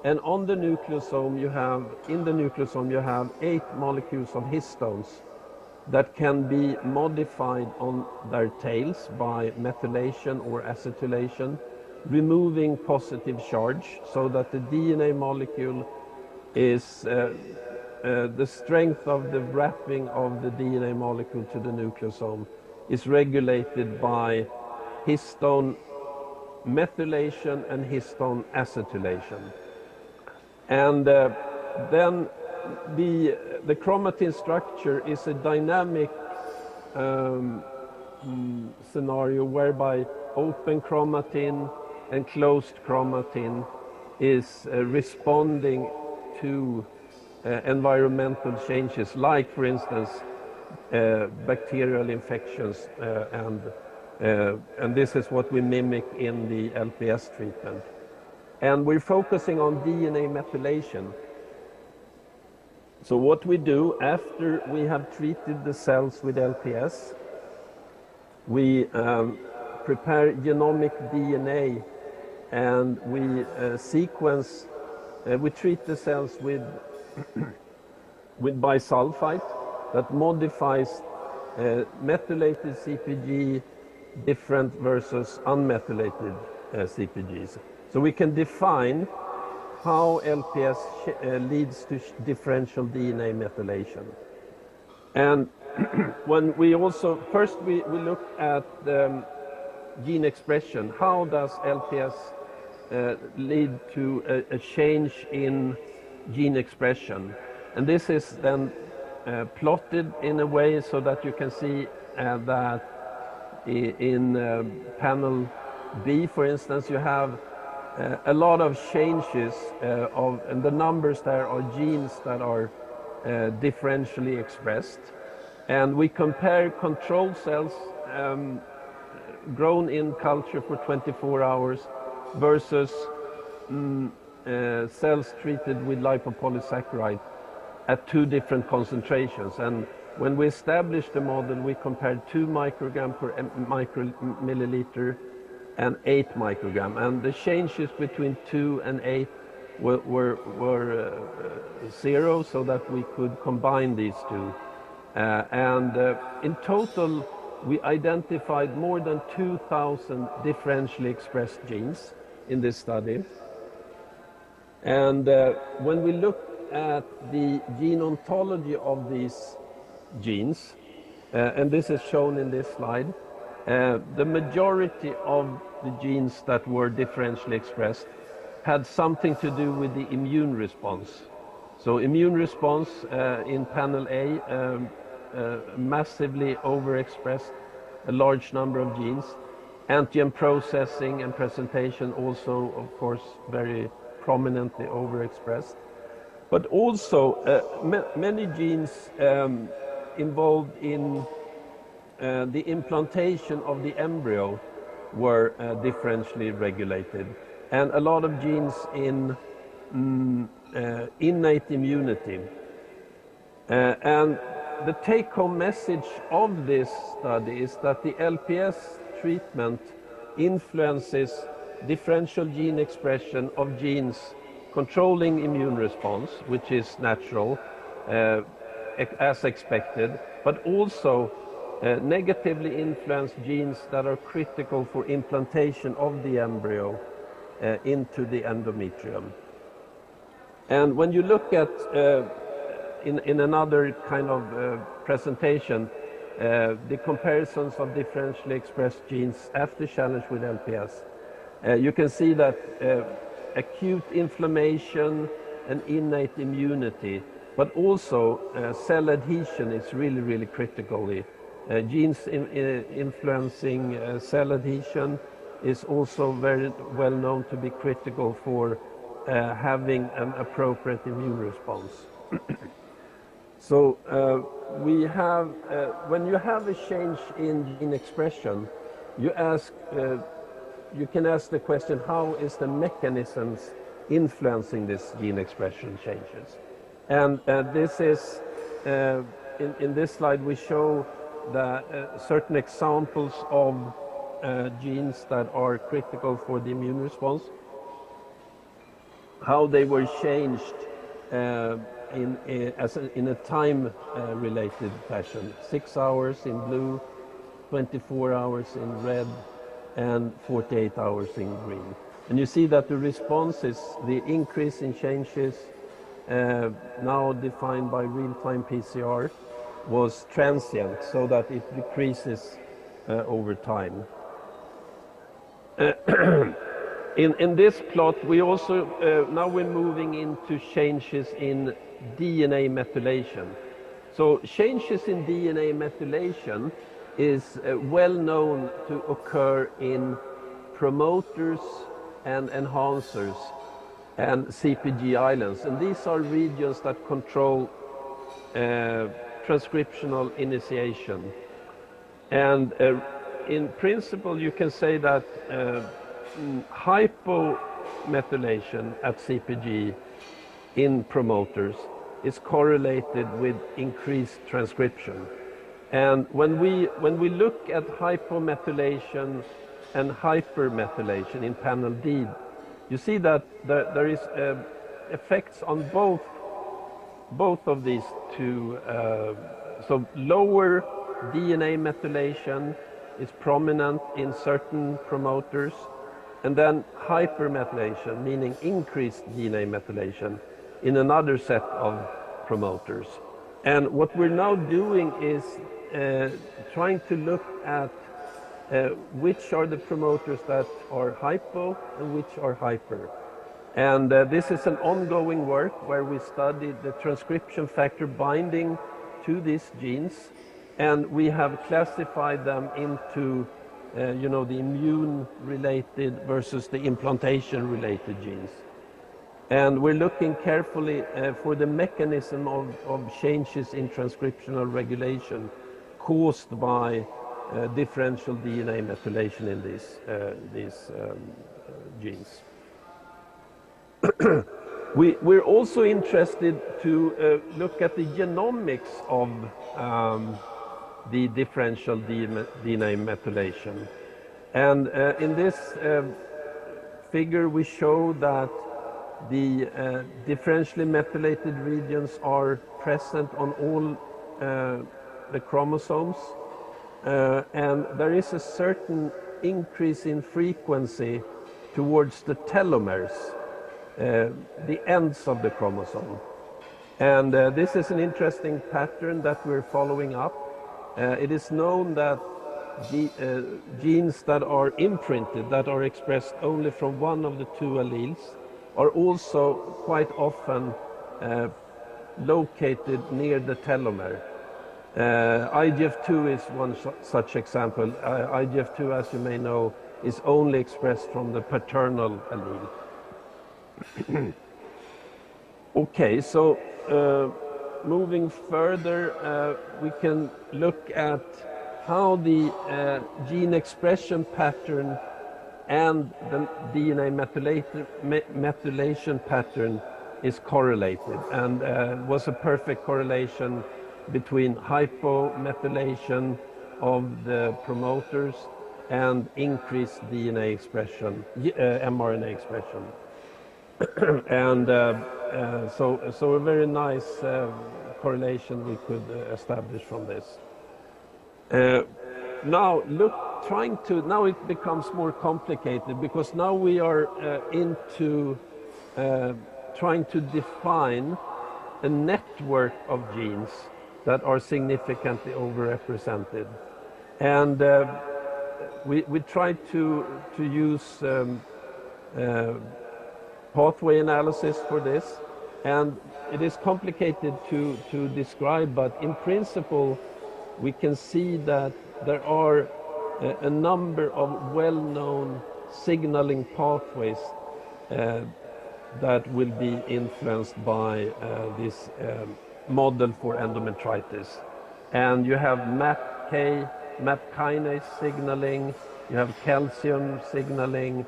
and on the nucleosome you have 8 molecules of histones that can be modified on their tails by methylation or acetylation, removing positive charge so that the DNA molecule is the strength of the wrapping of the DNA molecule to the nucleosome is regulated by histone methylation and histone acetylation. And then the chromatin structure is a dynamic scenario whereby open chromatin and closed chromatin is responding to environmental changes, like, for instance, bacterial infections, and this is what we mimic in the LPS treatment. And we're focusing on DNA methylation. So what we do after we have treated the cells with LPS, we prepare genomic DNA, and we sequence, we treat the cells with bisulfite that modifies methylated CpG different versus unmethylated CpGs. So we can define how LPS leads to differential DNA methylation. And when we also, first we look at gene expression. How does LPS lead to a change in gene expression? And this is then plotted in a way so that you can see that in panel B, for instance, you have a lot of changes and the numbers there are genes that are differentially expressed. And we compare control cells grown in culture for 24 hours versus cells treated with lipopolysaccharide at 2 different concentrations. And when we established the model, we compared 2 microgram per milliliter and 8 microgram. And the changes between 2 and 8 were 0, so that we could combine these two. In total, we identified more than 2,000 differentially expressed genes in this study. And when we look at the gene ontology of these genes, and this is shown in this slide, the majority of the genes that were differentially expressed had something to do with the immune response. So immune response in panel A massively overexpressed a large number of genes. Antigen processing and presentation also, of course, very prominently overexpressed. But also many genes involved in the implantation of the embryo were differentially regulated. And a lot of genes in innate immunity. And the take-home message of this study is that the LPS treatment influences differential gene expression of genes controlling immune response, which is natural, as expected, but also negatively influence genes that are critical for implantation of the embryo into the endometrium. And when you look at, in another kind of presentation, the comparisons of differentially expressed genes after challenge with LPS, you can see that acute inflammation and innate immunity, but also cell adhesion is really, really critical. Genes influencing cell adhesion is also very well known to be critical for having an appropriate immune response. So we have, when you have a change in gene expression, you ask you can ask the question, how is the mechanisms influencing this gene expression changes? And this is, in this slide we show the certain examples of genes that are critical for the immune response, how they were changed in a time-related fashion. 6 hours in blue, 24 hours in red, and 48 hours in green. And you see that the response is the increase in changes, now defined by real-time PCR, was transient, so that it decreases over time. In this plot, we also, now we're moving into changes in DNA methylation. So changes in DNA methylation is well known to occur in promoters and enhancers and CPG islands. And these are regions that control transcriptional initiation. And in principle, you can say that hypomethylation at CPG in promoters is correlated with increased transcription. And when we look at hypomethylation and hypermethylation in panel D, you see that there is effects on both of these two. So lower DNA methylation is prominent in certain promoters, and then hypermethylation, meaning increased DNA methylation, in another set of promoters. And what we're now doing is trying to look at which are the promoters that are hypo and which are hyper. And this is an ongoing work where we study the transcription factor binding to these genes, and we have classified them into the immune-related versus the implantation-related genes. And we're looking carefully for the mechanism of changes in transcriptional regulation caused by differential DNA methylation in these genes. We're also interested to look at the genomics of the differential DNA methylation. And in this figure we show that the differentially methylated regions are present on all the chromosomes, and there is a certain increase in frequency towards the telomeres, the ends of the chromosome. And this is an interesting pattern that we're following up. It is known that the genes that are imprinted, that are expressed only from one of the two alleles, are also quite often located near the telomere. IGF-2 is one such example. IGF-2, as you may know, is only expressed from the paternal allele. Okay, so moving further, we can look at how the gene expression pattern and the DNA methylation pattern is correlated, and was a perfect correlation between hypomethylation of the promoters and increased DNA expression, mRNA expression. And so a very nice correlation we could establish from this. Now now it becomes more complicated, because now we are into trying to define a network of genes that are significantly overrepresented. And we try to use pathway analysis for this, and it is complicated to describe, but in principle we can see that there are a number of well-known signaling pathways that will be influenced by this model for endometritis. And you have MAPK, MAP kinase signaling, you have calcium signaling,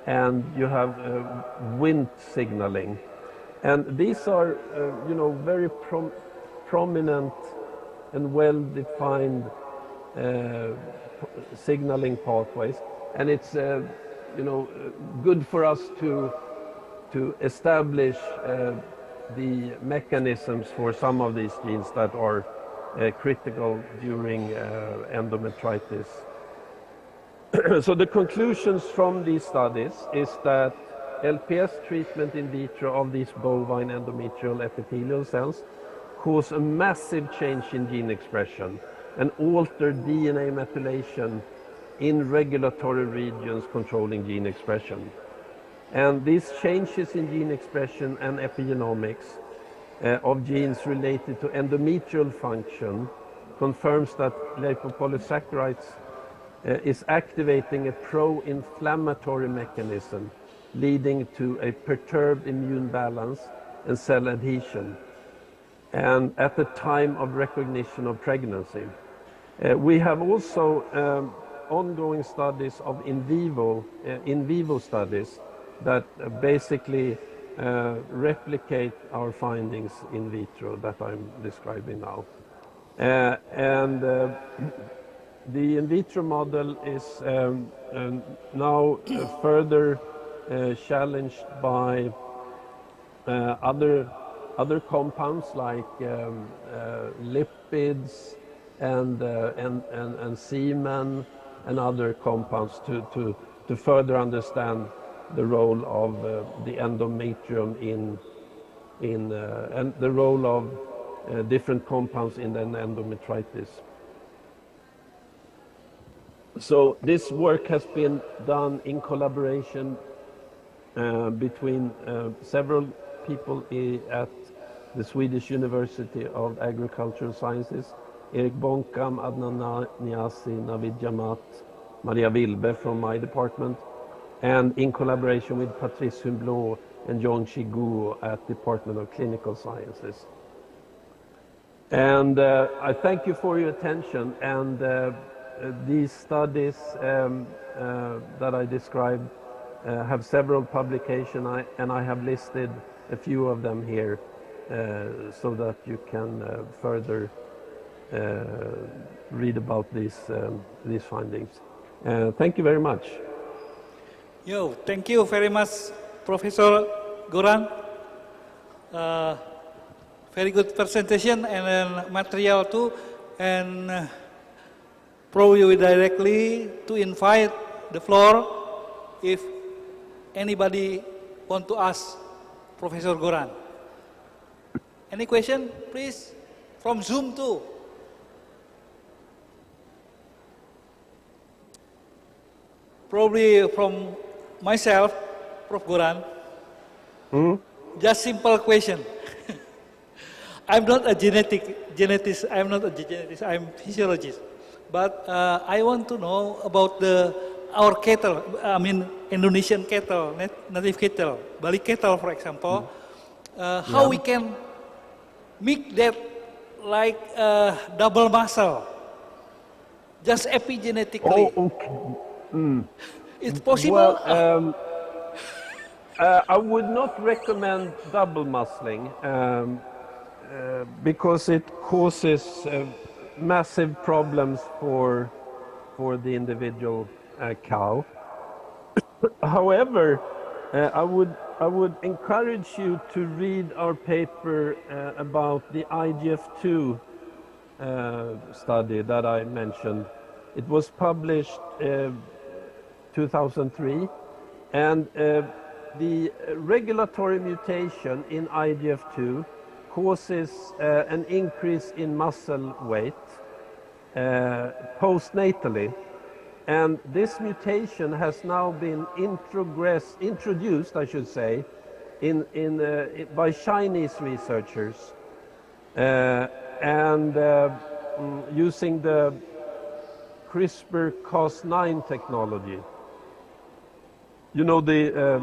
and you have Wnt signaling. And these are, very prominent and well-defined signaling pathways. And it's, good for us to establish the mechanisms for some of these genes that are critical during endometritis. So the conclusions from these studies is that LPS treatment in vitro of these bovine endometrial epithelial cells cause a massive change in gene expression and alter DNA methylation in regulatory regions controlling gene expression. And these changes in gene expression and epigenomics of genes related to endometrial function confirms that lipopolysaccharides is activating a pro-inflammatory mechanism leading to a perturbed immune balance and cell adhesion, and at the time of recognition of pregnancy. We have also ongoing studies of in vivo studies that basically replicate our findings in vitro that I'm describing now. The in vitro model is now further challenged by other compounds like lipids and semen and other compounds to further understand the role of the endometrium and the role of different compounds in an endometritis. So this work has been done in collaboration between several people at the Swedish University of Agricultural Sciences, Erik Bonkam, Adnan Niasi, Navid Jamat, Maria Wilbe from my department, and in collaboration with Patrice Humblot and Yongqi Guo at Department of Clinical Sciences. And I thank you for your attention, and these studies that I described have several publications, and I have listed a few of them here so that you can further read about these findings. Thank you very much. Thank you very much, Professor Goran. Very good presentation and material too, and probably directly to invite the floor if anybody want to ask Professor Goran. Any question, please? From Zoom too. Probably from myself, Prof. Goran. Just simple question. I'm not a geneticist. I'm not a geneticist. I'm physiologist. But I want to know about our cattle. I mean, Indonesian cattle, native cattle, Bali cattle, for example. How we can make that like double muscle, just epigenetically. Oh, okay. It's possible. Well, I would not recommend double muscling because it causes massive problems for the individual cow. However, I would encourage you to read our paper about the IGF-2 study that I mentioned. It was published 2003, and the regulatory mutation in IGF-2 causes an increase in muscle weight postnatally, and this mutation has now been introduced, I should say, by Chinese researchers and using the CRISPR-Cas9 technology. You know, the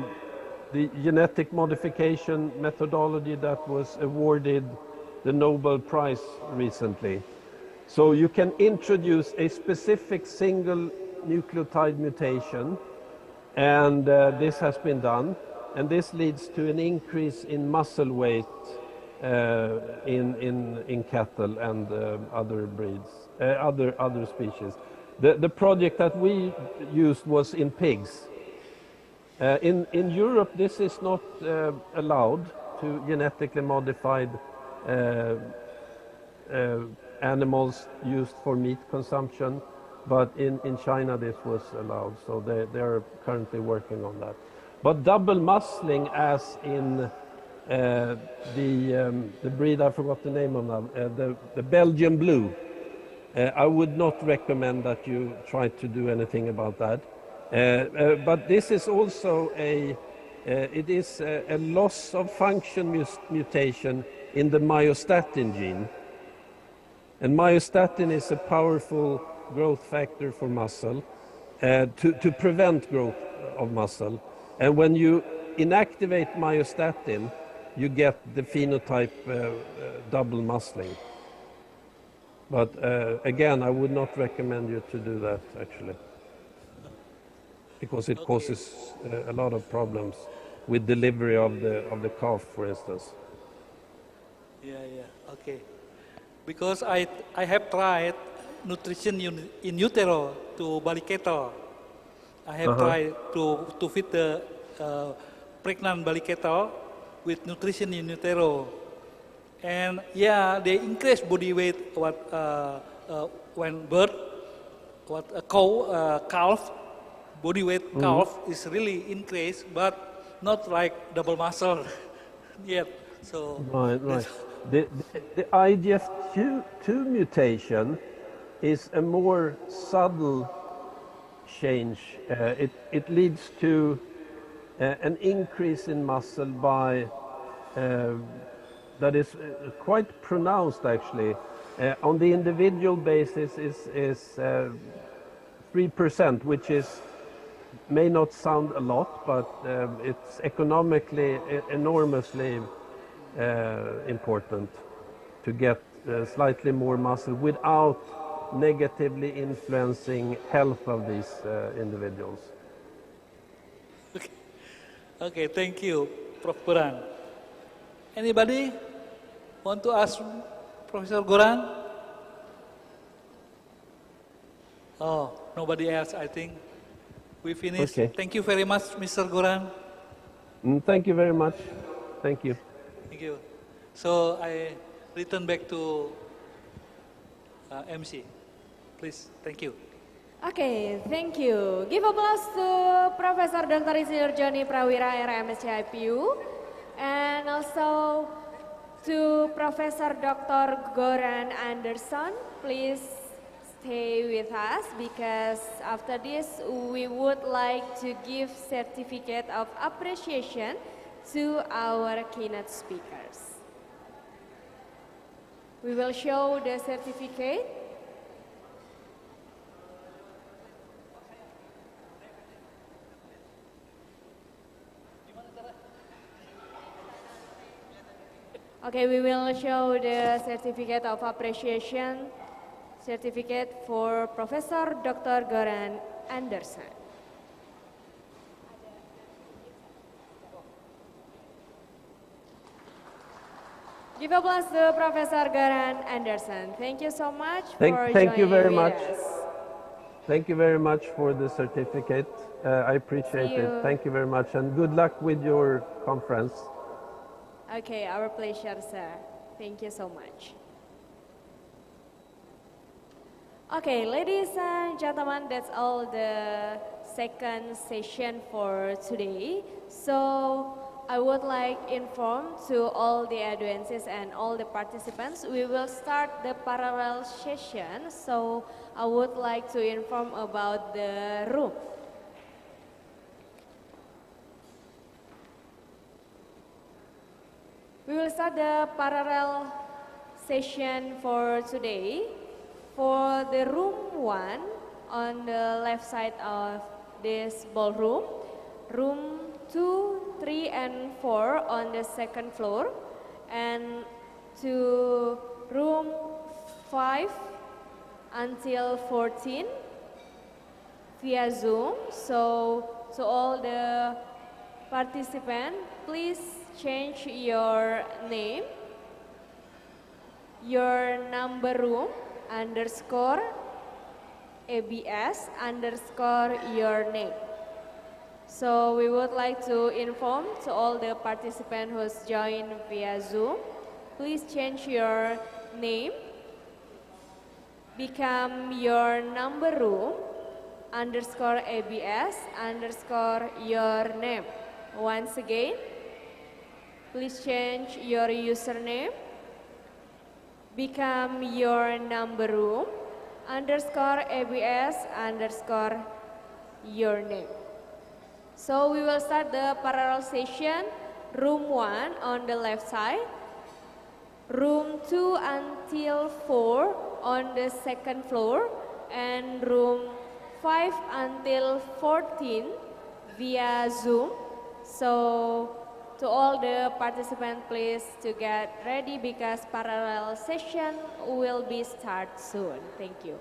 genetic modification methodology that was awarded the Nobel Prize recently. So you can introduce a specific single nucleotide mutation, and this has been done, and this leads to an increase in muscle weight in cattle and other breeds, other species. The project that we used was in pigs. In Europe, this is not allowed to genetically modified animals used for meat consumption, but in China this was allowed, so they are currently working on that. But double muscling, as in the breed, I forgot the name of now, the Belgian Blue, I would not recommend that you try to do anything about that. But this is also a loss of function mutation in the myostatin gene. And myostatin is a powerful growth factor for muscle, to prevent growth of muscle. And when you inactivate myostatin, you get the phenotype double muscling. But again, I would not recommend you to do that, actually, because it causes a lot of problems with delivery of the calf, for instance. Yeah, okay. Because I have tried nutrition in utero to bali cattle. I have tried to feed the pregnant bali cattle with nutrition in utero, and yeah, they increase body weight when birth, a calf body weight calf is really increased, but not like double muscle yet. So right. The IGF-2 mutation is a more subtle change. It leads to an increase in muscle by that is quite pronounced, actually. On the individual basis is 3%, which may not sound a lot, but it's economically enormously important to get slightly more muscle without negatively influencing health of these individuals. Okay, thank you, Prof. Goran. Anybody want to ask Professor Goran? Oh, nobody else, I think. We finished. Okay. Thank you very much, Mr. Goran. Thank you very much. Thank you. Thank you. So I return back to MC. Please, thank you. Okay, thank you. Give applause to Professor Dr. Insinyur Joni Prawira, RMSC IPU, and also to Professor Dr. Goran Anderson. Please stay with us, because after this we would like to give certificate of appreciation to our keynote speakers. We will show the certificate. Okay, we will show the certificate of appreciation, certificate for Professor Dr. Goran Anderson. Give applause to Professor Goran Anderson. Thank you so much for Thank you very joining much. with us. Thank you very much for the certificate. I appreciate See you. it. Thank you very much, and good luck with your conference. Okay, our pleasure, sir. Thank you so much. Okay, ladies and gentlemen, that's all the second session for today. So I would like inform to all the audiences and all the participants, we will start the parallel session. So I would like to inform about the room. We will start the parallel session for today. For the room 1 on the left side of this ballroom, room 2, 3, and 4 on the second floor, and to room 5 until 14, via Zoom. So to all the participants, please change your name, your number room underscore ABS underscore your name. So we would like to inform to all the participants who's joined via Zoom, please change your name, become your number room underscore ABS underscore your name. Once again, please change your username, become your number room underscore ABS underscore your name. So we will start the parallel session, room 1 on the left side, room 2 until 4 on the second floor, and room 5 until 14 via Zoom. So to all the participants, please to get ready because parallel session will be start soon. Thank you.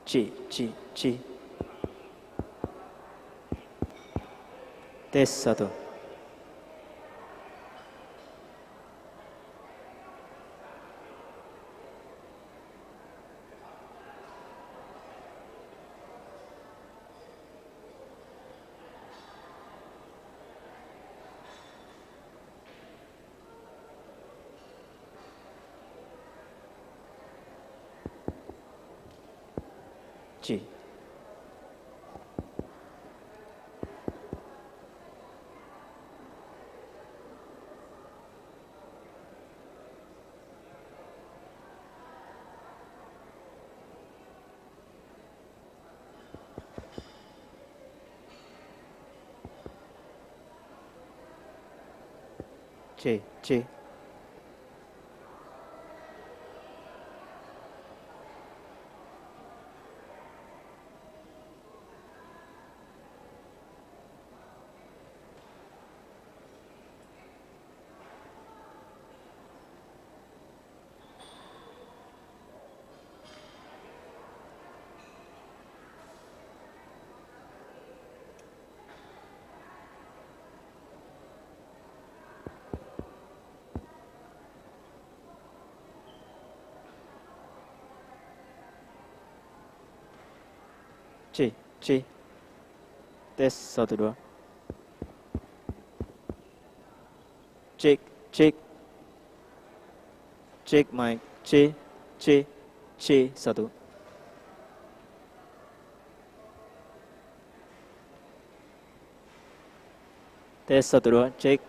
C. Tes 1. C. C. C. Tes 1 2. Cek. Cek mic. C 1. Tes 1 2. Cek.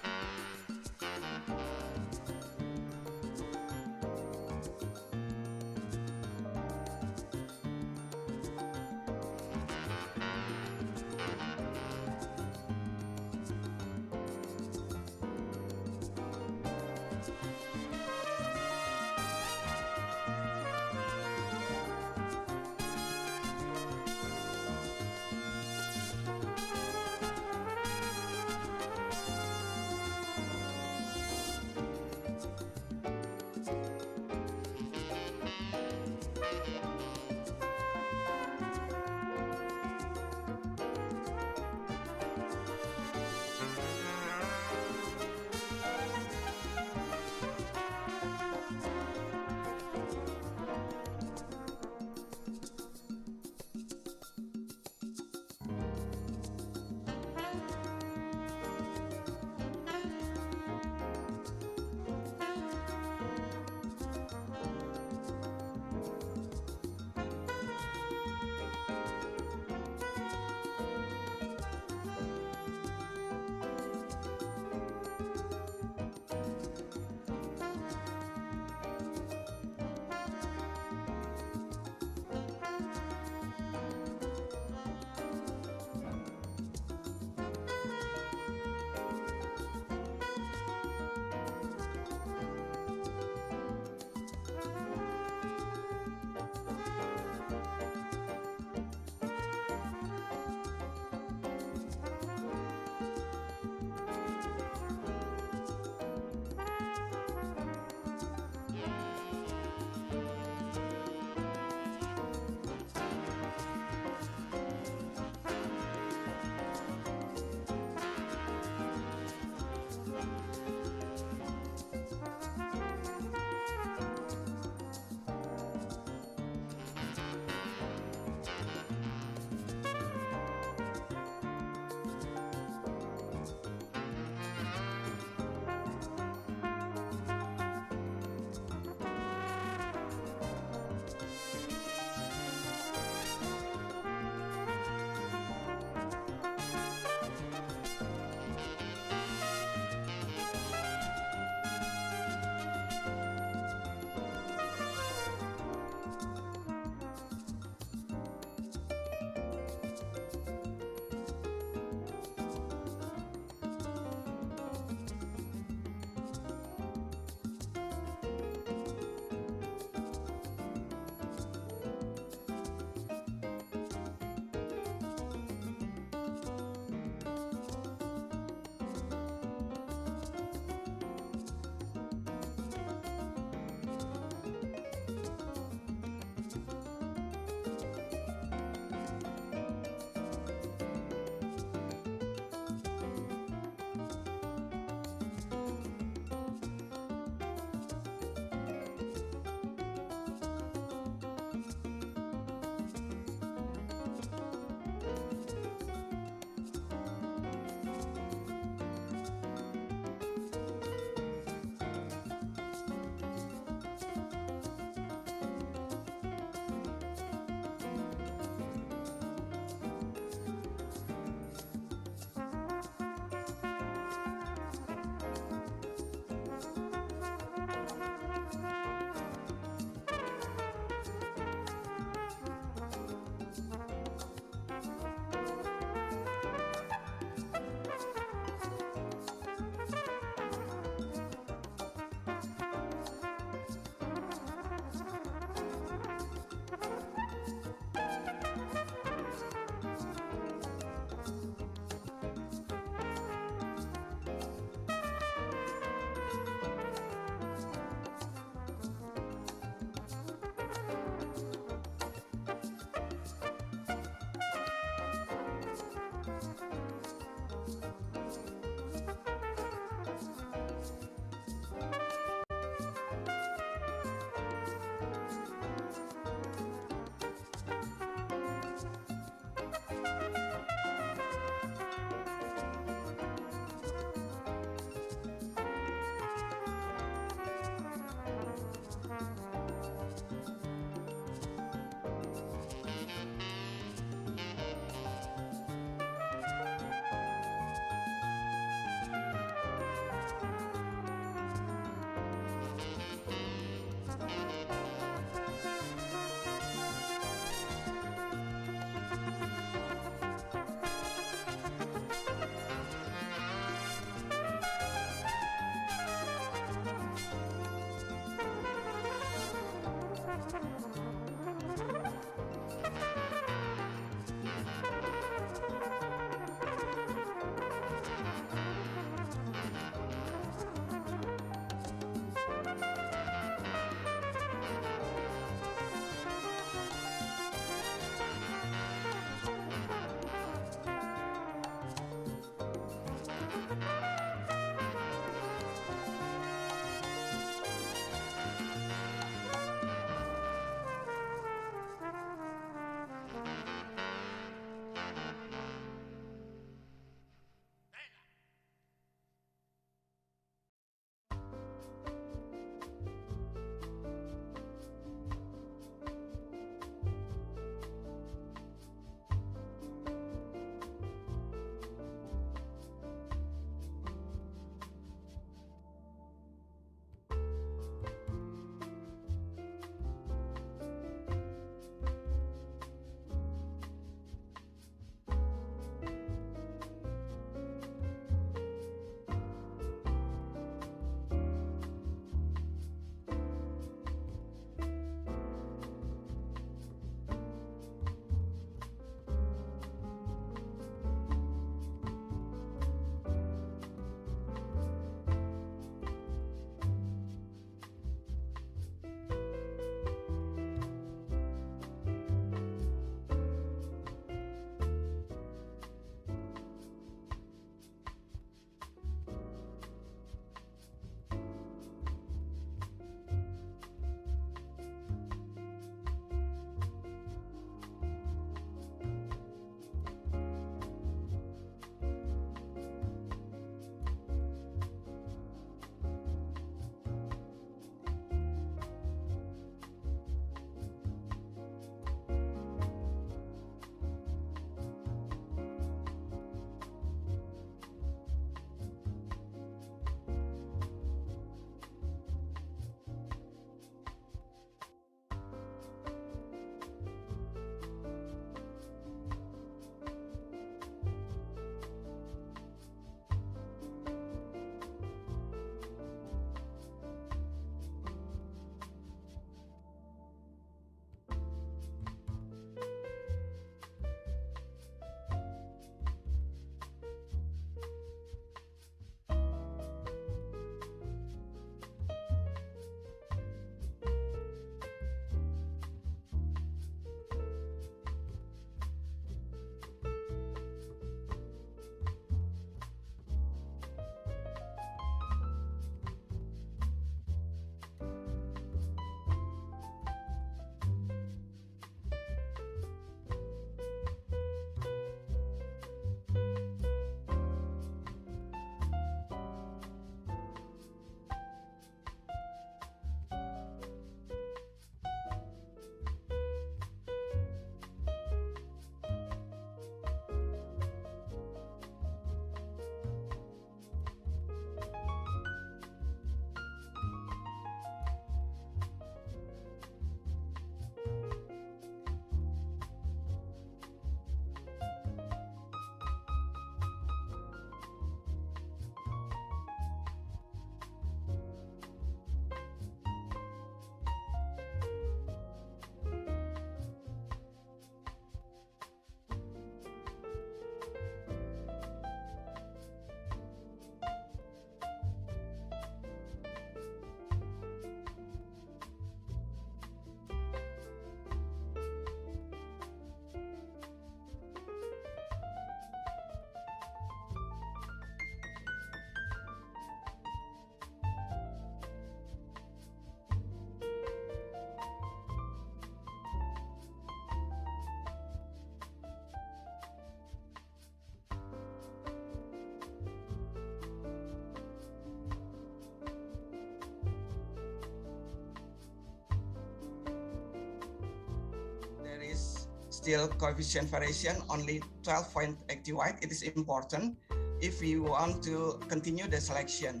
still coefficient variation only 12.81. It is important if we want to continue the selection.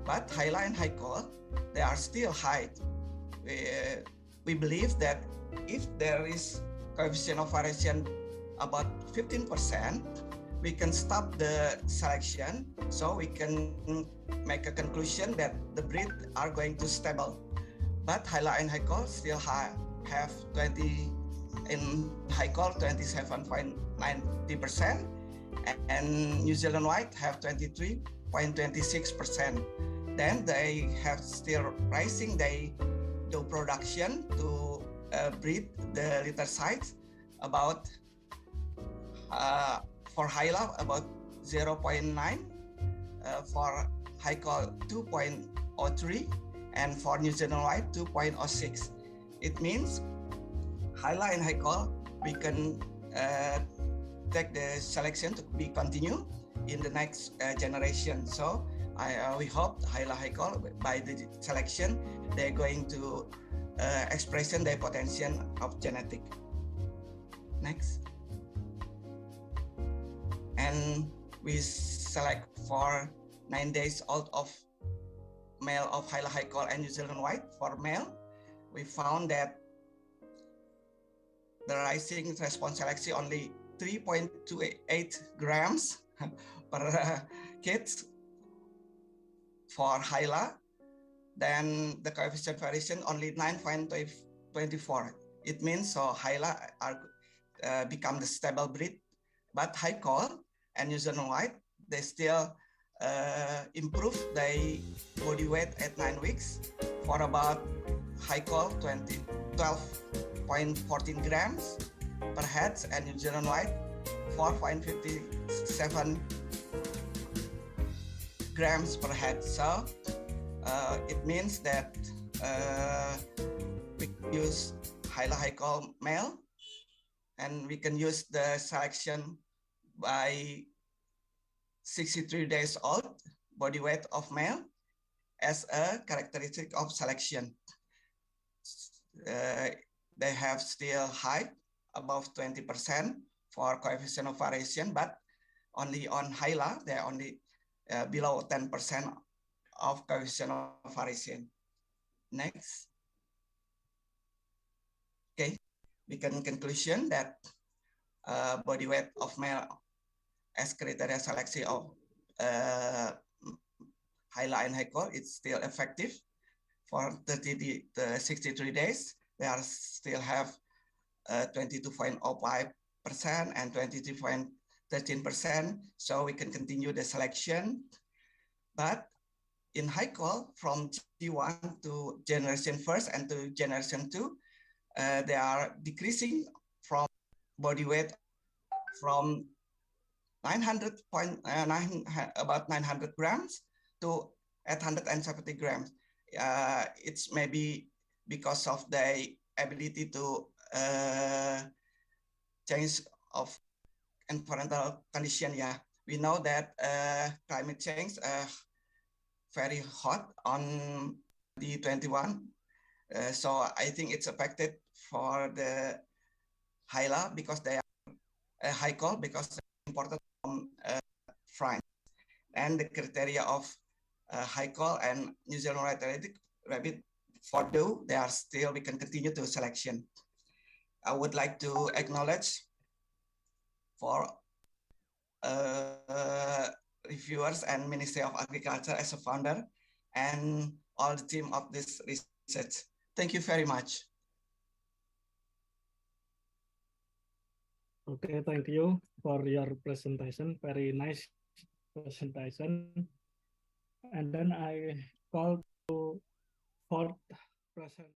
But Hyla and Haikol, they are still high. We believe that if there is coefficient of variation about 15%, we can stop the selection, so we can make a conclusion that the breed are going to stable. But Hyla and Haikol still have 20 in Haikol 27.90%, and New Zealand White have 23.26%. Then they have still rising. They do production to breed the litter size about for Hyla about 0.9, for Haikol 2.03, and for New Zealand White 2.06. It means Hyla and Haikol, we can take the selection to be continue in the next generation. So we hope Hyla Haikol, by the selection, they're going to expression their potential of genetic. Next. And we select for 9 days old of male of Hyla Haikol and New Zealand White. For male, we found that the rising response selection only 3.28 grams per kids for Hyla. Then the coefficient variation only 9.24. It means so Hyla are become the stable breed, but Haikol and New Zealand White, they still improve their body weight at 9 weeks for about Haikol 12.14 grams per head, and New Zealand White 4.57 grams per head. So it means that we use Hyla Haikol male, and we can use the selection by 63 days old body weight of male as a characteristic of selection. They have still high above 20% for coefficient of variation, but only on Hyla, they're only below 10% of coefficient of variation. Next. Okay, we can conclusion that body weight of male as criteria selection of Hyla and Haikol, it's still effective for 30 to 63 days. They are still have 22.05% and 22.13%. So we can continue the selection. But in Haikol, from G1 to generation first and to generation 2, they are decreasing from body weight from about 900 grams to 870 grams. It's maybe because of the ability to change of environmental condition. Yeah, we know that climate change very hot on the 21. So I think it's affected for the Hyla because they are Haikol because they're imported from France. And the criteria of Haikol and New Zealand rabbit for though they are still, we can continue to selection. I would like to acknowledge for reviewers and Ministry of Agriculture as a founder and all the team of this research. Thank you very much. Okay, thank you for your presentation. Very nice presentation. And then I call to fourth present.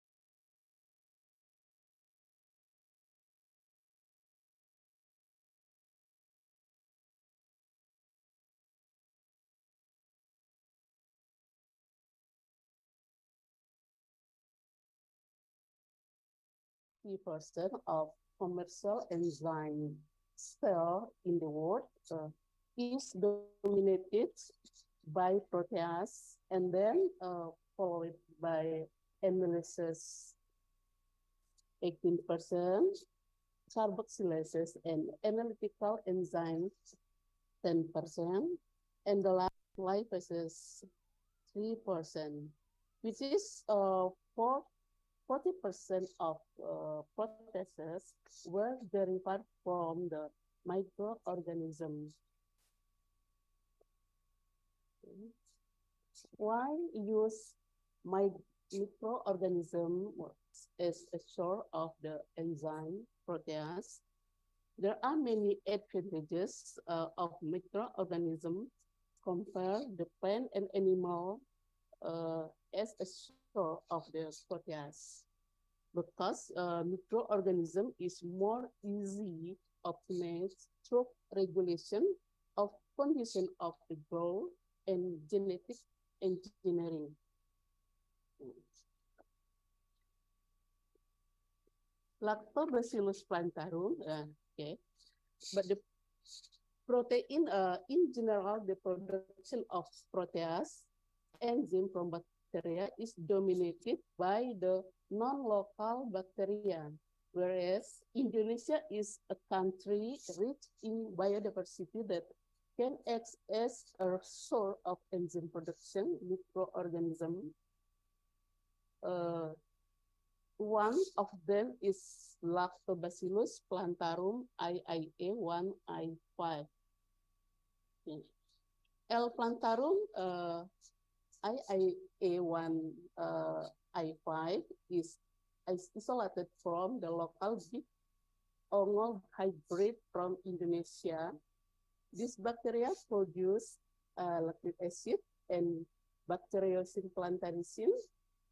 Percent of commercial enzyme cell in the world is dominated by protease, and then followed by amylases 18%, carboxylases and analytical enzymes 10%, and the last lipases 3%, which is 40% of proteases were derived from the microorganisms. Why use microorganism as a source of the enzyme protease? There are many advantages of microorganisms compared the plant and animal as a source of the protease. Because microorganism is more easy optimized through regulation of condition of the growth and genetic engineering. Lactobacillus plantarum, okay, but the protein, in general, the production of protease enzyme from bacteria is dominated by the non-local bacteria, whereas Indonesia is a country rich in biodiversity that can act as a source of enzyme production microorganism. One of them is Lactobacillus plantarum IIA1 I5. L plantarum IIA1 I5 is isolated from the local big ongol hybrid from Indonesia. This bacteria produce lactic acid and bacteriocin plantaricin,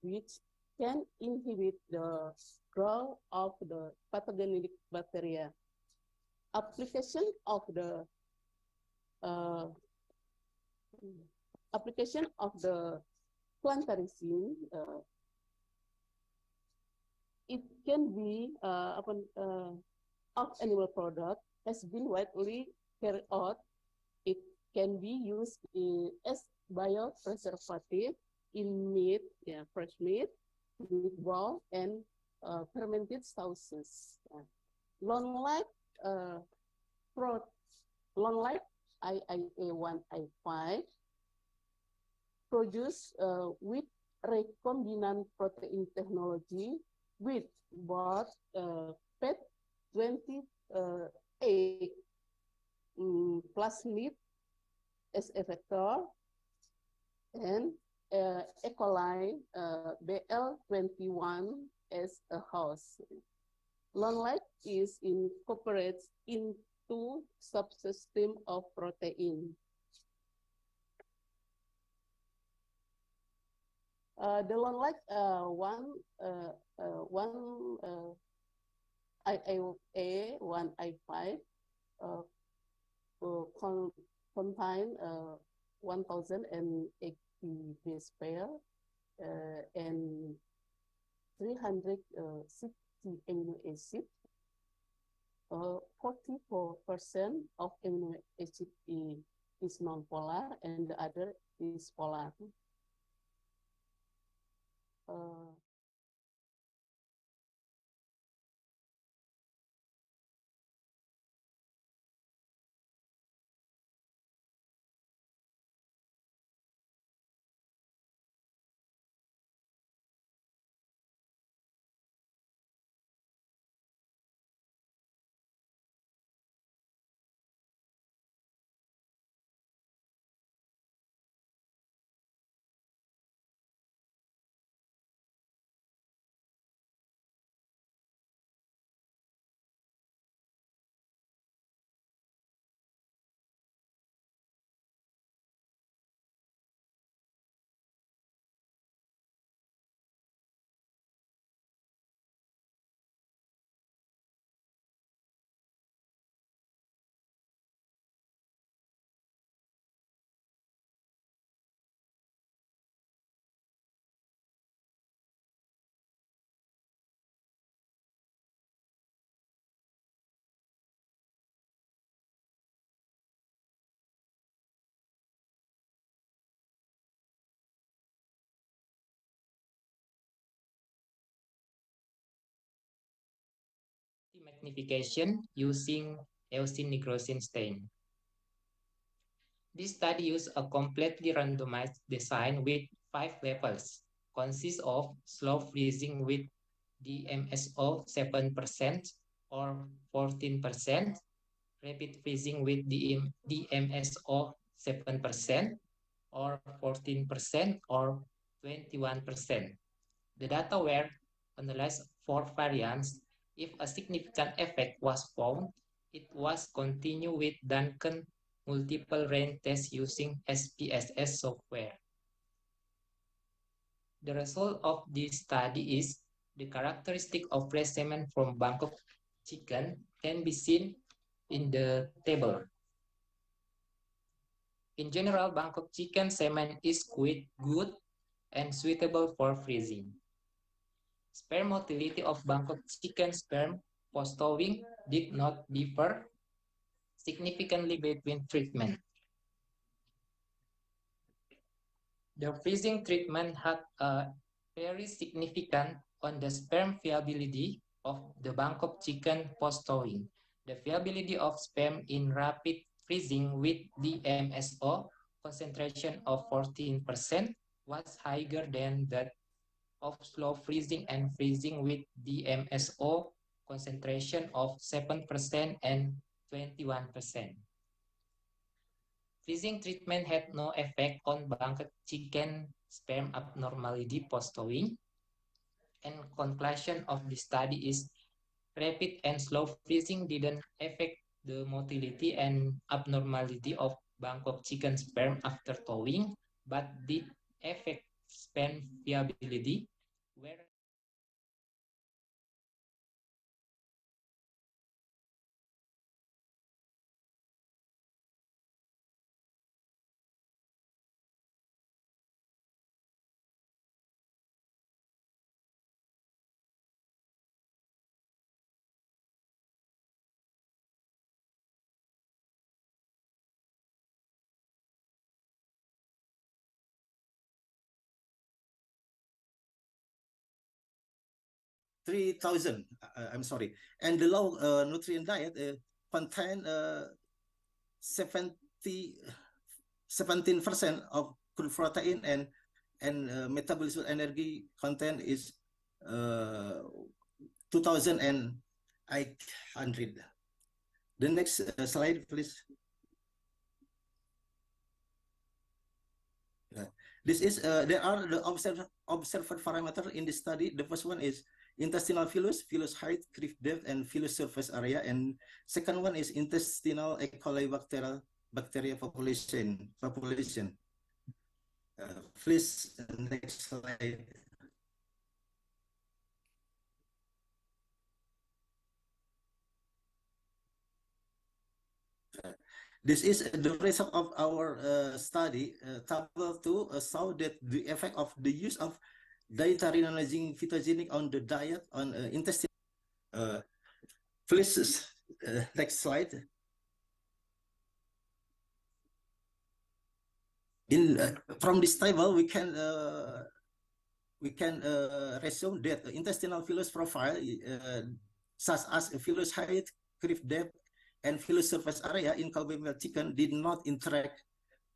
which can inhibit the growth of the pathogenic bacteria. Application of the plantaricin, it can be of animal product has been widely carried out. It can be used as biopreservative in meat, fresh meat, meatball, and fermented sauces. Long-life IIA1 I5 produced with recombinant protein technology with both PET28 plasmid as a vector and E. coli BL21 as a host. Long-life is incorporated into subsystem of protein. The long-life IIA1 I5 contain 1,080 base pair and 360 amino acids. 44% of amino acid is non-polar and the other is polar. magnification using eosin necrosin stain. This study used a completely randomized design with 5 levels, consists of slow freezing with DMSO 7% or 14%, rapid freezing with DMSO 7% or 14% or 21%. The data were analyzed for variants. If a significant effect was found, it was continued with Duncan multiple range tests using SPSS software. The result of this study is the characteristic of fresh semen from Bangkok chicken can be seen in the table. In general, Bangkok chicken semen is quite good and suitable for freezing. Sperm motility of Bangkok chicken sperm post-thawing did not differ significantly between treatment. The freezing treatment had a very significant on the sperm viability of the Bangkok chicken post-thawing. The viability of sperm in rapid freezing with the MSO concentration of 14% was higher than that of slow freezing and freezing with the MSO concentration of 7% and 21%. Freezing treatment had no effect on Bangkok chicken sperm abnormality post-thawing. And conclusion of the study is rapid and slow freezing didn't affect the motility and abnormality of Bangkok chicken sperm after thawing, but did affect sperm viability, where I'm sorry, and the low nutrient diet contain 17% of crude protein and metabolism energy content is 2,800. The next slide, please. This is there are the observed parameters in the study. The first one is intestinal villus height, creep depth, and villus surface area. And second one is intestinal E. coli bacteria population. Please, next slide. This is the result of our study. Table 2 saw that the effect of the use of dietary non-aging phytogenic on the diet on intestine. Please, next slide. From this table, we can resume that intestinal villus profile, such as villus height, creep depth, and villus surface area in cow-bovine chicken did not interact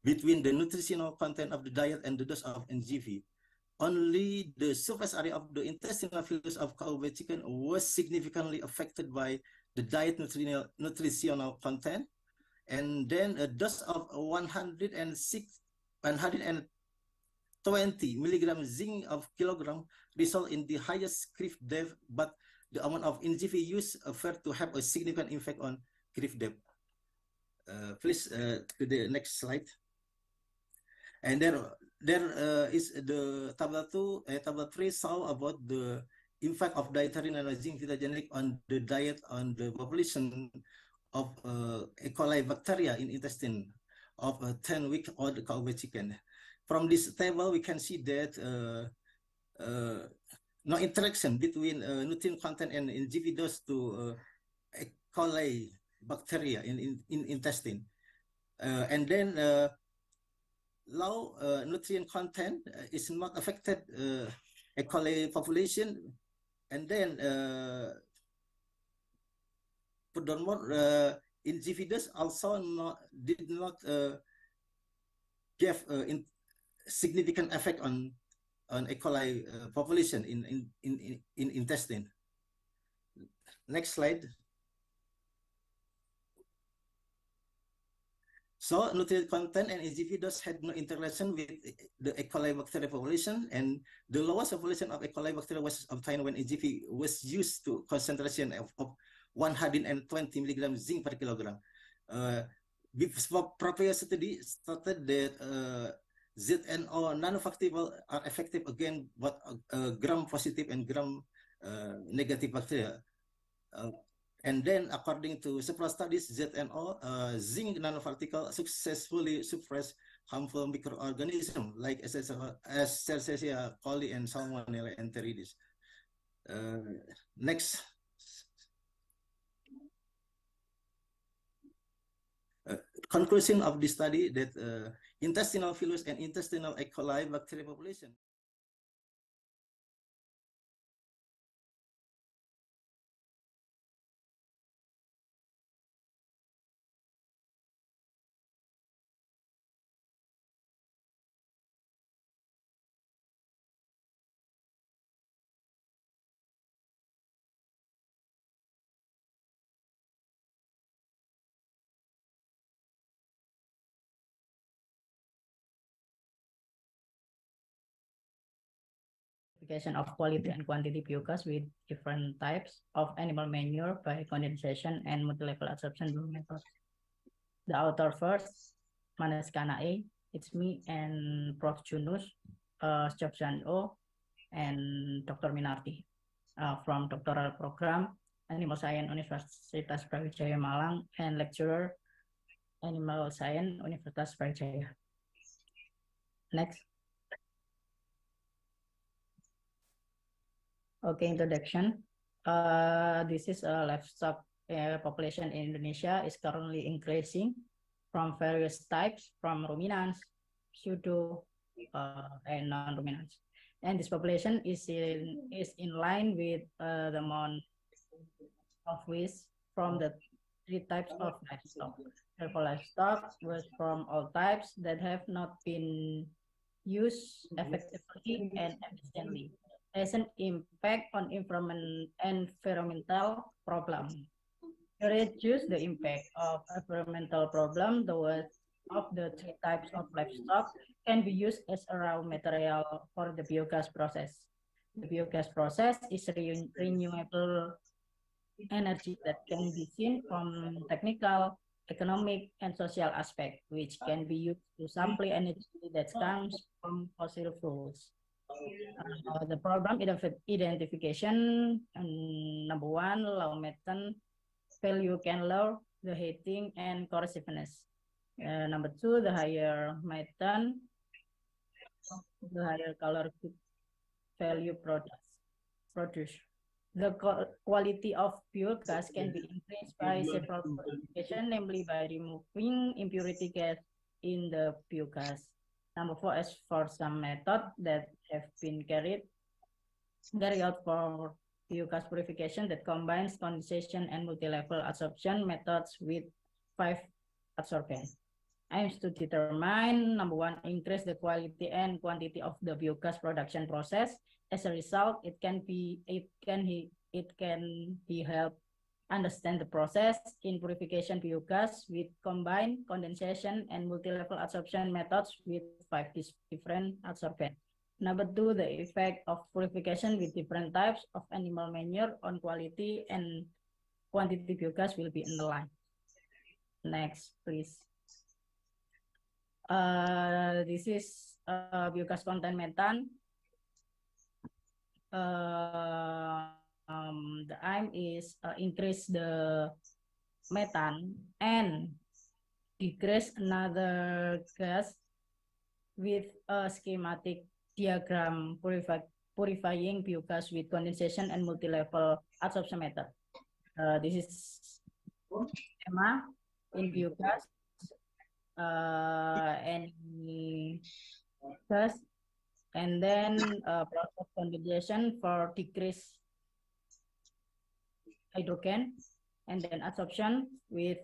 between the nutritional content of the diet and the dose of NGV. Only the surface area of the intestinal villus of cow-bovine chicken was significantly affected by the diet nutritional content. And then a dose of 120 milligram zinc of kilogram result in the highest creep depth, but the amount of NGV used appeared to have a significant effect on creep depth. Please to the next slide. And there is the table 3 saw about the impact of dietary non-aging phytogenic on the diet on the population of E. coli bacteria in intestine of a 10-week-old cow-bovine chicken. From this table, we can see that no interaction between nutrient content and NGV dose to E. coli bacteria in intestine. And then low nutrient content is not affected E. coli population. And then furthermore, individuals also did not give significant effect on E. coli population in intestine. Next slide. So nutrient content and individuals had no interaction with the E. coli bacteria population, and the lowest population of E. coli bacteria was obtained when EGV was used to concentration of 120 milligrams zinc per kilogram. Before previous study started that ZNO nanofactible are effective again, but gram positive and gram negative bacteria. And then, according to several studies, ZNO, zinc nanoparticle successfully suppress harmful microorganisms like Escherichia coli and Salmonella enteritidis. Next. Conclusion of the study that intestinal villus and intestinal E. coli bacteria population. Of quality and quantity PUCAS with different types of animal manure by condensation and multi-level absorption methods. The author first, Maneskana A, it's me and Prof. Junus, Stjopjan O, and Dr. Minarti from doctoral program Animal Science Universitas Brawijaya Malang and lecturer Animal Science Universitas Brawijaya. Next. Okay, introduction. This is a livestock population in Indonesia is currently increasing from various types, from ruminants, pseudo, and non-ruminants. And this population is in line with the amount of waste from the three types of livestock. Herbal livestock was from all types that have not been used effectively and efficiently. Has an impact on environmental problem. To reduce the impact of environmental problem, the waste of the three types of livestock can be used as a raw material for the biogas process. The biogas process is renewable energy that can be seen from technical, economic, and social aspect, which can be used to supply energy that comes from fossil fuels. The program identification, number one, low methane value can lower the heating and corrosiveness. Number two, the higher methane, the higher calorific value produced. The quality of biogas can be increased by several modifications, namely by removing impurity gas in the biogas. Number four, as for some methods that have been carried out for biogas purification that combines condensation and multi-level absorption methods with 5 adsorbent. Aims to determine, number one, increase the quality and quantity of the biogas production process. As a result, it can be helped understand the process in purification biogas with combined condensation and multi-level absorption methods with 5 different adsorbents. Number two, the effect of purification with different types of animal manure on quality and quantity biogas will be underlined. Next, please. This is biogas content methane. The aim is increase the methane and decrease another gas with a schematic diagram purifying biogas with condensation and multi-level absorption method. This is schema in biogas and gas, and then process condensation for decrease hydrogen, and then adsorption with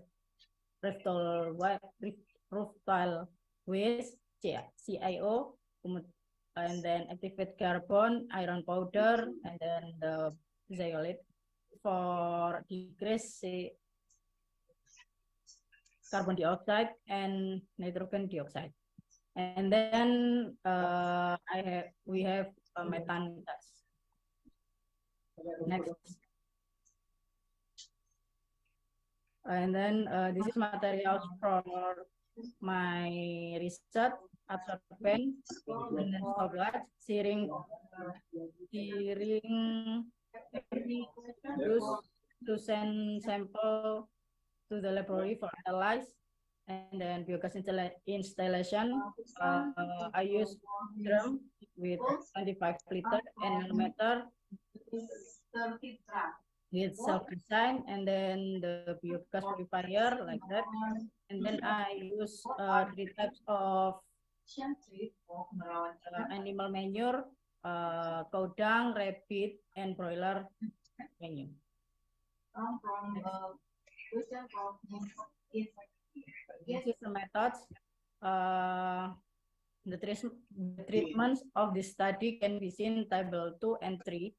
rutile waste, CIO, and then activate carbon, iron powder, and then the zeolite for decrease carbon dioxide and nitrogen dioxide. And then we have methane gas. Next. And then this is materials for my research, absorbent, and then stopwatch, searing use to send sample to the laboratory for analyze, and then biogas installation. I use drum with 25 liter and nanometer with self-design, and then the biogas purifier like that. And then I use 3 types of animal manure, cow dung, rabbit, and broiler manure. This is the methods. The treatments of this study can be seen in table 2 and 3.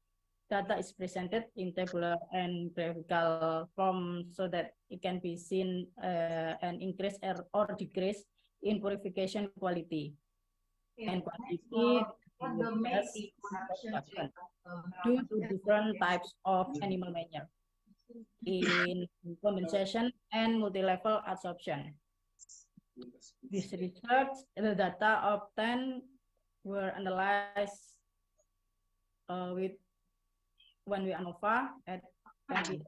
Data is presented in tabular and graphical form so that it can be seen an increase or decrease in purification quality and quantity due to different types of animal manure in condensation and multi-level adsorption. This research, the data obtained were analyzed with when we ANOVA at 20%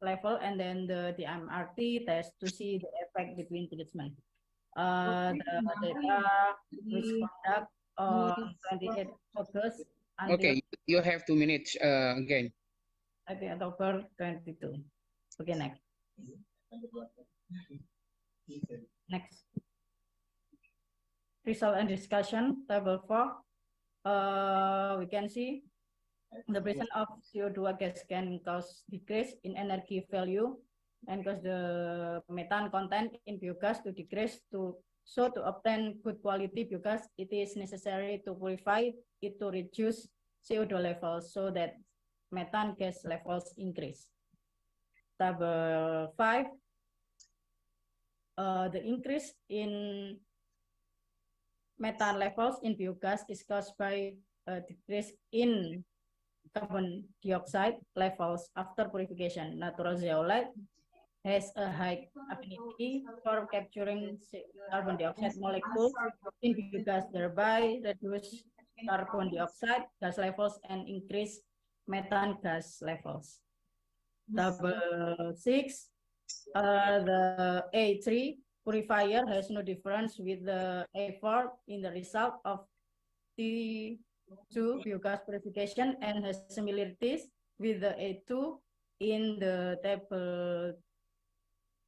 level, and then the MRT test to see the effect between treatment. The data which conduct on 28 August until Okay, you have 2 minutes again. Okay, October 22. Okay, next. Next. Result and discussion, table 4. We can see the presence of CO2 gas can cause decrease in energy value and cause the methane content in biogas to decrease. So to obtain good quality biogas, it is necessary to purify it to reduce CO2 levels so that methane gas levels increase. Table 5. The increase in methane levels in biogas is caused by a decrease in carbon dioxide levels after purification. Natural zeolite has a high affinity for capturing carbon dioxide molecules in biogas, thereby reduce carbon dioxide gas levels and increase methane gas levels. Table 6. The A3 purifier has no difference with the A4 in the result of T2 biogas purification and has similarities with the A2 in the table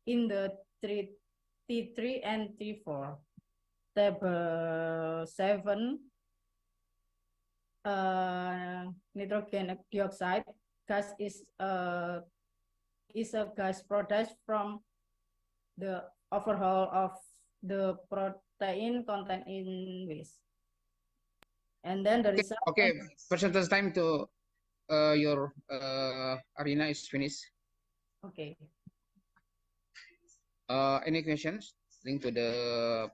in the T3 and T4. Table 7. Nitrogen dioxide gas is a gas product from the overhaul of the protein content in waste. And then the result. Okay, percentage time to your arena is finished. Okay. Any questions linked to the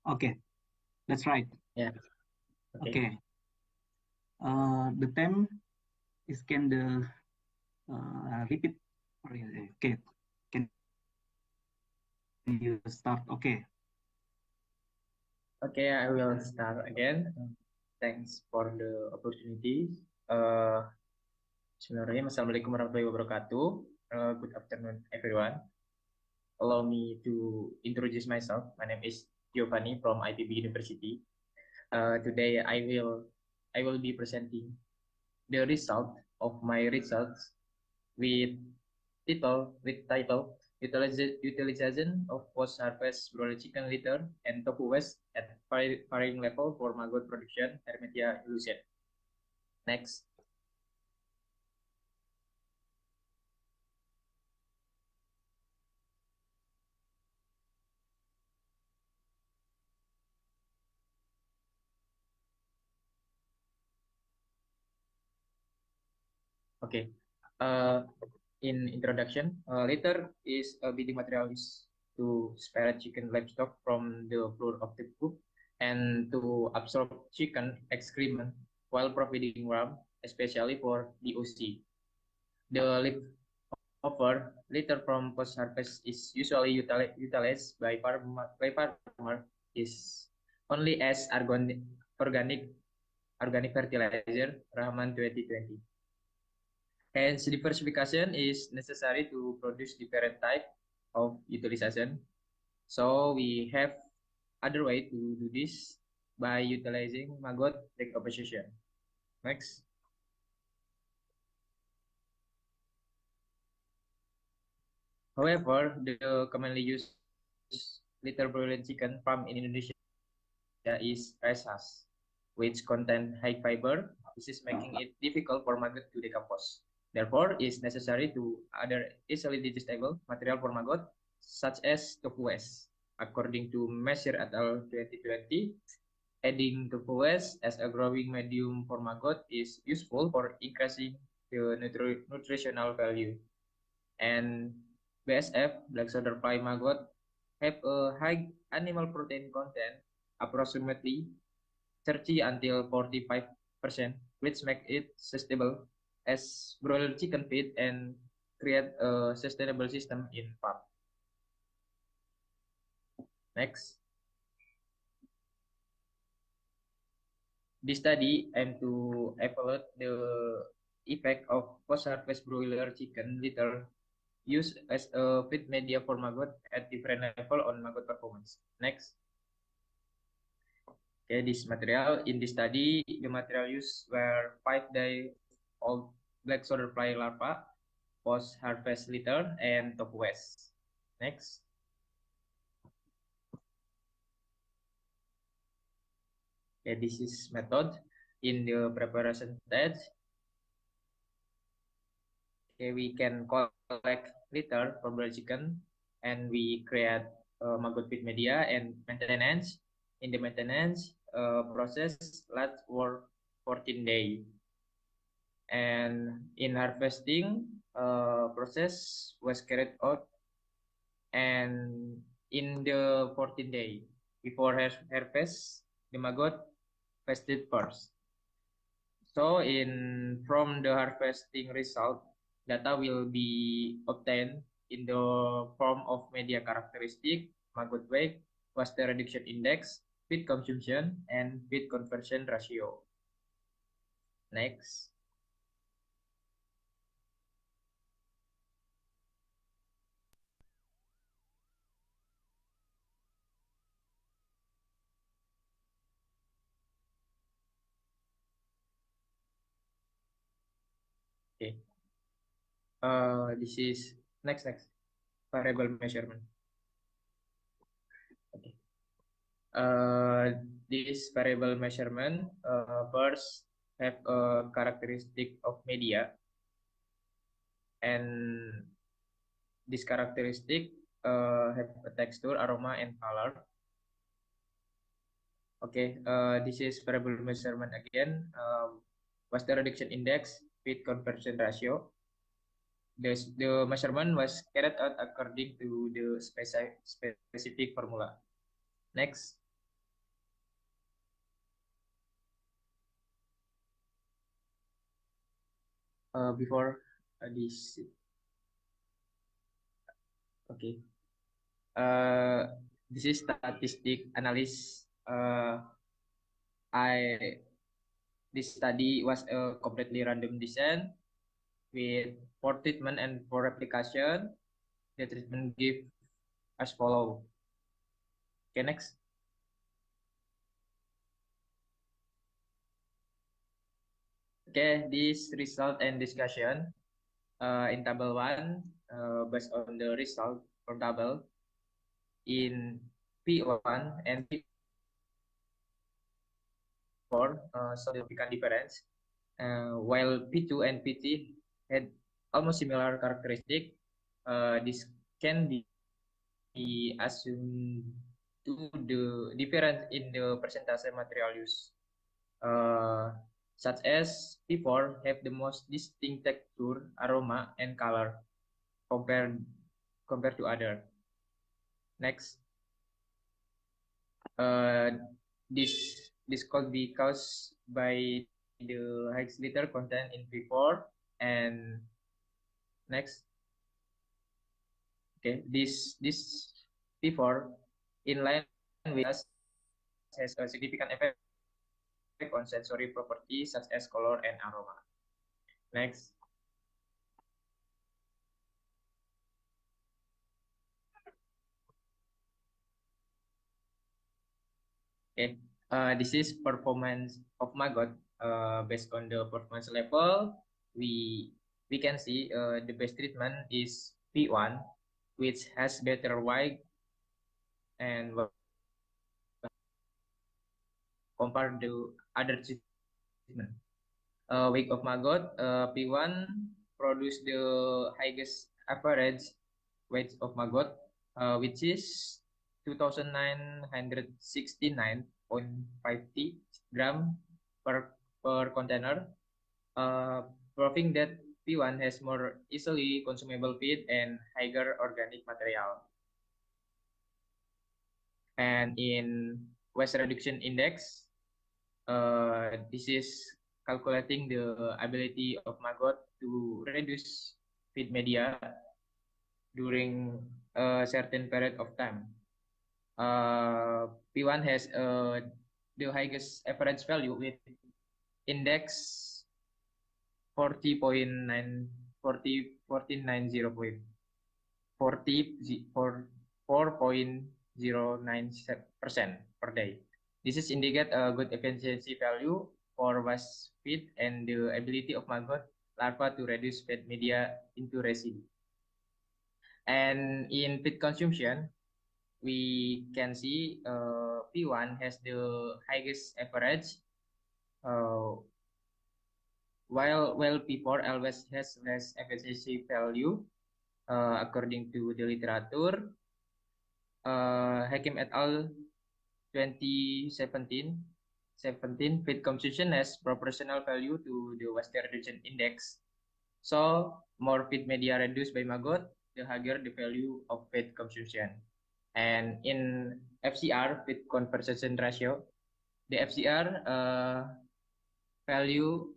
Okay, that's right. Yeah. Okay. The time is can the repeat. Okay, can you start? Okay. Okay, I will start again. Thanks for the opportunity. Bismillahirrahmanirrahim. Assalamualaikum warahmatullahi wabarakatuh. Good afternoon, everyone. Allow me to introduce myself. My name is Giovanni from IPB University. Today, I will be presenting the result of my results with title utilization of post-harvest broiler chicken litter and tofu waste at varying level for maggot production Hermetia illusion. Next. Okay. In introduction, litter is a building material used to separate chicken livestock from the floor of the coop and to absorb chicken excrement while providing warmth, especially for DOC. The leftover litter from post-harvest is usually utilized by farmer is only as organic fertilizer Rahman 2020. Hence, diversification is necessary to produce different type of utilization. So we have other way to do this by utilizing maggot decomposition. Next. However, the commonly used litter broiler chicken farm in Indonesia is rice husk, which contain high fiber. This is making it difficult for maggot to decompose. Therefore, it's necessary to other easily digestible material for maggot, such as tofu waste. According to Measure et al. 2020, adding tofu waste as a growing medium for maggot is useful for increasing the nutritional value. And BSF, black soldier fly maggot, have a high animal protein content, approximately 30 until 45%, which make it sustainable as broiler chicken feed and create a sustainable system in farm. Next. This study aimed to evaluate the effect of post-harvest broiler chicken litter used as a feed media for maggot at different level on maggot performance. Next. Okay, this material in this study, the material used were 5-day-old black soldier fly larva, post-harvest litter, and tofu waste. Next. Okay, this is method in the preparation stage. Okay, we can collect litter from broiler chicken, and we create maggot feed media and maintenance. In the maintenance process, lasts for 14 days. And in harvesting process was carried out and in the 14 day before harvest, the maggot harvested first. So from the harvesting result, data will be obtained in the form of media characteristic, maggot weight, water reduction index, feed consumption, and feed conversion ratio. Next. Okay. This is next variable measurement. Okay. This variable measurement first have a characteristic of media, and this characteristic have a texture, aroma, and color. Okay, this is variable measurement again. Water reduction index, feed conversion ratio. The measurement was carried out according to the specific formula. Next. before this. Okay. This is statistic analysis. This study was a completely random design with 4 treatment and 4 replication. The treatment give as follow. Okay, next. Okay, this result and discussion in table 1, based on the result from table in P1 and P4 so significant difference, while P2 and P3 had almost similar characteristic. This can be assumed to the difference in the percentage material use, such as P4 have the most distinct texture, aroma, and color compared to other. Next, this could be caused by the high glitter content in P4. And next, okay, this P4 in line with us has a significant effect on sensory properties such as color and aroma. Next. Okay, this is performance of maggot. Based on the performance level, we can see the best treatment is P1, which has better weight and compared to other treatment. Weight of maggot, P1 produce the highest average weight of maggot, which is 2,969.50 gram per container, proving that P1 has more easily consumable feed and higher organic material. And in waste reduction index, this is calculating the ability of maggot to reduce feed media during a certain period of time. P1 has the highest average value with index 40.9 4.09% per day. This is indicate a good efficiency value for waste feed and the ability of maggot larva to reduce feed media into residue. And in feed consumption, we can see P1 has the highest average, while P4 always has less efficiency value, according to the literature. Hakim et al. 2017 feed consumption has proportional value to the waste reduction index. So more feed media reduced by maggot, the higher the value of feed consumption. And in FCR, feed conversion ratio, the FCR value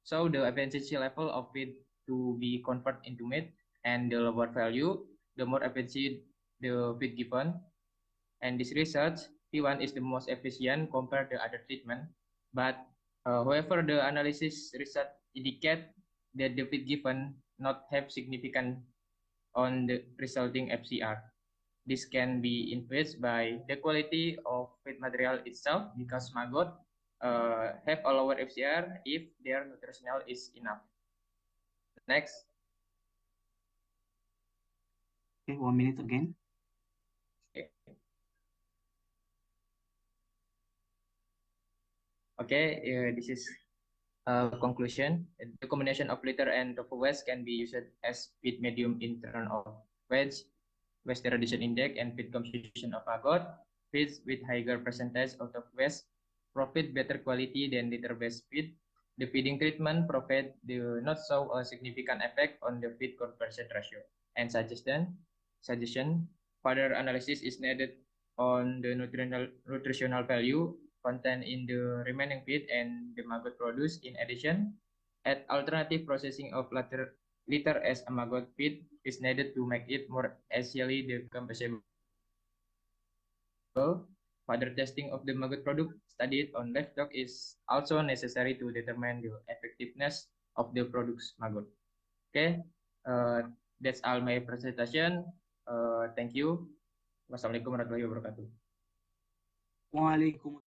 show the efficiency level of feed to be converted into meat, and the lower value, the more efficient the feed given. And this research, P1 is the most efficient compared to other treatment. But however, the analysis result indicate that the feed given not have significant on the resulting FCR. This can be influenced by the quality of feed material itself, because maggot have a lower FCR if their nutritional is enough. Next. Okay, 1 minute again. Okay, this is conclusion. The combination of litter and tofu waste can be used as feed medium in terms of waste reduction index, and feed consumption of maggot. Feeds with higher percentage of waste provide better quality than litter-based feed. The feeding treatment provide the not so a significant effect on the feed conversion ratio. And suggestion, further analysis is needed on the nutritional value content in the remaining feed and the maggot produce. In addition, At alternative processing of litter as a maggot feed is needed to make it more easily decomposable. Further testing of the maggot product studied on livestock is also necessary to determine the effectiveness of the product's maggot. Okay, that's all my presentation. Thank you. Wassalamualaikum warahmatullahi wabarakatuh. Waalaikumsalam.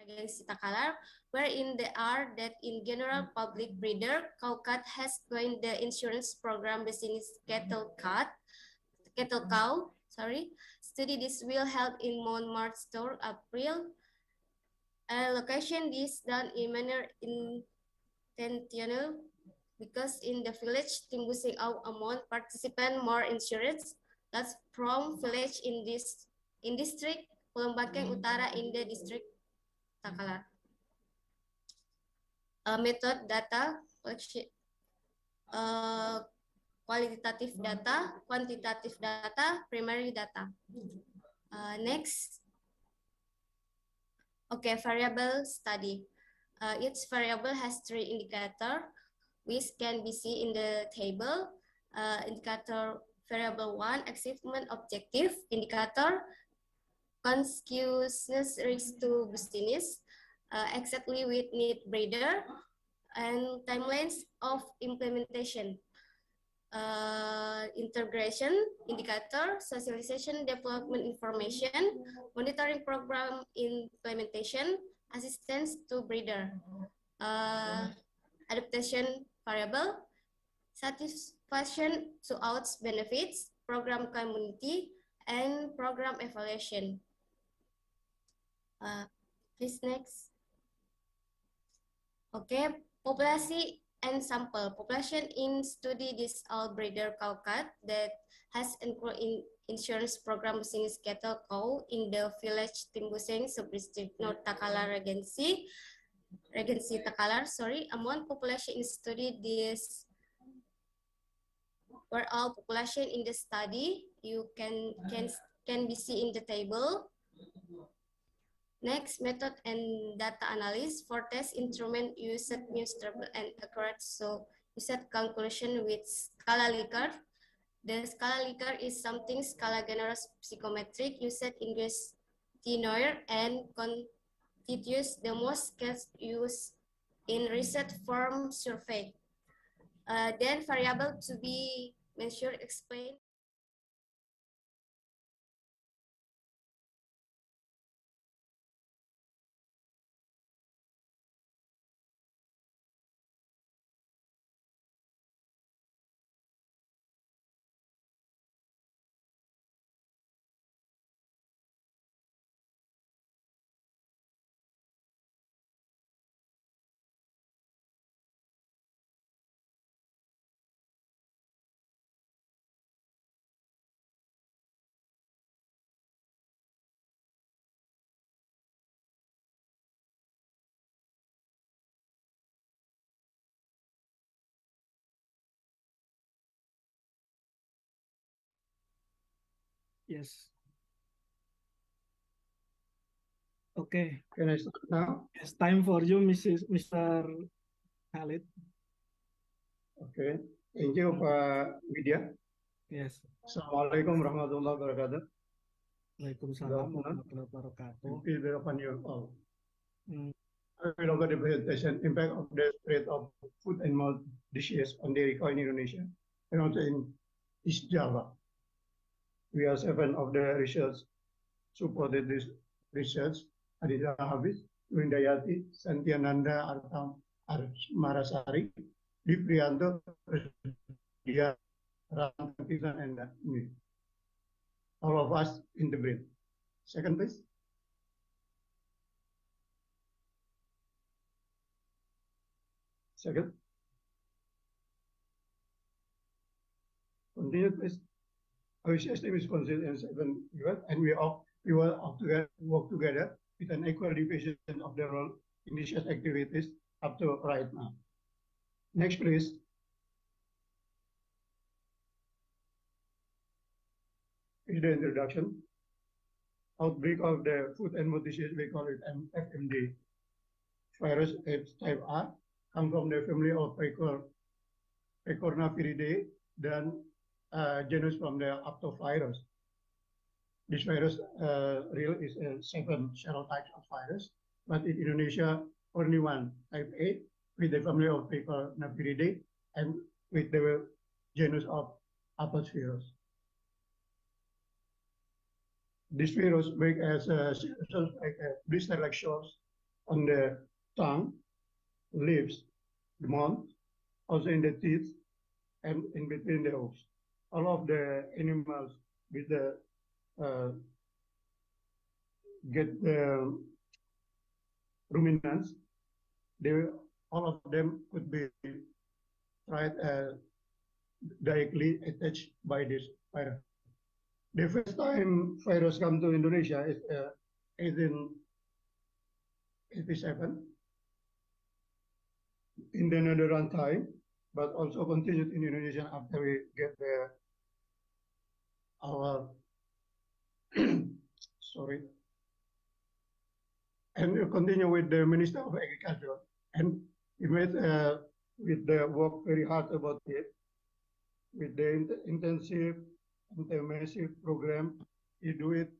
Against Takalar, wherein they are that in general public breeder, Cowcat has joined the insurance program business cattle cow. Study this will help in March to April. Location this done in manner intentional because in the village timbusing out amount participant more insurance. That's from village in district Pulau Utara in the district Takalar. Method data collection, qualitative data, quantitative data, primary data. Next. Okay, variable study. Each variable has 3 indicators, which can be seen in the table. Indicator variable 1, achievement objective. Indicator consciousness risk to business, exactly with need breeder, and timelines of implementation. Integration indicator, socialization development information, monitoring program implementation, assistance to breeder, adaptation variable, satisfaction to outs benefits, program community, and program evaluation. Please next. Okay, populasi and sample population in study this all breeder cow cat that has included in insurance program business cattle cow in the village Timbuseng, subdistrict North Takala Regency Takalar, among population in study this were all population in the study you can be seen in the table. Next, method and data analysis for test instrument used measurable and accurate. So you set conclusion with scala Likert. The scala Likert is something scala generous psychometric used English tenor and constitutes the most case used in research form survey. Then variable to be measured explain. Yes. Okay. Can I start now? It's time for you, Mr. Khalid. Okay. Thank you, Pak Widya. Yes. Assalamualaikum warahmatullahi wabarakatuh. Waalaikumsalam warahmatullahi wabarakatuh. Good upon you all. Hmm. I will look at the presentation impact of the spread of foot and mouth disease on dairy cow in Indonesia and also in East Java. We are 7 of the research supported this research. Aditya Habis, Windayati, Santiananda, Artam, Marasari, Diprianto, Dia, Rampisan, and me. All of us in the breed. Second, please. Second. Continue, please. Our system is consistent in 7 units, and we will work together with an equal division of the role in these activities up to right now. Next, please. Is the introduction. Outbreak of the foot and mouth disease, we call it FMD. Virus type R come from the family of Pecornaviridae, then genus from the aptovirus. This virus real is 7 serotypes of virus, but in Indonesia only one type A with the family of Pecornaviridae and with the genus of aptovirus. This virus make as like blister-like sores on the tongue, lips, the mouth, also in the teeth, and in between the hooves. All of the animals with the get the ruminants, all of them could be tried directly attached by this virus. The first time virus come to Indonesia is 1887 in the Netherlands time, but also continued in Indonesia after we get our sorry, and we continue with the Minister of Agriculture, and we made with the work very hard about it with the intensive and the massive program. We do it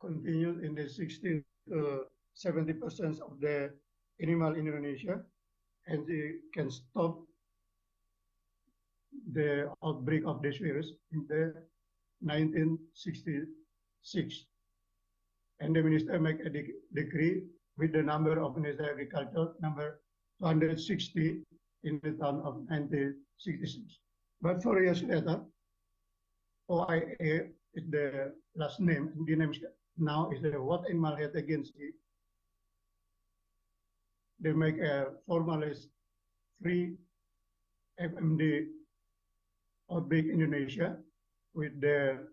continue in the 60 to 70% of the animal in Indonesia, and they can stop the outbreak of this virus in the 1966. And the minister make a decree with the number of Minister of Agriculture, number 260 in the town of 1966. But 4 years later, OIA is the last name, and the name now is the World Animal Health Agency. They make a free FMD outbreak in Indonesia with the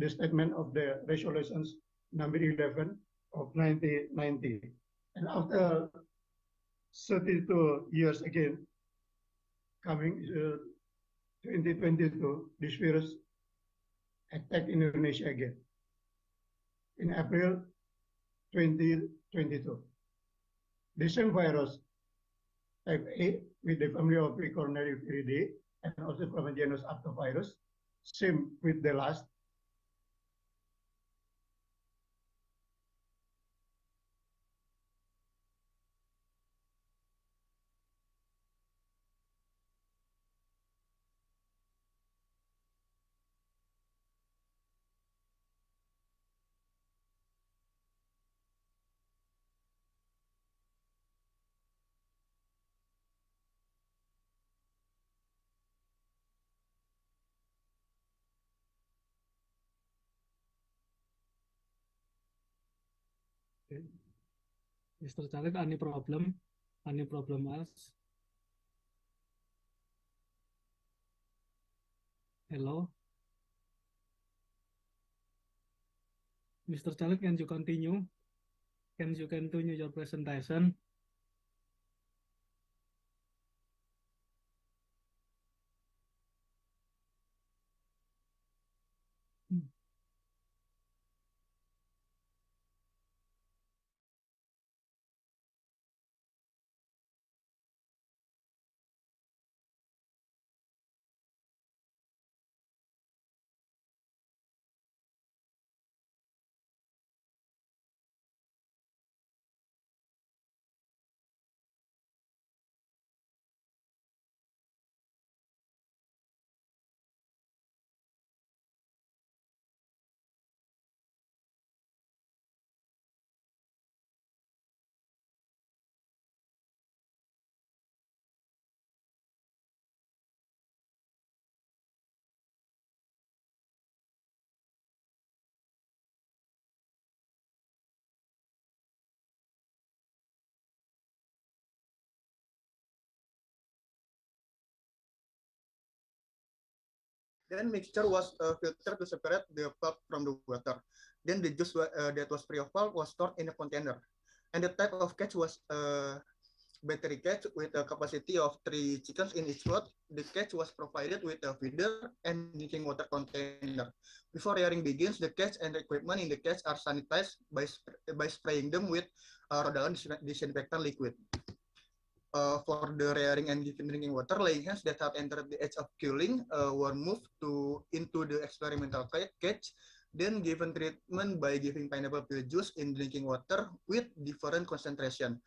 statement of the resolutions number 11 of 1990. And after 32 years again, coming 2022, this virus attacked Indonesia again in April 2022. The same virus, type A, with the family of coronary viridae and also from a genus Aptovirus, same with the last. Okay. Mr. Khalid, any problem? Any problem else? Hello? Mr. Khalid, can you continue? Can you continue your presentation? Then mixture was filtered to separate the pulp from the water. Then the juice that was free of pulp was stored in a container. And the type of catch was battery catch with a capacity of 3 chickens in each lot. The catch was provided with a feeder and drinking water container. Before rearing begins, the catch and the equipment in the catch are sanitized by spraying them with Rodalan disinfectant liquid. For the rearing and drinking water, laying hens that have entered the age of culling were moved into the experimental cage, then given treatment by giving pineapple peel juice in drinking water with different concentration.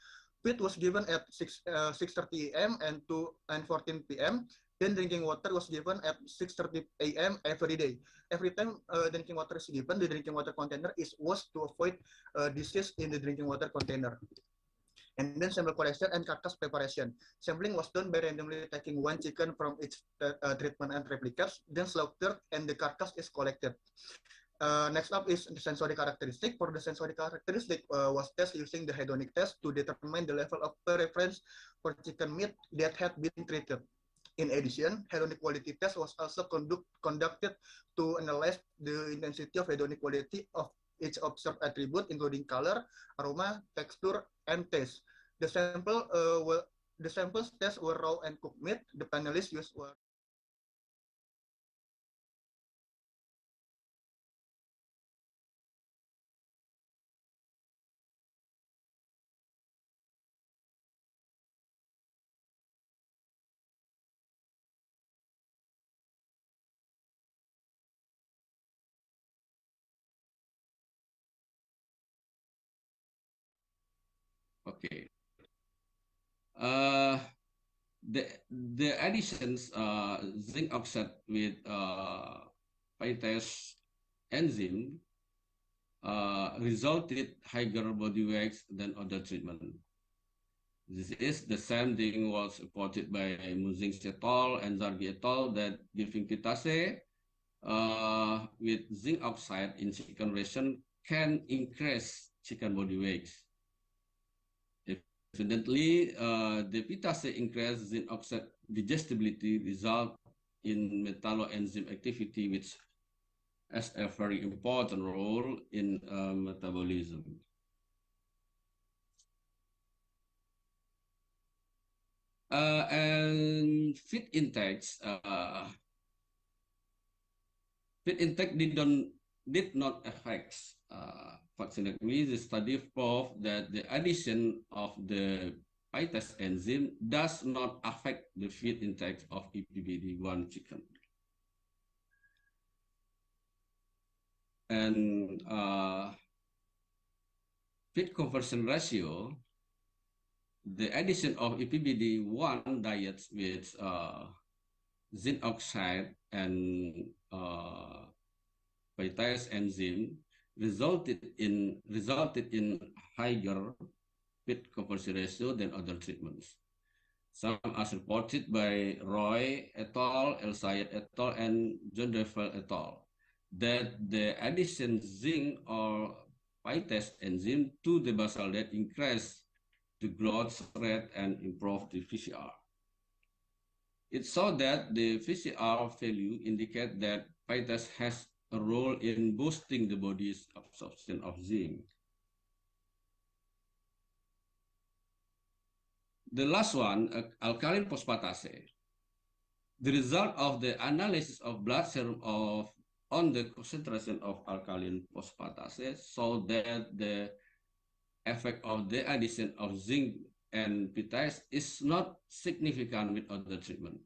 Feed was given at 6:30 a.m. and 14 p.m. Then drinking water was given at 6:30 a.m. every day. Every time drinking water is given, the drinking water container is washed to avoid disease in the drinking water container. And then sample collection and carcass preparation. Sampling was done by randomly taking one chicken from each treatment and replicas, then slaughtered and the carcass is collected. Next up is the sensory characteristic. For the sensory characteristic was tested using the hedonic test to determine the level of preference for chicken meat that had been treated. In addition, hedonic quality test was also conducted to analyze the intensity of hedonic quality of each observed attribute, including color, aroma, texture, and taste. The samples test were raw and cooked meat. The panelists used were Okay. The additions zinc oxide with phytase enzyme resulted higher body weights than other treatment. This is the same thing was reported by Muzing et al. And Zargi et al. That giving phytase with zinc oxide in chicken ration can increase chicken body weight. If Evidently, the pitase increased zinc oxide digestibility result in metalloenzyme activity, which has a very important role in metabolism. And feed intakes, did not affect fortunately. The study proved that the addition of the PITase enzyme does not affect the feed intake of EPBD1 chicken. And feed conversion ratio, the addition of EPBD1 diets with zinc oxide and PITase enzyme resulted in higher feed conversion ratio than other treatments. Some as reported by Roy et al., El Sayed et al., and John Devil et al., that the addition zinc or PITase enzyme to the basal diet increased the growth rate and improved the VCR. It saw that the VCR value indicate that PITase has a role in boosting the body's absorption of zinc. The last one, alkaline phosphatase. The result of the analysis of blood serum on the concentration of alkaline phosphatase showed that the effect of the addition of zinc and PITase is not significant with other treatment.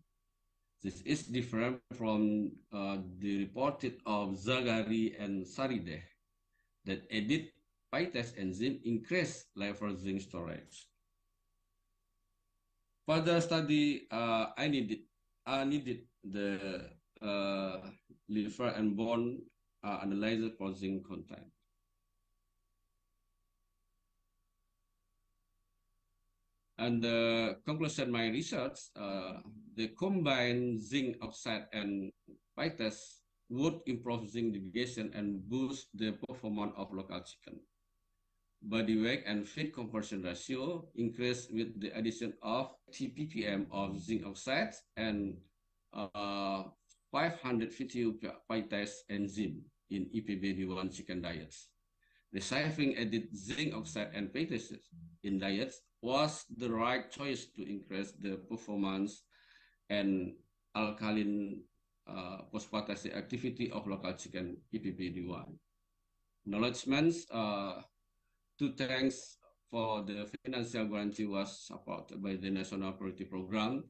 This is different from the reported of Zagari and Sarideh that added PITase enzyme increased liver zinc storage. Further study, I needed the liver and bone analyzer for zinc content. And the conclusion of my research, the combined zinc oxide and PITase would improve zinc degradation and boost the performance of local chicken. Body weight and feed conversion ratio increased with the addition of 3 ppm of zinc oxide and 550 PITase enzyme in EPBD1 chicken diets. Receiving added zinc oxide and PITase in diets was the right choice to increase the performance and alkaline phosphatase activity of local chicken EPBD1. Acknowledgements to thanks for the financial guarantee was supported by the National Priority Program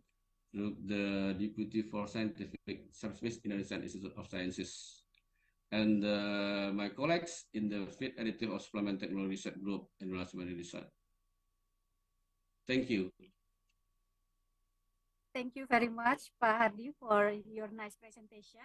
through the Deputy for Scientific Service Indonesian Institute of Sciences and my colleagues in the Feed Additive of Supplement Technology Research Group in Relation Research. Thank you. Thank you very much, Pak Hardi, for your nice presentation.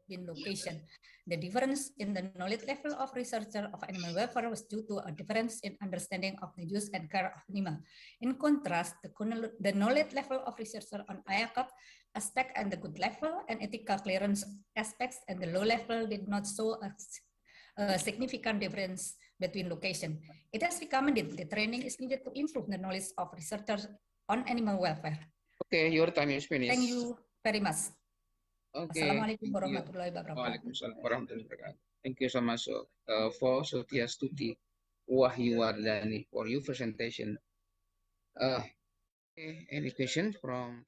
In location. The difference in the knowledge level of researcher of animal welfare was due to a difference in understanding of the use and care of animal. In contrast, the knowledge level of researcher on ICAST aspect and the good level and ethical clearance aspects and the low level did not show a significant difference between location. It has recommended the training is needed to improve the knowledge of researchers on animal welfare. Okay, your time is finished. Thank you very much. Okay. Assalamualaikum warahmatullahi wabarakatuh. Waalaikumsalam warahmatullahi wabarakatuh. Thank you so much for Setia Stuti Wahyu Wardani for your presentation. Okay, any questions from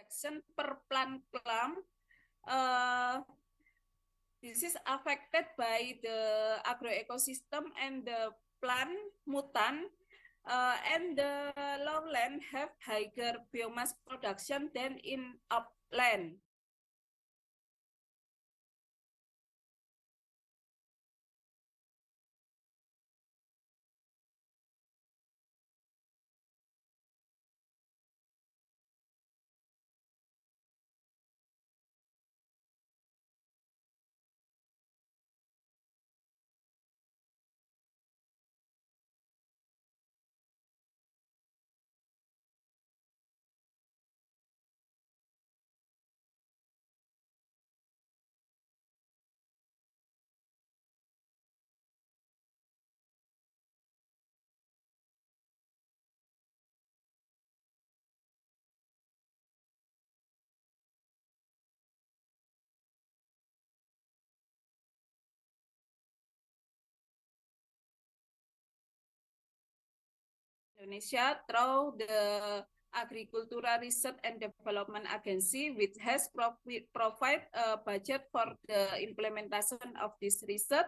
production per plant clump. This is affected by the agroecosystem and the plant mutant, and the lowland have higher biomass production than in upland. Indonesia through the Agricultural Research and Development Agency, which has provide a budget for the implementation of this research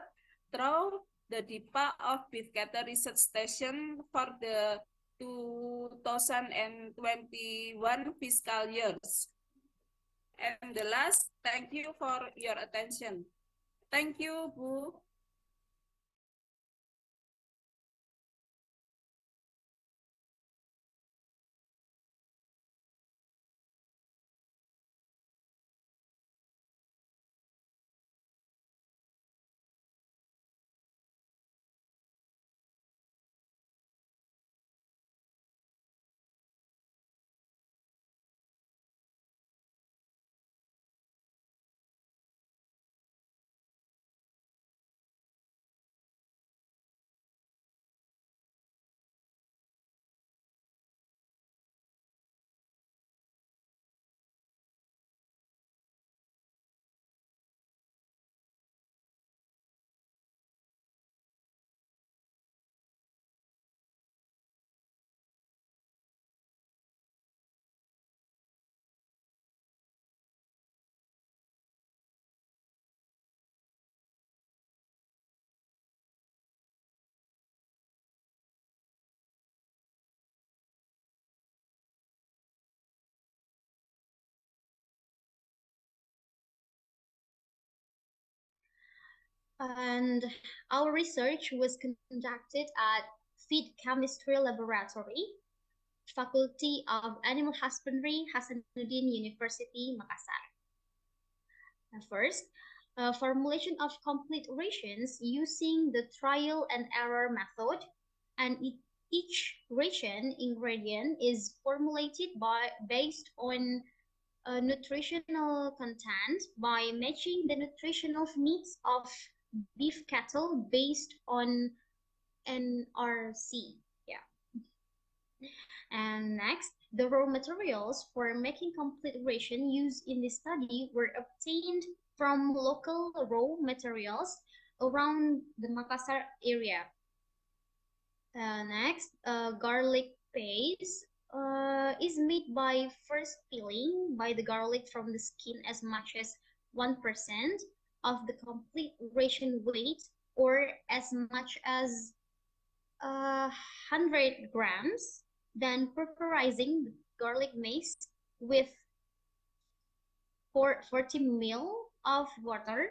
through the DIPA of Beef Cattle Research Station for the 2021 fiscal years. And the last, thank you for your attention. Thank you, Bu. And our research was conducted at Feed Chemistry Laboratory, Faculty of Animal Husbandry, Hasanuddin University, Makassar. First, formulation of complete rations using the trial and error method, and each ration ingredient is formulated based on nutritional content by matching the nutritional needs of beef cattle based on NRC. Yeah. And next, the raw materials for making complete ration used in this study were obtained from local raw materials around the Makassar area. Next, garlic paste is made by first peeling by the garlic from the skin as much as 1% of the complete ration weight, or as much as 100 grams, then pulverizing the garlic mace with 40 ml of water,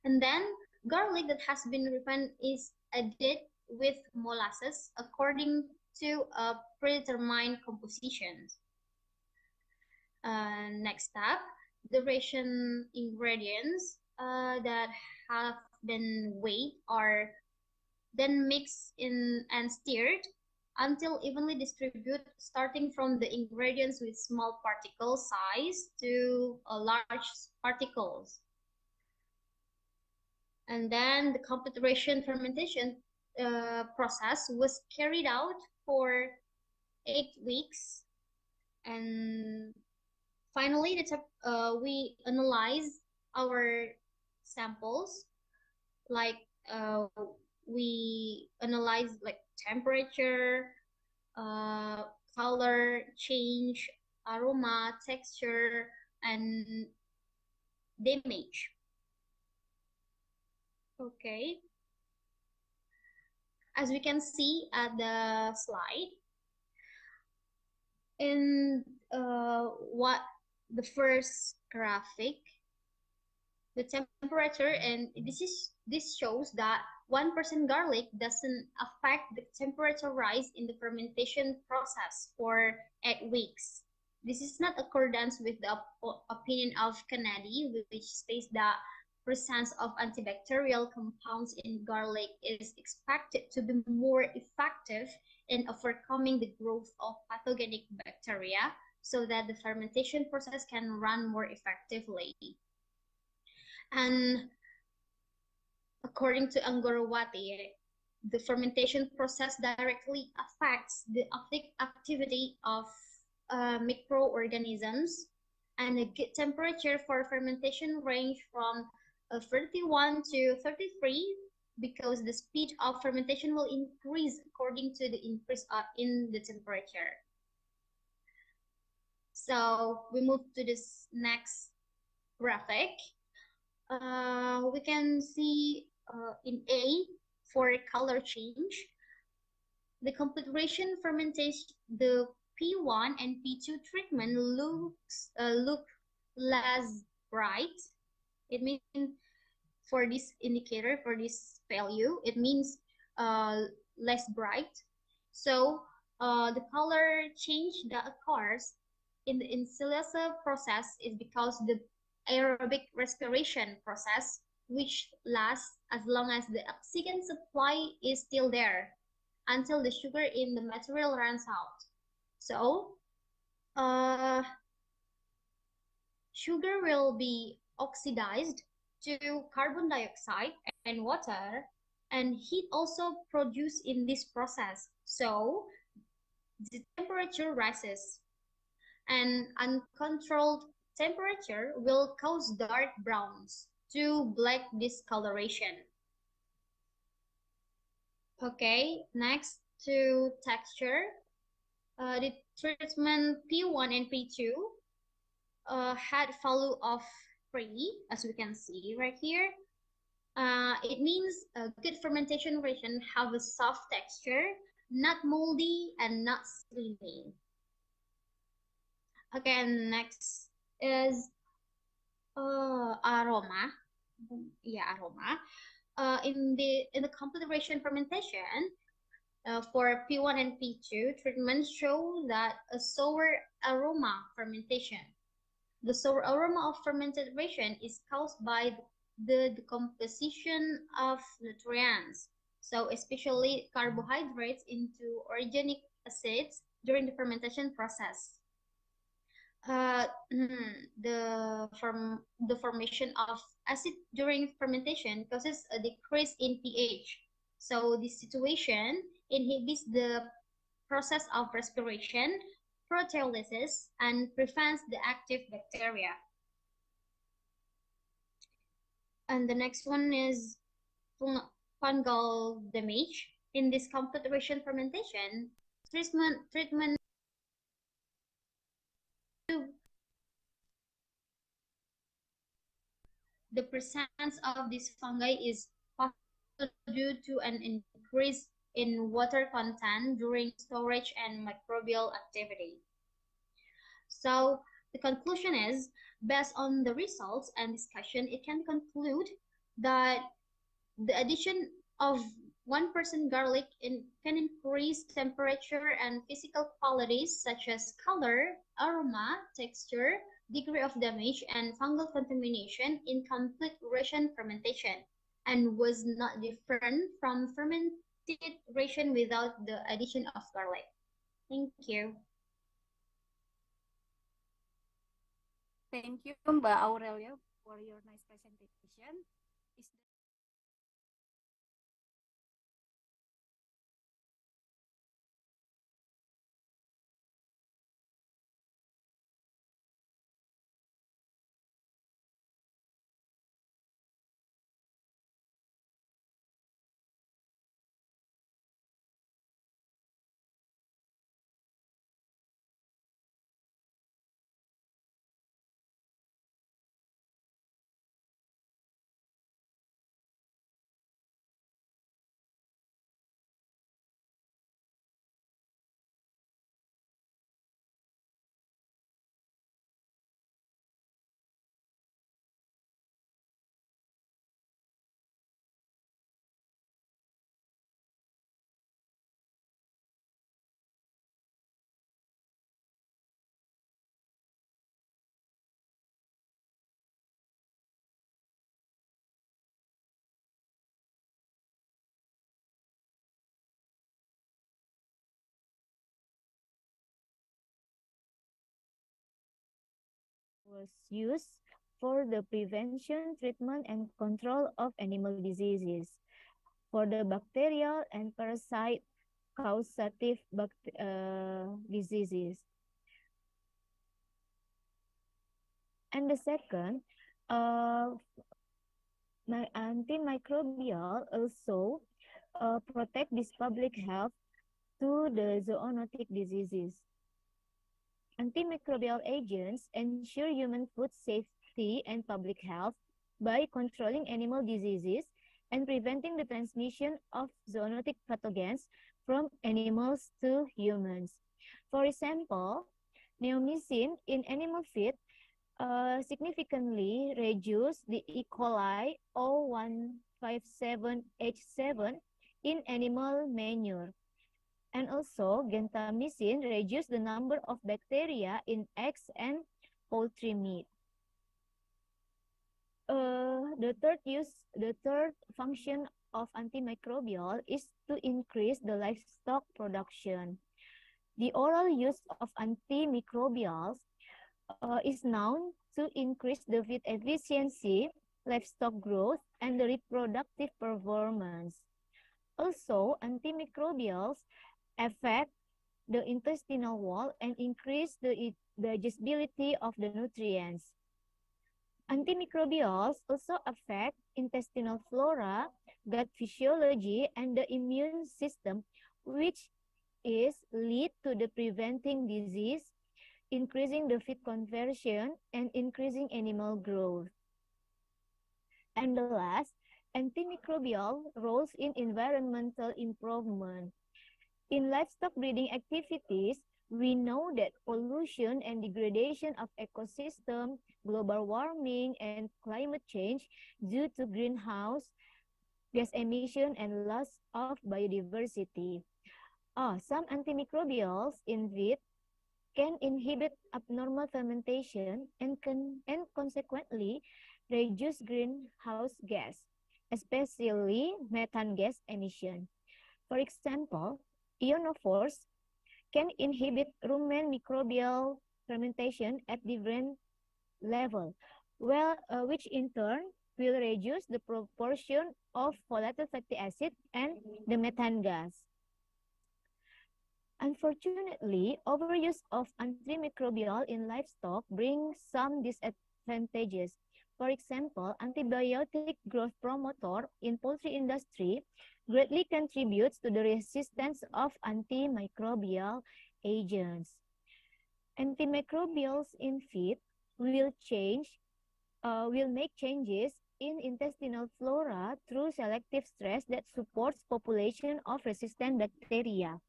and then garlic that has been refined is added with molasses according to a predetermined composition. Next up, the ration ingredients that have been weighed are then mixed in and stirred until evenly distributed, starting from the ingredients with small particle size to large particles. And then the complete ration fermentation process was carried out for 8 weeks. And finally, we analyzed our samples, like we analyzed like temperature, color change, aroma, texture, and damage. Okay. As we can see at the slide, in what the first graphic, the temperature, and this shows that 1% garlic doesn't affect the temperature rise in the fermentation process for 8 weeks. This is not accordance with the opinion of Kennedy, which states that presence of antibacterial compounds in garlic is expected to be more effective in overcoming the growth of pathogenic bacteria so that the fermentation process can run more effectively. And according to Angorowati, the fermentation process directly affects the activity of microorganisms, and a good temperature for fermentation range from 31 to 33 because the speed of fermentation will increase according to the increase in the temperature. So we move to this next graphic. We can see in A for color change, the configuration fermentation, the P1 and P2 treatment look less bright. It means for this indicator, for this value, it means less bright. So the color change that occurs in the ensilasa process is because the aerobic respiration process, which lasts as long as the oxygen supply is still there until the sugar in the material runs out. So sugar will be oxidized to carbon dioxide and water, and heat also produced in this process. So the temperature rises, and uncontrolled temperature will cause dark browns to black discoloration. Okay, next to texture. The treatment P1 and P2 had value of 3, as we can see right here. It means a good fermentation region have a soft texture, not moldy and not slimy. Again, next is aroma. Yeah, aroma. In the configuration fermentation, for P1 and P2, treatments show that a sour aroma fermentation. The sour aroma of fermentation is caused by the decomposition of nutrients, so especially carbohydrates into organic acids during the fermentation process. The formation of acid during fermentation causes a decrease in pH. So this situation inhibits the process of respiration, proteolysis, and prevents the active bacteria. And the next one is fungal damage. In this configuration fermentation, treatment the presence of this fungi is possible due to an increase in water content during storage and microbial activity. So the conclusion is, based on the results and discussion, it can conclude that the addition of 1% garlic can increase temperature and physical qualities such as color, aroma, texture, degree of damage, and fungal contamination in complete ration fermentation, and was not different from fermented ration without the addition of garlic. Thank you. Thank you, Mbak Aurelia, for your nice presentation. was used for the prevention, treatment, and control of animal diseases, for the bacterial and parasite causative diseases. And the second, antimicrobial also protect this public health to the zoonotic diseases. Antimicrobial agents ensure human food safety and public health by controlling animal diseases and preventing the transmission of zoonotic pathogens from animals to humans. For example, neomycin in animal feed significantly reduce the E. coli O157H7 in animal manure. And also, gentamicin reduce the number of bacteria in eggs and poultry meat. The third function of antimicrobial is to increase the livestock production. The oral use of antimicrobials is known to increase the feed efficiency, livestock growth, and the reproductive performance. Also, antimicrobials affect the intestinal wall and increase the digestibility of the nutrients. Antimicrobials also affect intestinal flora, gut physiology, and the immune system, which is lead to the preventing disease, increasing the feed conversion, and increasing animal growth. And the last, antimicrobial roles in environmental improvement. In livestock breeding activities, we know that pollution and degradation of ecosystem, global warming, and climate change due to greenhouse gas emission and loss of biodiversity. Some antimicrobials in feed can inhibit abnormal fermentation and consequently reduce greenhouse gas, especially methane gas emission. For example, ionophores can inhibit rumen microbial fermentation at different level, which in turn will reduce the proportion of volatile fatty acid and the methane gas. Unfortunately, overuse of antimicrobial in livestock brings some disadvantages. For example, antibiotic growth promoter in poultry industry greatly contributes to the resistance of antimicrobial agents. Antimicrobials in feed will make changes in intestinal flora through selective stress that supports population of resistant bacteria.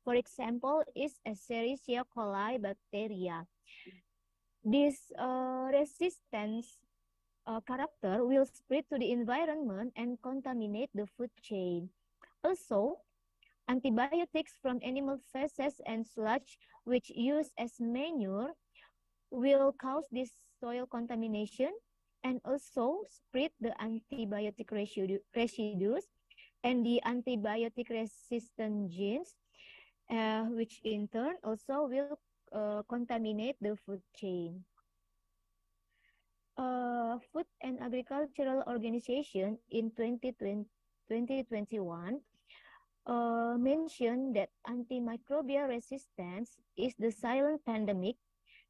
For example, is Escherichia coli bacteria. This resistance character will spread to the environment and contaminate the food chain. Also, antibiotics from animal feces and sludge, which used as manure, will cause this soil contamination and also spread the antibiotic residues and the antibiotic resistant genes, which in turn also will contaminate the food chain. Food and Agricultural Organization in 2021 mentioned that antimicrobial resistance is the silent pandemic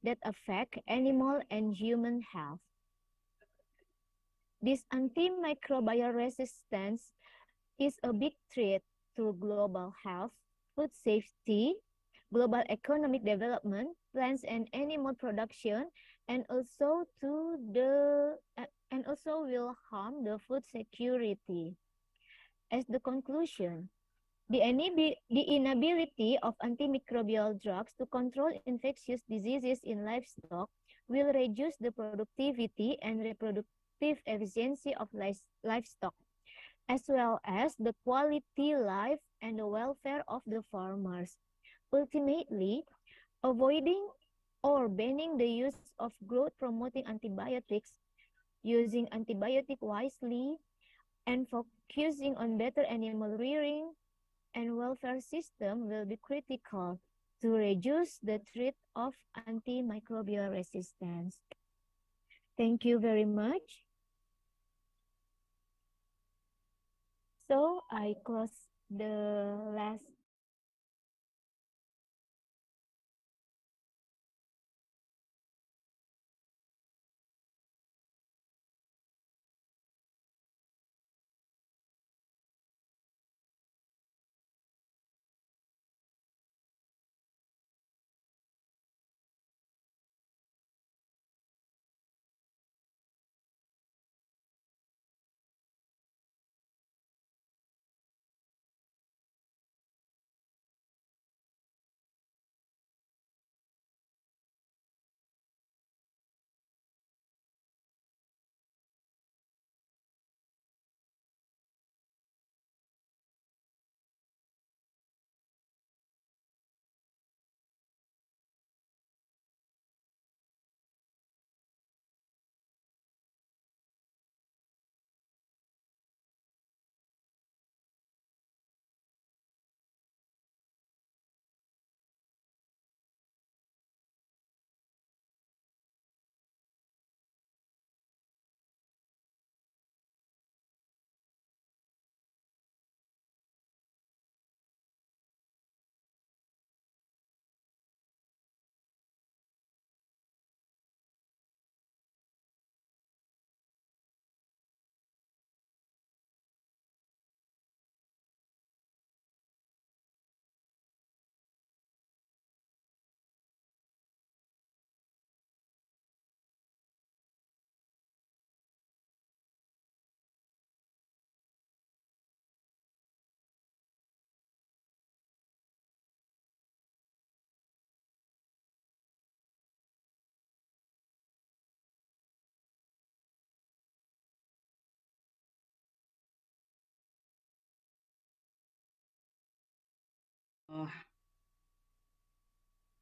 that affect animal and human health. This antimicrobial resistance is a big threat to global health, food safety, global economic development, plants and animal production, and also will harm the food security. As the conclusion, the inability of antimicrobial drugs to control infectious diseases in livestock will reduce the productivity and reproductive efficiency of livestock, as well as the quality life and the welfare of the farmers. Ultimately, avoiding or banning the use of growth-promoting antibiotics, using antibiotic wisely, and focusing on better animal rearing and welfare system will be critical to reduce the threat of antimicrobial resistance. Thank you very much. So I close the last.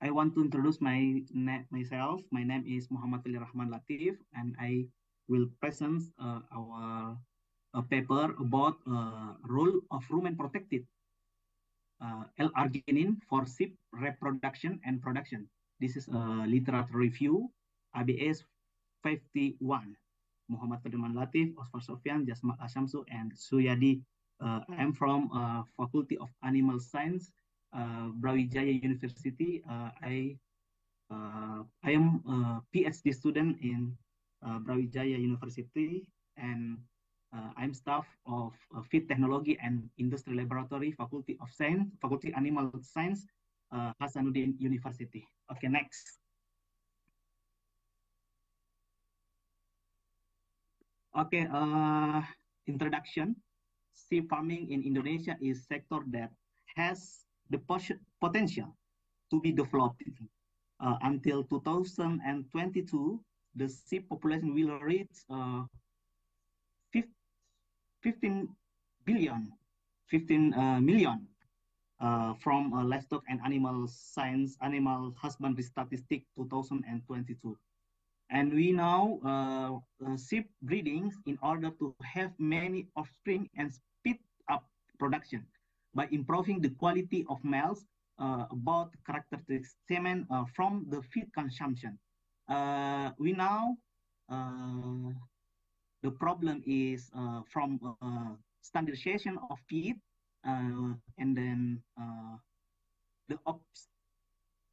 I want to introduce myself. My name is Muhammad Ali Rahman Latif, and I will present our paper about role of rumen protected L-arginine for sheep reproduction and production. This is a literature review, ABS 51. Muhammad Federman Latif, Oscar Sofian, Jasma Asamsu, and Suyadi. I'm from Faculty of Animal Science, Brawijaya University. I am a PhD student in Brawijaya University, and I'm staff of Feed Technology and Industry Laboratory, Faculty of Science, Faculty Animal Science, Hasanuddin University. Okay, next. Okay, introduction. Sheep farming in Indonesia is sector that has the potential to be developed. Until 2022, the sheep population will reach 15 million from livestock and animal science, animal husbandry statistic 2022. And we now sheep breeding in order to have many offspring and speed up production by improving the quality of males, about characteristics semen from the feed consumption. We now the problem is from standardization of feed, and then the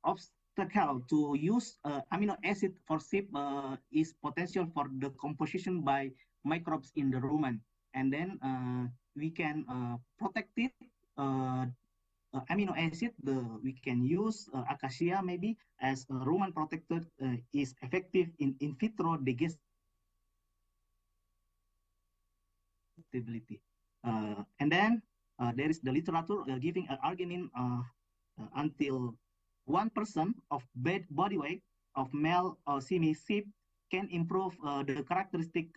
obstacle to use amino acid for sheep is potential for the composition by microbes in the rumen, and then we can protect it. Amino acid, we can use acacia maybe as a rumen protector, is effective in vitro digestibility. And then there is the literature giving arginine until 1% of body weight of male or semi sheep can improve the characteristic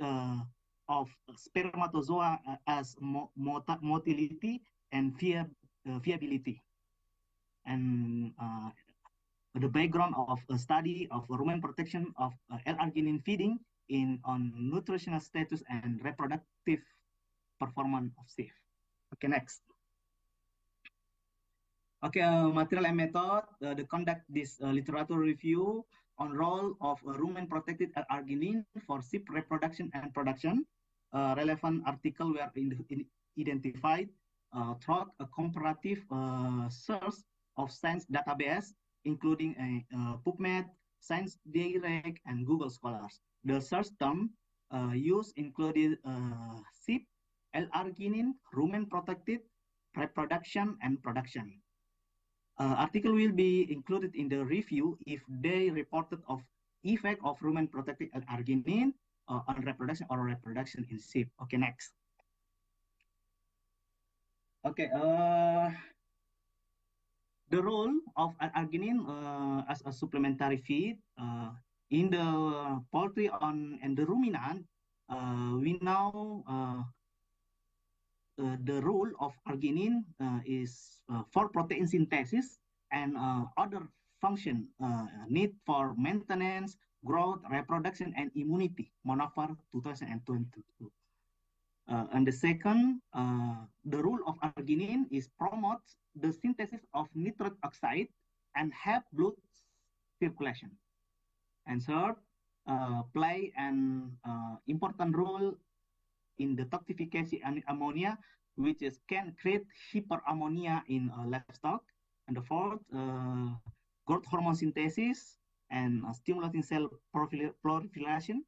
of spermatozoa as motility and viability. And the background of a study of rumen protection of L-arginine feeding on nutritional status and reproductive performance of sheep. Okay, next. Okay, material and method. The conduct this literature review on role of rumen protected arginine for sheep reproduction and production. Relevant article were identified through a comparative search of science database, including PubMed, Science Direct, and Google Scholars. The search term used included sheep, L-arginine, rumen protected, reproduction, and production. Article will be included in the review if they reported of effect of rumen protected L-arginine on reproduction or reproduction in sheep. Okay, next. Okay, the role of arginine as a supplementary feed in the poultry and the ruminant, we know the role of arginine is for protein synthesis and other function need for maintenance, growth, reproduction, and immunity, Monover 2022. And the second, the role of arginine is promotes the synthesis of nitric oxide and help blood circulation. And third, play an important role in the toxification and ammonia, which can create hyperammonia in livestock. And the fourth, growth hormone synthesis and stimulating cell proliferation.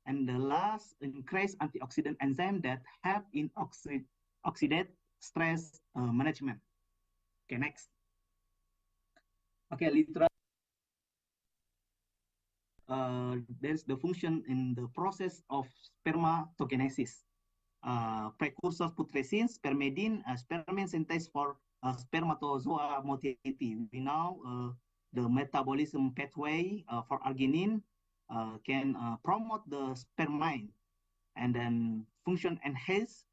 And the last, increase antioxidant enzyme that help in oxidate stress management. Okay, next. Okay, literature. There's the function in the process of spermatogenesis. Precursor putrescins, spermidine, spermine synthesis for spermatozoa motility. We know the metabolism pathway for arginine can promote the spermine and then function enhance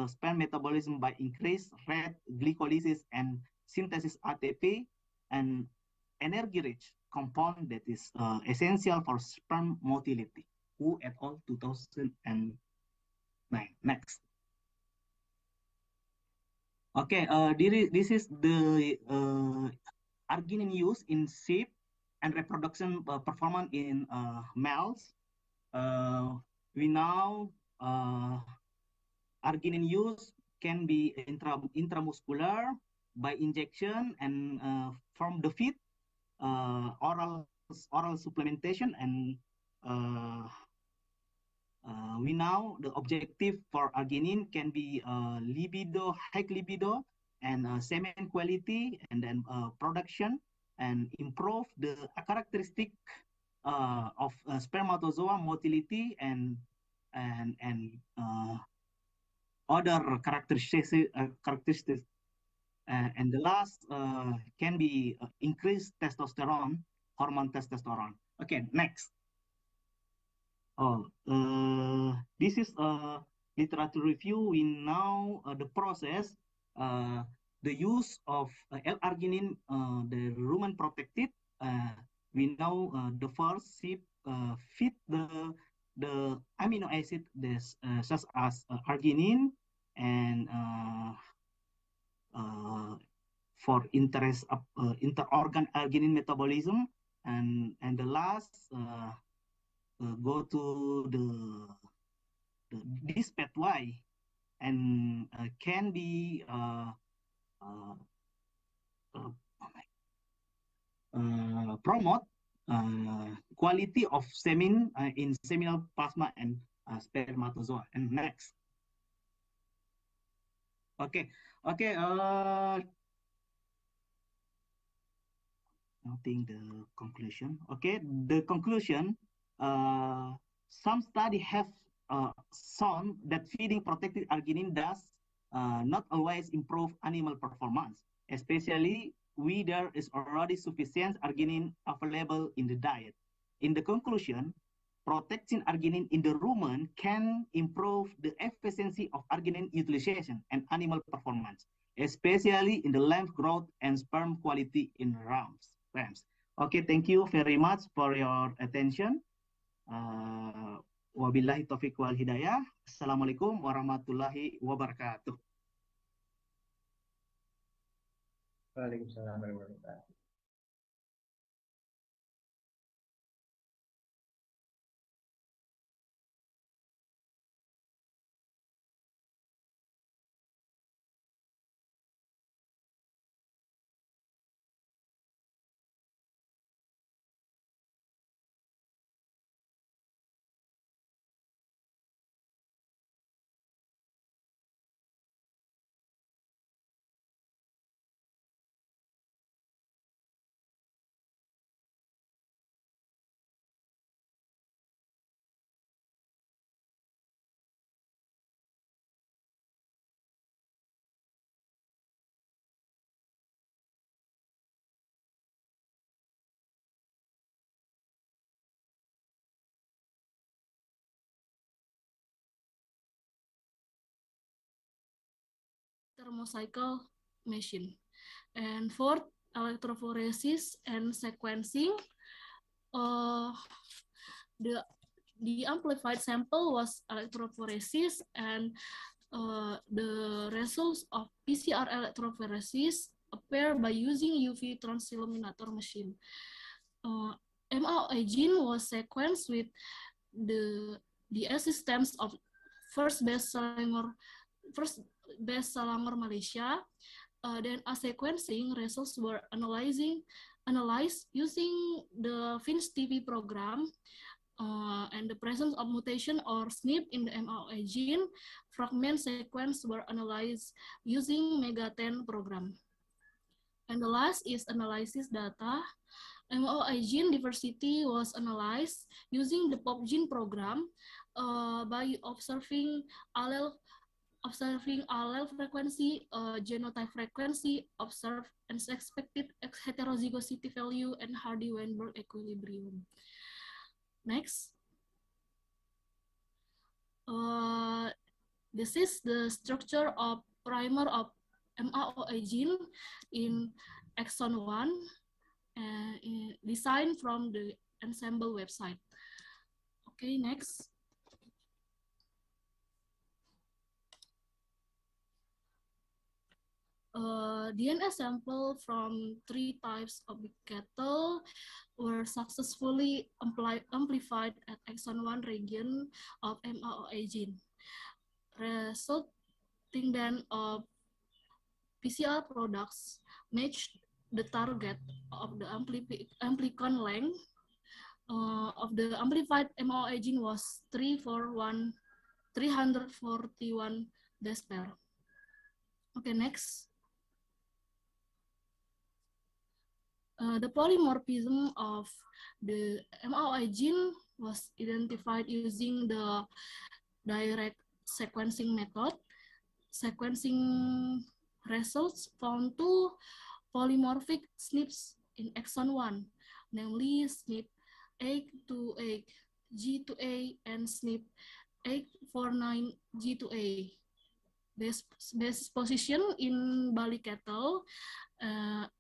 sperm metabolism by increased rate glycolysis and synthesis ATP and energy-rich compound that is essential for sperm motility. Wu et al. 2009. Next. Okay, this is the arginine use in sheep and reproduction performance in males. We know arginine use can be intramuscular by injection and from the feed, oral supplementation, and we know the objective for arginine can be libido, high libido, and semen quality, and then production, and improve the characteristic of spermatozoa motility and other characteristics. And the last can be increased testosterone, hormone testosterone. Okay, next. This is a literature review. We know the process, the use of L-arginine, the rumen protected. We know the first sheep feed the amino acid such as arginine and for interorgan arginine metabolism, and the last go to this pathway and can be promote quality of semen in seminal plasma and spermatozoa. And next. Okay. Noting the conclusion. Okay, the conclusion. Some studies have shown that feeding protected arginine does not always improve animal performance, especially when there is already sufficient arginine available in the diet. In the conclusion, protecting arginine in the rumen can improve the efficiency of arginine utilization and animal performance, especially in the length growth and sperm quality in rams. Okay, thank you very much for your attention. Wabillahi taufiq wal hidayah. Assalamualaikum warahmatullahi wabarakatuh. Waalaikumsalam warahmatullahi wabarakatuh. thermocycle machine. And fourth, electrophoresis and sequencing. The amplified sample was electrophoresis, and the results of PCR electrophoresis appear by using UV transilluminator machine. MAOA gene was sequenced with the assistance of first base Selangor, Malaysia. Then a sequencing results were analyzed using the FINS TV program, and the presence of mutation or SNP in the MAOA gene fragment sequence were analyzed using MEGA10 program. And the last is analysis data. MAOA gene diversity was analyzed using the POP gene program by observing allele frequency, genotype frequency, observed and expected heterozygosity value, and Hardy-Weinberg equilibrium. Next. This is the structure of primer of MAOA gene in exon 1, designed from the Ensemble website. Okay, next. DNA sample from 3 types of big cattle were successfully amplified at exon 1 region of MAOA gene, resulting then of PCR products matched the target of the amplicon length of the amplified MAOA gene was 341 base pair. Okay, next. The polymorphism of the MAOA gene was identified using the direct sequencing method. Sequencing results found 2 polymorphic SNPs in exon 1, namely SNP 828 G2A and SNP 849 G2A. Base position in Bali cattle,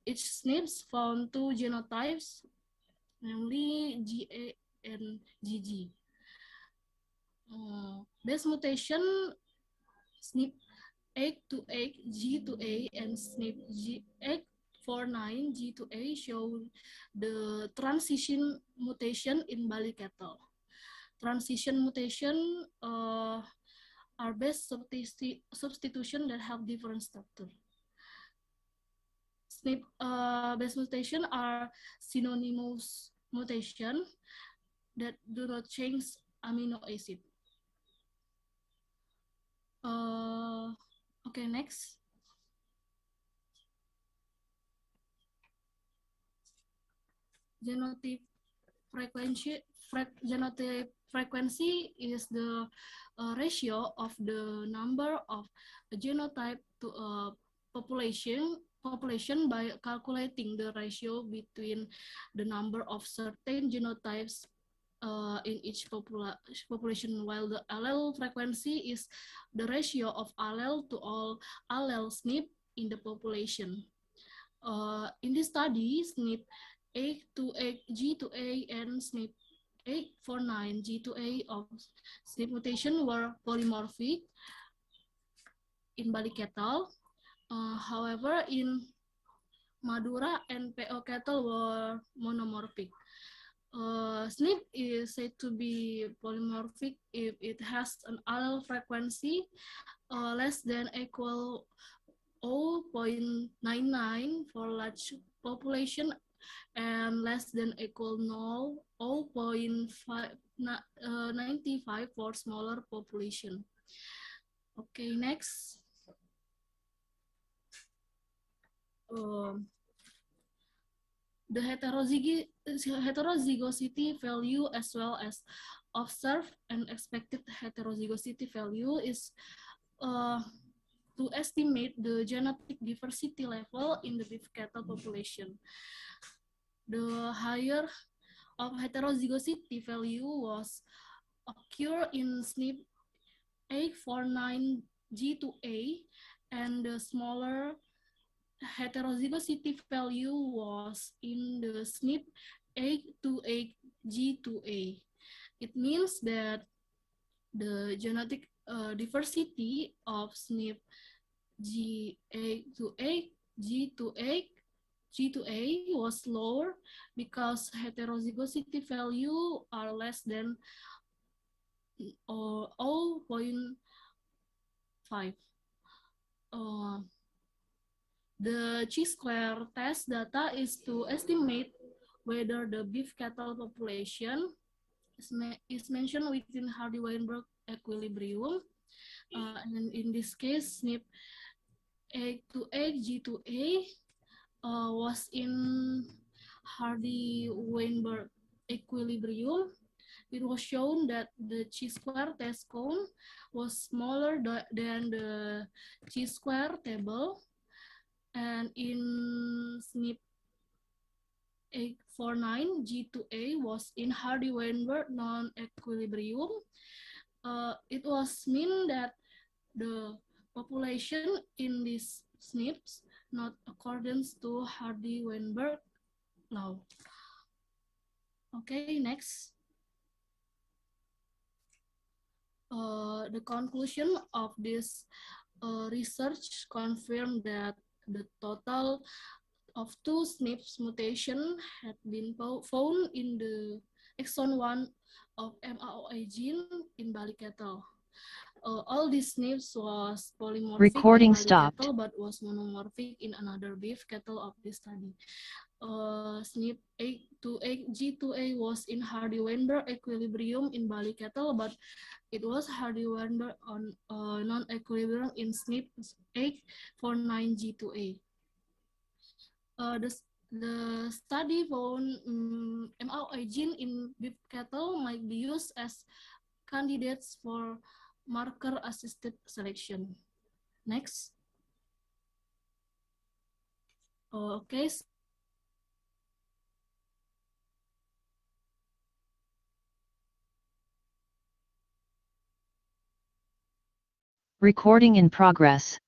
each SNPs found 2 genotypes, namely GA and GG. Base mutation SNP 828 G2A and SNP 849 G2A show the transition mutation in Bali cattle. Transition mutation are base substitution that have different structure. SNP base mutation are synonymous mutation that do not change amino acid. Okay, next. Genotype frequency is the ratio of the number of a genotype to a population by calculating the ratio between the number of certain genotypes in each population, while the allele frequency is the ratio of allele to all allele SNP in the population. In this study, SNP 828 G2A and SNP 849 G2A of SNP mutation were polymorphic in Bali cattle. However, in Madura and PO cattle were monomorphic. SNP is said to be polymorphic if it has an allele frequency less than equal 0.99 for large population and less than equal 0.95 for smaller population. Okay, next. The heterozygosity value as well as observed and expected heterozygosity value is to estimate the genetic diversity level in the beef cattle population. The higher of heterozygosity value was occur in SNP 849G2A, and the smaller heterozygosity value was in the SNP 828G2A. It means that the genetic diversity of SNP G2A was lower because heterozygosity value are less than 0.5. The chi-square test data is to estimate whether the beef cattle population is mentioned within Hardy-Weinberg equilibrium. And in this case, SNP 828G2A was in Hardy-Weinberg equilibrium. It was shown that the chi-square test cone was smaller than the chi-square table. And in SNP 849G2A was in Hardy-Weinberg non-equilibrium. It was mean that the population in these SNPs not accordance to Hardy-Weinberg law. Okay, next. The conclusion of this research confirmed that the total of 2 SNPs mutation had been found in the exon 1 of MAOA gene in Bali cattle. All these SNPs was polymorphic Recording in Bali stopped. cattle, but was monomorphic in another beef cattle of this study. SNP 828G2A was in Hardy-Weinberg equilibrium in Bali cattle, but it was Hardy-Weinberg on non-equilibrium in SNP 849G2A. The study found MAOA gene in beef cattle might be used as candidates for marker-assisted selection. Next. Okay. Recording in progress.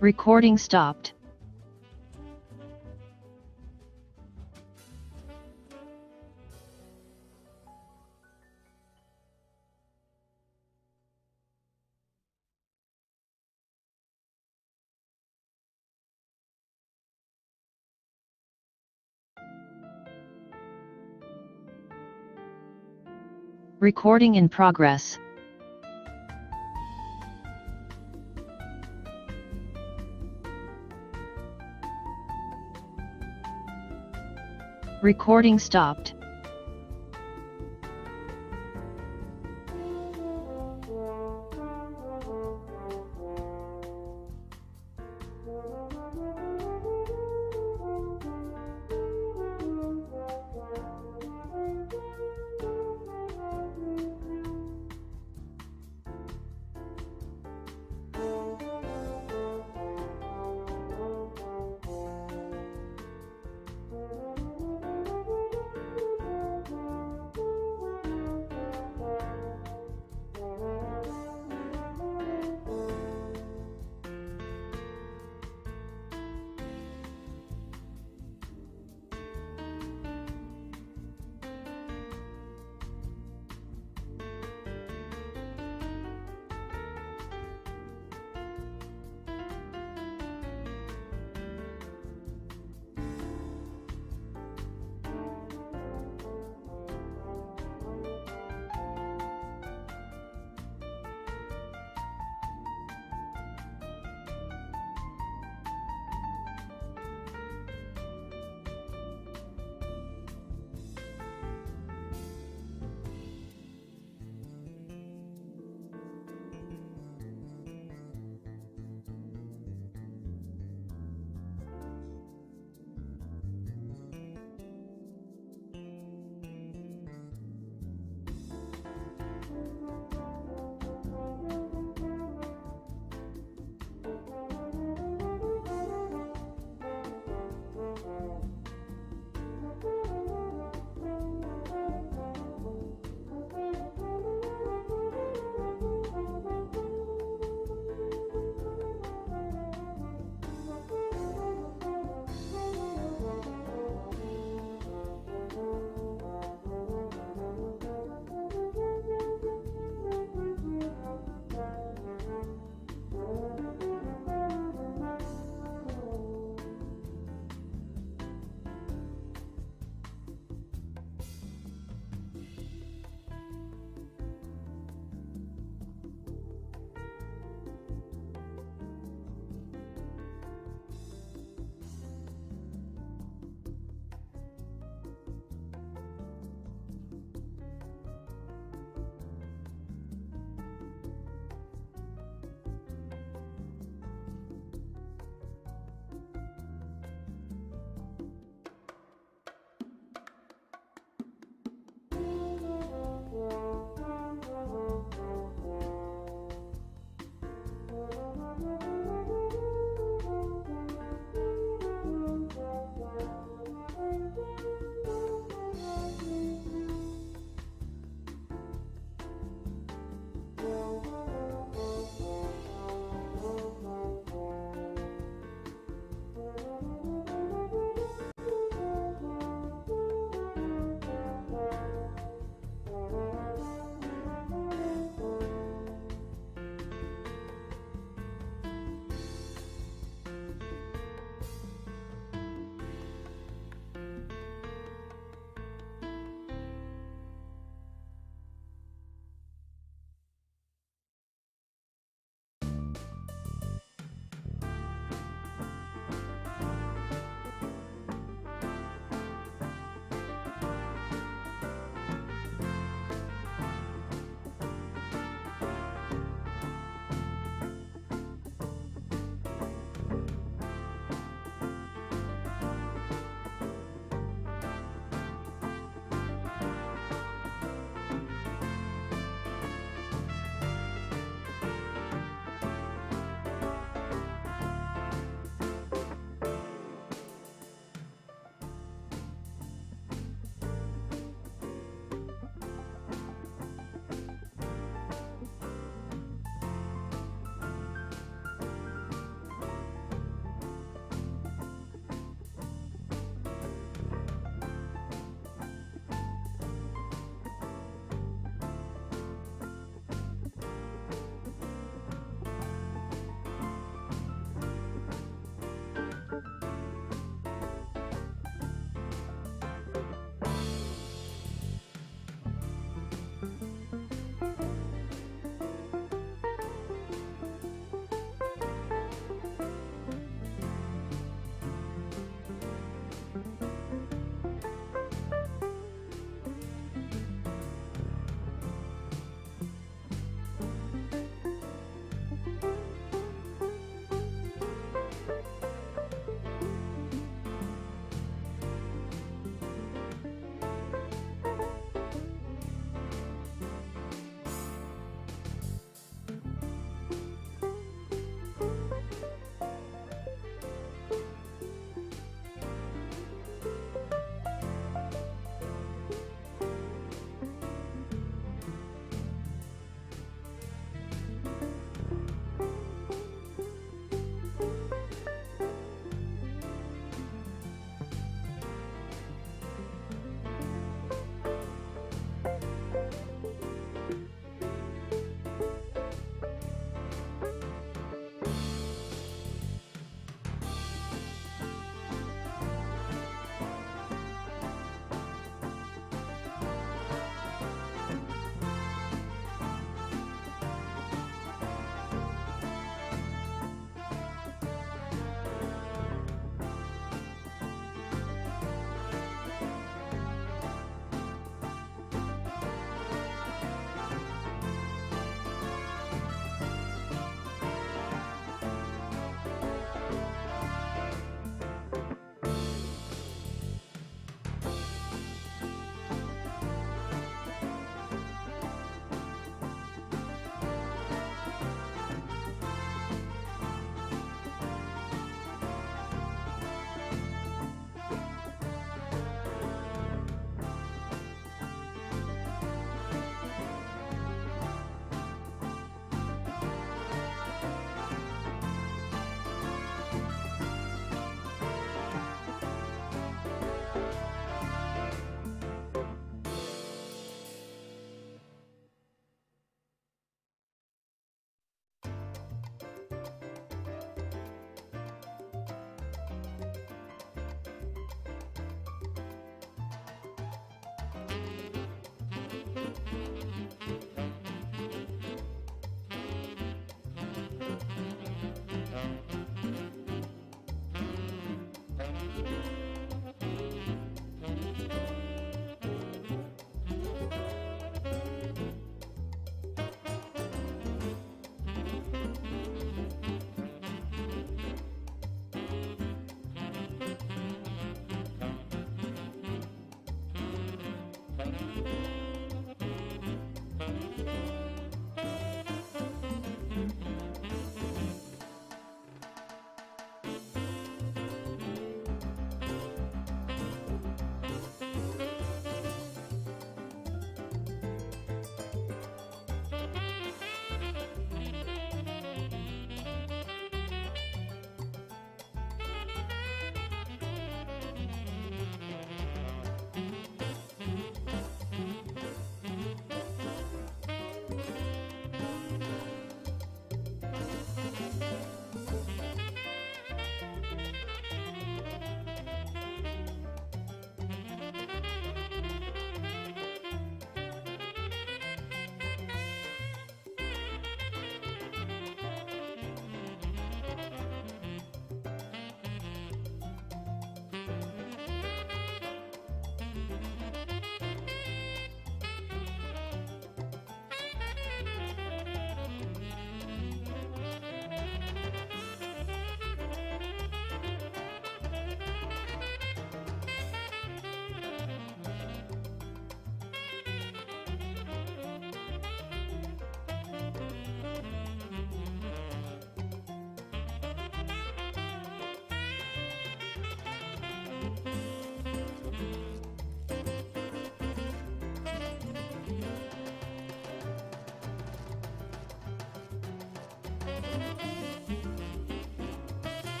Recording stopped. Recording in progress. Recording stopped.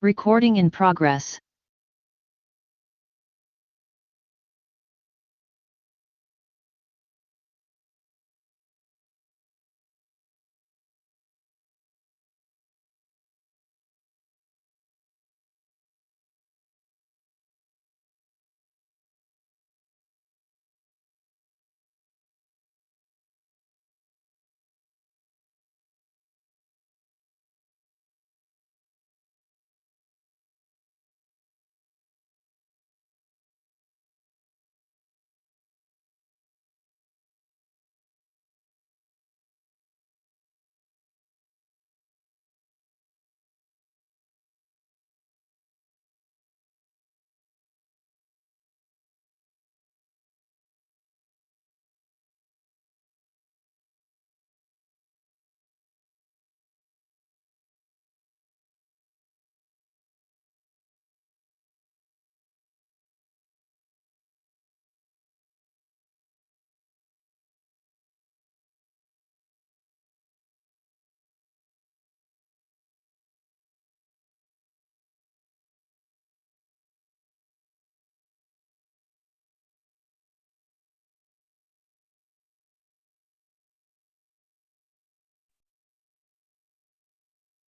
Recording in progress.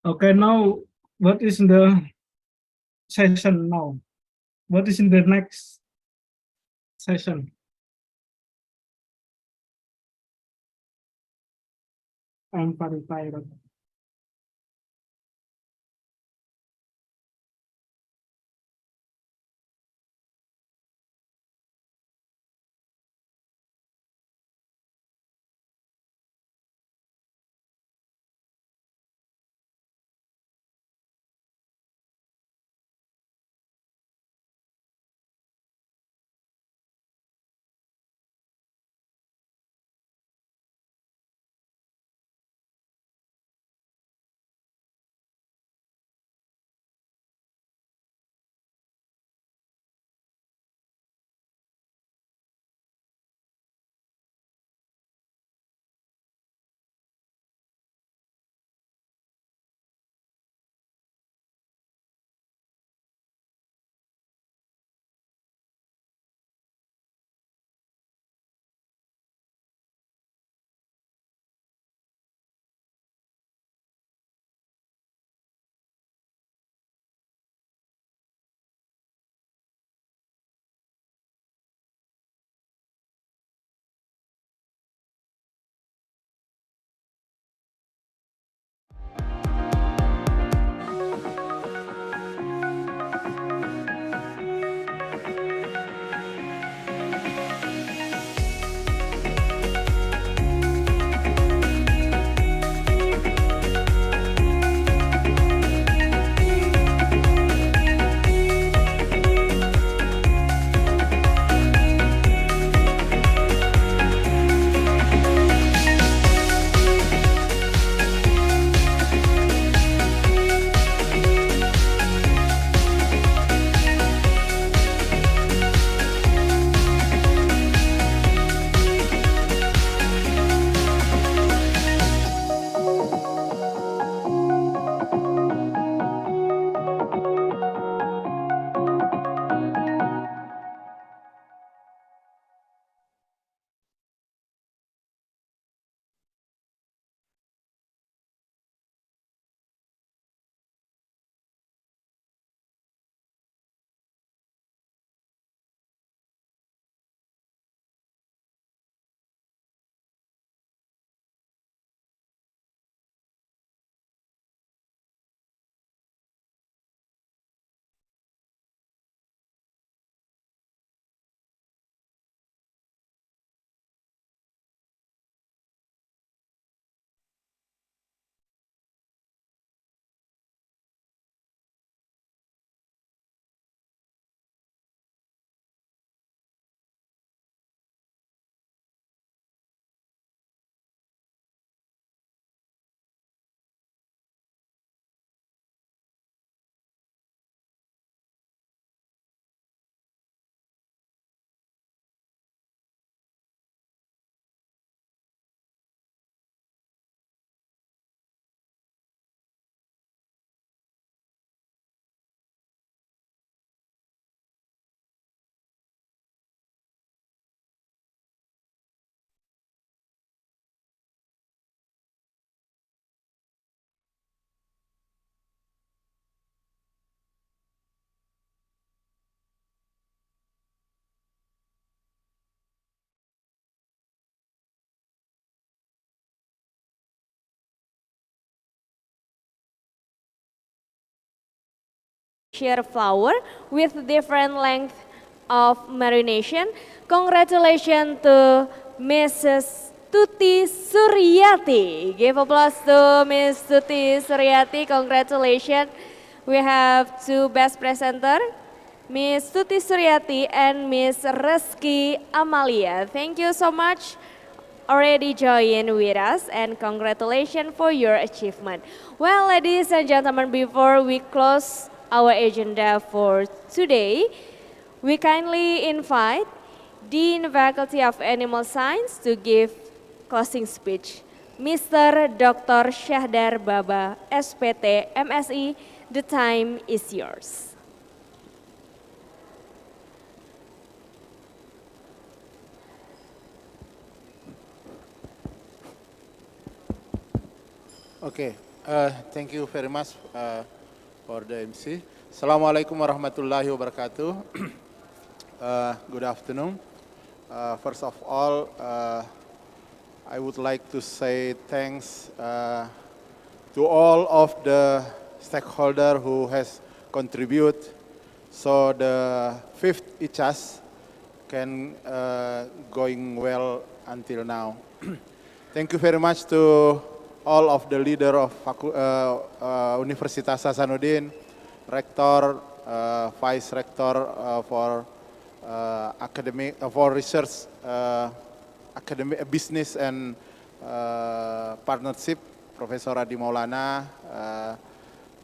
Okay, now what is the session now? What is in the next session? I'm very tired. share flour with different length of marination. Congratulations to Mrs. Tuti Suryati. Give applause to Ms. Tuti Suryati. Congratulations. We have two best presenter, Ms. Tuti Suryati and Ms. Reski Amalia. Thank you so much already joined with us and congratulations for your achievement. Well, ladies and gentlemen, before we close our agenda for today, we kindly invite Dean Faculty of Animal Science to give closing speech. Mr. Dr. Syahdar Baba, SPT, MSI, the time is yours. Okay, thank you very much for the MC. Assalamualaikum warahmatullahi wabarakatuh. Good afternoon. First of all, I would like to say thanks to all of the stakeholders who has contributed so the fifth ICAST can going well until now. Thank you very much to all of the leader of Universitas Hasanuddin, rector, vice rector for academic, for research, academic, business and partnership, Professor Adi Maulana.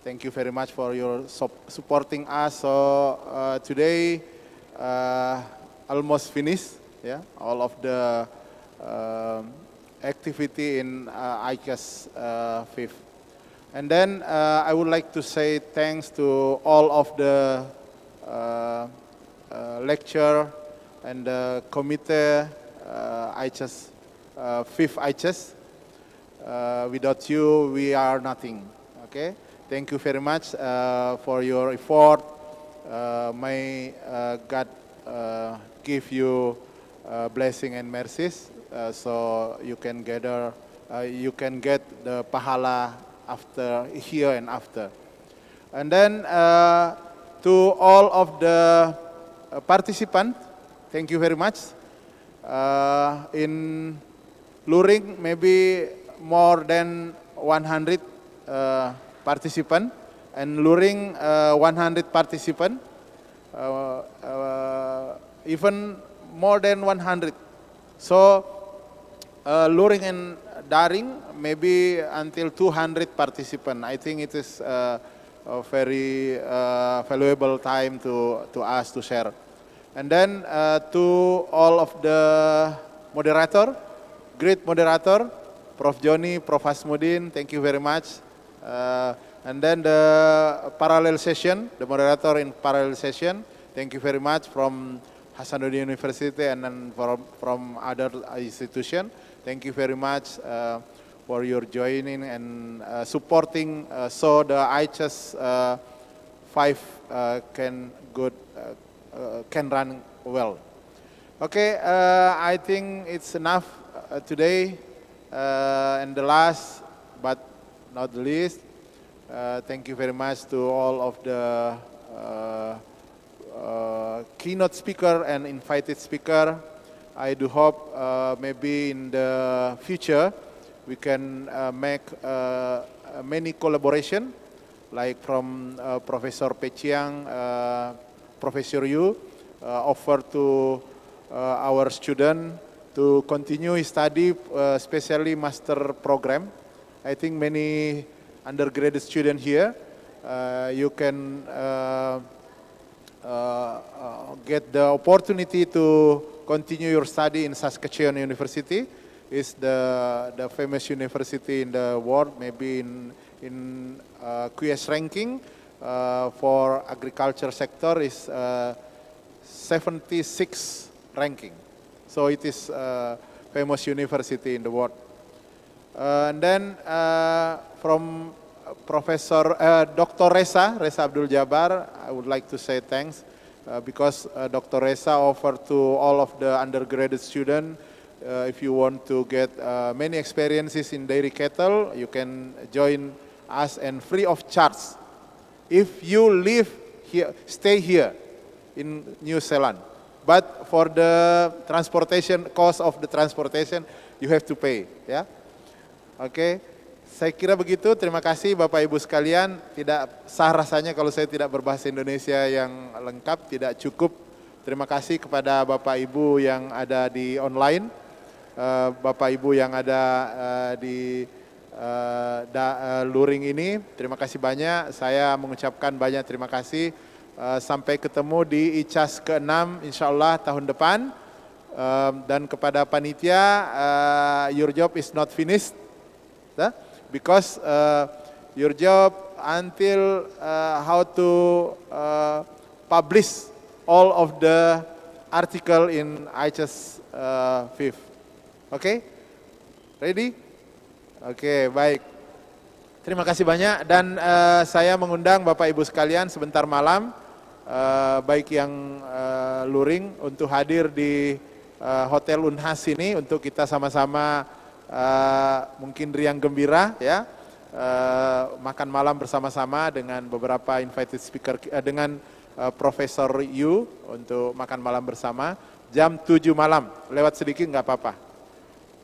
Thank you very much for your supporting us. So today almost finished, yeah, all of the activity in ICAST 5th. And then I would like to say thanks to all of the lecture and the committee ICAST 5th ICAST. Without you, we are nothing. Okay. Thank you very much for your effort. May God give you blessing and mercies. So you can gather, you can get the pahala after here and after. And then to all of the participants, thank you very much. In luring, maybe more than 100 participants, and luring 100 participants, even more than 100. So luring and daring, maybe until 200 participants. I think it is a very valuable time to us to share. And then to all of the moderator, great moderator, Prof. Joni, Prof. Hasmudin, thank you very much. And then the parallel session, the moderator in parallel session, thank you very much from Hasanuddin University and then from other institution. Thank you very much for your joining and supporting so the ICAST 5 can run well. Okay, I think it's enough today. And the last but not the least, thank you very much to all of the keynote speaker and invited speaker. I do hope maybe in the future we can make many collaboration, like from Professor Pechiang, Professor Yu, offer to our student to continue his study, especially master program. I think many undergraduate students here, you can get the opportunity to continue your study in Saskatchewan University. It's the famous university in the world, maybe in QS ranking for agriculture sector is 76 ranking. So it is a famous university in the world. And then from Professor Dr. Reza Abdul Jabbar, I would like to say thanks because Dr. Reza offered to all of the undergraduate students, if you want to get many experiences in dairy cattle, you can join us and free of charge. If you live stay here in New Zealand. But for the transportation, cost of the transportation, you have to pay, ya. Oke, saya kira begitu. Terima kasih Bapak Ibu sekalian. Tidak sah rasanya kalau saya tidak berbahasa Indonesia yang lengkap, tidak cukup. Terima kasih kepada Bapak Ibu yang ada di online, Bapak Ibu yang ada di luring ini. Terima kasih banyak. Saya mengucapkan banyak terima kasih. Sampai ketemu di ICAST ke-6 insya Allah tahun depan. Dan kepada panitia, your job is not finished, because your job until how to publish all of the article in ICAST 5. Oke? Ready? Oke, baik. Terima kasih banyak dan saya mengundang Bapak Ibu sekalian sebentar malam, baik yang luring untuk hadir di Hotel Unhas ini untuk kita sama-sama mungkin riang gembira, ya, makan malam bersama-sama dengan beberapa invited speaker, dengan Profesor Yu untuk makan malam bersama jam 7 malam, lewat sedikit nggak apa-apa.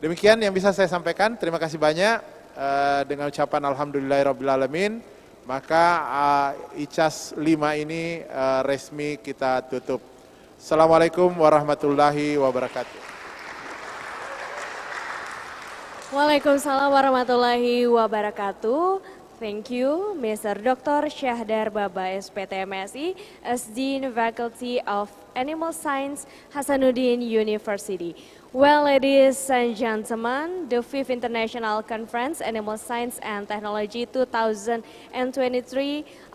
Demikian yang bisa saya sampaikan, terima kasih banyak. Dengan ucapan alhamdulillahirrabbilalamin, maka ICAST 5 ini resmi kita tutup. Assalamualaikum warahmatullahi wabarakatuh. Waalaikumsalam warahmatullahi wabarakatuh. Thank you, Mr. Dr. Syahdar Baba, SPT MSI, as Dean Faculty of Animal Science, Hasanuddin University. Well, ladies and gentlemen, the 5th International Conference Animal Science and Technology 2023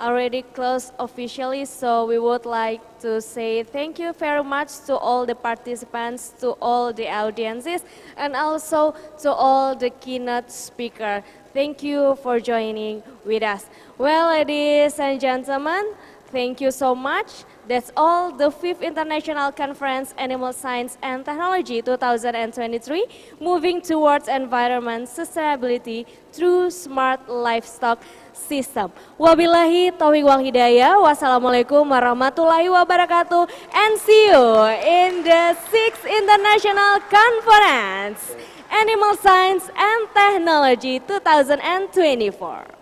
already closed officially, so we would like to say thank you very much to all the participants, to all the audiences, and also to all the keynote speakers. Thank you for joining with us. Well, ladies and gentlemen, thank you so much. That's all the 5th International Conference Animal Science and Technology 2023, moving towards environment sustainability through smart livestock system. Wabillahi taufiq wal hidayah. Wassalamualaikum warahmatullahi wabarakatuh. And see you in the 6th International Conference Animal Science and Technology 2024.